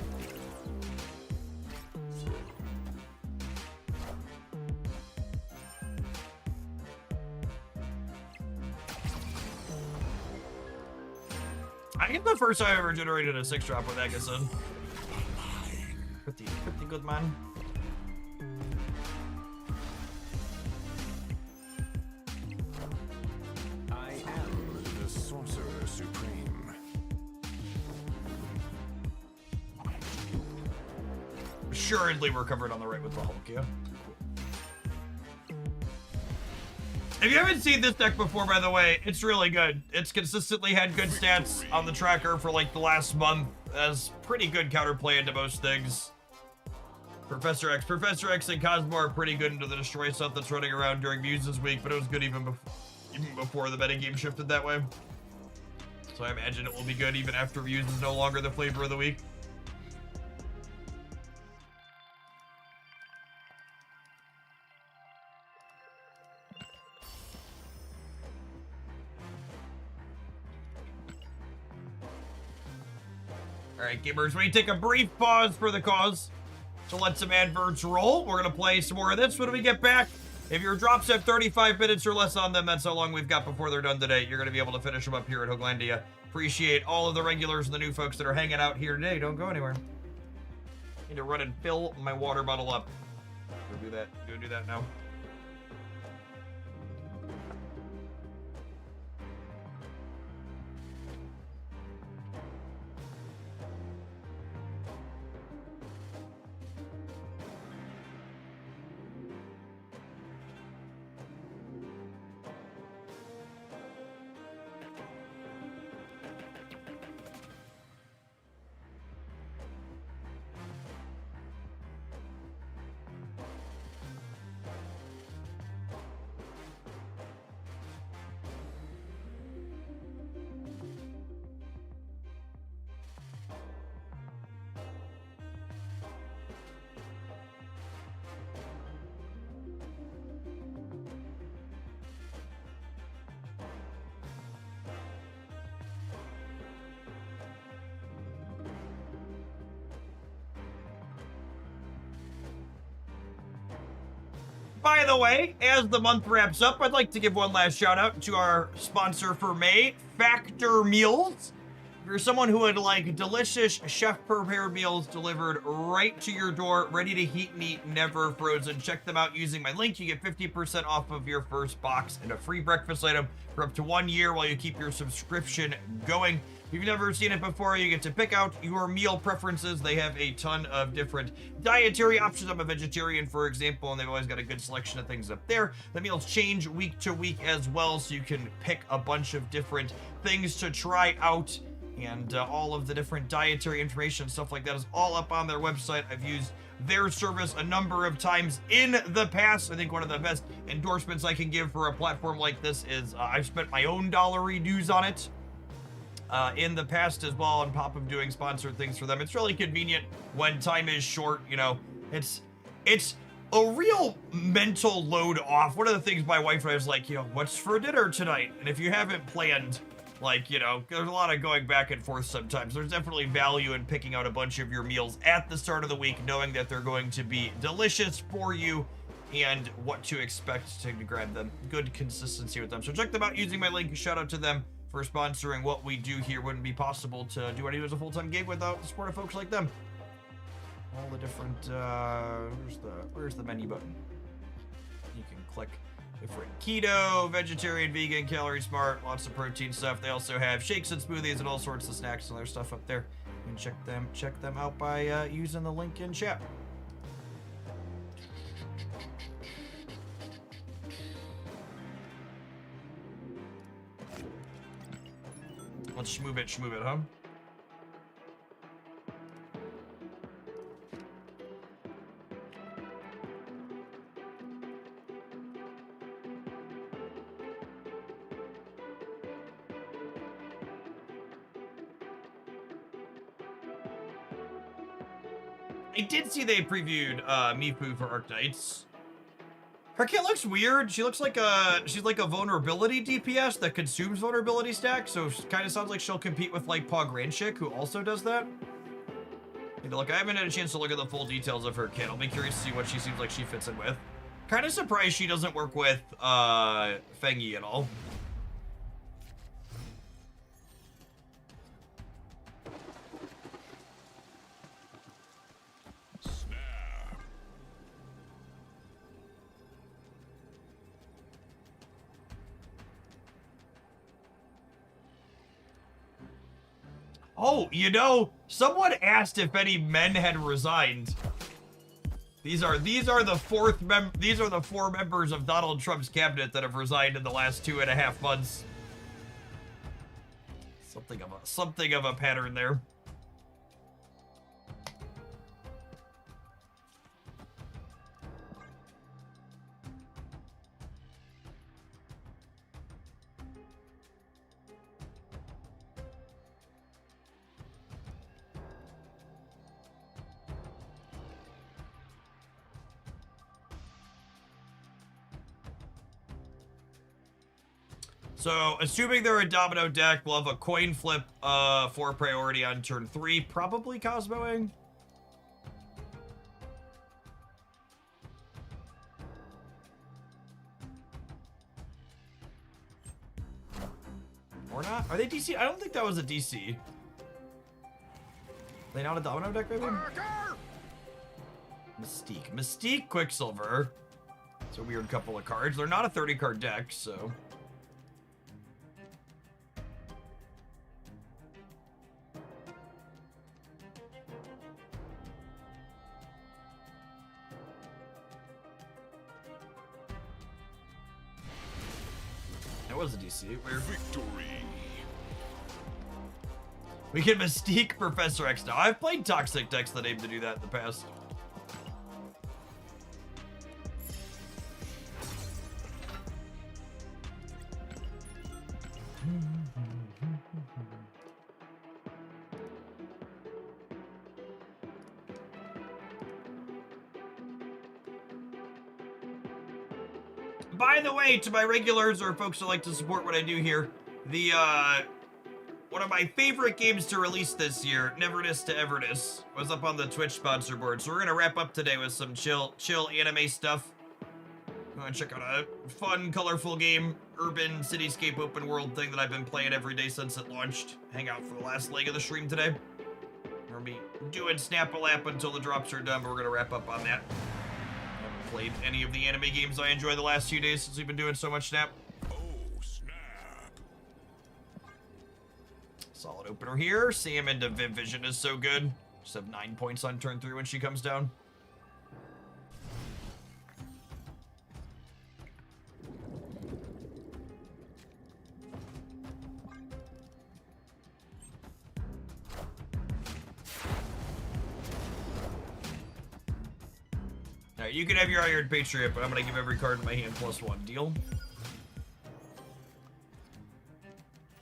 Speaker 1: I think the first time I ever generated a 6-drop with Egison. Pretty good, man.
Speaker 2: I am the Sorcerer Supreme.
Speaker 1: Assuredly, we're covered on the right with the Hulk, yeah. If you haven't seen this deck before, by the way, it's really good. It's consistently had good stats on the tracker for like the last month. Has pretty good counterplay into most things. Professor X and Cosmo are pretty good into the destroy stuff that's running around during Muses Week, but it was good even before the metagame shifted that way. So I imagine it will be good even after Muse is no longer the flavor of the week. All right, gamers, we take a brief pause for the cause. to let some adverts roll. We're going to play some more of this when we get back. If your drops have 35 minutes or less on them, that's how long we've got before they're done today. You're going to be able to finish them up here at Hooglandia. Appreciate all of the regulars and the new folks that are hanging out here today. Don't go anywhere. Need to run and fill my water bottle up. Go do that. Go do that now. By the way, as the month wraps up, I'd like to give one last shout out to our sponsor for May, Factor Meals. If you're someone who would like delicious chef-prepared meals delivered right to your door, ready to heat and eat, never frozen, check them out using my link. You get 50% off of your first box and a free breakfast item for up to 1 year while you keep your subscription going. If you've never seen it before, you get to pick out your meal preferences. They have a ton of different dietary options. I'm a vegetarian, for example, and they've always got a good selection of things up there. The meals change week to week as well, so you can pick a bunch of different things to try out. And all of the different dietary information and stuff like that is all up on their website. I've used their service a number of times in the past. I think one of the best endorsements I can give for a platform like this is I've spent my own dollary dues on it. In the past as well, on top of doing sponsored things for them. It's really convenient when time is short, you know. It's a real mental load off. One of the things my wife and I was like, you know, what's for dinner tonight? And if you haven't planned, like, you know, there's a lot of going back and forth sometimes. There's definitely value in picking out a bunch of your meals at the start of the week, knowing that they're going to be delicious for you and what to expect to grab them. Good consistency with them. So check them out using my link. Shout out to them for sponsoring what we do here. Wouldn't be possible to do what I do as a full-time gig without the support of folks like them. All the different, where's the menu button? You can click different keto, vegetarian, vegan, calorie smart, lots of protein stuff. They also have shakes and smoothies and all sorts of snacks and other stuff up there. You can check them out by using the link in chat. Let's schmoob it, huh? I did see they previewed Mifu for Arknights. Her kit looks weird. She looks like she's like a vulnerability DPS that consumes vulnerability stack, so it kind of sounds like she'll compete with like Pogranshik, who also does that. Maybe look, I haven't had a chance to look at the full details of her kit. I'll be curious to see what she seems like she fits in with. Kind of surprised she doesn't work with Fengi at all. Oh, you know, someone asked if any men had resigned. These are the four members of Donald Trump's cabinet that have resigned in the last 2.5 months. Something of a pattern there. So, assuming they're a domino deck, we'll have a coin flip for priority on turn 3. Probably Cosmoing. Are they DC? I don't think that was a DC. They not a domino deck, maybe? Mystique. Mystique Quicksilver. It's a weird couple of cards. They're not a 30 card deck, so. That was a DC. Weird.
Speaker 2: Victory.
Speaker 1: We can Mystique Professor X now. I've played Toxic decks that aim to do that in the past. By the way, to my regulars or folks who like to support what I do here, the one of my favorite games to release this year, Neverness to Everness, was up on the Twitch sponsor board. So we're gonna wrap up today with some chill anime stuff. You wanna check out a fun, colorful game, urban cityscape open world thing that I've been playing every day since it launched. Hang out for the last leg of the stream today. We're gonna be doing Snap-a-Lap until the drops are done, but we're gonna wrap up on that. I haven't played any of the anime games I enjoy the last few days since we've been doing so much Snap.
Speaker 2: Oh, snap.
Speaker 1: Solid opener here. Sam into Viv Vision is so good. Just have 9 points on turn 3 when she comes down. Alright, you can have your Iron Patriot, but I'm gonna give every card in my hand +1. Deal?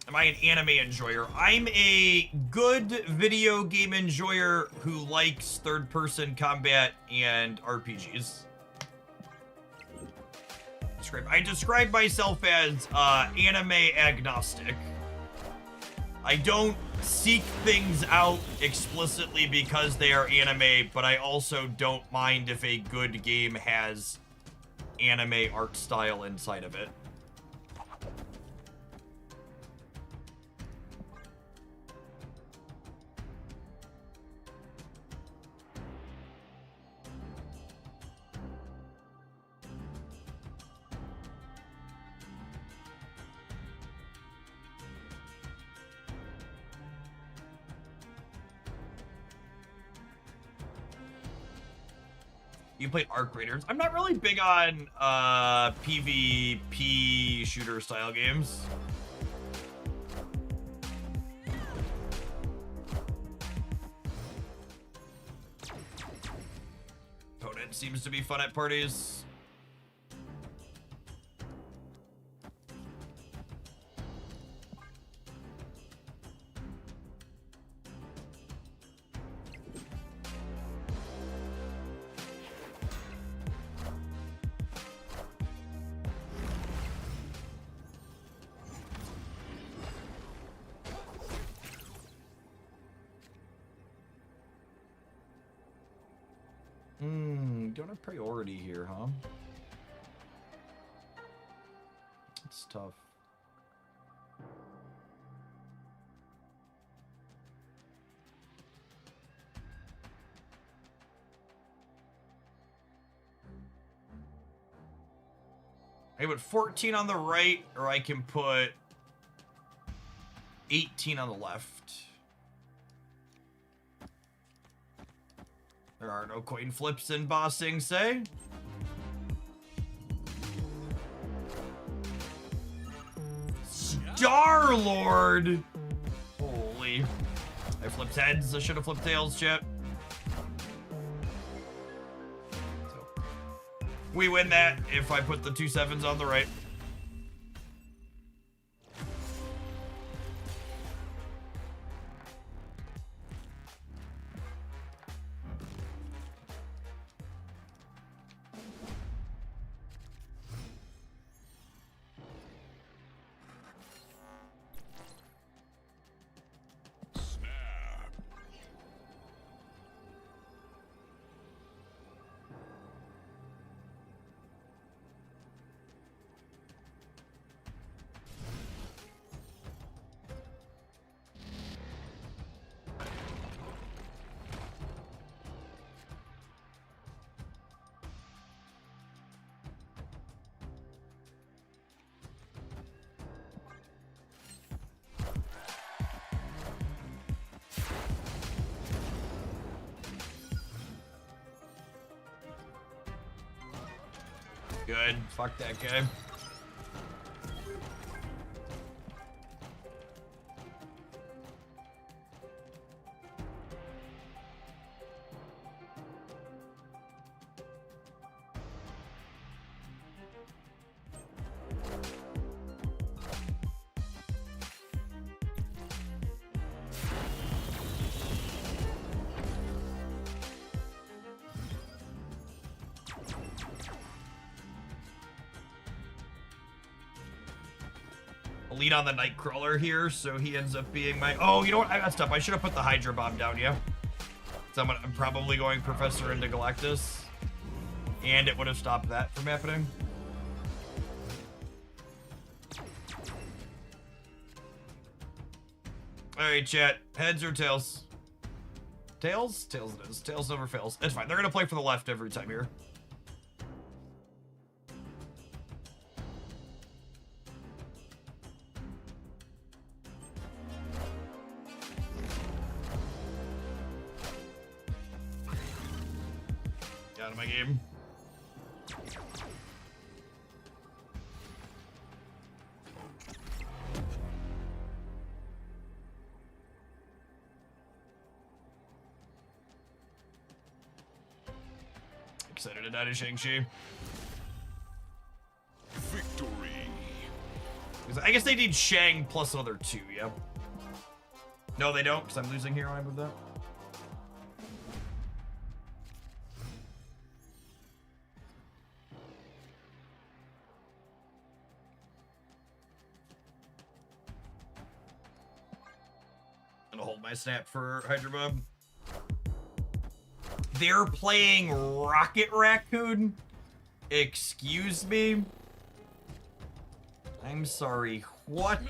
Speaker 1: Am I an anime enjoyer? I'm a good video game enjoyer who likes third-person combat and RPGs. I describe myself as anime agnostic. I don't seek things out explicitly because they are anime, but I also don't mind if a good game has anime art style inside of it. You play Arc Raiders. I'm not really big on PvP shooter style games. Opponent seems to be fun at parties. Don't have priority here, huh? It's tough. I can put 14 on the right, or I can put 18 on the left. There are no coin flips in Bossing, say. Star-Lord! Holy. I flipped heads. I should have flipped tails, chat. So, we win that if I put the 2 7s on the right. Good. Fuck that guy. Lead on the Nightcrawler here, so he ends up being my... Oh, you know what? I messed up. I should have put the Hydra Bomb down, yeah? So I'm probably going Professor into Galactus. And it would have stopped that from happening. Alright, chat. Heads or tails? Tails? Tails it is. Tails never fails. It's fine. They're going to play for the left every time here. Out of my game. Excited to die to Shang-Chi.
Speaker 2: Victory.
Speaker 1: I guess they need Shang plus another 2, yeah? No, they don't, because I'm losing here when I move that. Hold my snap for Hydra Bomb. They're playing Rocket Raccoon? Excuse me? I'm sorry, what?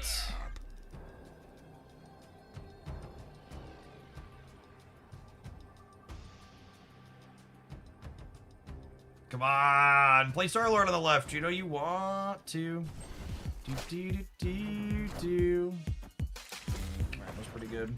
Speaker 1: Come on, play Star-Lord on the left. You know you want to. Do. That was pretty good.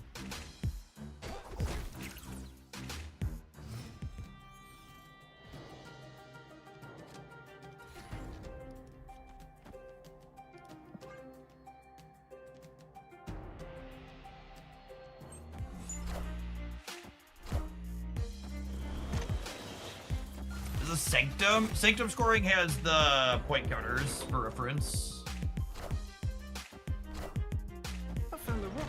Speaker 1: Is this Sanctum? Sanctum scoring has the point counters for reference.
Speaker 3: I found a rock.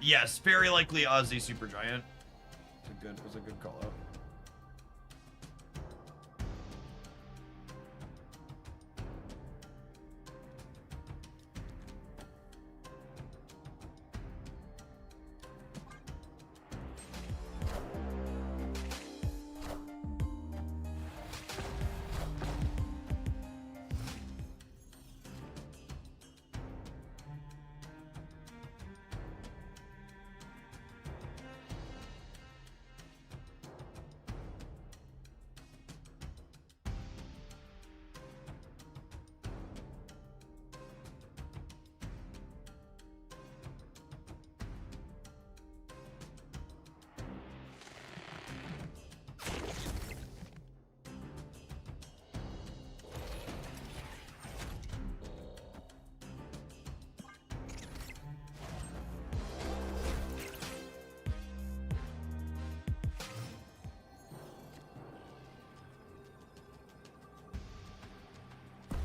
Speaker 1: Yes, very likely Ozzy Supergiant. Was a good call out.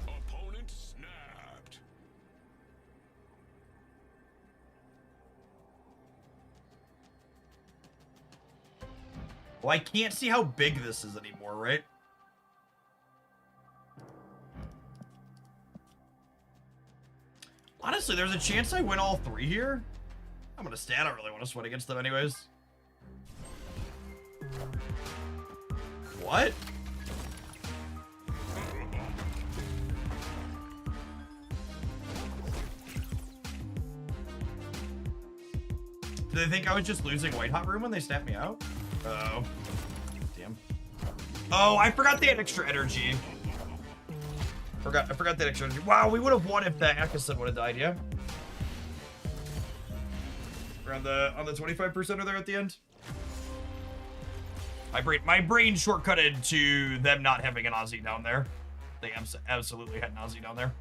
Speaker 2: Opponent snapped.
Speaker 1: Well, I can't see how big this is anymore, right? Honestly, there's a chance I win all 3 here. I'm gonna stay. I don't really want to sweat against them anyways. What? Did they think I was just losing White Hot Room when they snapped me out? Oh. Damn. Oh, I forgot they had extra energy. I forgot that extra energy. Wow, we would have won if the Akason would have died, yeah? We're on the 25% there at the end. My brain shortcutted to them not having an Aussie down there. They absolutely had an Aussie down there.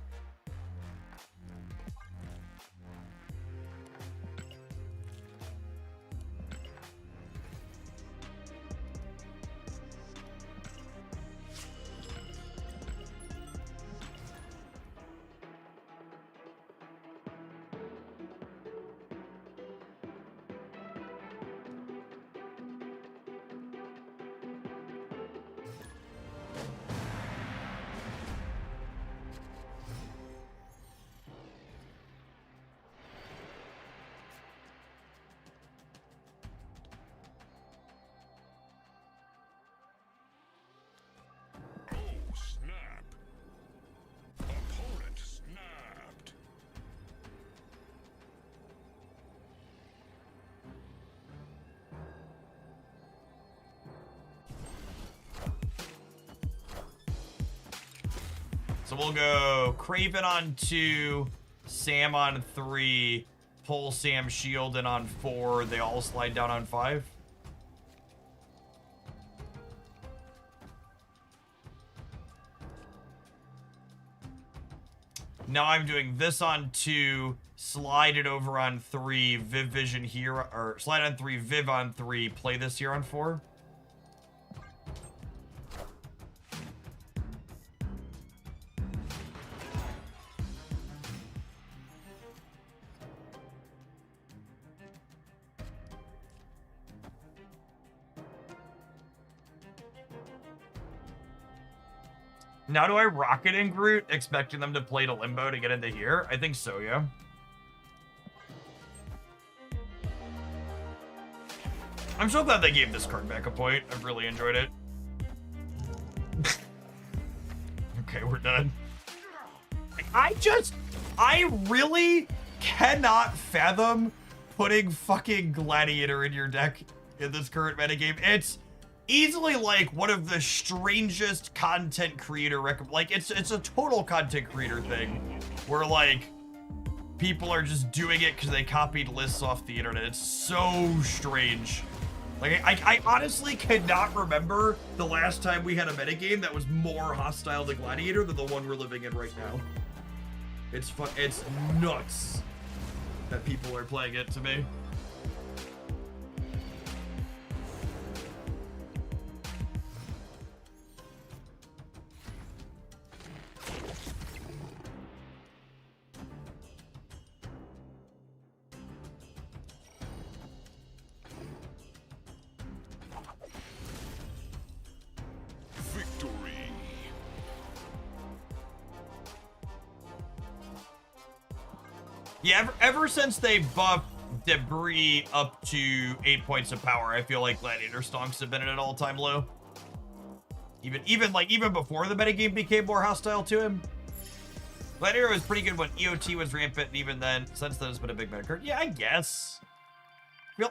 Speaker 2: Oh, snap. Opponent snapped.
Speaker 1: So we'll go Craven on 2, Sam on 3, pull Sam shield in on 4. They all slide down on 5. Now I'm doing this on 2, slide it over on 3, Viv Vision here, or slide on 3, Viv on 3, play this here on 4. Now do I rocket in Groot, expecting them to play to Limbo to get into here? I think so, yeah. I'm so glad they gave this card back a point. I've really enjoyed it. Okay, we're done. I really cannot fathom putting fucking Gladiator in your deck in this current metagame. It's easily like one of the strangest content creator like it's a total content creator thing where like people are just doing it because they copied lists off the internet. It's so strange. Like I honestly cannot remember the last time we had a metagame that was more hostile to Gladiator than the one we're living in right now. It's nuts that people are playing it to me.
Speaker 2: Victory.
Speaker 1: Yeah, ever since they buffed Debris up to 8 points of power, I feel like Gladiator stonks have been at an all-time low. Even before the metagame became more hostile to him. Gladiator was pretty good when EOT was rampant, and even then, since then, it's been a big meta card. Yeah, I guess.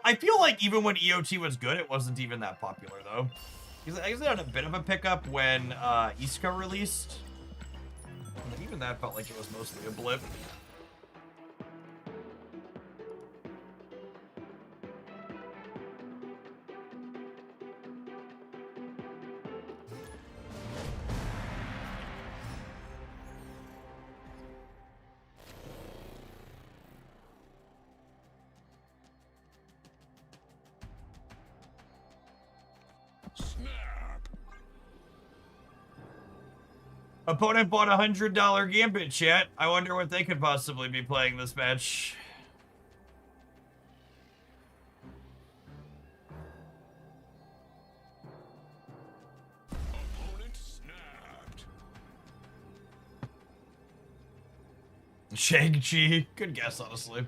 Speaker 1: I feel like even when EOT was good, it wasn't even that popular, though. I guess they had a bit of a pickup when Iska released. And even that felt like it was mostly a blip.
Speaker 2: Snap.
Speaker 1: Opponent bought a $100 Gambit, chat. I wonder what they could possibly be playing this match.
Speaker 2: Opponent snapped.
Speaker 1: Shang-Chi. Good guess, honestly.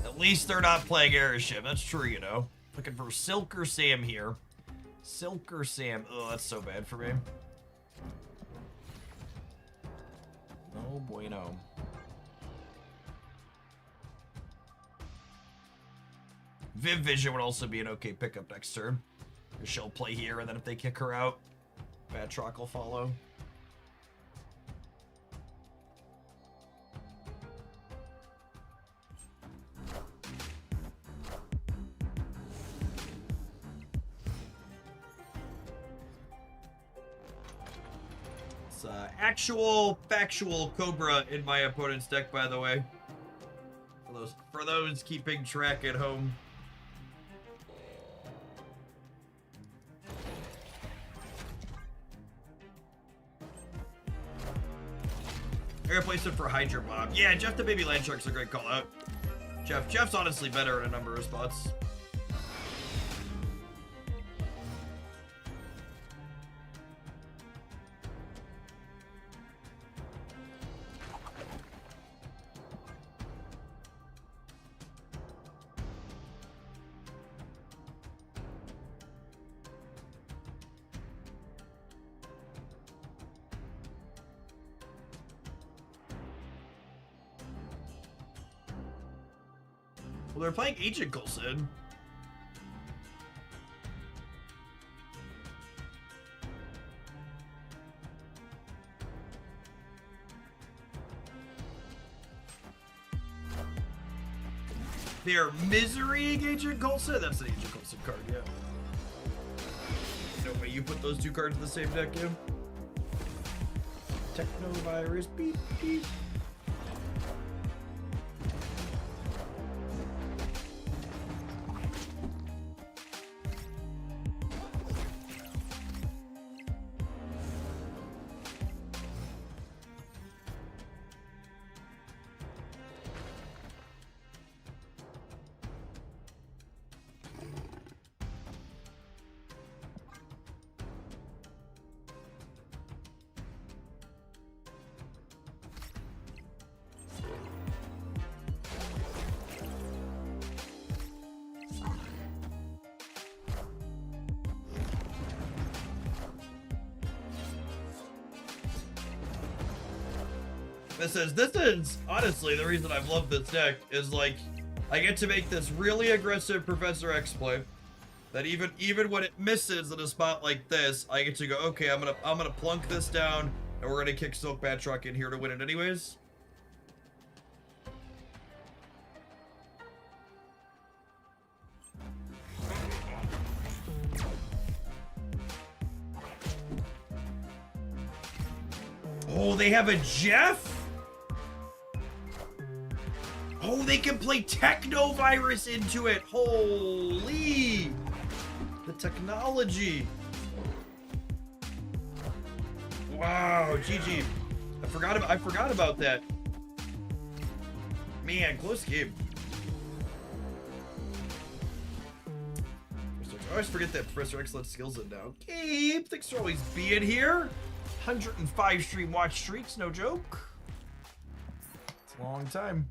Speaker 1: At least they're not playing Airship. That's true, you know. Looking for Silk or Sam here. Silk or Sam. Oh, that's so bad for me. Oh, bueno. Viv Vision would also be an okay pickup next turn. She'll play here, and then if they kick her out, Batroc will follow. It's actual, factual Cobra in my opponent's deck, by the way. For those keeping track at home. I replaced it for Hydra Bomb. Yeah, Jeff the Baby Land Shark's a great call out. Jeff's honestly better in a number of spots. Well, they're playing Agent Coulson. They're miserying Agent Coulson? That's an Agent Coulson card, yeah. No way you put those two cards in the same deck, yeah? Technovirus, beep, beep. This is honestly the reason I've loved this deck is like I get to make this really aggressive Professor X play that even when it misses in a spot like this, I get to go, okay, I'm gonna plunk this down and we're gonna kick Silk Batroc in here to win it anyways. Oh, they have a Jeff? Oh, they can play Technovirus into it. Holy! The technology. Wow, GG. I forgot about that. Man, close game. I always forget that Professor X lets skills in now. Gabe, thanks for always being here. 105 stream watch streaks, no joke. It's a long time.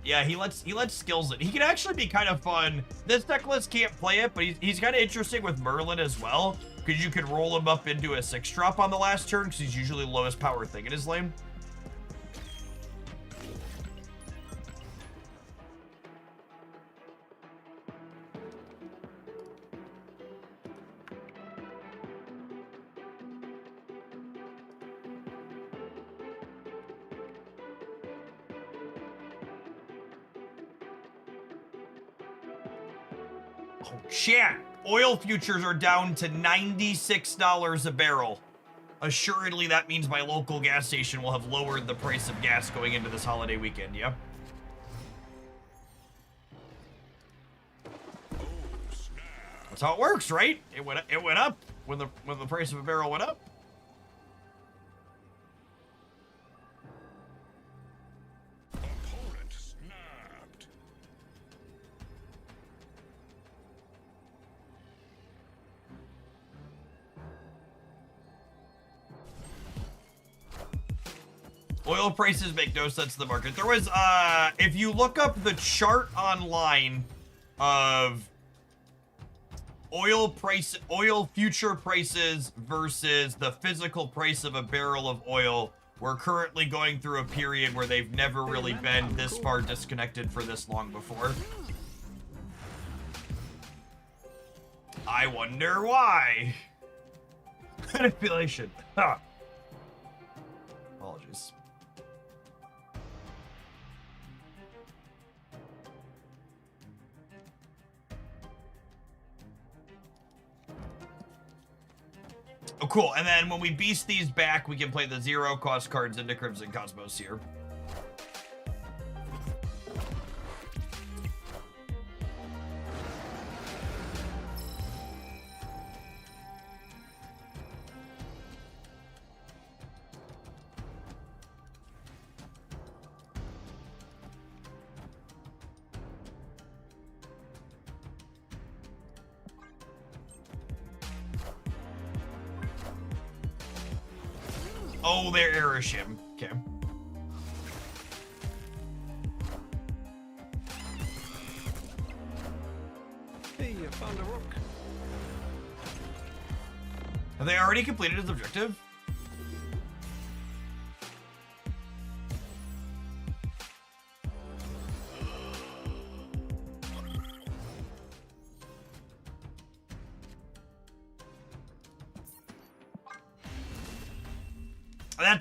Speaker 1: Yeah, he lets skills in. He can actually be kind of fun. This deck list can't play it, but he's kind of interesting with Merlin as well, because you can roll him up into a 6-drop on the last turn, because he's usually the lowest power thing in his lane. Oh, chat. Oil futures are down to $96 a barrel. Assuredly, that means my local gas station will have lowered the price of gas going into this holiday weekend, yeah? That's how it works, right? It went up when the price of a barrel went up.
Speaker 2: Opponent snapped.
Speaker 1: Oil prices make no sense to the market. There was, if you look up the chart online of oil future prices versus the physical price of a barrel of oil, we're currently going through a period where they've never really been this far disconnected for this long before. I wonder why. Manipulation. Huh. Apologies. Oh, cool. And then when we beast these back, we can play the 0 cost cards into Crimson Cosmos here. Oh, they're Erishim. Okay.
Speaker 3: Hey, you found a rook.
Speaker 1: Have they already completed his objective?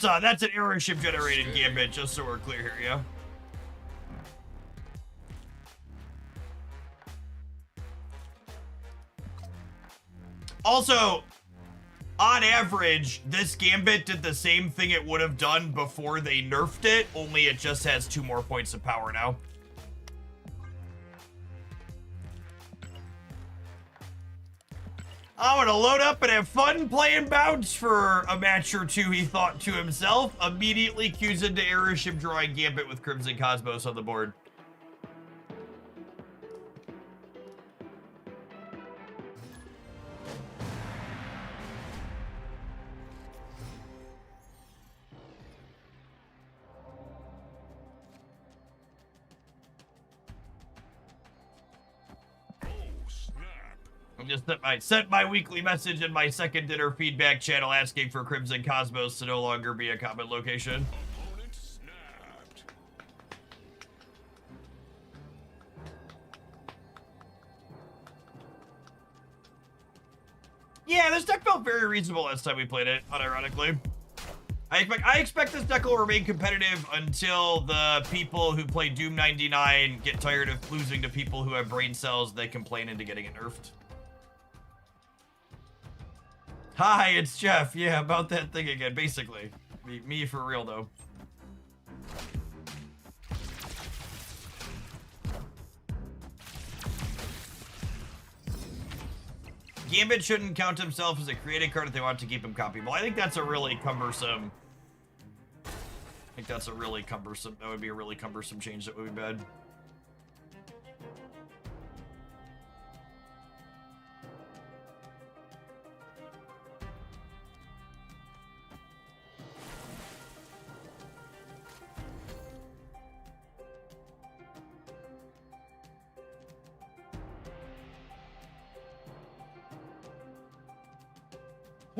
Speaker 1: That's an Eriship generated gambit, just so we're clear here, yeah? Also, on average, this gambit did the same thing it would have done before they nerfed it, only it just has 2 more points of power now. I'm gonna load up and have fun playing bounce for a match or two, he thought to himself. Immediately cues into Eriship drawing gambit with Crimson Cosmos on the board. I just sent my weekly message in my second dinner feedback channel asking for Crimson Cosmos to no longer be a common location.
Speaker 2: Opponent snapped.
Speaker 1: Yeah, this deck felt very reasonable last time we played it, unironically. I expect this deck will remain competitive until the people who play Doom 99 get tired of losing to people who have brain cells they complain into getting it nerfed. Hi, it's Jeff. Yeah, about that thing again, basically. Me for real, though. Gambit shouldn't count himself as a created card if they want to keep him copyable. I think that's a really cumbersome... that would be a really cumbersome change that would be bad.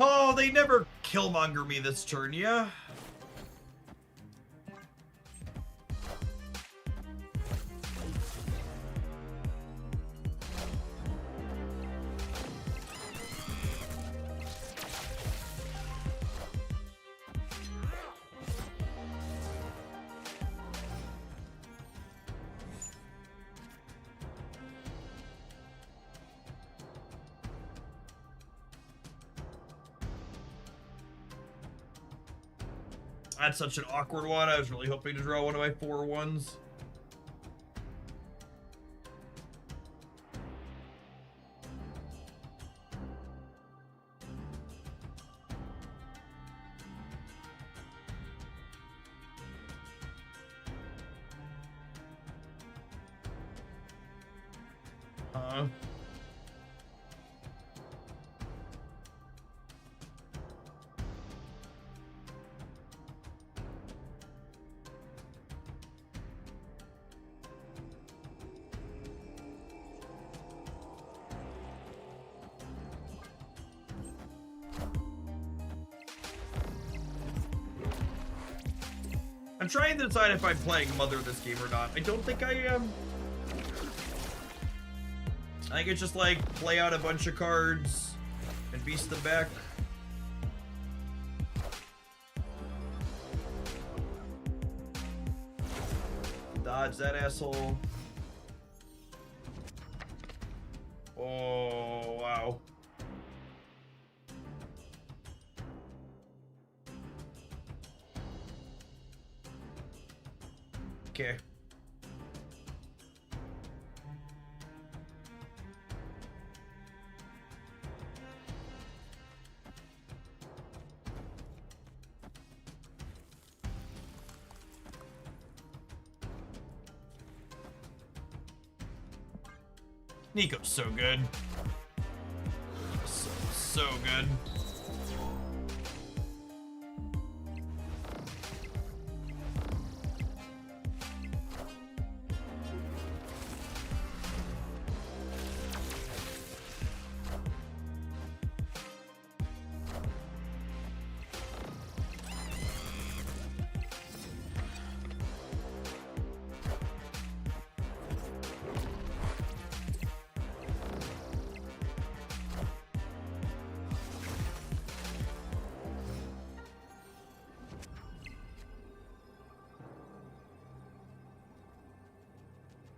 Speaker 1: Oh, they never Killmonger me this turn, yeah? That's such an awkward one. I was really hoping to draw one of my 4 ones. I'm trying to decide if I'm playing Mother this game or not. I don't think I am. I think it's just like play out a bunch of cards and beast them back. Dodge that asshole. Oh, wow. Okay. Nico's so good. So good.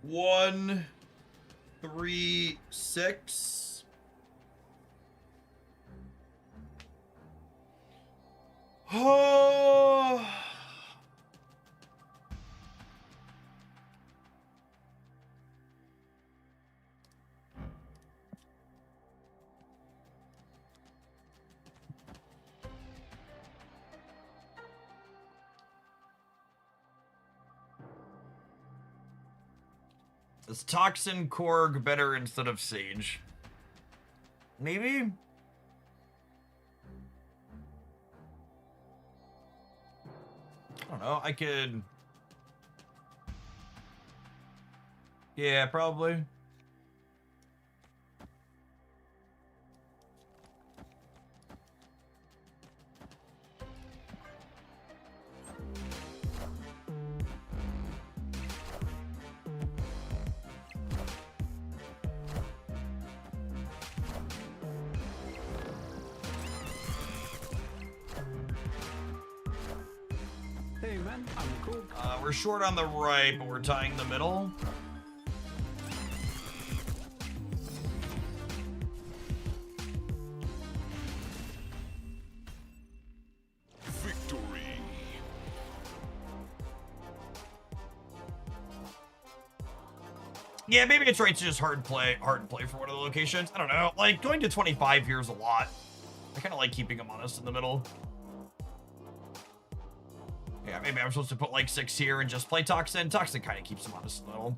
Speaker 1: One, 3, 6. Oh. Is Toxin Korg better instead of Sage? Maybe? I don't know. I could... Yeah, probably.
Speaker 3: Hey man, I'm cool.
Speaker 1: We're short on the right, but we're tying the middle.
Speaker 2: Victory.
Speaker 1: Yeah, maybe it's right to just hard play for one of the locations. I don't know. Like, going to 25 here is a lot. I kind of like keeping them honest in the middle. Yeah, maybe I'm supposed to put like 6 here and just play Toxin. Toxin kind of keeps them honest in the middle.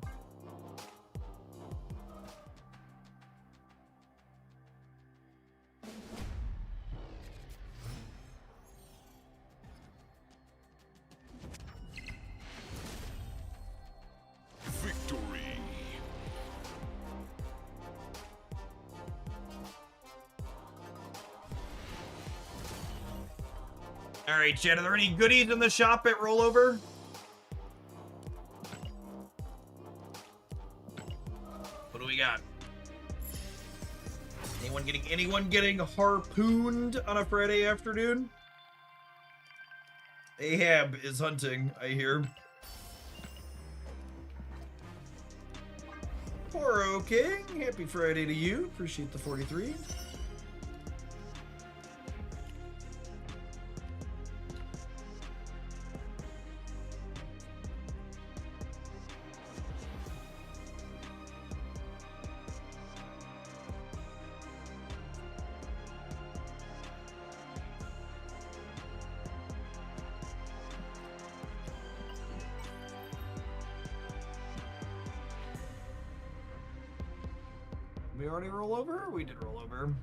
Speaker 2: Victory.
Speaker 1: All right, Chad, are there any goodies in the shop at Rollover? What do we got? Anyone getting harpooned on a Friday afternoon? Ahab is hunting, I hear. Poro King, happy Friday to you. Appreciate the 43. We already roll over? We did roll over.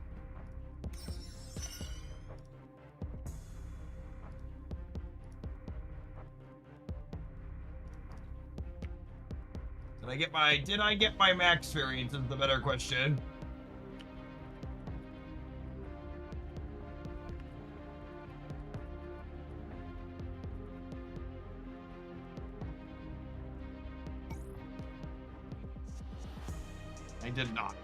Speaker 1: Did I get my max variance is the better question. did not.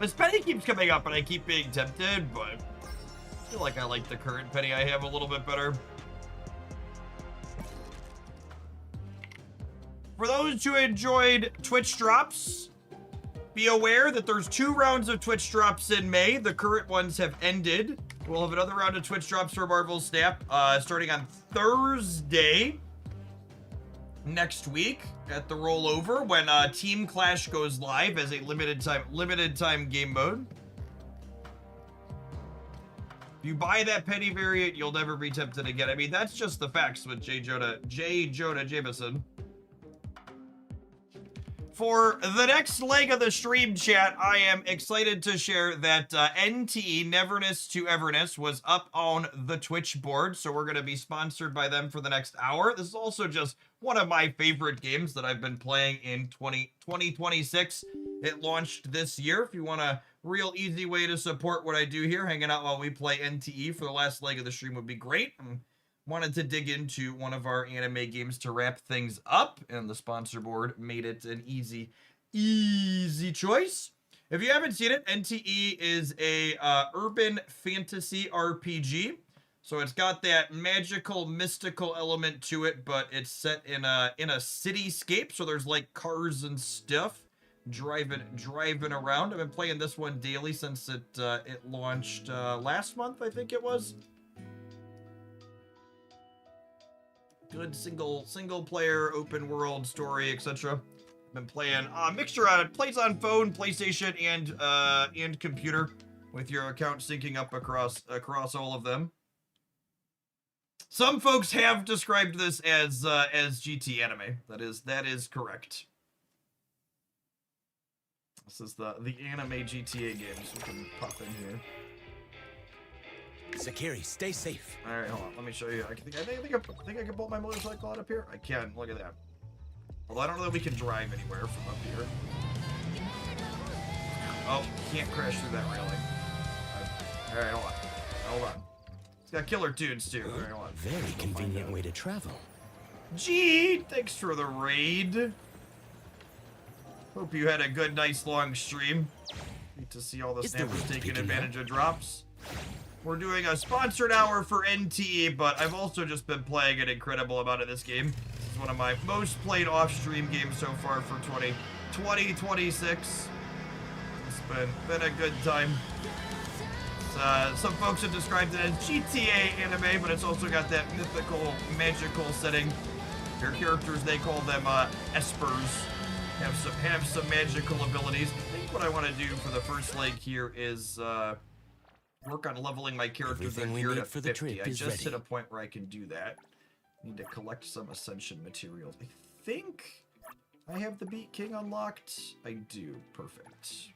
Speaker 1: This penny keeps coming up and I keep being tempted, but I feel like I like the current penny I have a little bit better. For those who enjoyed Twitch drops, be aware that there's 2 rounds of Twitch drops in May. The current ones have ended. We'll have another round of Twitch drops for Marvel Snap starting on Thursday next week at the rollover when Team Clash goes live as a limited time game mode. If you buy that penny variant, you'll never be tempted again. I mean, that's just the facts with J. Jonah Jameson. For the next leg of the stream chat, I am excited to share that NTE, Neverness to Everness, was up on the Twitch board, so we're going to be sponsored by them for the next hour. This is also just one of my favorite games that I've been playing in 2026. It launched this year. If you want a real easy way to support what I do here, hanging out while we play NTE for the last leg of the stream would be great. Wanted to dig into one of our anime games to wrap things up, and the sponsor board made it an easy choice. If you haven't seen it, NTE is a urban fantasy RPG. So it's got that magical, mystical element to it, but it's set in a cityscape. So there's like cars and stuff driving around. I've been playing this one daily since it launched last month, I think it was. Good single player open world story, etc. Been playing a mixture on it. Plays on phone, PlayStation, and computer, with your account syncing up across all of them. Some folks have described this as GT anime. That is correct. This is the anime GTA game, so we can pop in here.
Speaker 6: Sakiri, stay safe.
Speaker 1: All right, hold on. Let me show you. I think I can pull my motorcycle out up here. I can. Look at that. Although I don't know that we can drive anywhere from up here. Oh, can't crash through that railing. All right, hold on. It's got killer tunes too. All right, hold on.
Speaker 6: Very convenient way to travel.
Speaker 1: Gee, thanks for the raid. Hope you had a good, nice, long stream. Need to see all the snappers taking advantage of drops. We're doing a sponsored hour for NTE, but I've also just been playing an incredible amount of this game. This is one of my most played off-stream games so far for 2026. It's been a good time. Some folks have described it as GTA anime, but it's also got that mythical, magical setting. Their characters, they call them espers, have some magical abilities. I think what I want to do for the first leg here is work on leveling my characters in here to 50. I just hit a point where I can do that. Need to collect some Ascension materials. I think I have the Beat King unlocked. I do. Perfect.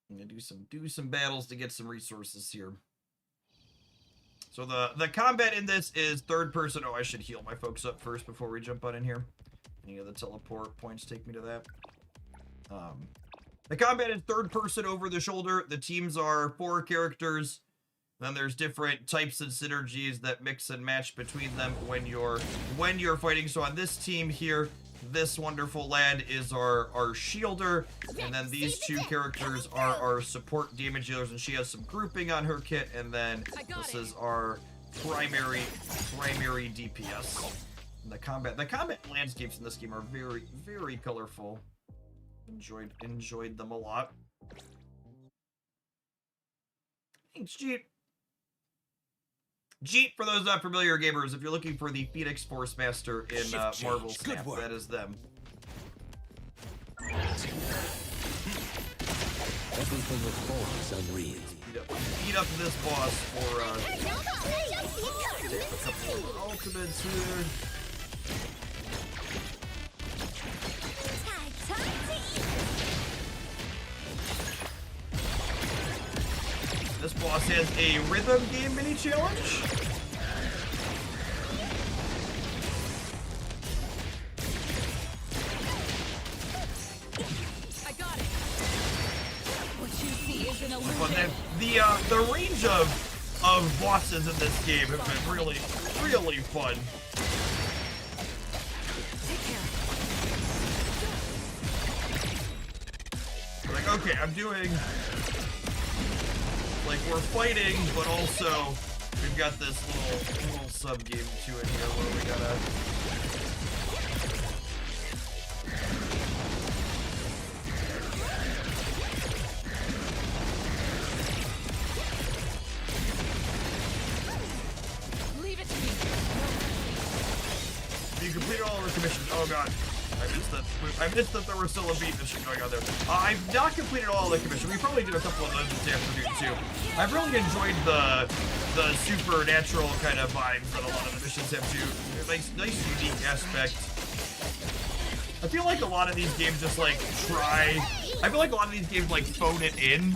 Speaker 1: I'm gonna do some battles to get some resources here. So the combat in this is third person. Oh, I should heal my folks up first before we jump on in here. Any of the teleport points take me to that? The combat is third person over the shoulder. The teams are 4 characters. Then there's different types of synergies that mix and match between them when you're fighting. So on this team here, this wonderful lad is our shielder, and then these 2 characters are our support damage dealers, and she has some grouping on her kit, and then this is our primary DPS. And the combat landscapes in this game are very, very colorful. Enjoyed them a lot. Thanks, Jeet. Jeet, for those not familiar gamers, if you're looking for the Phoenix Force Master in Marvel Snap, that is them.
Speaker 6: Everything with form is unreal.
Speaker 1: Beat up this boss for take a couple of ultimates here. This boss has a rhythm game mini challenge.
Speaker 5: I got it. What you see is an illusion.
Speaker 1: But then the range of bosses in this game have been really, really fun. okay, I'm doing, like, we're fighting, but also we've got this little sub game to it here where we gotta.
Speaker 5: Leave it to me.
Speaker 1: You completed all of our commissions. Oh god. I missed that there was still a beat mission going on there. I've not completed all of the commissions. We probably did a couple of those this afternoon too. I've really enjoyed the supernatural kind of vibes that a lot of the missions have too. Nice unique aspect. I feel like a lot of these games just like try. I feel like a lot of these games like phone it in.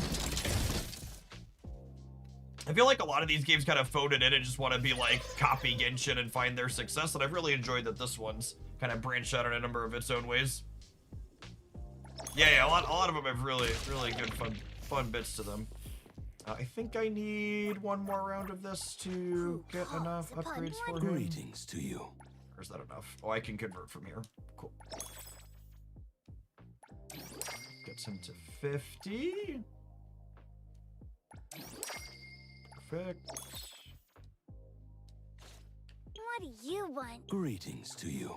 Speaker 1: I feel like a lot of these games kind of phone it in and just want to be like copy Genshin and find their success, and I've really enjoyed that this one's kind of branched out in a number of its own ways. Yeah, a lot of them have really good fun bits to them. I think I need one more round of this to get enough upgrades for him.
Speaker 6: Greetings to you.
Speaker 1: Or is that enough? Oh, I can convert from here. Cool. Gets him to 50. Perfect.
Speaker 7: What do you want?
Speaker 6: Greetings to you.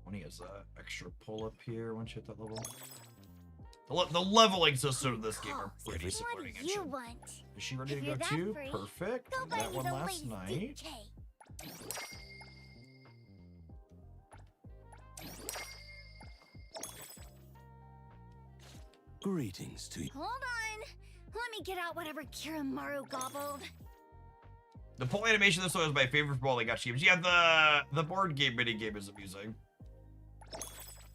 Speaker 1: When he has extra pull up here once you hit that level. The leveling system of this game are pretty
Speaker 7: What
Speaker 1: supporting
Speaker 7: do you
Speaker 1: it.
Speaker 7: want?
Speaker 1: Is she ready
Speaker 7: If
Speaker 1: to
Speaker 7: you're
Speaker 1: go
Speaker 7: that
Speaker 1: too?
Speaker 7: free,
Speaker 1: Perfect.
Speaker 7: Go
Speaker 1: Did
Speaker 7: buy
Speaker 1: that
Speaker 7: me
Speaker 1: one
Speaker 7: the
Speaker 1: last
Speaker 7: lazy
Speaker 1: night.
Speaker 7: cake.
Speaker 6: Greetings to you.
Speaker 7: Hold on. Let me get out whatever Kiramaru gobbled.
Speaker 1: The pull animation this one is my favorite for bowling gacha games. Yeah, the board game mini game is amusing.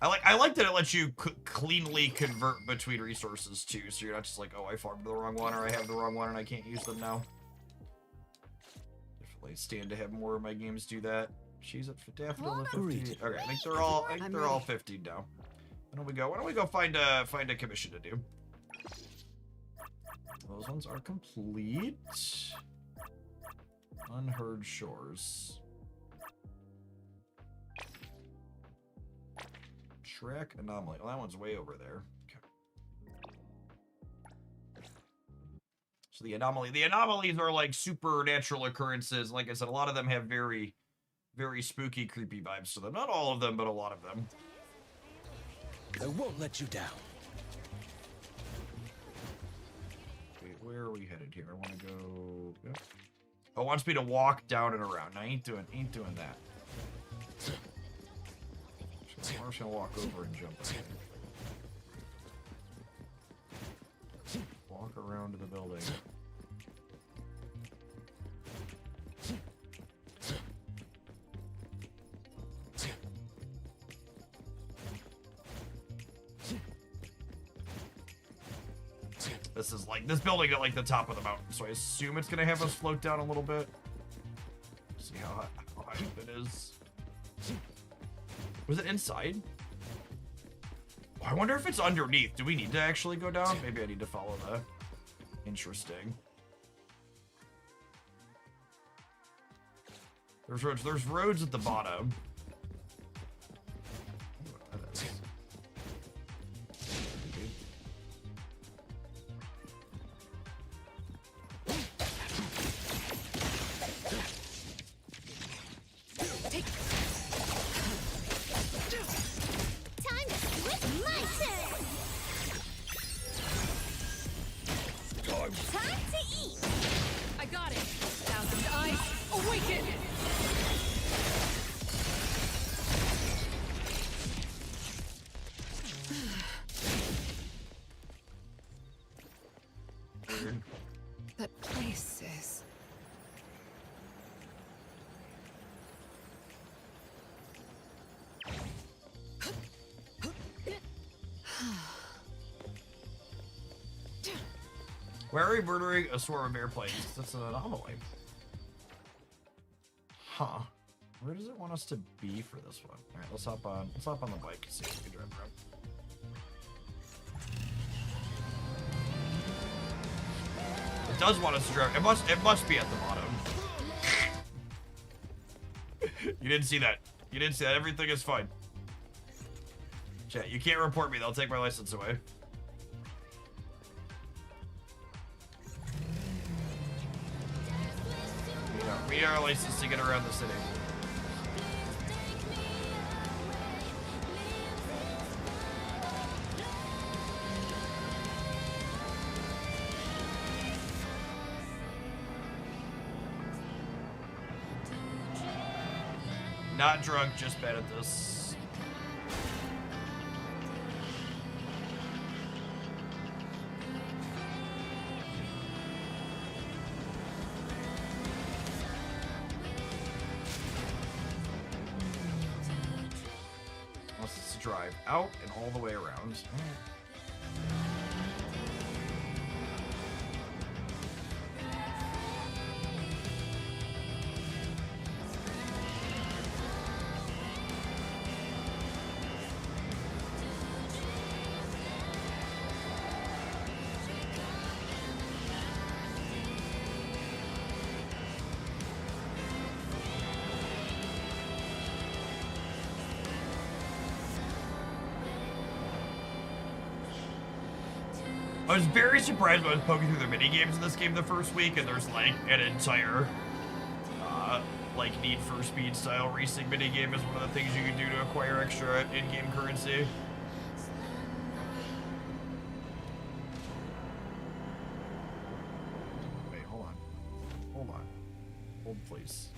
Speaker 1: I like that it lets you cleanly convert between resources too, so you're not just like, oh, I farmed the wrong one or I have the wrong one and I can't use them now. Definitely stand to have more of my games do that. She's at definitely 50. Okay, I think they're all 50 now. Why don't we go find a commission to do? Those ones are complete. Unheard Shores. Track Anomaly. Well, that one's way over there. Okay. So the anomalies are like supernatural occurrences. Like I said, a lot of them have very spooky, creepy vibes to them. Not all of them, but a lot of them.
Speaker 6: I won't let you down.
Speaker 1: Wait, where are we headed here? I want to go. Yep. Oh, it wants me to walk down and around. I ain't doing that. I'm just gonna walk over and jump. Walk around to the building. This building at like the top of the mountain, so I assume it's gonna have us float down a little bit. See how high up it is. Was it inside? Oh, I wonder if it's underneath. Do we need to actually go down? Maybe I need to follow the... Interesting. There's roads at the bottom.
Speaker 7: Time to switch my turn. Time to eat.
Speaker 5: I got it. Thousand eyes, awaken! That place is...
Speaker 1: Why are we murdering a swarm of airplanes? That's an anomaly. Huh. Where does it want us to be for this one? Alright, let's hop on the bike and see if we can drive around. It does want us to drive. It must be at the bottom. You didn't see that. You didn't see that. Everything is fine. Chat, you can't report me. They'll take my license away. We are licensed to get around the city. Not drunk, just bad at this. Let's drive out and all the way around. I was very surprised when I was poking through the mini games in this game the first week, and there's like an entire, like Need for Speed style racing mini game is one of the things you can do to acquire extra in-game currency. Wait, hold on, hold please.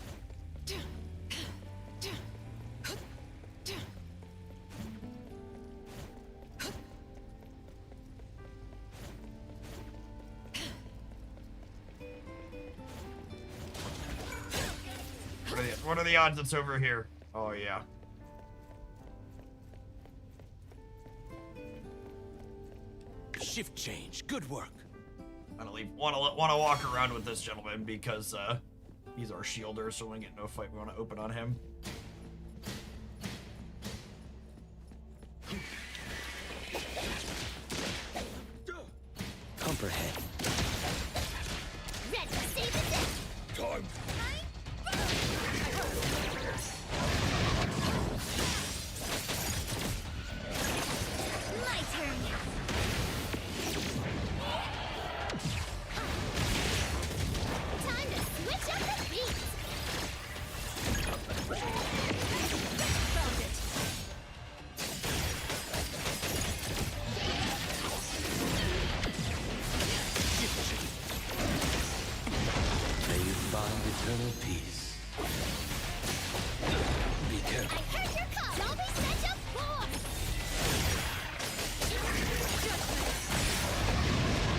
Speaker 1: What are the odds it's over here? Oh yeah.
Speaker 6: Shift change. Good work.
Speaker 1: I don't want to walk around with this gentleman because he's our shielder, so we get no fight. We want to open on him.
Speaker 6: Comprehend.
Speaker 7: Ready to save the day.
Speaker 6: Time.
Speaker 7: My turn. Time to switch up the beat. Found it.
Speaker 6: May you find eternal peace. Be careful.
Speaker 7: I heard your call. Don't be such a fool.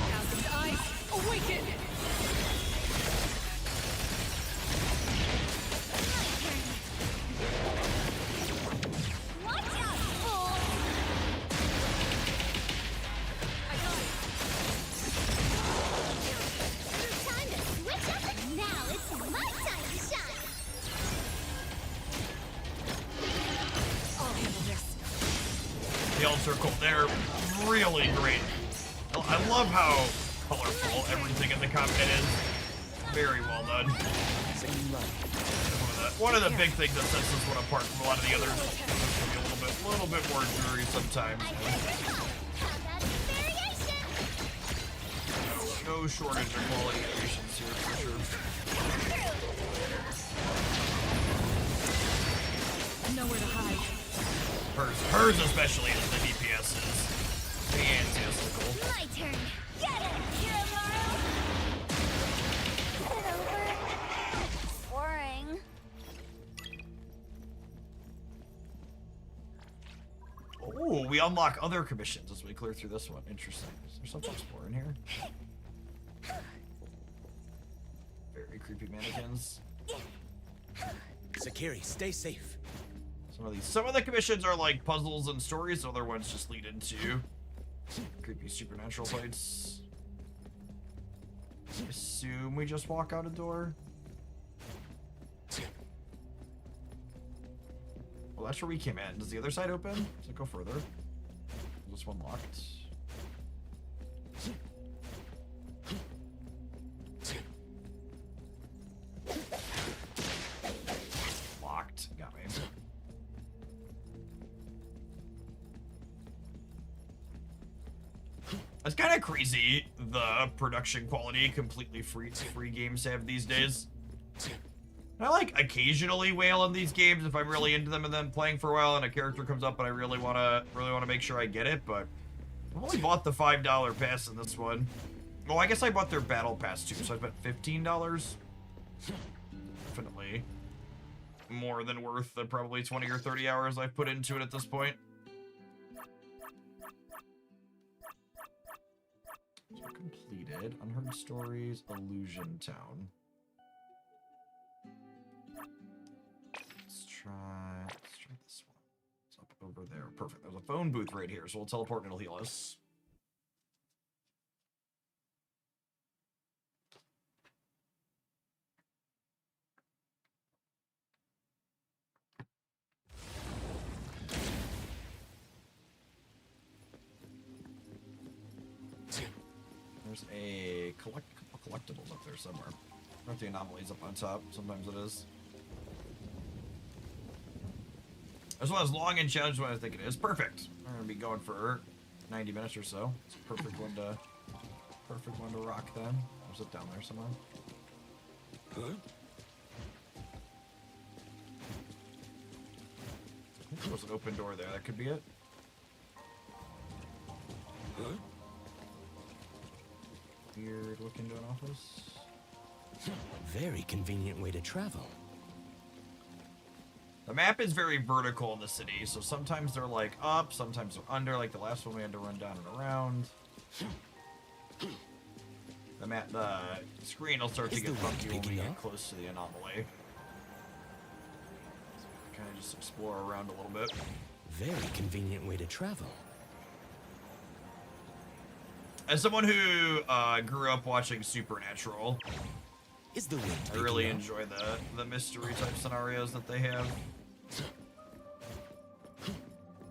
Speaker 5: Thousand eyes awaken!
Speaker 7: My turn. Watch out, fool.
Speaker 5: I got it!
Speaker 7: Time to switch up. Now it's my time to shine.
Speaker 5: I'll handle this.
Speaker 1: The alt circle, they're really great. I love how colorful everything in the cockpit is. Very well done.
Speaker 6: Same life.
Speaker 1: One of the big things that sets this one apart from a lot of the others is maybe a little bit more dreary sometimes.
Speaker 7: I heard your call. How about some variation?
Speaker 1: No shortage of quality creations here for sure.
Speaker 5: Nowhere to hide.
Speaker 1: Hers especially as the DPS is fantastical.
Speaker 7: My turn. Get it, Kiramaro. Is it over? Boring.
Speaker 1: Oh, we unlock other commissions as we clear through this one. Interesting. Is there something more in here? Very creepy mannequins.
Speaker 6: Sakiri, stay safe.
Speaker 1: Some of the commissions are like puzzles and stories, other ones just lead into creepy supernatural fights. I assume we just walk out a door. Well, that's where we came in. Does the other side open? Does it go further? Is this one locked? It's kind of crazy the production quality completely free games have these days. I like occasionally whale in these games if I'm really into them and then playing for a while and a character comes up and I really wanna make sure I get it, but I've only bought the $5 pass in this one. Well, I guess I bought their battle pass too, so I spent $15. Definitely more than worth the probably 20 or 30 hours I've put into it at this point. So completed. Unheard Stories, Illusion Town. Let's try this one. It's up over there. Perfect. There's a phone booth right here, so we'll teleport and it'll heal us. There's a couple collectibles up there somewhere. I don't know if the anomaly's up on top. Sometimes it is. This one is long and challenging what I think it is. Perfect. We're gonna be going for 90 minutes or so. It's a perfect one to rock then. There's it down there somewhere.
Speaker 6: Huh?
Speaker 1: There's an open door there. That could be it.
Speaker 6: Huh?
Speaker 1: Weird look into an office.
Speaker 6: Very convenient way to travel.
Speaker 1: The map is very vertical in the city, so sometimes they're like up, sometimes they're under. Like the last one we had to run down and around. The screen will start to get funky when we get close to the anomaly. So kind of just explore around a little bit.
Speaker 6: Very convenient way to travel.
Speaker 1: As someone who grew up watching Supernatural,
Speaker 6: Is the wind
Speaker 1: I really
Speaker 6: picking up?
Speaker 1: enjoy the mystery type scenarios that they have.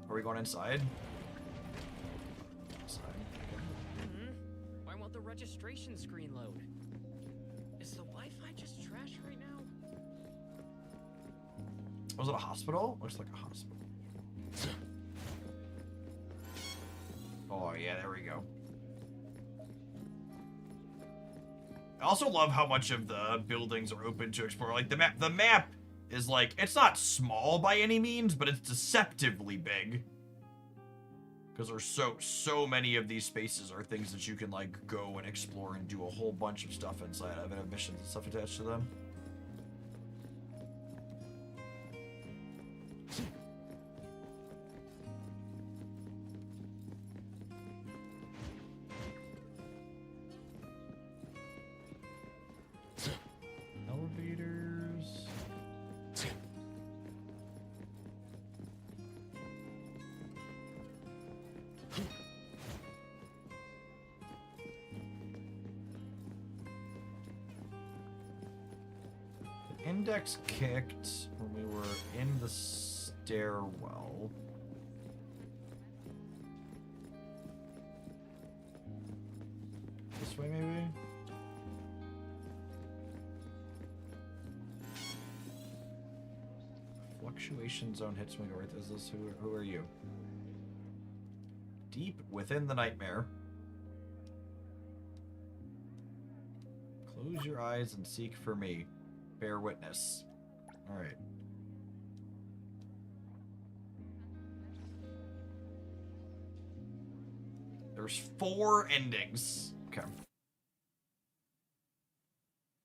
Speaker 1: Are we going inside? Inside. Okay.
Speaker 8: Why won't the registration screen load? Is the Wi-Fi just trash right now?
Speaker 1: Was it a hospital? Looks like a hospital. Oh yeah, there we go. I also love how much of the buildings are open to explore. Like the map is like, it's not small by any means, but it's deceptively big. Because there's so many of these spaces are things that you can like go and explore and do a whole bunch of stuff inside of and have missions and stuff attached to them. Elevators. The index kicked when we were in the stairwell. This way, maybe? Fluctuation zone hits me right. Is this who are you? Deep within the nightmare. Close your eyes and seek for me. Bear witness. Alright. There's 4 endings. Okay.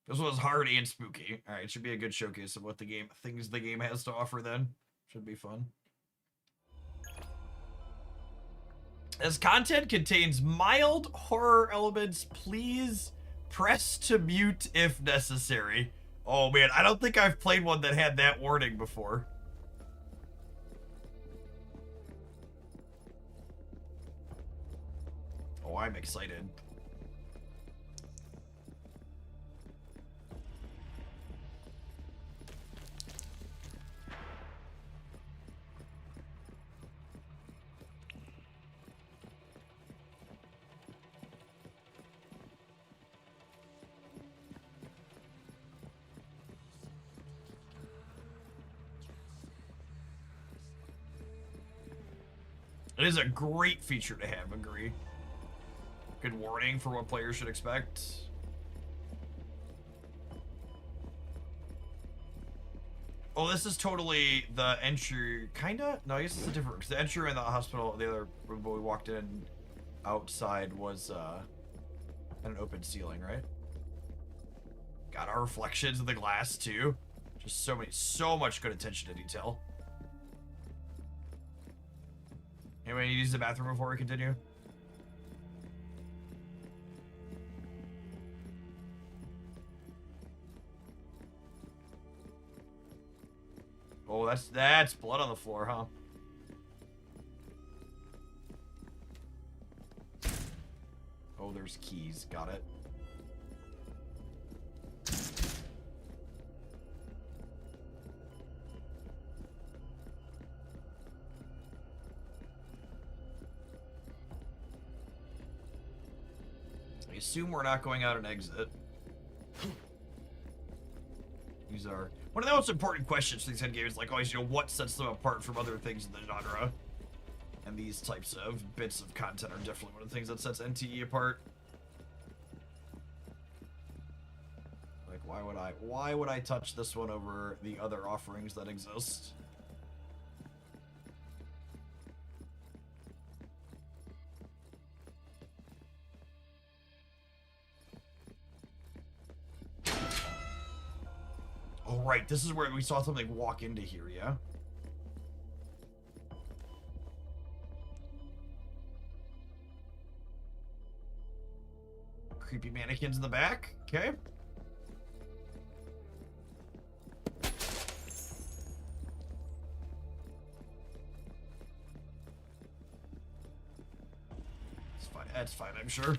Speaker 1: This was hard and spooky. Alright, should be a good showcase of what things the game has to offer then. Should be fun. As content contains mild horror elements, please press to mute if necessary. Oh man, I don't think I've played one that had that warning before. Oh, I'm excited. It is a great feature to have, agree. Good warning for what players should expect. Oh, this is totally the entry, kinda? No, I guess it's a different, because the entry in the hospital, the other room we walked in outside was an open ceiling, right? Got our reflections in the glass too. Just so much good attention to detail. Anybody need to use the bathroom before we continue? Oh, that's blood on the floor, huh? Oh, there's keys. Got it. I assume we're not going out an exit. These are one of the most important questions for these end games, like always, you know, what sets them apart from other things in the genre? And these types of bits of content are definitely one of the things that sets NTE apart. Like, why would I touch this one over the other offerings that exist? Oh, right, this is where we saw something walk into here, yeah? Creepy mannequins in the back. Okay. It's fine. That's fine, I'm sure.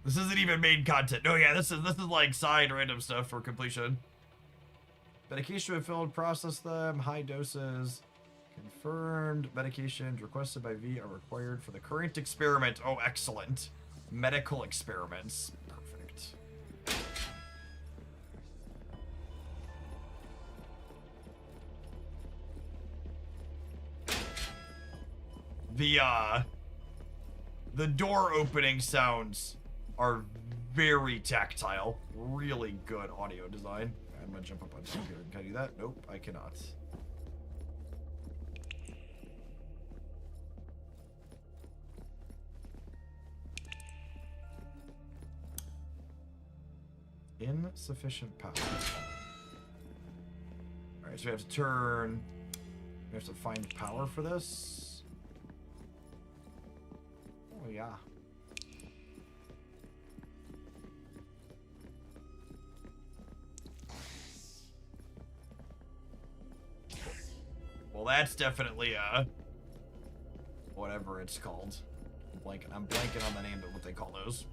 Speaker 1: This isn't even main content. No, yeah, this is like side random stuff for completion. Medication refilled, process them, high doses. Confirmed. Medications requested by V are required for the current experiment. Oh, excellent. Medical experiments. Perfect. The door opening sounds are very tactile. Really good audio design. I'm gonna jump up on top here. Can I do that? Nope, I cannot. Insufficient power. Alright, so we have to turn... We have to find power for this. Oh, yeah. Well, that's definitely, whatever it's called. I'm blanking on the name of what they call those.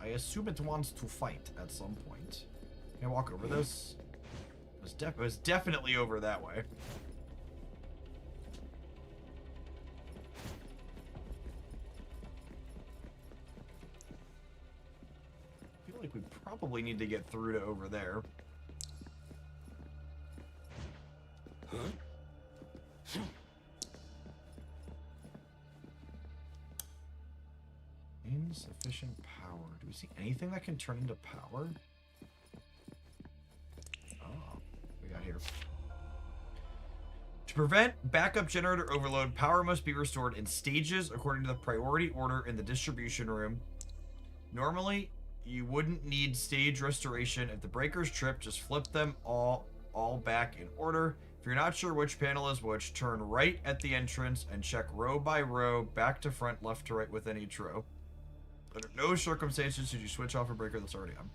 Speaker 1: I assume it wants to fight at some point. Can I walk over this? It was definitely over that way. I feel like we probably need to get through to over there. Huh? Insufficient power. Do we see anything that can turn into power? Oh, what we got here. To prevent backup generator overload, power must be restored in stages according to the priority order in the distribution room. Normally, you wouldn't need stage restoration. If the breakers trip, just flip them all back in order. If you're not sure which panel is which, turn right at the entrance and check row by row, back to front, left to right within each row. Under no circumstances should you switch off a breaker that's already on.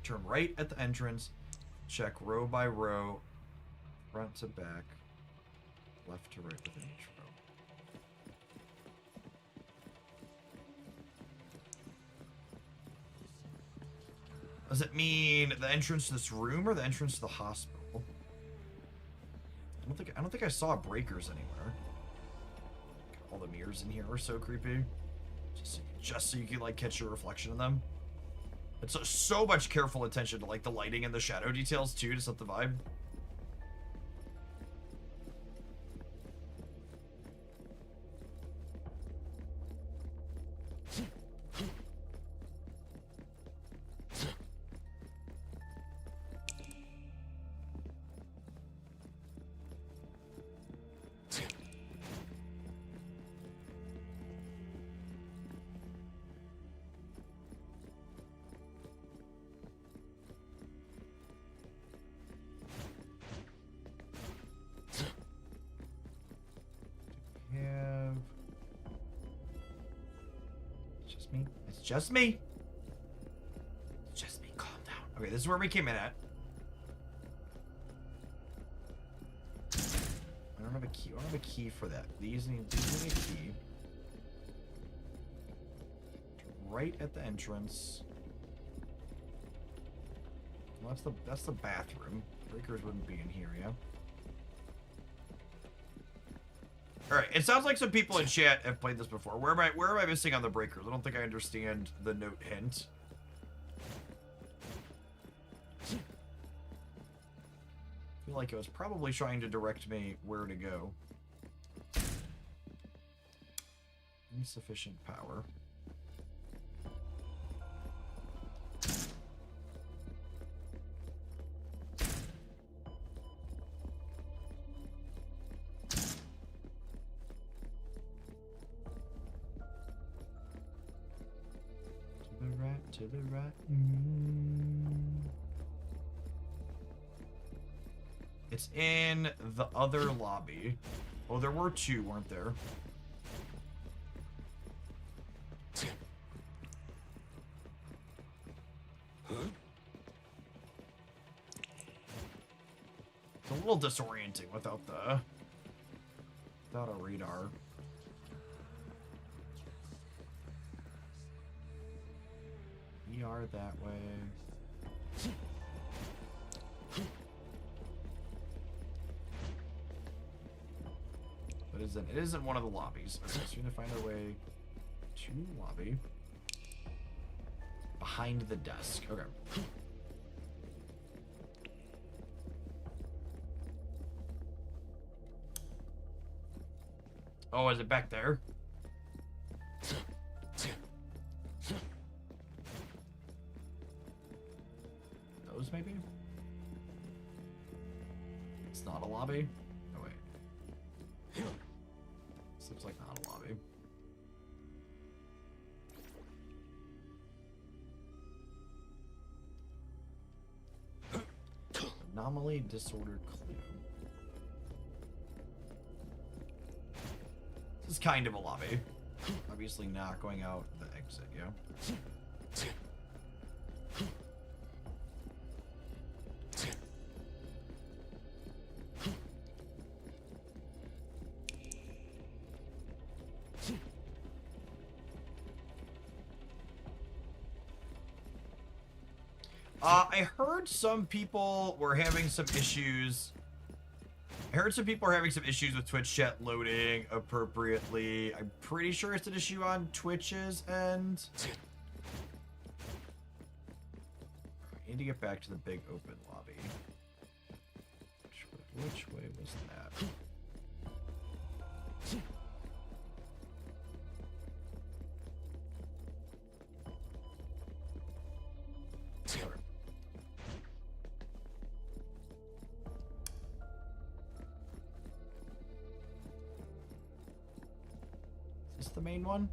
Speaker 1: Turn right at the entrance, check row by row, front to back, left to right within each row. Does it mean the entrance to this room or the entrance to the hospital? I don't think I saw breakers anywhere. All the mirrors in here are so creepy. Just so you can like catch your reflection in them. It's so much careful attention to like the lighting and the shadow details too to set the vibe. just me. It's just me. It's just me. Calm down. Okay, this is where we came in at. I don't have a key. I don't have a key for that. These need a key. Right at the entrance. Well, that's the bathroom. Breakers wouldn't be in here, yeah. All right. It sounds like some people in chat have played this before. Where am I missing on the breakers? I don't think I understand the note hint. I feel like it was probably trying to direct me where to go. Insufficient power. To the right. It's in the other lobby. Oh, there were two, weren't there? It's a little disorienting without a radar. We are that way. But it isn't one of the lobbies. Okay, so we need to find our way to the lobby. Behind the desk. Okay. Oh, is it back there? Those maybe? It's not a lobby? Oh wait. This looks like not a lobby. Anomaly, disorder, clue. This is kind of a lobby. Obviously not going out the exit, yeah? I heard some people were having some issues. I heard some people are having some issues with Twitch chat loading appropriately. I'm pretty sure it's an issue on Twitch's end. I need to get back to the big open lobby. Which way was that? Is this the main one?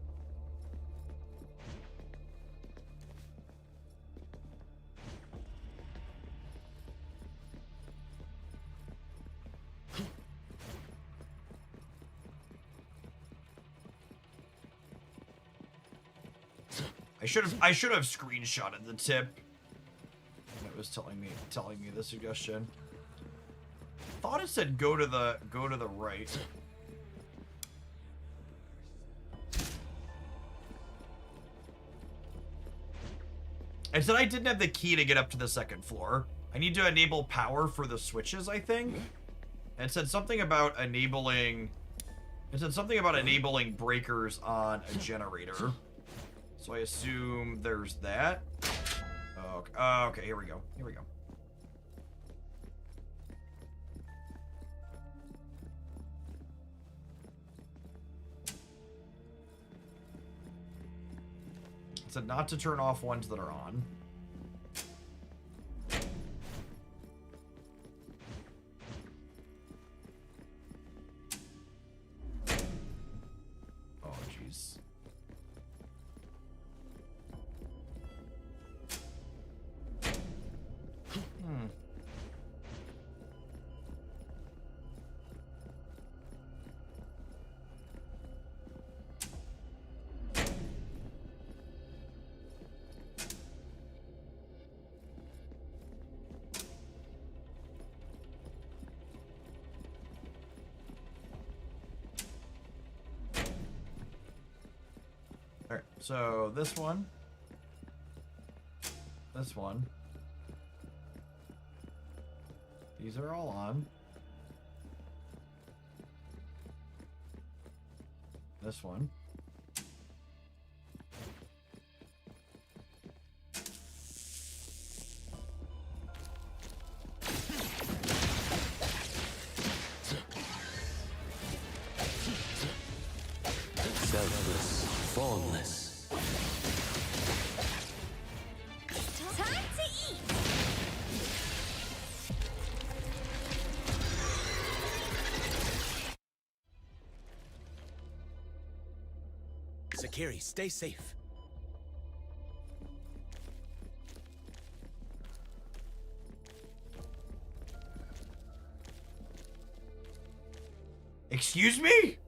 Speaker 1: I should have screenshotted the tip that was telling me the suggestion. Thought it said go to the right. It said I didn't have the key to get up to the second floor. I need to enable power for the switches, I think. And it said something about enabling. It said something about enabling breakers on a generator. So I assume there's that. Okay, here we go. Here we go. It said not to turn off ones that are on. Oh, jeez. So this one. This one. These are all on. This one.
Speaker 6: Selfless, formless.
Speaker 7: Time to eat.
Speaker 9: Sakiri, stay safe.
Speaker 1: Excuse me?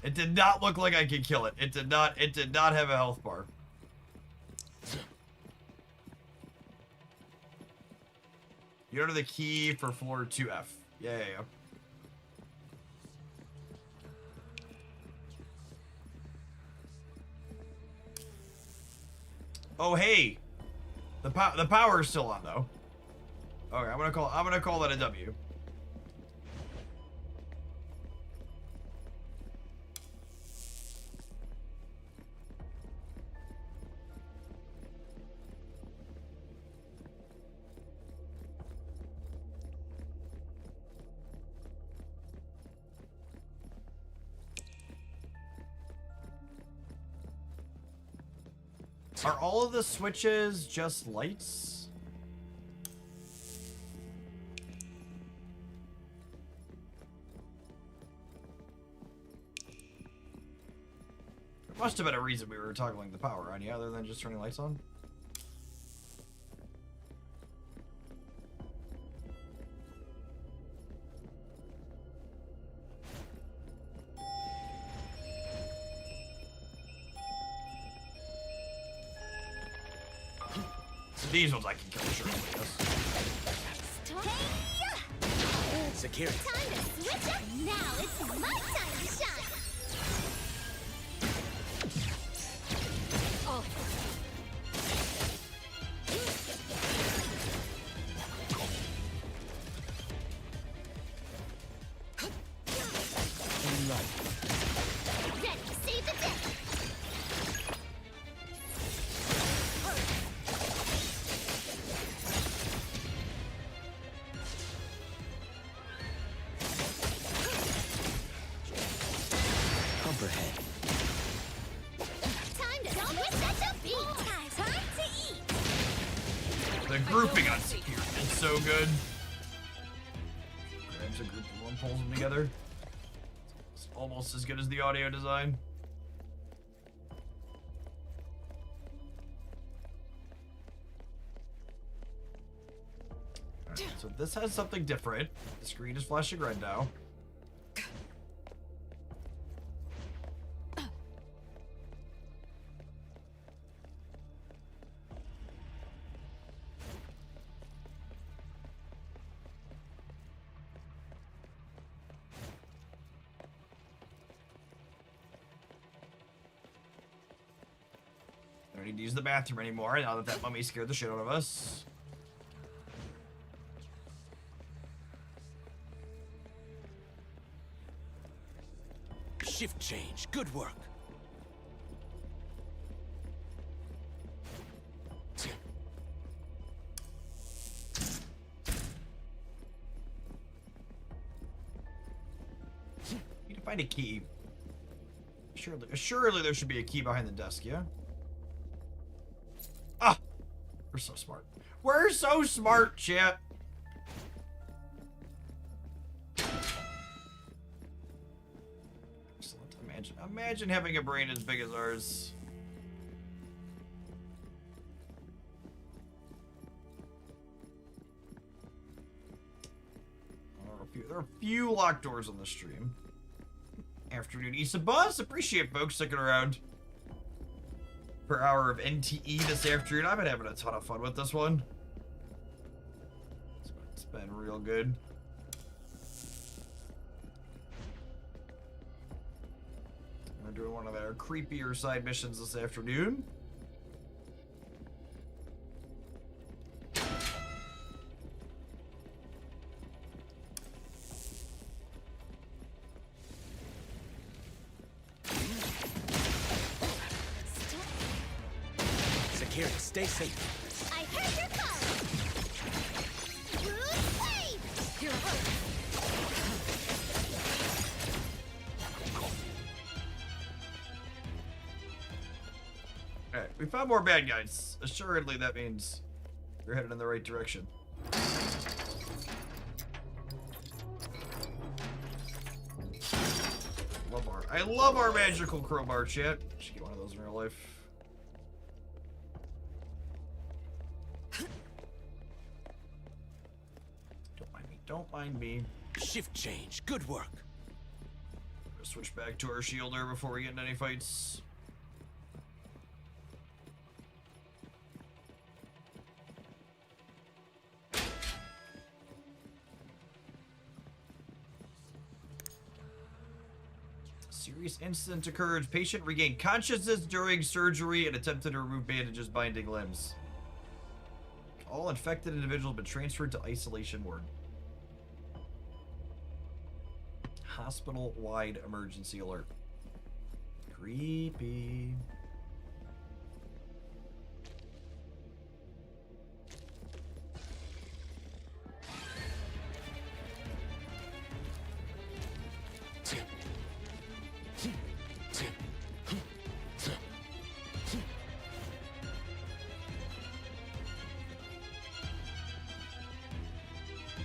Speaker 1: It did not look like I could kill it. It did not have a health bar. You enter the key for floor 2F. Yeah. Oh hey, the power is still on though. Okay, I'm gonna call that a W. Are all of the switches just lights? There must have been a reason we were toggling the power on, yeah, other than just turning lights on. These ones I can kill, sure.
Speaker 9: Sakiri.
Speaker 7: Time to switch up. Now it's my time to shine.
Speaker 5: Oh.
Speaker 7: Ready, save the day.
Speaker 6: Comprehend.
Speaker 7: Time to switch up beat. Time to eat.
Speaker 1: The grouping on Secure is so good. Grabs a group of one, pulls them together. It's almost as good as the audio design. Alright, so this has something different. The screen is flashing red now. I don't need to use the bathroom anymore now that mummy scared the shit out of us.
Speaker 9: Shift change. Good work.
Speaker 1: Need to find a key. Surely there should be a key behind the desk, yeah? Ah! We're so smart. We're so smart, chat! Excellent. Imagine having a brain as big as ours. There are a few locked doors on the stream. Afternoon Issa Buzz. Appreciate folks sticking around per hour of NTE this afternoon. I've been having a ton of fun with this one. It's been real good. We're doing one of our creepier side missions this afternoon.
Speaker 9: Security, stay safe.
Speaker 7: I heard your call. Bruce Wayne!
Speaker 5: You're hurt.
Speaker 1: Alright, we found more bad guys. Assuredly, that means we're headed in the right direction. I love our magical crowbar, chat. Should get one of those in real life. Don't mind me. Don't mind me.
Speaker 9: Shift change. Good work.
Speaker 1: Switch back to our shielder before we get in any fights. Serious incident occurred. Patient regained consciousness during surgery and attempted to remove bandages binding limbs. All infected individuals have been transferred to isolation ward. Hospital-wide emergency alert. Creepy.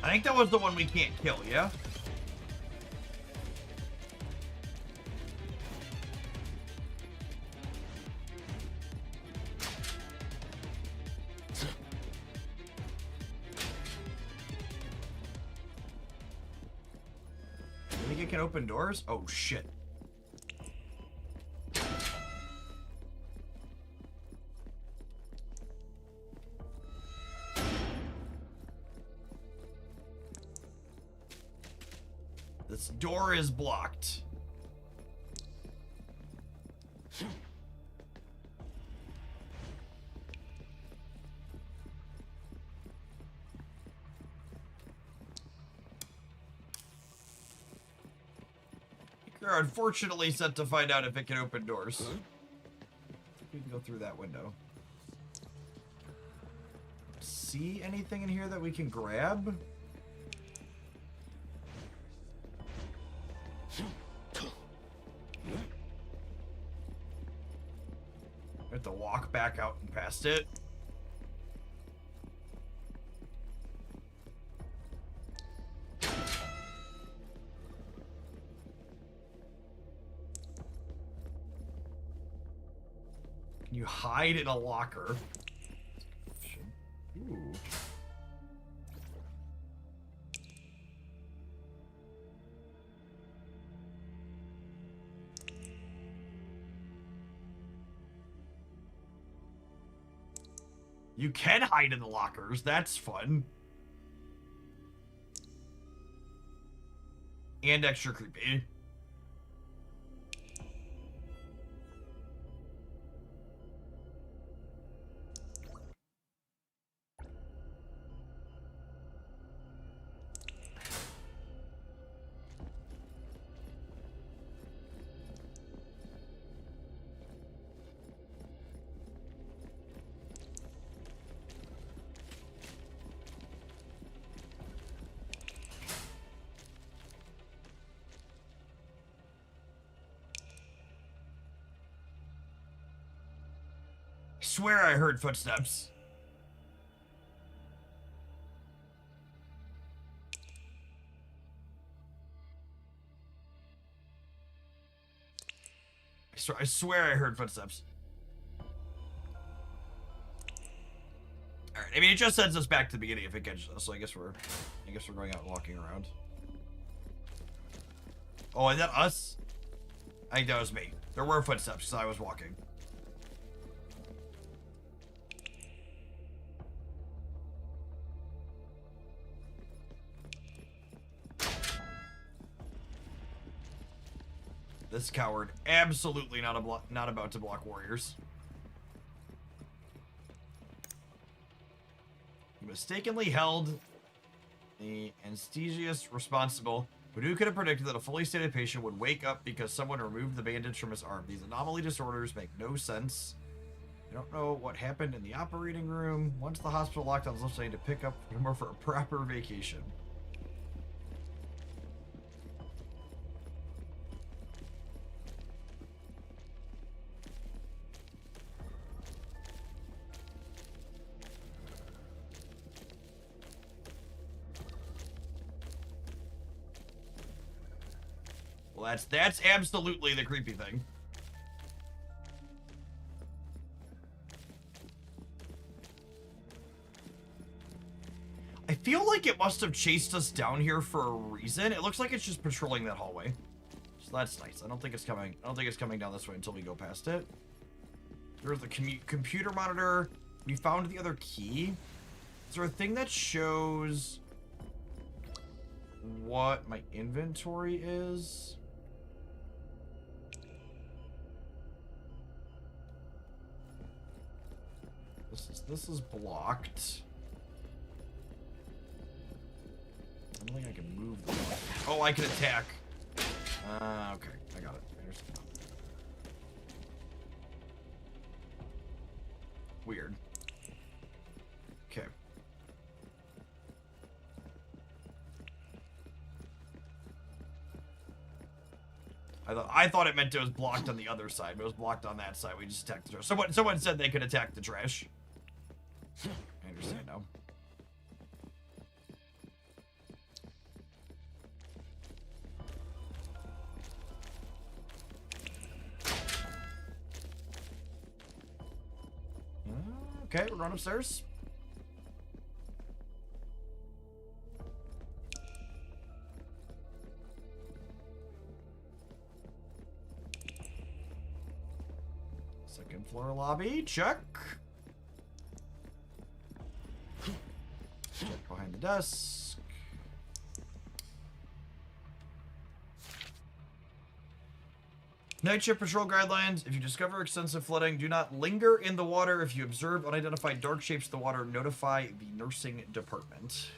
Speaker 1: I think that was the one we can't kill, yeah? You think it can open doors? Oh, shit. This door is blocked. You're unfortunately set to find out if it can open doors. We can go through that window. See anything in here that we can grab? We have to walk back out and past it. Can you hide in a locker? Ooh. You can hide in the lockers. That's fun. And extra creepy. I swear I heard footsteps. I swear I heard footsteps. Alright, I mean it just sends us back to the beginning if it catches us, so I guess we're going out and walking around. Oh, is that us? I think that was me. There were footsteps because I was walking. This coward absolutely not about to block warriors. He mistakenly held the anesthesiast responsible, but who could have predicted that a fully sedated patient would wake up because someone removed the bandage from his arm? These anomaly disorders make no sense. I don't know what happened in the operating room. Once the hospital lockdowns left, I need to pick up more for a proper vacation. Well, that's absolutely the creepy thing. I feel like it must have chased us down here for a reason. It looks like it's just patrolling that hallway. So that's nice. I don't think it's coming down this way until we go past it. There's the computer monitor. We found the other key. Is there a thing that shows what my inventory is? This is blocked. I don't think I can move the block. Oh, I can attack. Okay. I got it. I understand. Weird. Okay. I thought it meant it was blocked on the other side, but it was blocked on that side. We just attacked the trash. Someone said they could attack the trash. I understand now. Okay, we're going upstairs. Second floor lobby, check. Check behind the desk. Night shift patrol guidelines. If you discover extensive flooding, do not linger in the water. If you observe unidentified dark shapes in the water, notify the nursing department.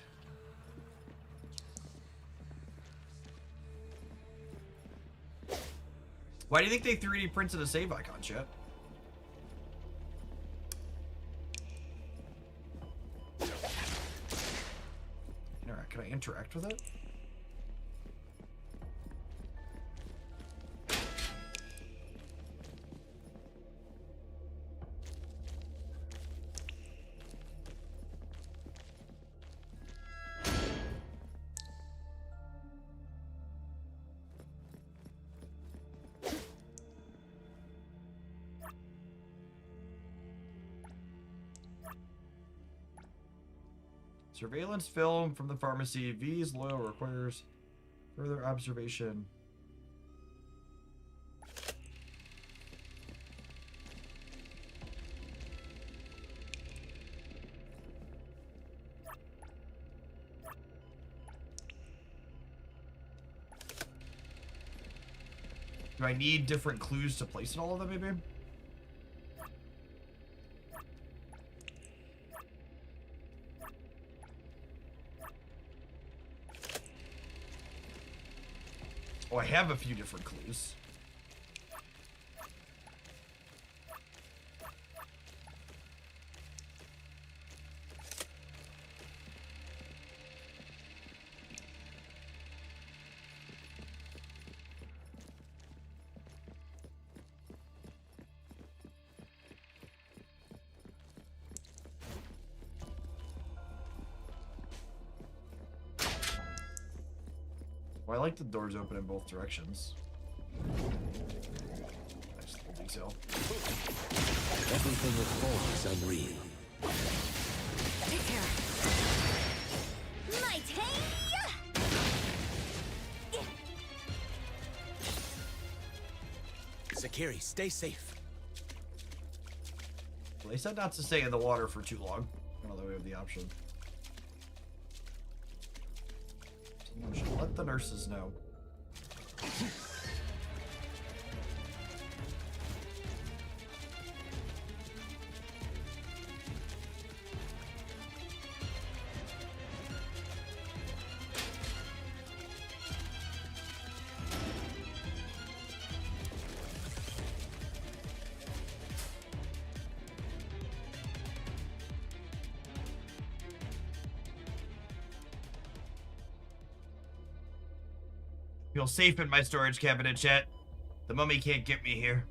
Speaker 1: Why do you think they 3D printed a save icon, chat? Can I interact with it? Surveillance film from the pharmacy. V's loyal requires further observation. Do I need different clues to place in all of them, maybe? Oh, I have a few different clues. Well, I like the doors open in both directions. Nice little detail.
Speaker 6: Everything that falls is unreal.
Speaker 5: Take care.
Speaker 7: Might
Speaker 9: Sakiri, stay safe.
Speaker 1: Well, they said not to stay in the water for too long. Although we have the option. Someone should let the nurses know. Feel safe in my storage cabinet, chat. The mummy can't get me here.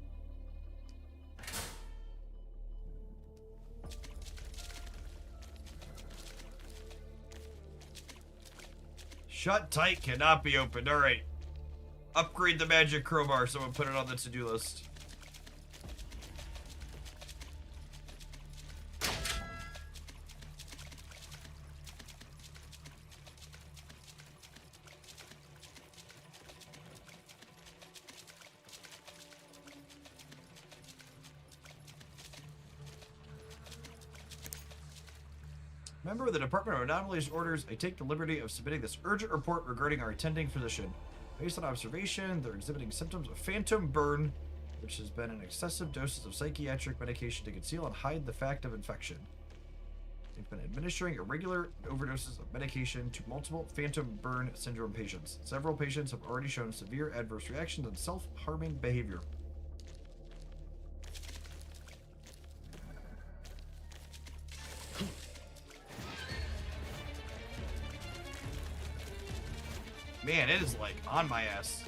Speaker 1: Shut tight, cannot be opened. Alright. Upgrade the magic crowbar, someone put it on the to-do list. Member of the Department of Anomalies orders, I take the liberty of submitting this urgent report regarding our attending physician. Based on observation, they're exhibiting symptoms of phantom burn, which has been an excessive doses of psychiatric medication to conceal and hide the fact of infection. They've been administering irregular overdoses of medication to multiple phantom burn syndrome patients. Several patients have already shown severe adverse reactions and self-harming behavior. Man, it is like on my ass.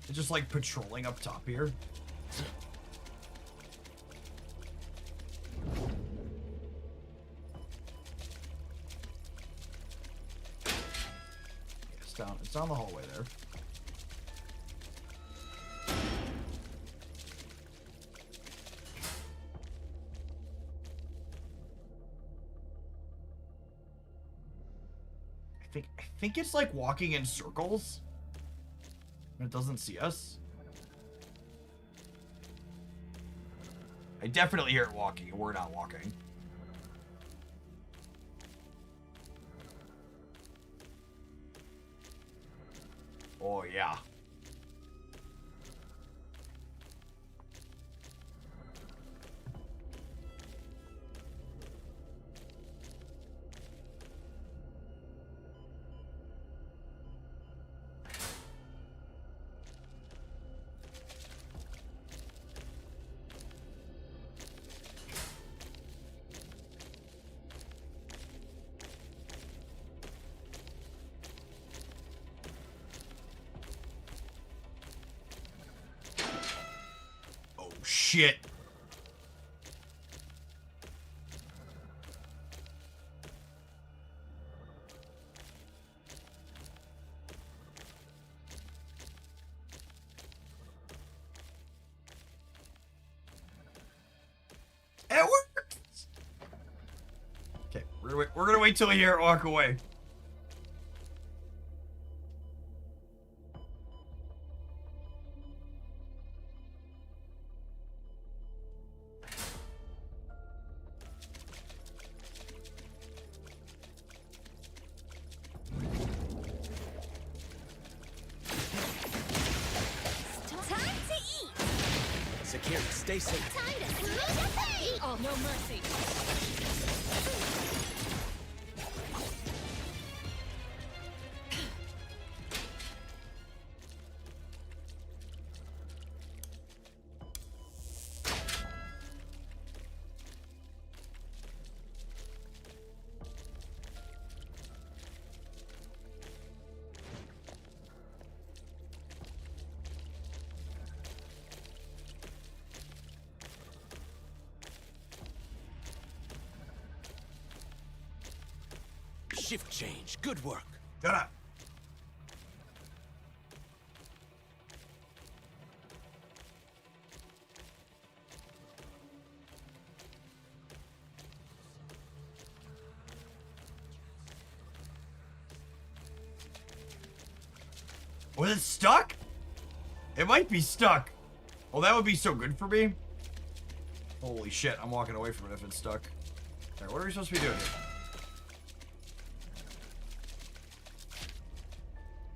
Speaker 1: It's just like patrolling up top here. Yeah, it's down the hallway there. I think it's like walking in circles. It doesn't see us. I definitely hear it walking, and we're not walking. Oh, yeah. Shit. It works. Okay, we're gonna wait till we hear it walk away.
Speaker 7: Time to eat.
Speaker 9: Security, stay safe.
Speaker 7: Time to switch up and eat.
Speaker 5: Oh, no mercy.
Speaker 9: Shift change. Good work.
Speaker 1: Shut up. Was it stuck? It might be stuck. Oh, that would be so good for me. Holy shit, I'm walking away from it if it's stuck. Alright, what are we supposed to be doing here?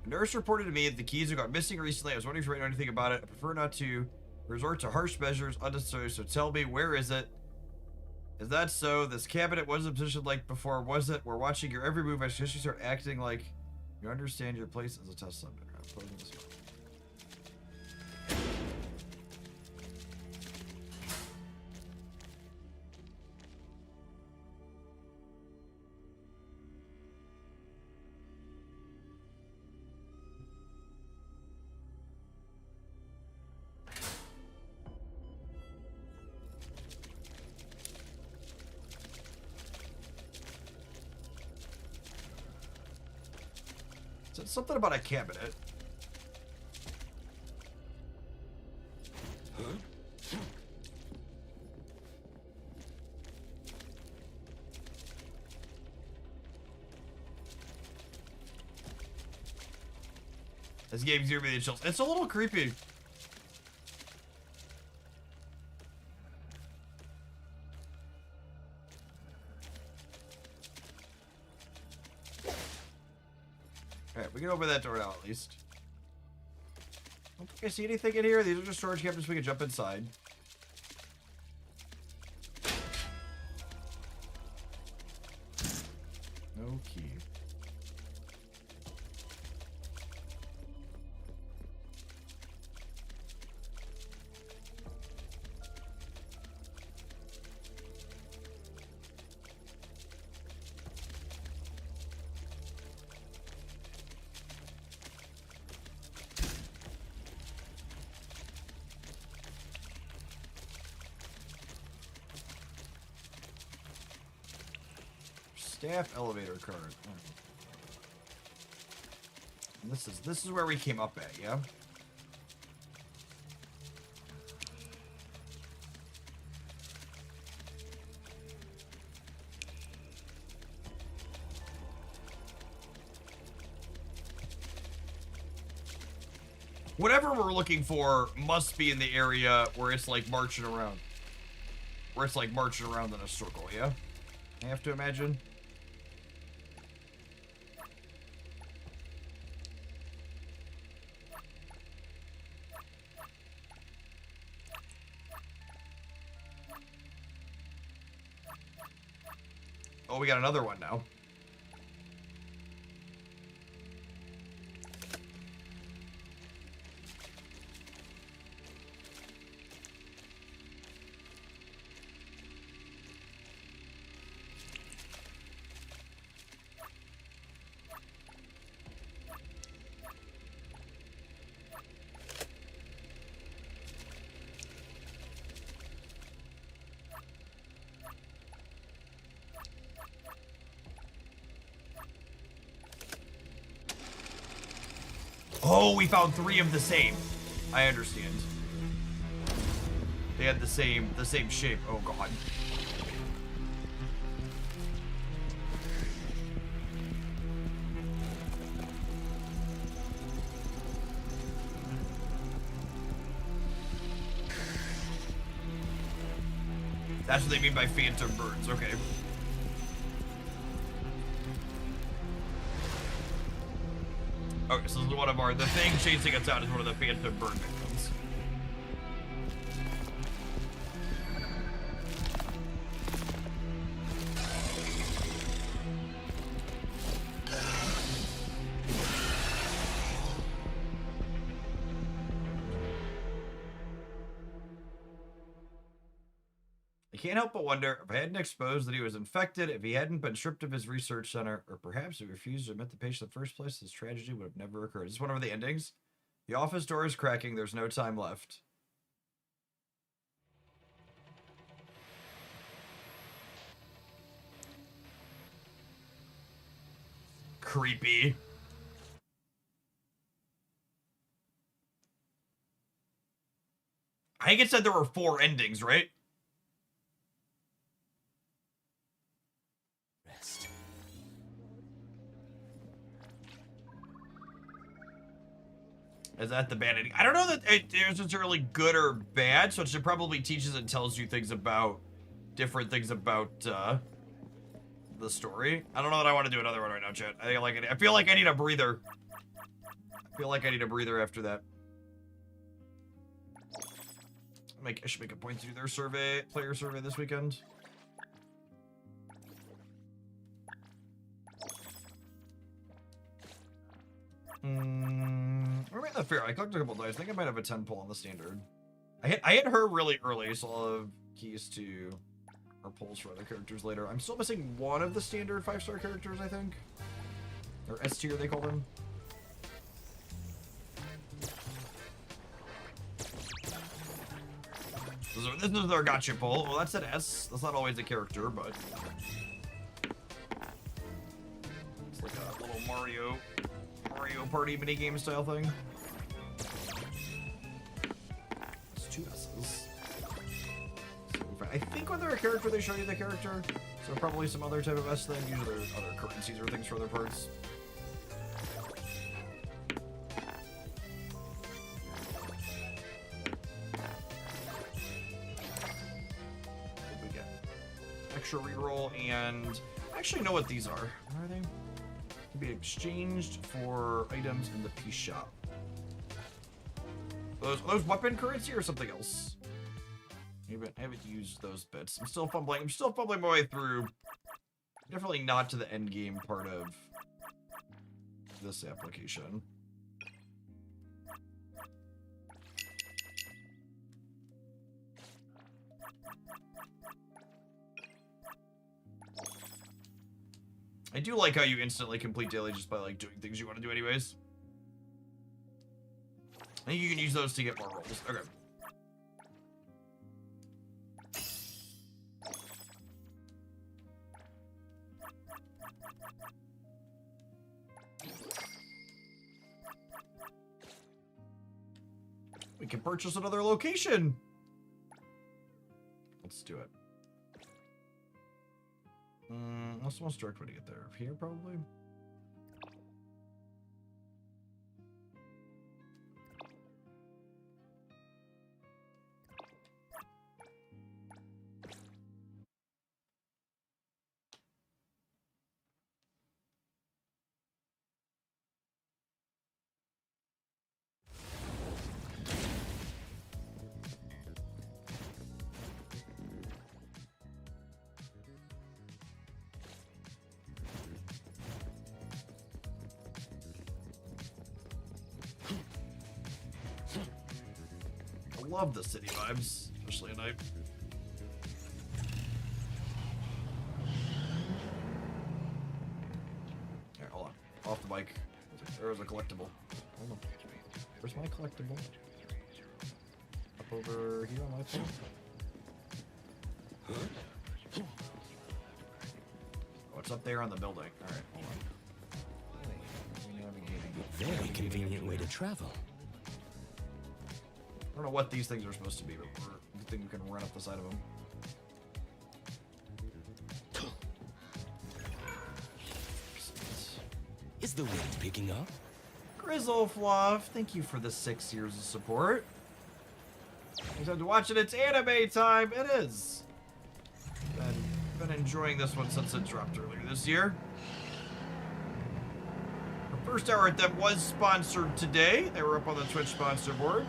Speaker 1: A nurse reported to me that the keys have gone missing recently. I was wondering if you know anything about it. I prefer not to resort to harsh measures unnecessary, so tell me, where is it? Is that so? This cabinet wasn't positioned like before, was it? We're watching your every move. I suggest you start acting like you understand your place as a test subject. Something about a cabinet. This game's giving me the chills. It's a little creepy. Alright, we can open that door now at least. I don't think I see anything in here. These are just storage cabinets we can jump inside. No key. Staff elevator card. And this is where we came up at, yeah? Whatever we're looking for must be in the area where it's like marching around. Where it's like marching around in a circle, yeah? I have to imagine. Oh, we got another one now. Oh, we found 3 of the same. I understand. They had the same shape. Oh god. That's what they mean by phantom birds. Okay. Okay, so this is one of our, the thing chasing us out is one of the phantom bird victims. I can't help but wonder if I hadn't exposed that he was infected, if he hadn't been stripped of his research center, or perhaps he refused to admit the patient in the first place, this tragedy would have never occurred. Is this one of the endings? The office door is cracking. There's no time left. Creepy. I think it said there were 4 endings, right? Is that the bad ending? I don't know that it is necessarily good or bad, so it should probably teaches and tells you things about different things about the story. I don't know that I want to do another one right now, chat. I feel like I need a breather. I feel like I need a breather after that. I should make a point to do their player survey this weekend. We're at the fair. I collected a couple dice. I think I might have a 10 pull on the standard. I hit her really early, so I'll have keys to our pulls for other characters later. I'm still missing one of the standard 5-star characters, I think. Or S tier, they call them. This is their gotcha pull. Well, that's an S. That's not always a character, but it's like a little Mario Party minigame style thing. It's 2 S's. So I think when they're a character, they show you the character. So probably some other type of S thing. Usually there's other currencies or things for other parts. We get extra reroll, and I actually know what these are. What are they? Can be exchanged for items in the peace shop. Those weapon currency or something else? I haven't used those bits. I'm still fumbling my way through. Definitely not to the end game part of this application. I do like how you instantly complete daily just by like doing things you want to do anyways. I think you can use those to get more rolls. Okay. We can purchase another location. Let's do it. What's the most direct way to get there? Here, probably? I love the city vibes, especially at night. Here, hold on. Off the mic. There's a collectible. Hold on. Where's my collectible? Up over here on my phone? Oh, it's up there on the building. Alright, hold on.
Speaker 9: Very convenient way to travel.
Speaker 1: I don't know what these things are supposed to be, but I think we can run up the side of them.
Speaker 9: Is the wind picking up?
Speaker 1: Grizzlefluff, thank you for the 6 years of support. Thanks to watching. It's anime time. It is. Been enjoying this one since it dropped earlier this year. Our first hour at them was sponsored today. They were up on the Twitch sponsor board.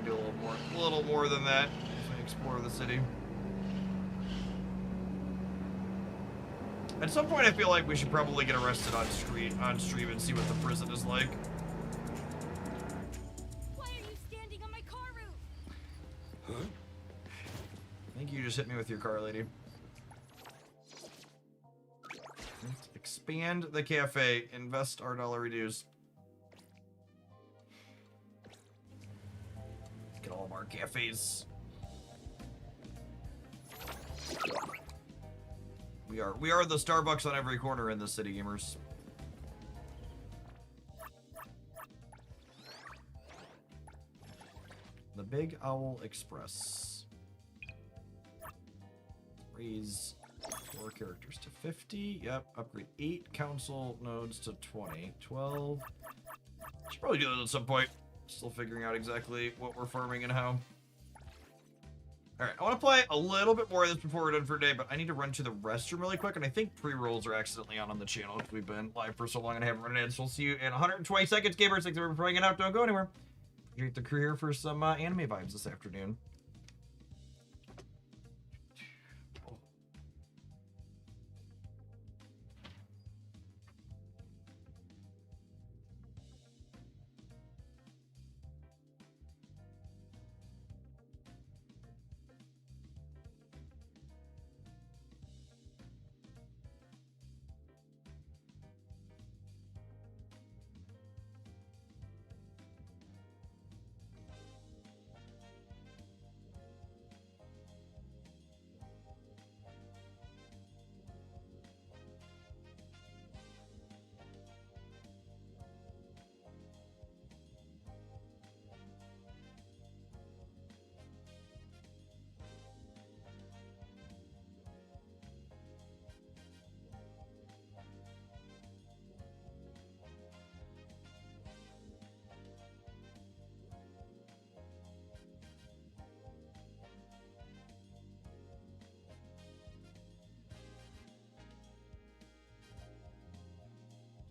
Speaker 1: Do a little more than that as we explore the city. At some point, I feel like we should probably get arrested on stream and see what the prison is like.
Speaker 7: Why are you standing on my car roof?
Speaker 9: Huh?
Speaker 1: I think you just hit me with your car, lady. Let's expand the cafe. Invest our dollar dues. Get all of our cafes. We are the Starbucks on every corner in the city, gamers. The Big Owl Express. Raise 4 characters to 50. Yep. Upgrade 8 council nodes to 20. 12. Should probably do those at some point. Still figuring out exactly what we're farming and how. Alright, I want to play a little bit more of this before we're done for today, but I need to run to the restroom really quick, and I think pre-rolls are accidentally on the channel because we've been live for so long and I haven't run in, so we'll see you in 120 seconds, gamers. Thanks for hanging out. Don't go anywhere. Appreciate the crew here for some anime vibes this afternoon.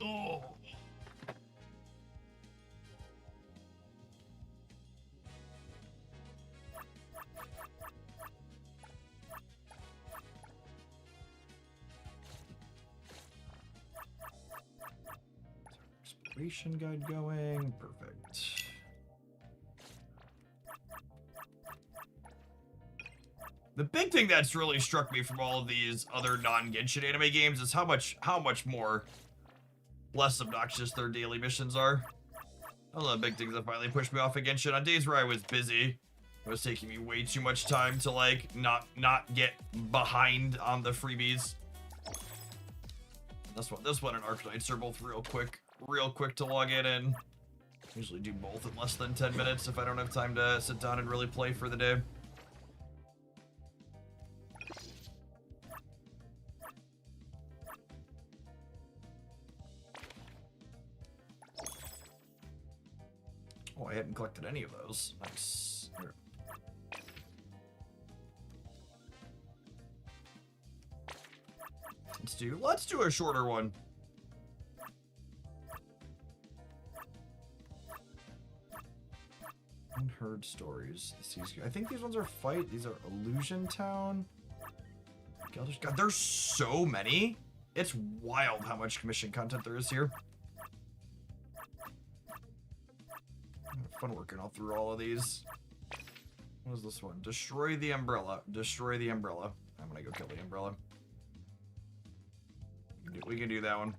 Speaker 1: Oh. Exploration guide going. Perfect. The big thing that's really struck me from all of these other non-Genshin anime games is how much more less obnoxious their daily missions are. One of the big things that finally pushed me off of Genshin on days where I was busy. It was taking me way too much time to like not get behind on the freebies. This one and Arcanines are both real quick to log in and usually do both in less than 10 minutes if I don't have time to sit down and really play for the day. Oh, I hadn't collected any of those. Nice. Here. Let's do a shorter one. Unheard stories. I think these ones are These are Illusion Town. God, there's so many. It's wild how much commission content there is here. Fun working all through all of these. What is this one? Destroy the umbrella. Destroy the umbrella. I'm gonna go kill the umbrella. We can do that one.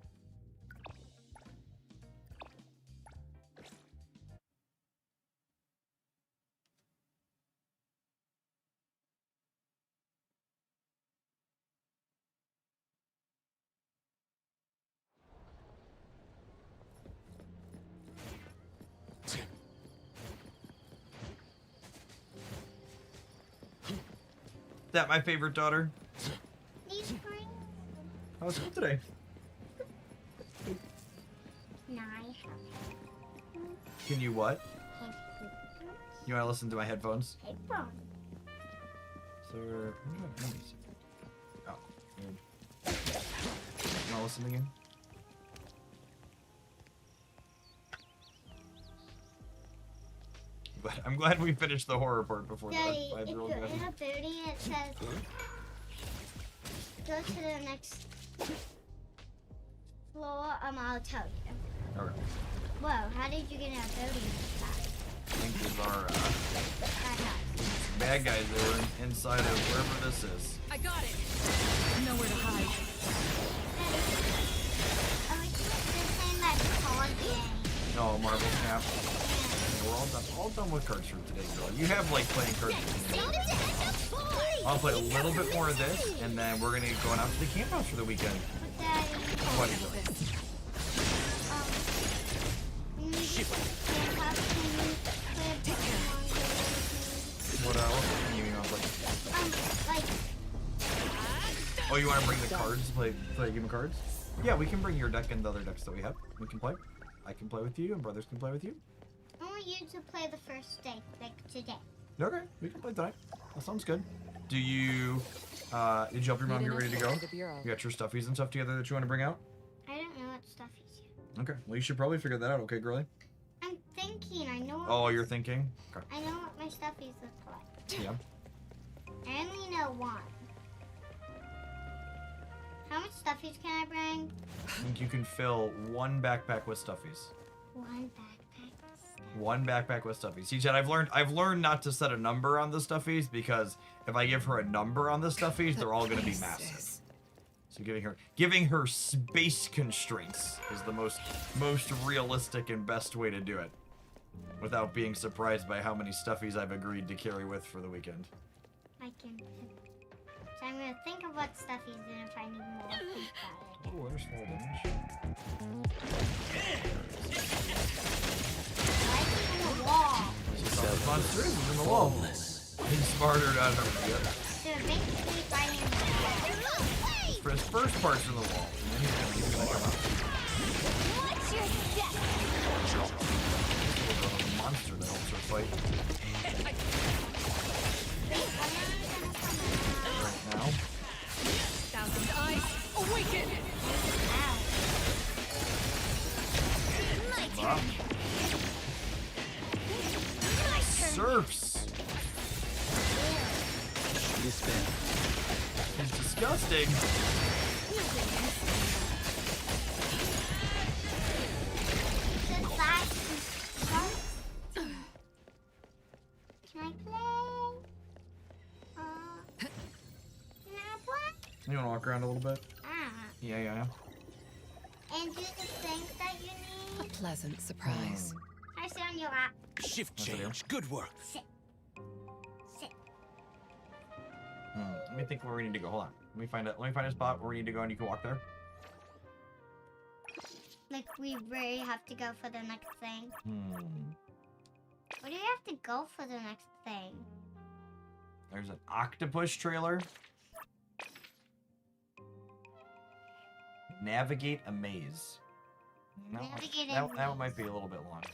Speaker 1: That my favorite daughter. How was school today? Can you what? You want to listen to my headphones? So oh, weird. You want to listen again? But I'm glad we finished the horror part before
Speaker 7: Daddy,
Speaker 1: the 5-year-old
Speaker 7: if
Speaker 1: got
Speaker 7: you're in a building, it says go to the next floor. I'll tell you.
Speaker 1: Okay.
Speaker 7: Whoa, how did you get in a building like that?
Speaker 1: I think these are
Speaker 7: Bad guys.
Speaker 1: bad guys that were inside of wherever this is.
Speaker 5: I got it. Nowhere to hide.
Speaker 7: I wish you was just saying that card game.
Speaker 1: No, Marble Snap. We're all done with cards for today, girl. You have like playing cards with me. I'll play a little bit more of this, and then we're gonna going out to the camp house for the weekend.
Speaker 7: Daddy,
Speaker 1: What are you doing? What else? You know, like, Oh, you want to bring the cards to play a game of cards? Yeah, we can bring your deck and the other decks that we have. We can play. I can play with you, and brothers can play with you.
Speaker 7: I want you to play the first day, like today.
Speaker 1: Okay, we can play tonight. That sounds good. Do you, did you help your mom get ready to go? You got your stuffies and stuff together that you want to bring out?
Speaker 7: I don't know what stuff he's here.
Speaker 1: Okay, well, you should probably figure that out, okay, girlie?
Speaker 7: I'm thinking. I know.
Speaker 1: Oh, you're thinking? Okay.
Speaker 7: I know what my stuffies look like.
Speaker 1: Yeah.
Speaker 7: I only know one. How much stuffies can I bring?
Speaker 1: I think you can fill one backpack with stuffies.
Speaker 7: One backpack.
Speaker 1: One backpack with stuffies. He said, I've learned not to set a number on the stuffies because if I give her a number on the stuffies, they're all going to be massive. So giving her space constraints is the most realistic and best way to do it, without being surprised by how many stuffies I've agreed to carry with for the weekend.
Speaker 7: I can. So I'm gonna think of what stuffies, and if I need more, I'll think about it.
Speaker 1: Oh, there's fall damage.
Speaker 7: Why is it in the wall?
Speaker 1: Monster is in the wall. He's smarter not to get.
Speaker 7: So basically fighting in the wall.
Speaker 1: For his first part's in the wall, and then he's gonna come out.
Speaker 7: What's your step?
Speaker 1: A monster that helps her fight. Right now.
Speaker 5: Thousand eyes awaken.
Speaker 7: My
Speaker 1: Wow.
Speaker 7: turn. My turn.
Speaker 1: Surfs. He's disgusting.
Speaker 7: Can I play? Can I play?
Speaker 1: You wanna walk around a little bit? Yeah.
Speaker 7: And do the things that you
Speaker 5: A
Speaker 7: need.
Speaker 5: pleasant surprise.
Speaker 7: I sit on your lap.
Speaker 9: Shift
Speaker 1: That's what I do.
Speaker 9: change. Good work.
Speaker 7: Sit. Sit.
Speaker 1: Let me think where we need to go. Hold on. Let me find a spot where we need to go and you can walk there.
Speaker 7: Like we really have to go for the next thing. Where do we have to go for the next thing?
Speaker 1: There's an octopus trailer. Navigate a maze.
Speaker 7: Navigate a
Speaker 1: That
Speaker 7: maze.
Speaker 1: might be a little bit long.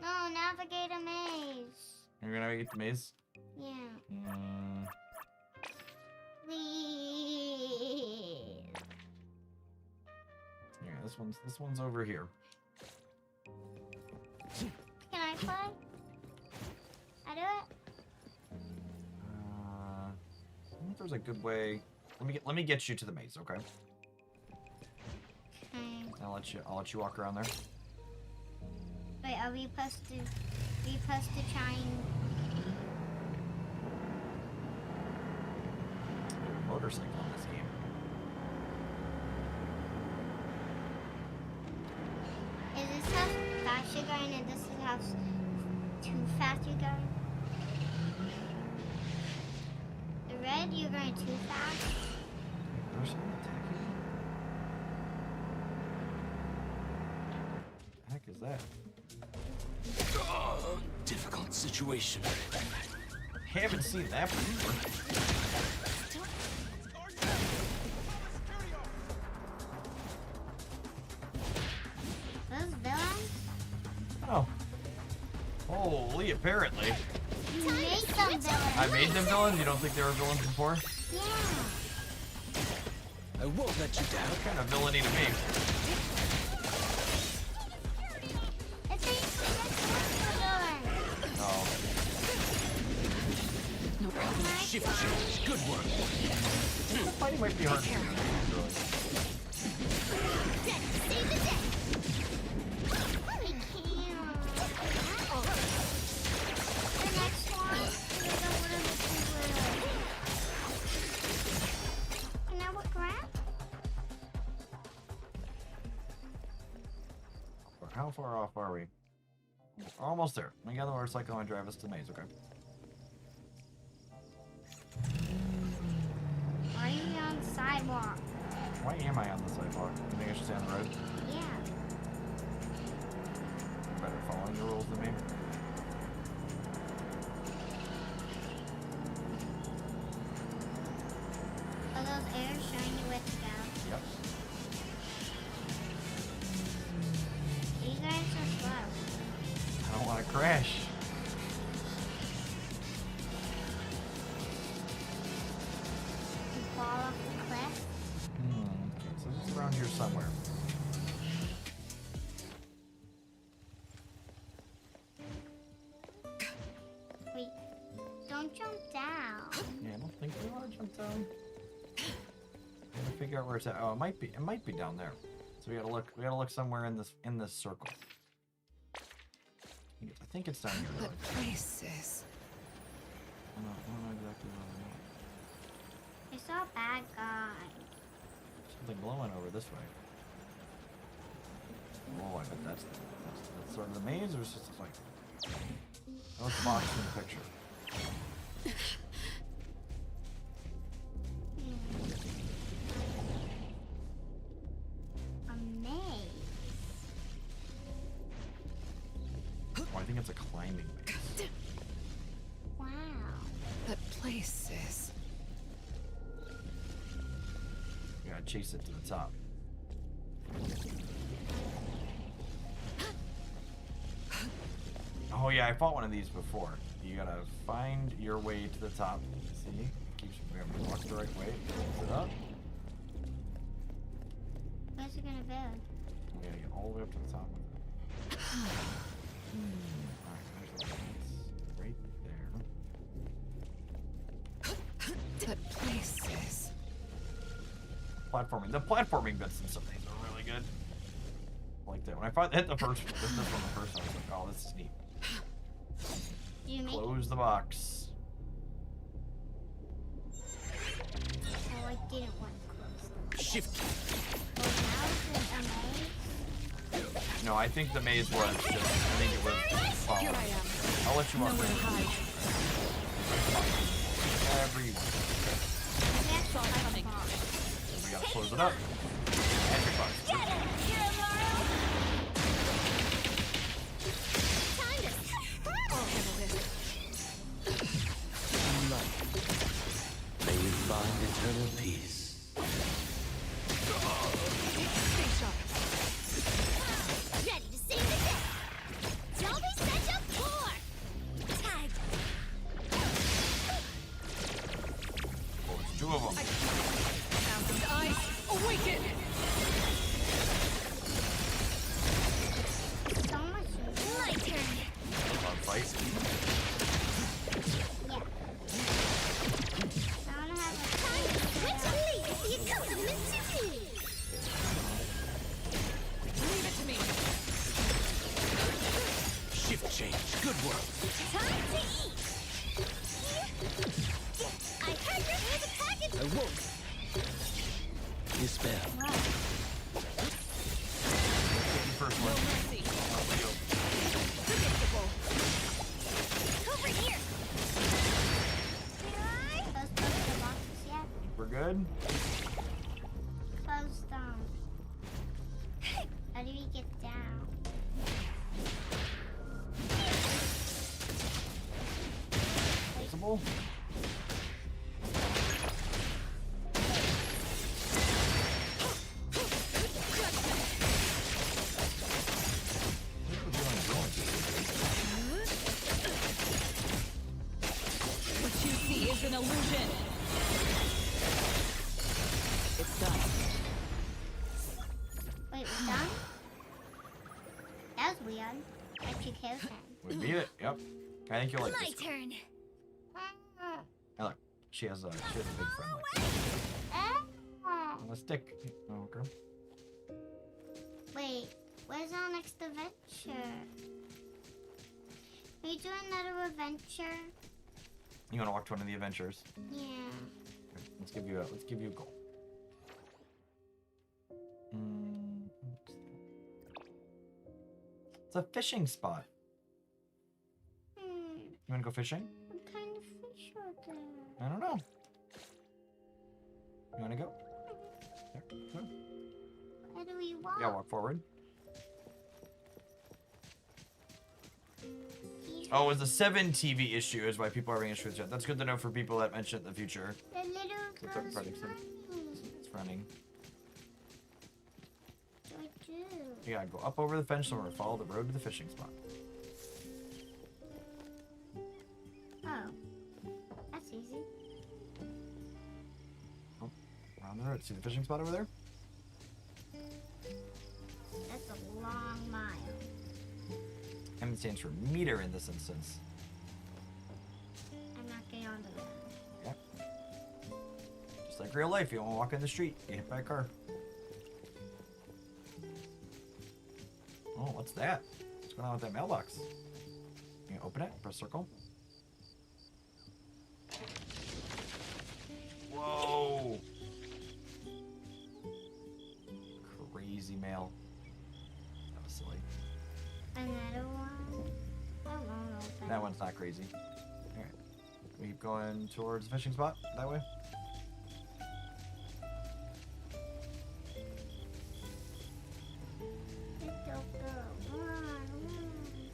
Speaker 7: No, navigate a maze.
Speaker 1: You're gonna navigate the maze?
Speaker 7: Yeah. Please.
Speaker 1: Yeah, this one's over here.
Speaker 7: Can I play? I do it?
Speaker 1: I think there's a good way. Let me get you to the maze, okay?
Speaker 7: Okay.
Speaker 1: I'll let you walk around there.
Speaker 7: Wait, are we supposed to try and
Speaker 1: Motorcycle in this game.
Speaker 7: is this how fast you're going and this is how too fast you're going? The red, you're going too fast.
Speaker 1: There's someone attacking me? What the heck is that?
Speaker 9: Oh, difficult situation.
Speaker 1: Haven't seen that before.
Speaker 7: Those villains?
Speaker 1: Oh. Holy, apparently.
Speaker 7: You made them villains.
Speaker 1: I made them villains? You don't think they were villains before?
Speaker 7: Yeah.
Speaker 9: I won't let you down.
Speaker 1: What kind of villainy to me?
Speaker 7: It's a villain.
Speaker 1: Oh.
Speaker 5: No problem.
Speaker 9: Shift change. Good work.
Speaker 1: The fighting might be hard to do. Really.
Speaker 7: Dead. Save the day. I can't. The next one. Can I walk around?
Speaker 1: How far off are we? We're almost there. We got the motorcycle and drive us to the maze, okay?
Speaker 7: Why are you on the sidewalk?
Speaker 1: Why am I on the sidewalk? You think I should stay on the road?
Speaker 7: Yeah.
Speaker 1: You're better following the rules than me.
Speaker 7: Are those airs shiny?
Speaker 1: want to crash.
Speaker 7: You fall off the cliff.
Speaker 1: Okay, so it's around here somewhere.
Speaker 7: Wait, don't jump down.
Speaker 1: Yeah, I don't think we want to jump down. Gotta figure out where it's at. Oh, it might be down there. So we gotta look somewhere in this circle. I think it's down here. Really.
Speaker 5: But places.
Speaker 1: I don't know exactly where
Speaker 7: I saw a bad guy.
Speaker 1: something glowing over this way. Oh, I bet that's sort of the maze, or is it just like that was the box in the picture.
Speaker 7: A maze.
Speaker 1: Oh, I think it's a climbing maze.
Speaker 7: Wow.
Speaker 5: But places.
Speaker 1: You gotta chase it to the top. Oh yeah, I fought one of these before. You gotta find your way to the top. See? We have to walk the right way. Pulls it up.
Speaker 7: Where's it gonna build?
Speaker 1: We gotta get all the way up to the top of it. Alright, there's the right there.
Speaker 5: But places.
Speaker 1: Platforming. The platforming bits in some of these are really good. Like that. When I hit the first one, this one the first one, I was like, oh, this is neat.
Speaker 7: Do you make
Speaker 1: Close the box.
Speaker 7: Oh, I didn't want to close them.
Speaker 9: Shift.
Speaker 7: Oh, now it's a maze?
Speaker 1: No, I think the maze was just, I think it was following.
Speaker 5: Here I am.
Speaker 1: I'll let you walk
Speaker 5: Nowhere to
Speaker 1: through.
Speaker 5: hide.
Speaker 1: Everyone.
Speaker 7: We have to have a box.
Speaker 1: We gotta close it up. And your box.
Speaker 5: I'll handle this.
Speaker 6: May you find eternal peace.
Speaker 5: Stay sharp.
Speaker 7: Ready to save the day. Don't be such a poor. Tag.
Speaker 1: Oh, it's two of them.
Speaker 5: Thousand eyes, awaken!
Speaker 7: So much. My turn.
Speaker 1: On fight.
Speaker 7: Yeah. I wanna have a time. Which leads the accompaniment to me?
Speaker 5: Leave it to me.
Speaker 9: Shift change. Good work.
Speaker 7: Time to eat. I heard there was a package.
Speaker 9: I won't. Dispel.
Speaker 7: Wow.
Speaker 1: Get the first one.
Speaker 5: Mercy.
Speaker 1: Off you go.
Speaker 5: Predictable.
Speaker 7: Over here. Those close the boxes yet?
Speaker 1: We're good?
Speaker 7: Close them. How do we get down?
Speaker 1: Possible?
Speaker 5: What you see is an illusion. It's done.
Speaker 7: Wait, we're done? That was weird. Actually kills him.
Speaker 1: We beat it. Yep. I think you'll like this.
Speaker 7: turn.
Speaker 1: Hey, look. She has a big friend like a stick. Oh, okay.
Speaker 7: Wait, where's our next adventure? Are you doing another adventure?
Speaker 1: You want to walk to one of the adventures?
Speaker 7: Yeah.
Speaker 1: Okay, let's give you a goal. It's a fishing spot.
Speaker 7: Hmm.
Speaker 1: You want to go fishing?
Speaker 7: What kind of fish are there?
Speaker 1: I don't know. You want to go? There. Go.
Speaker 7: Where do we walk?
Speaker 1: Yeah, walk forward. Oh, it was the 7 TV issue is why people are having issues with it. That's good to know for people that mention it in the future.
Speaker 7: The little
Speaker 1: It's
Speaker 7: girl's
Speaker 1: running.
Speaker 7: running.
Speaker 1: It's running.
Speaker 7: What do I do?
Speaker 1: You gotta go up over the fence and follow the road to the fishing spot.
Speaker 7: That's easy.
Speaker 1: Oh, around the road. See the fishing spot over there?
Speaker 7: That's a long mile.
Speaker 1: M stands for meter in this instance.
Speaker 7: I'm not getting onto that.
Speaker 1: Yep. Just like real life, you don't walk in the street, get hit by a car. Oh, what's that? What's going on with that mailbox? You can open it, press circle. Whoa! Crazy mail. That was silly.
Speaker 7: Another one. I won't open.
Speaker 1: That one's not crazy. Alright. We keep going towards the fishing spot that way.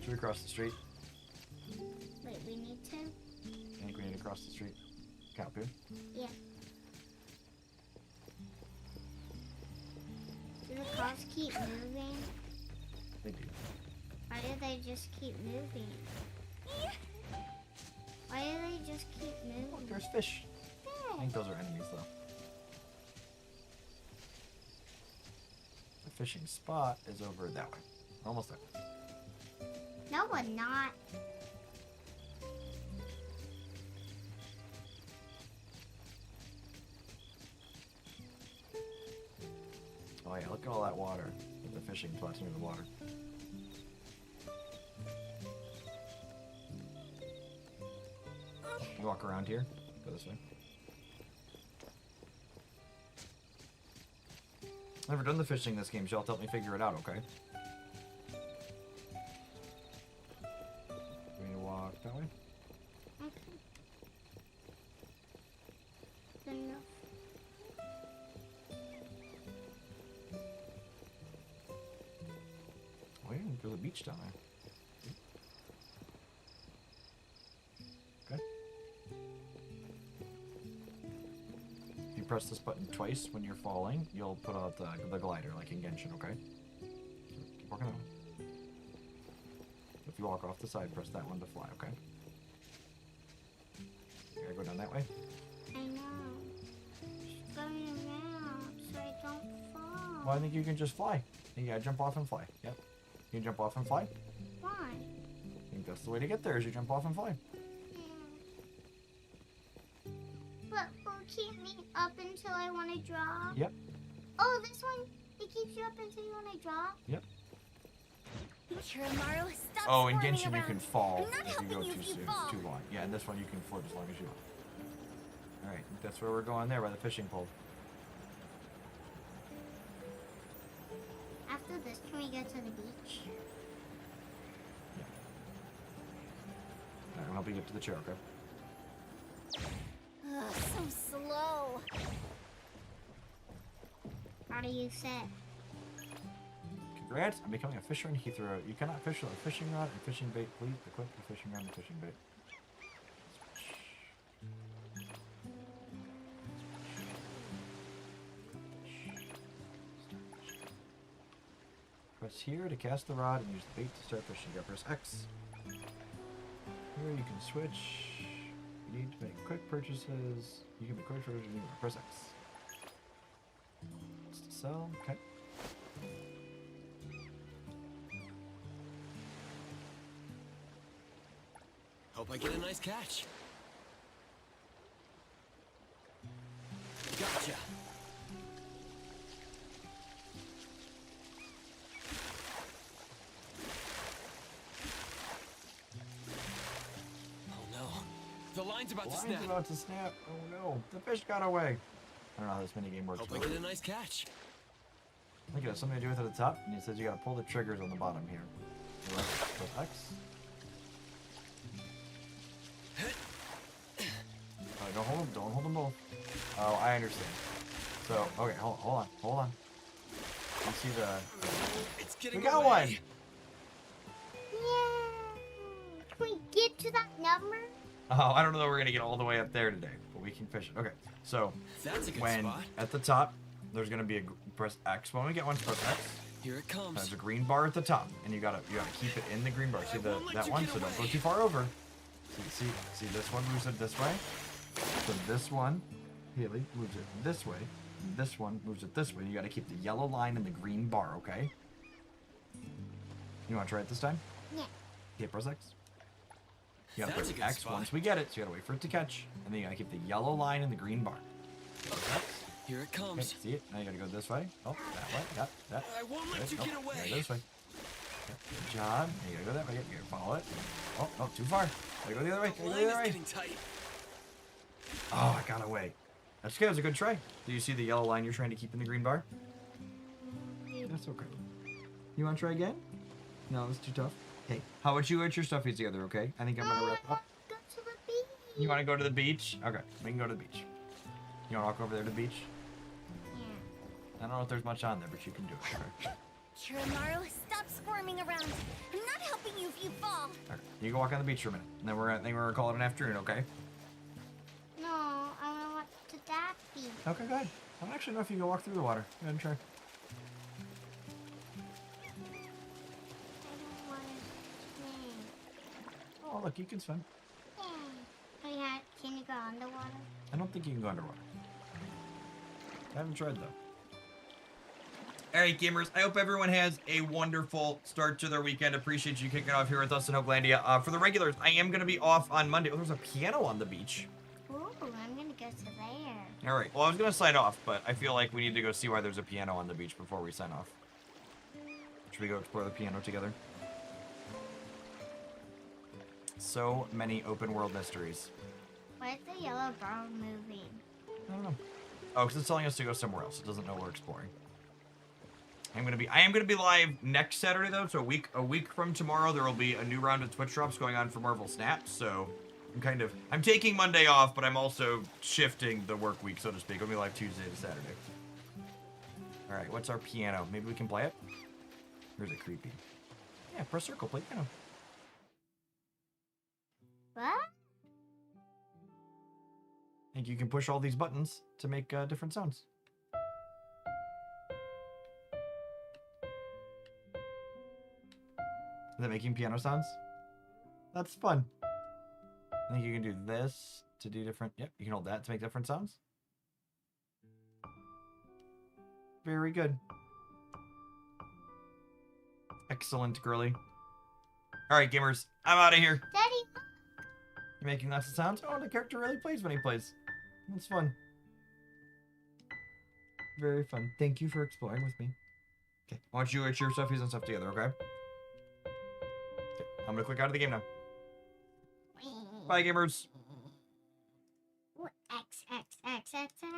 Speaker 1: Should we cross the street?
Speaker 7: Wait, we need to?
Speaker 1: I think we need to cross the street. Kapu.
Speaker 7: Yeah. Do the cars keep moving?
Speaker 1: They do.
Speaker 7: Why do they just keep moving? Why do they just keep moving?
Speaker 1: Look, there's fish. I think those are enemies, though. The fishing spot is over that way. Almost there.
Speaker 7: No, we're not.
Speaker 1: Oh yeah, look at all that water. The fishing spot's near the water. You walk around here. Go this way. Never done the fishing in this game, so y'all help me figure it out, okay? We need to walk that way?
Speaker 7: Okay. Enough.
Speaker 1: Oh yeah, there's a beach down there. Okay. If you press this button twice when you're falling, you'll put out the glider, like in Genshin, okay? So keep walking that way. If you walk off the side, press that one to fly, okay? You gotta go down that way.
Speaker 7: I know. Just going around so I don't fall.
Speaker 1: Well, I think you can just fly. You gotta jump off and fly. Yep. You can jump off and fly.
Speaker 7: Why?
Speaker 1: I think that's the way to get there, is you jump off and fly.
Speaker 7: Yeah. But will it keep me up until I want to drop?
Speaker 1: Yep.
Speaker 7: Oh, this one, it keeps you up until you want to drop?
Speaker 1: Yep.
Speaker 5: Chirimaru, stop
Speaker 1: Oh, in
Speaker 5: squirming
Speaker 1: Genshin you
Speaker 5: around.
Speaker 1: can fall
Speaker 5: I'm not
Speaker 1: if you
Speaker 5: helping
Speaker 1: go
Speaker 5: you
Speaker 1: too
Speaker 5: if you
Speaker 1: soon,
Speaker 5: fall.
Speaker 1: too long. Yeah, and this one you can float as long as you want. Alright, that's where we're going there by the fishing pole.
Speaker 7: After this, can we go to the beach?
Speaker 1: Alright, I'll help you get to the chair, okay?
Speaker 5: Ugh, so slow.
Speaker 7: How do you sit?
Speaker 1: Congrats, I'm becoming a fisher in Heathrow. You cannot fish with a fishing rod and fishing bait. Please equip the fishing rod and fishing bait. Press here to cast the rod and use the bait to start fishing. You gotta press X. Here you can switch. You need to make quick purchases. You can make quick purchases. You can press X. It's to sell. Okay.
Speaker 9: Hope I get a nice catch. Gotcha. Oh no. The line's about to
Speaker 1: Line's
Speaker 9: snap.
Speaker 1: about to snap. Oh no. The fish got away. I don't know how this minigame works.
Speaker 9: Hope I
Speaker 1: but
Speaker 9: get a nice catch.
Speaker 1: I think it has something to do with it at the top, and it says you gotta pull the triggers on the bottom here. So let's press X. Oh, don't hold them both. Oh, I understand. So, okay, hold on. You see the...
Speaker 9: It's getting
Speaker 1: We got
Speaker 9: away.
Speaker 1: one!
Speaker 7: Yeah. Can we get to that number?
Speaker 1: Oh, I don't know that we're gonna get all the way up there today, but we can fish it. Okay, so
Speaker 9: That's a good
Speaker 1: when
Speaker 9: spot.
Speaker 1: at the top, there's gonna be a press X. When we get one, press X.
Speaker 9: Here it comes.
Speaker 1: There's a green bar at the top, and you gotta keep it in the green bar. See
Speaker 9: I won't let
Speaker 1: that
Speaker 9: you
Speaker 1: one,
Speaker 9: get
Speaker 1: so don't go
Speaker 9: away.
Speaker 1: too far over. See this one moves it this way. So this one, Haley, moves it this way. This one moves it this way. You gotta keep the yellow line and the green bar, okay? You wanna try it this time?
Speaker 7: Yeah.
Speaker 1: Okay, press X. You gotta
Speaker 9: That's
Speaker 1: press
Speaker 9: a good
Speaker 1: X
Speaker 9: spot.
Speaker 1: once we get it, so you gotta wait for it to catch. And then you gotta keep the yellow line and the green bar.
Speaker 9: Here it
Speaker 1: Okay,
Speaker 9: comes.
Speaker 1: see it? Now you gotta go this way. Oh, that way. Yep, that.
Speaker 9: I won't let
Speaker 1: Good.
Speaker 9: you
Speaker 1: Nope,
Speaker 9: get
Speaker 1: you gotta
Speaker 9: away.
Speaker 1: go this way. Yep, good job. Now you gotta go that way. You gotta follow it. Oh, no, too far. Gotta go the other way.
Speaker 9: The
Speaker 1: Gotta go
Speaker 9: line
Speaker 1: the
Speaker 9: is
Speaker 1: other way.
Speaker 9: getting tight.
Speaker 1: Oh, I got away. That's good. It was a good try. Do you see the yellow line you're trying to keep in the green bar? That's okay. You want to try again? No, it's too tough. Okay. How about you get your stuffies together, okay? I think I'm going to wrap up.
Speaker 7: Go to the beach.
Speaker 1: You want to go to the beach? Okay. We can go to the beach. You want to walk over there to the beach?
Speaker 7: Yeah.
Speaker 1: I don't know if there's much on there, but you can do it. Okay.
Speaker 5: Chiramaru, stop squirming around. I'm not helping you if you fall.
Speaker 1: Okay. You go walk on the beach for a minute. And then I think we're going to call it an afternoon, okay?
Speaker 7: No, I want to walk to that beach.
Speaker 1: Okay, good. I don't actually know if you can walk through the water. Go ahead and try.
Speaker 7: I don't want to swim.
Speaker 1: Oh, look, you can swim.
Speaker 7: Yeah. Oh, yeah. Can you go underwater?
Speaker 1: I don't think you can go underwater. I haven't tried, though. Alright, gamers, I hope everyone has a wonderful start to their weekend. Appreciate you kicking off here with us in Hopelandia. For the regulars, I am going to be off on Monday. Oh, there's a piano on the beach.
Speaker 7: Ooh, I'm going to go to there.
Speaker 1: Alright, well, I was going to sign off, but I feel like we need to go see why there's a piano on the beach before we sign off. Should we go explore the piano together? So many open world mysteries.
Speaker 7: Why is the yellow bar moving?
Speaker 1: I don't know. Oh, because it's telling us to go somewhere else. It doesn't know we're exploring. I am gonna be live next Saturday though, so a week from tomorrow there will be a new round of Twitch drops going on for Marvel Snap. So I'm taking Monday off, but I'm also shifting the work week, so to speak. I'll be live Tuesday to Saturday. All right, what's our piano? Maybe we can play it. Or is it creepy? Yeah, press circle, play piano.
Speaker 7: What?
Speaker 1: I think you can push all these buttons to make different sounds. Is that making piano sounds? That's fun. I think you can do this to do different... Yep, you can hold that to make different sounds. Very good. Excellent, girly. Alright, gamers. I'm out of here.
Speaker 7: Daddy,
Speaker 1: You're making lots of sounds? Oh, the character really plays when he plays. That's fun. Very fun. Thank you for exploring with me. Okay, I want you to get your stuffies and stuff together, okay? Okay, I'm gonna click out of the game now. Bye, gamers.
Speaker 7: X, X, X, X, X.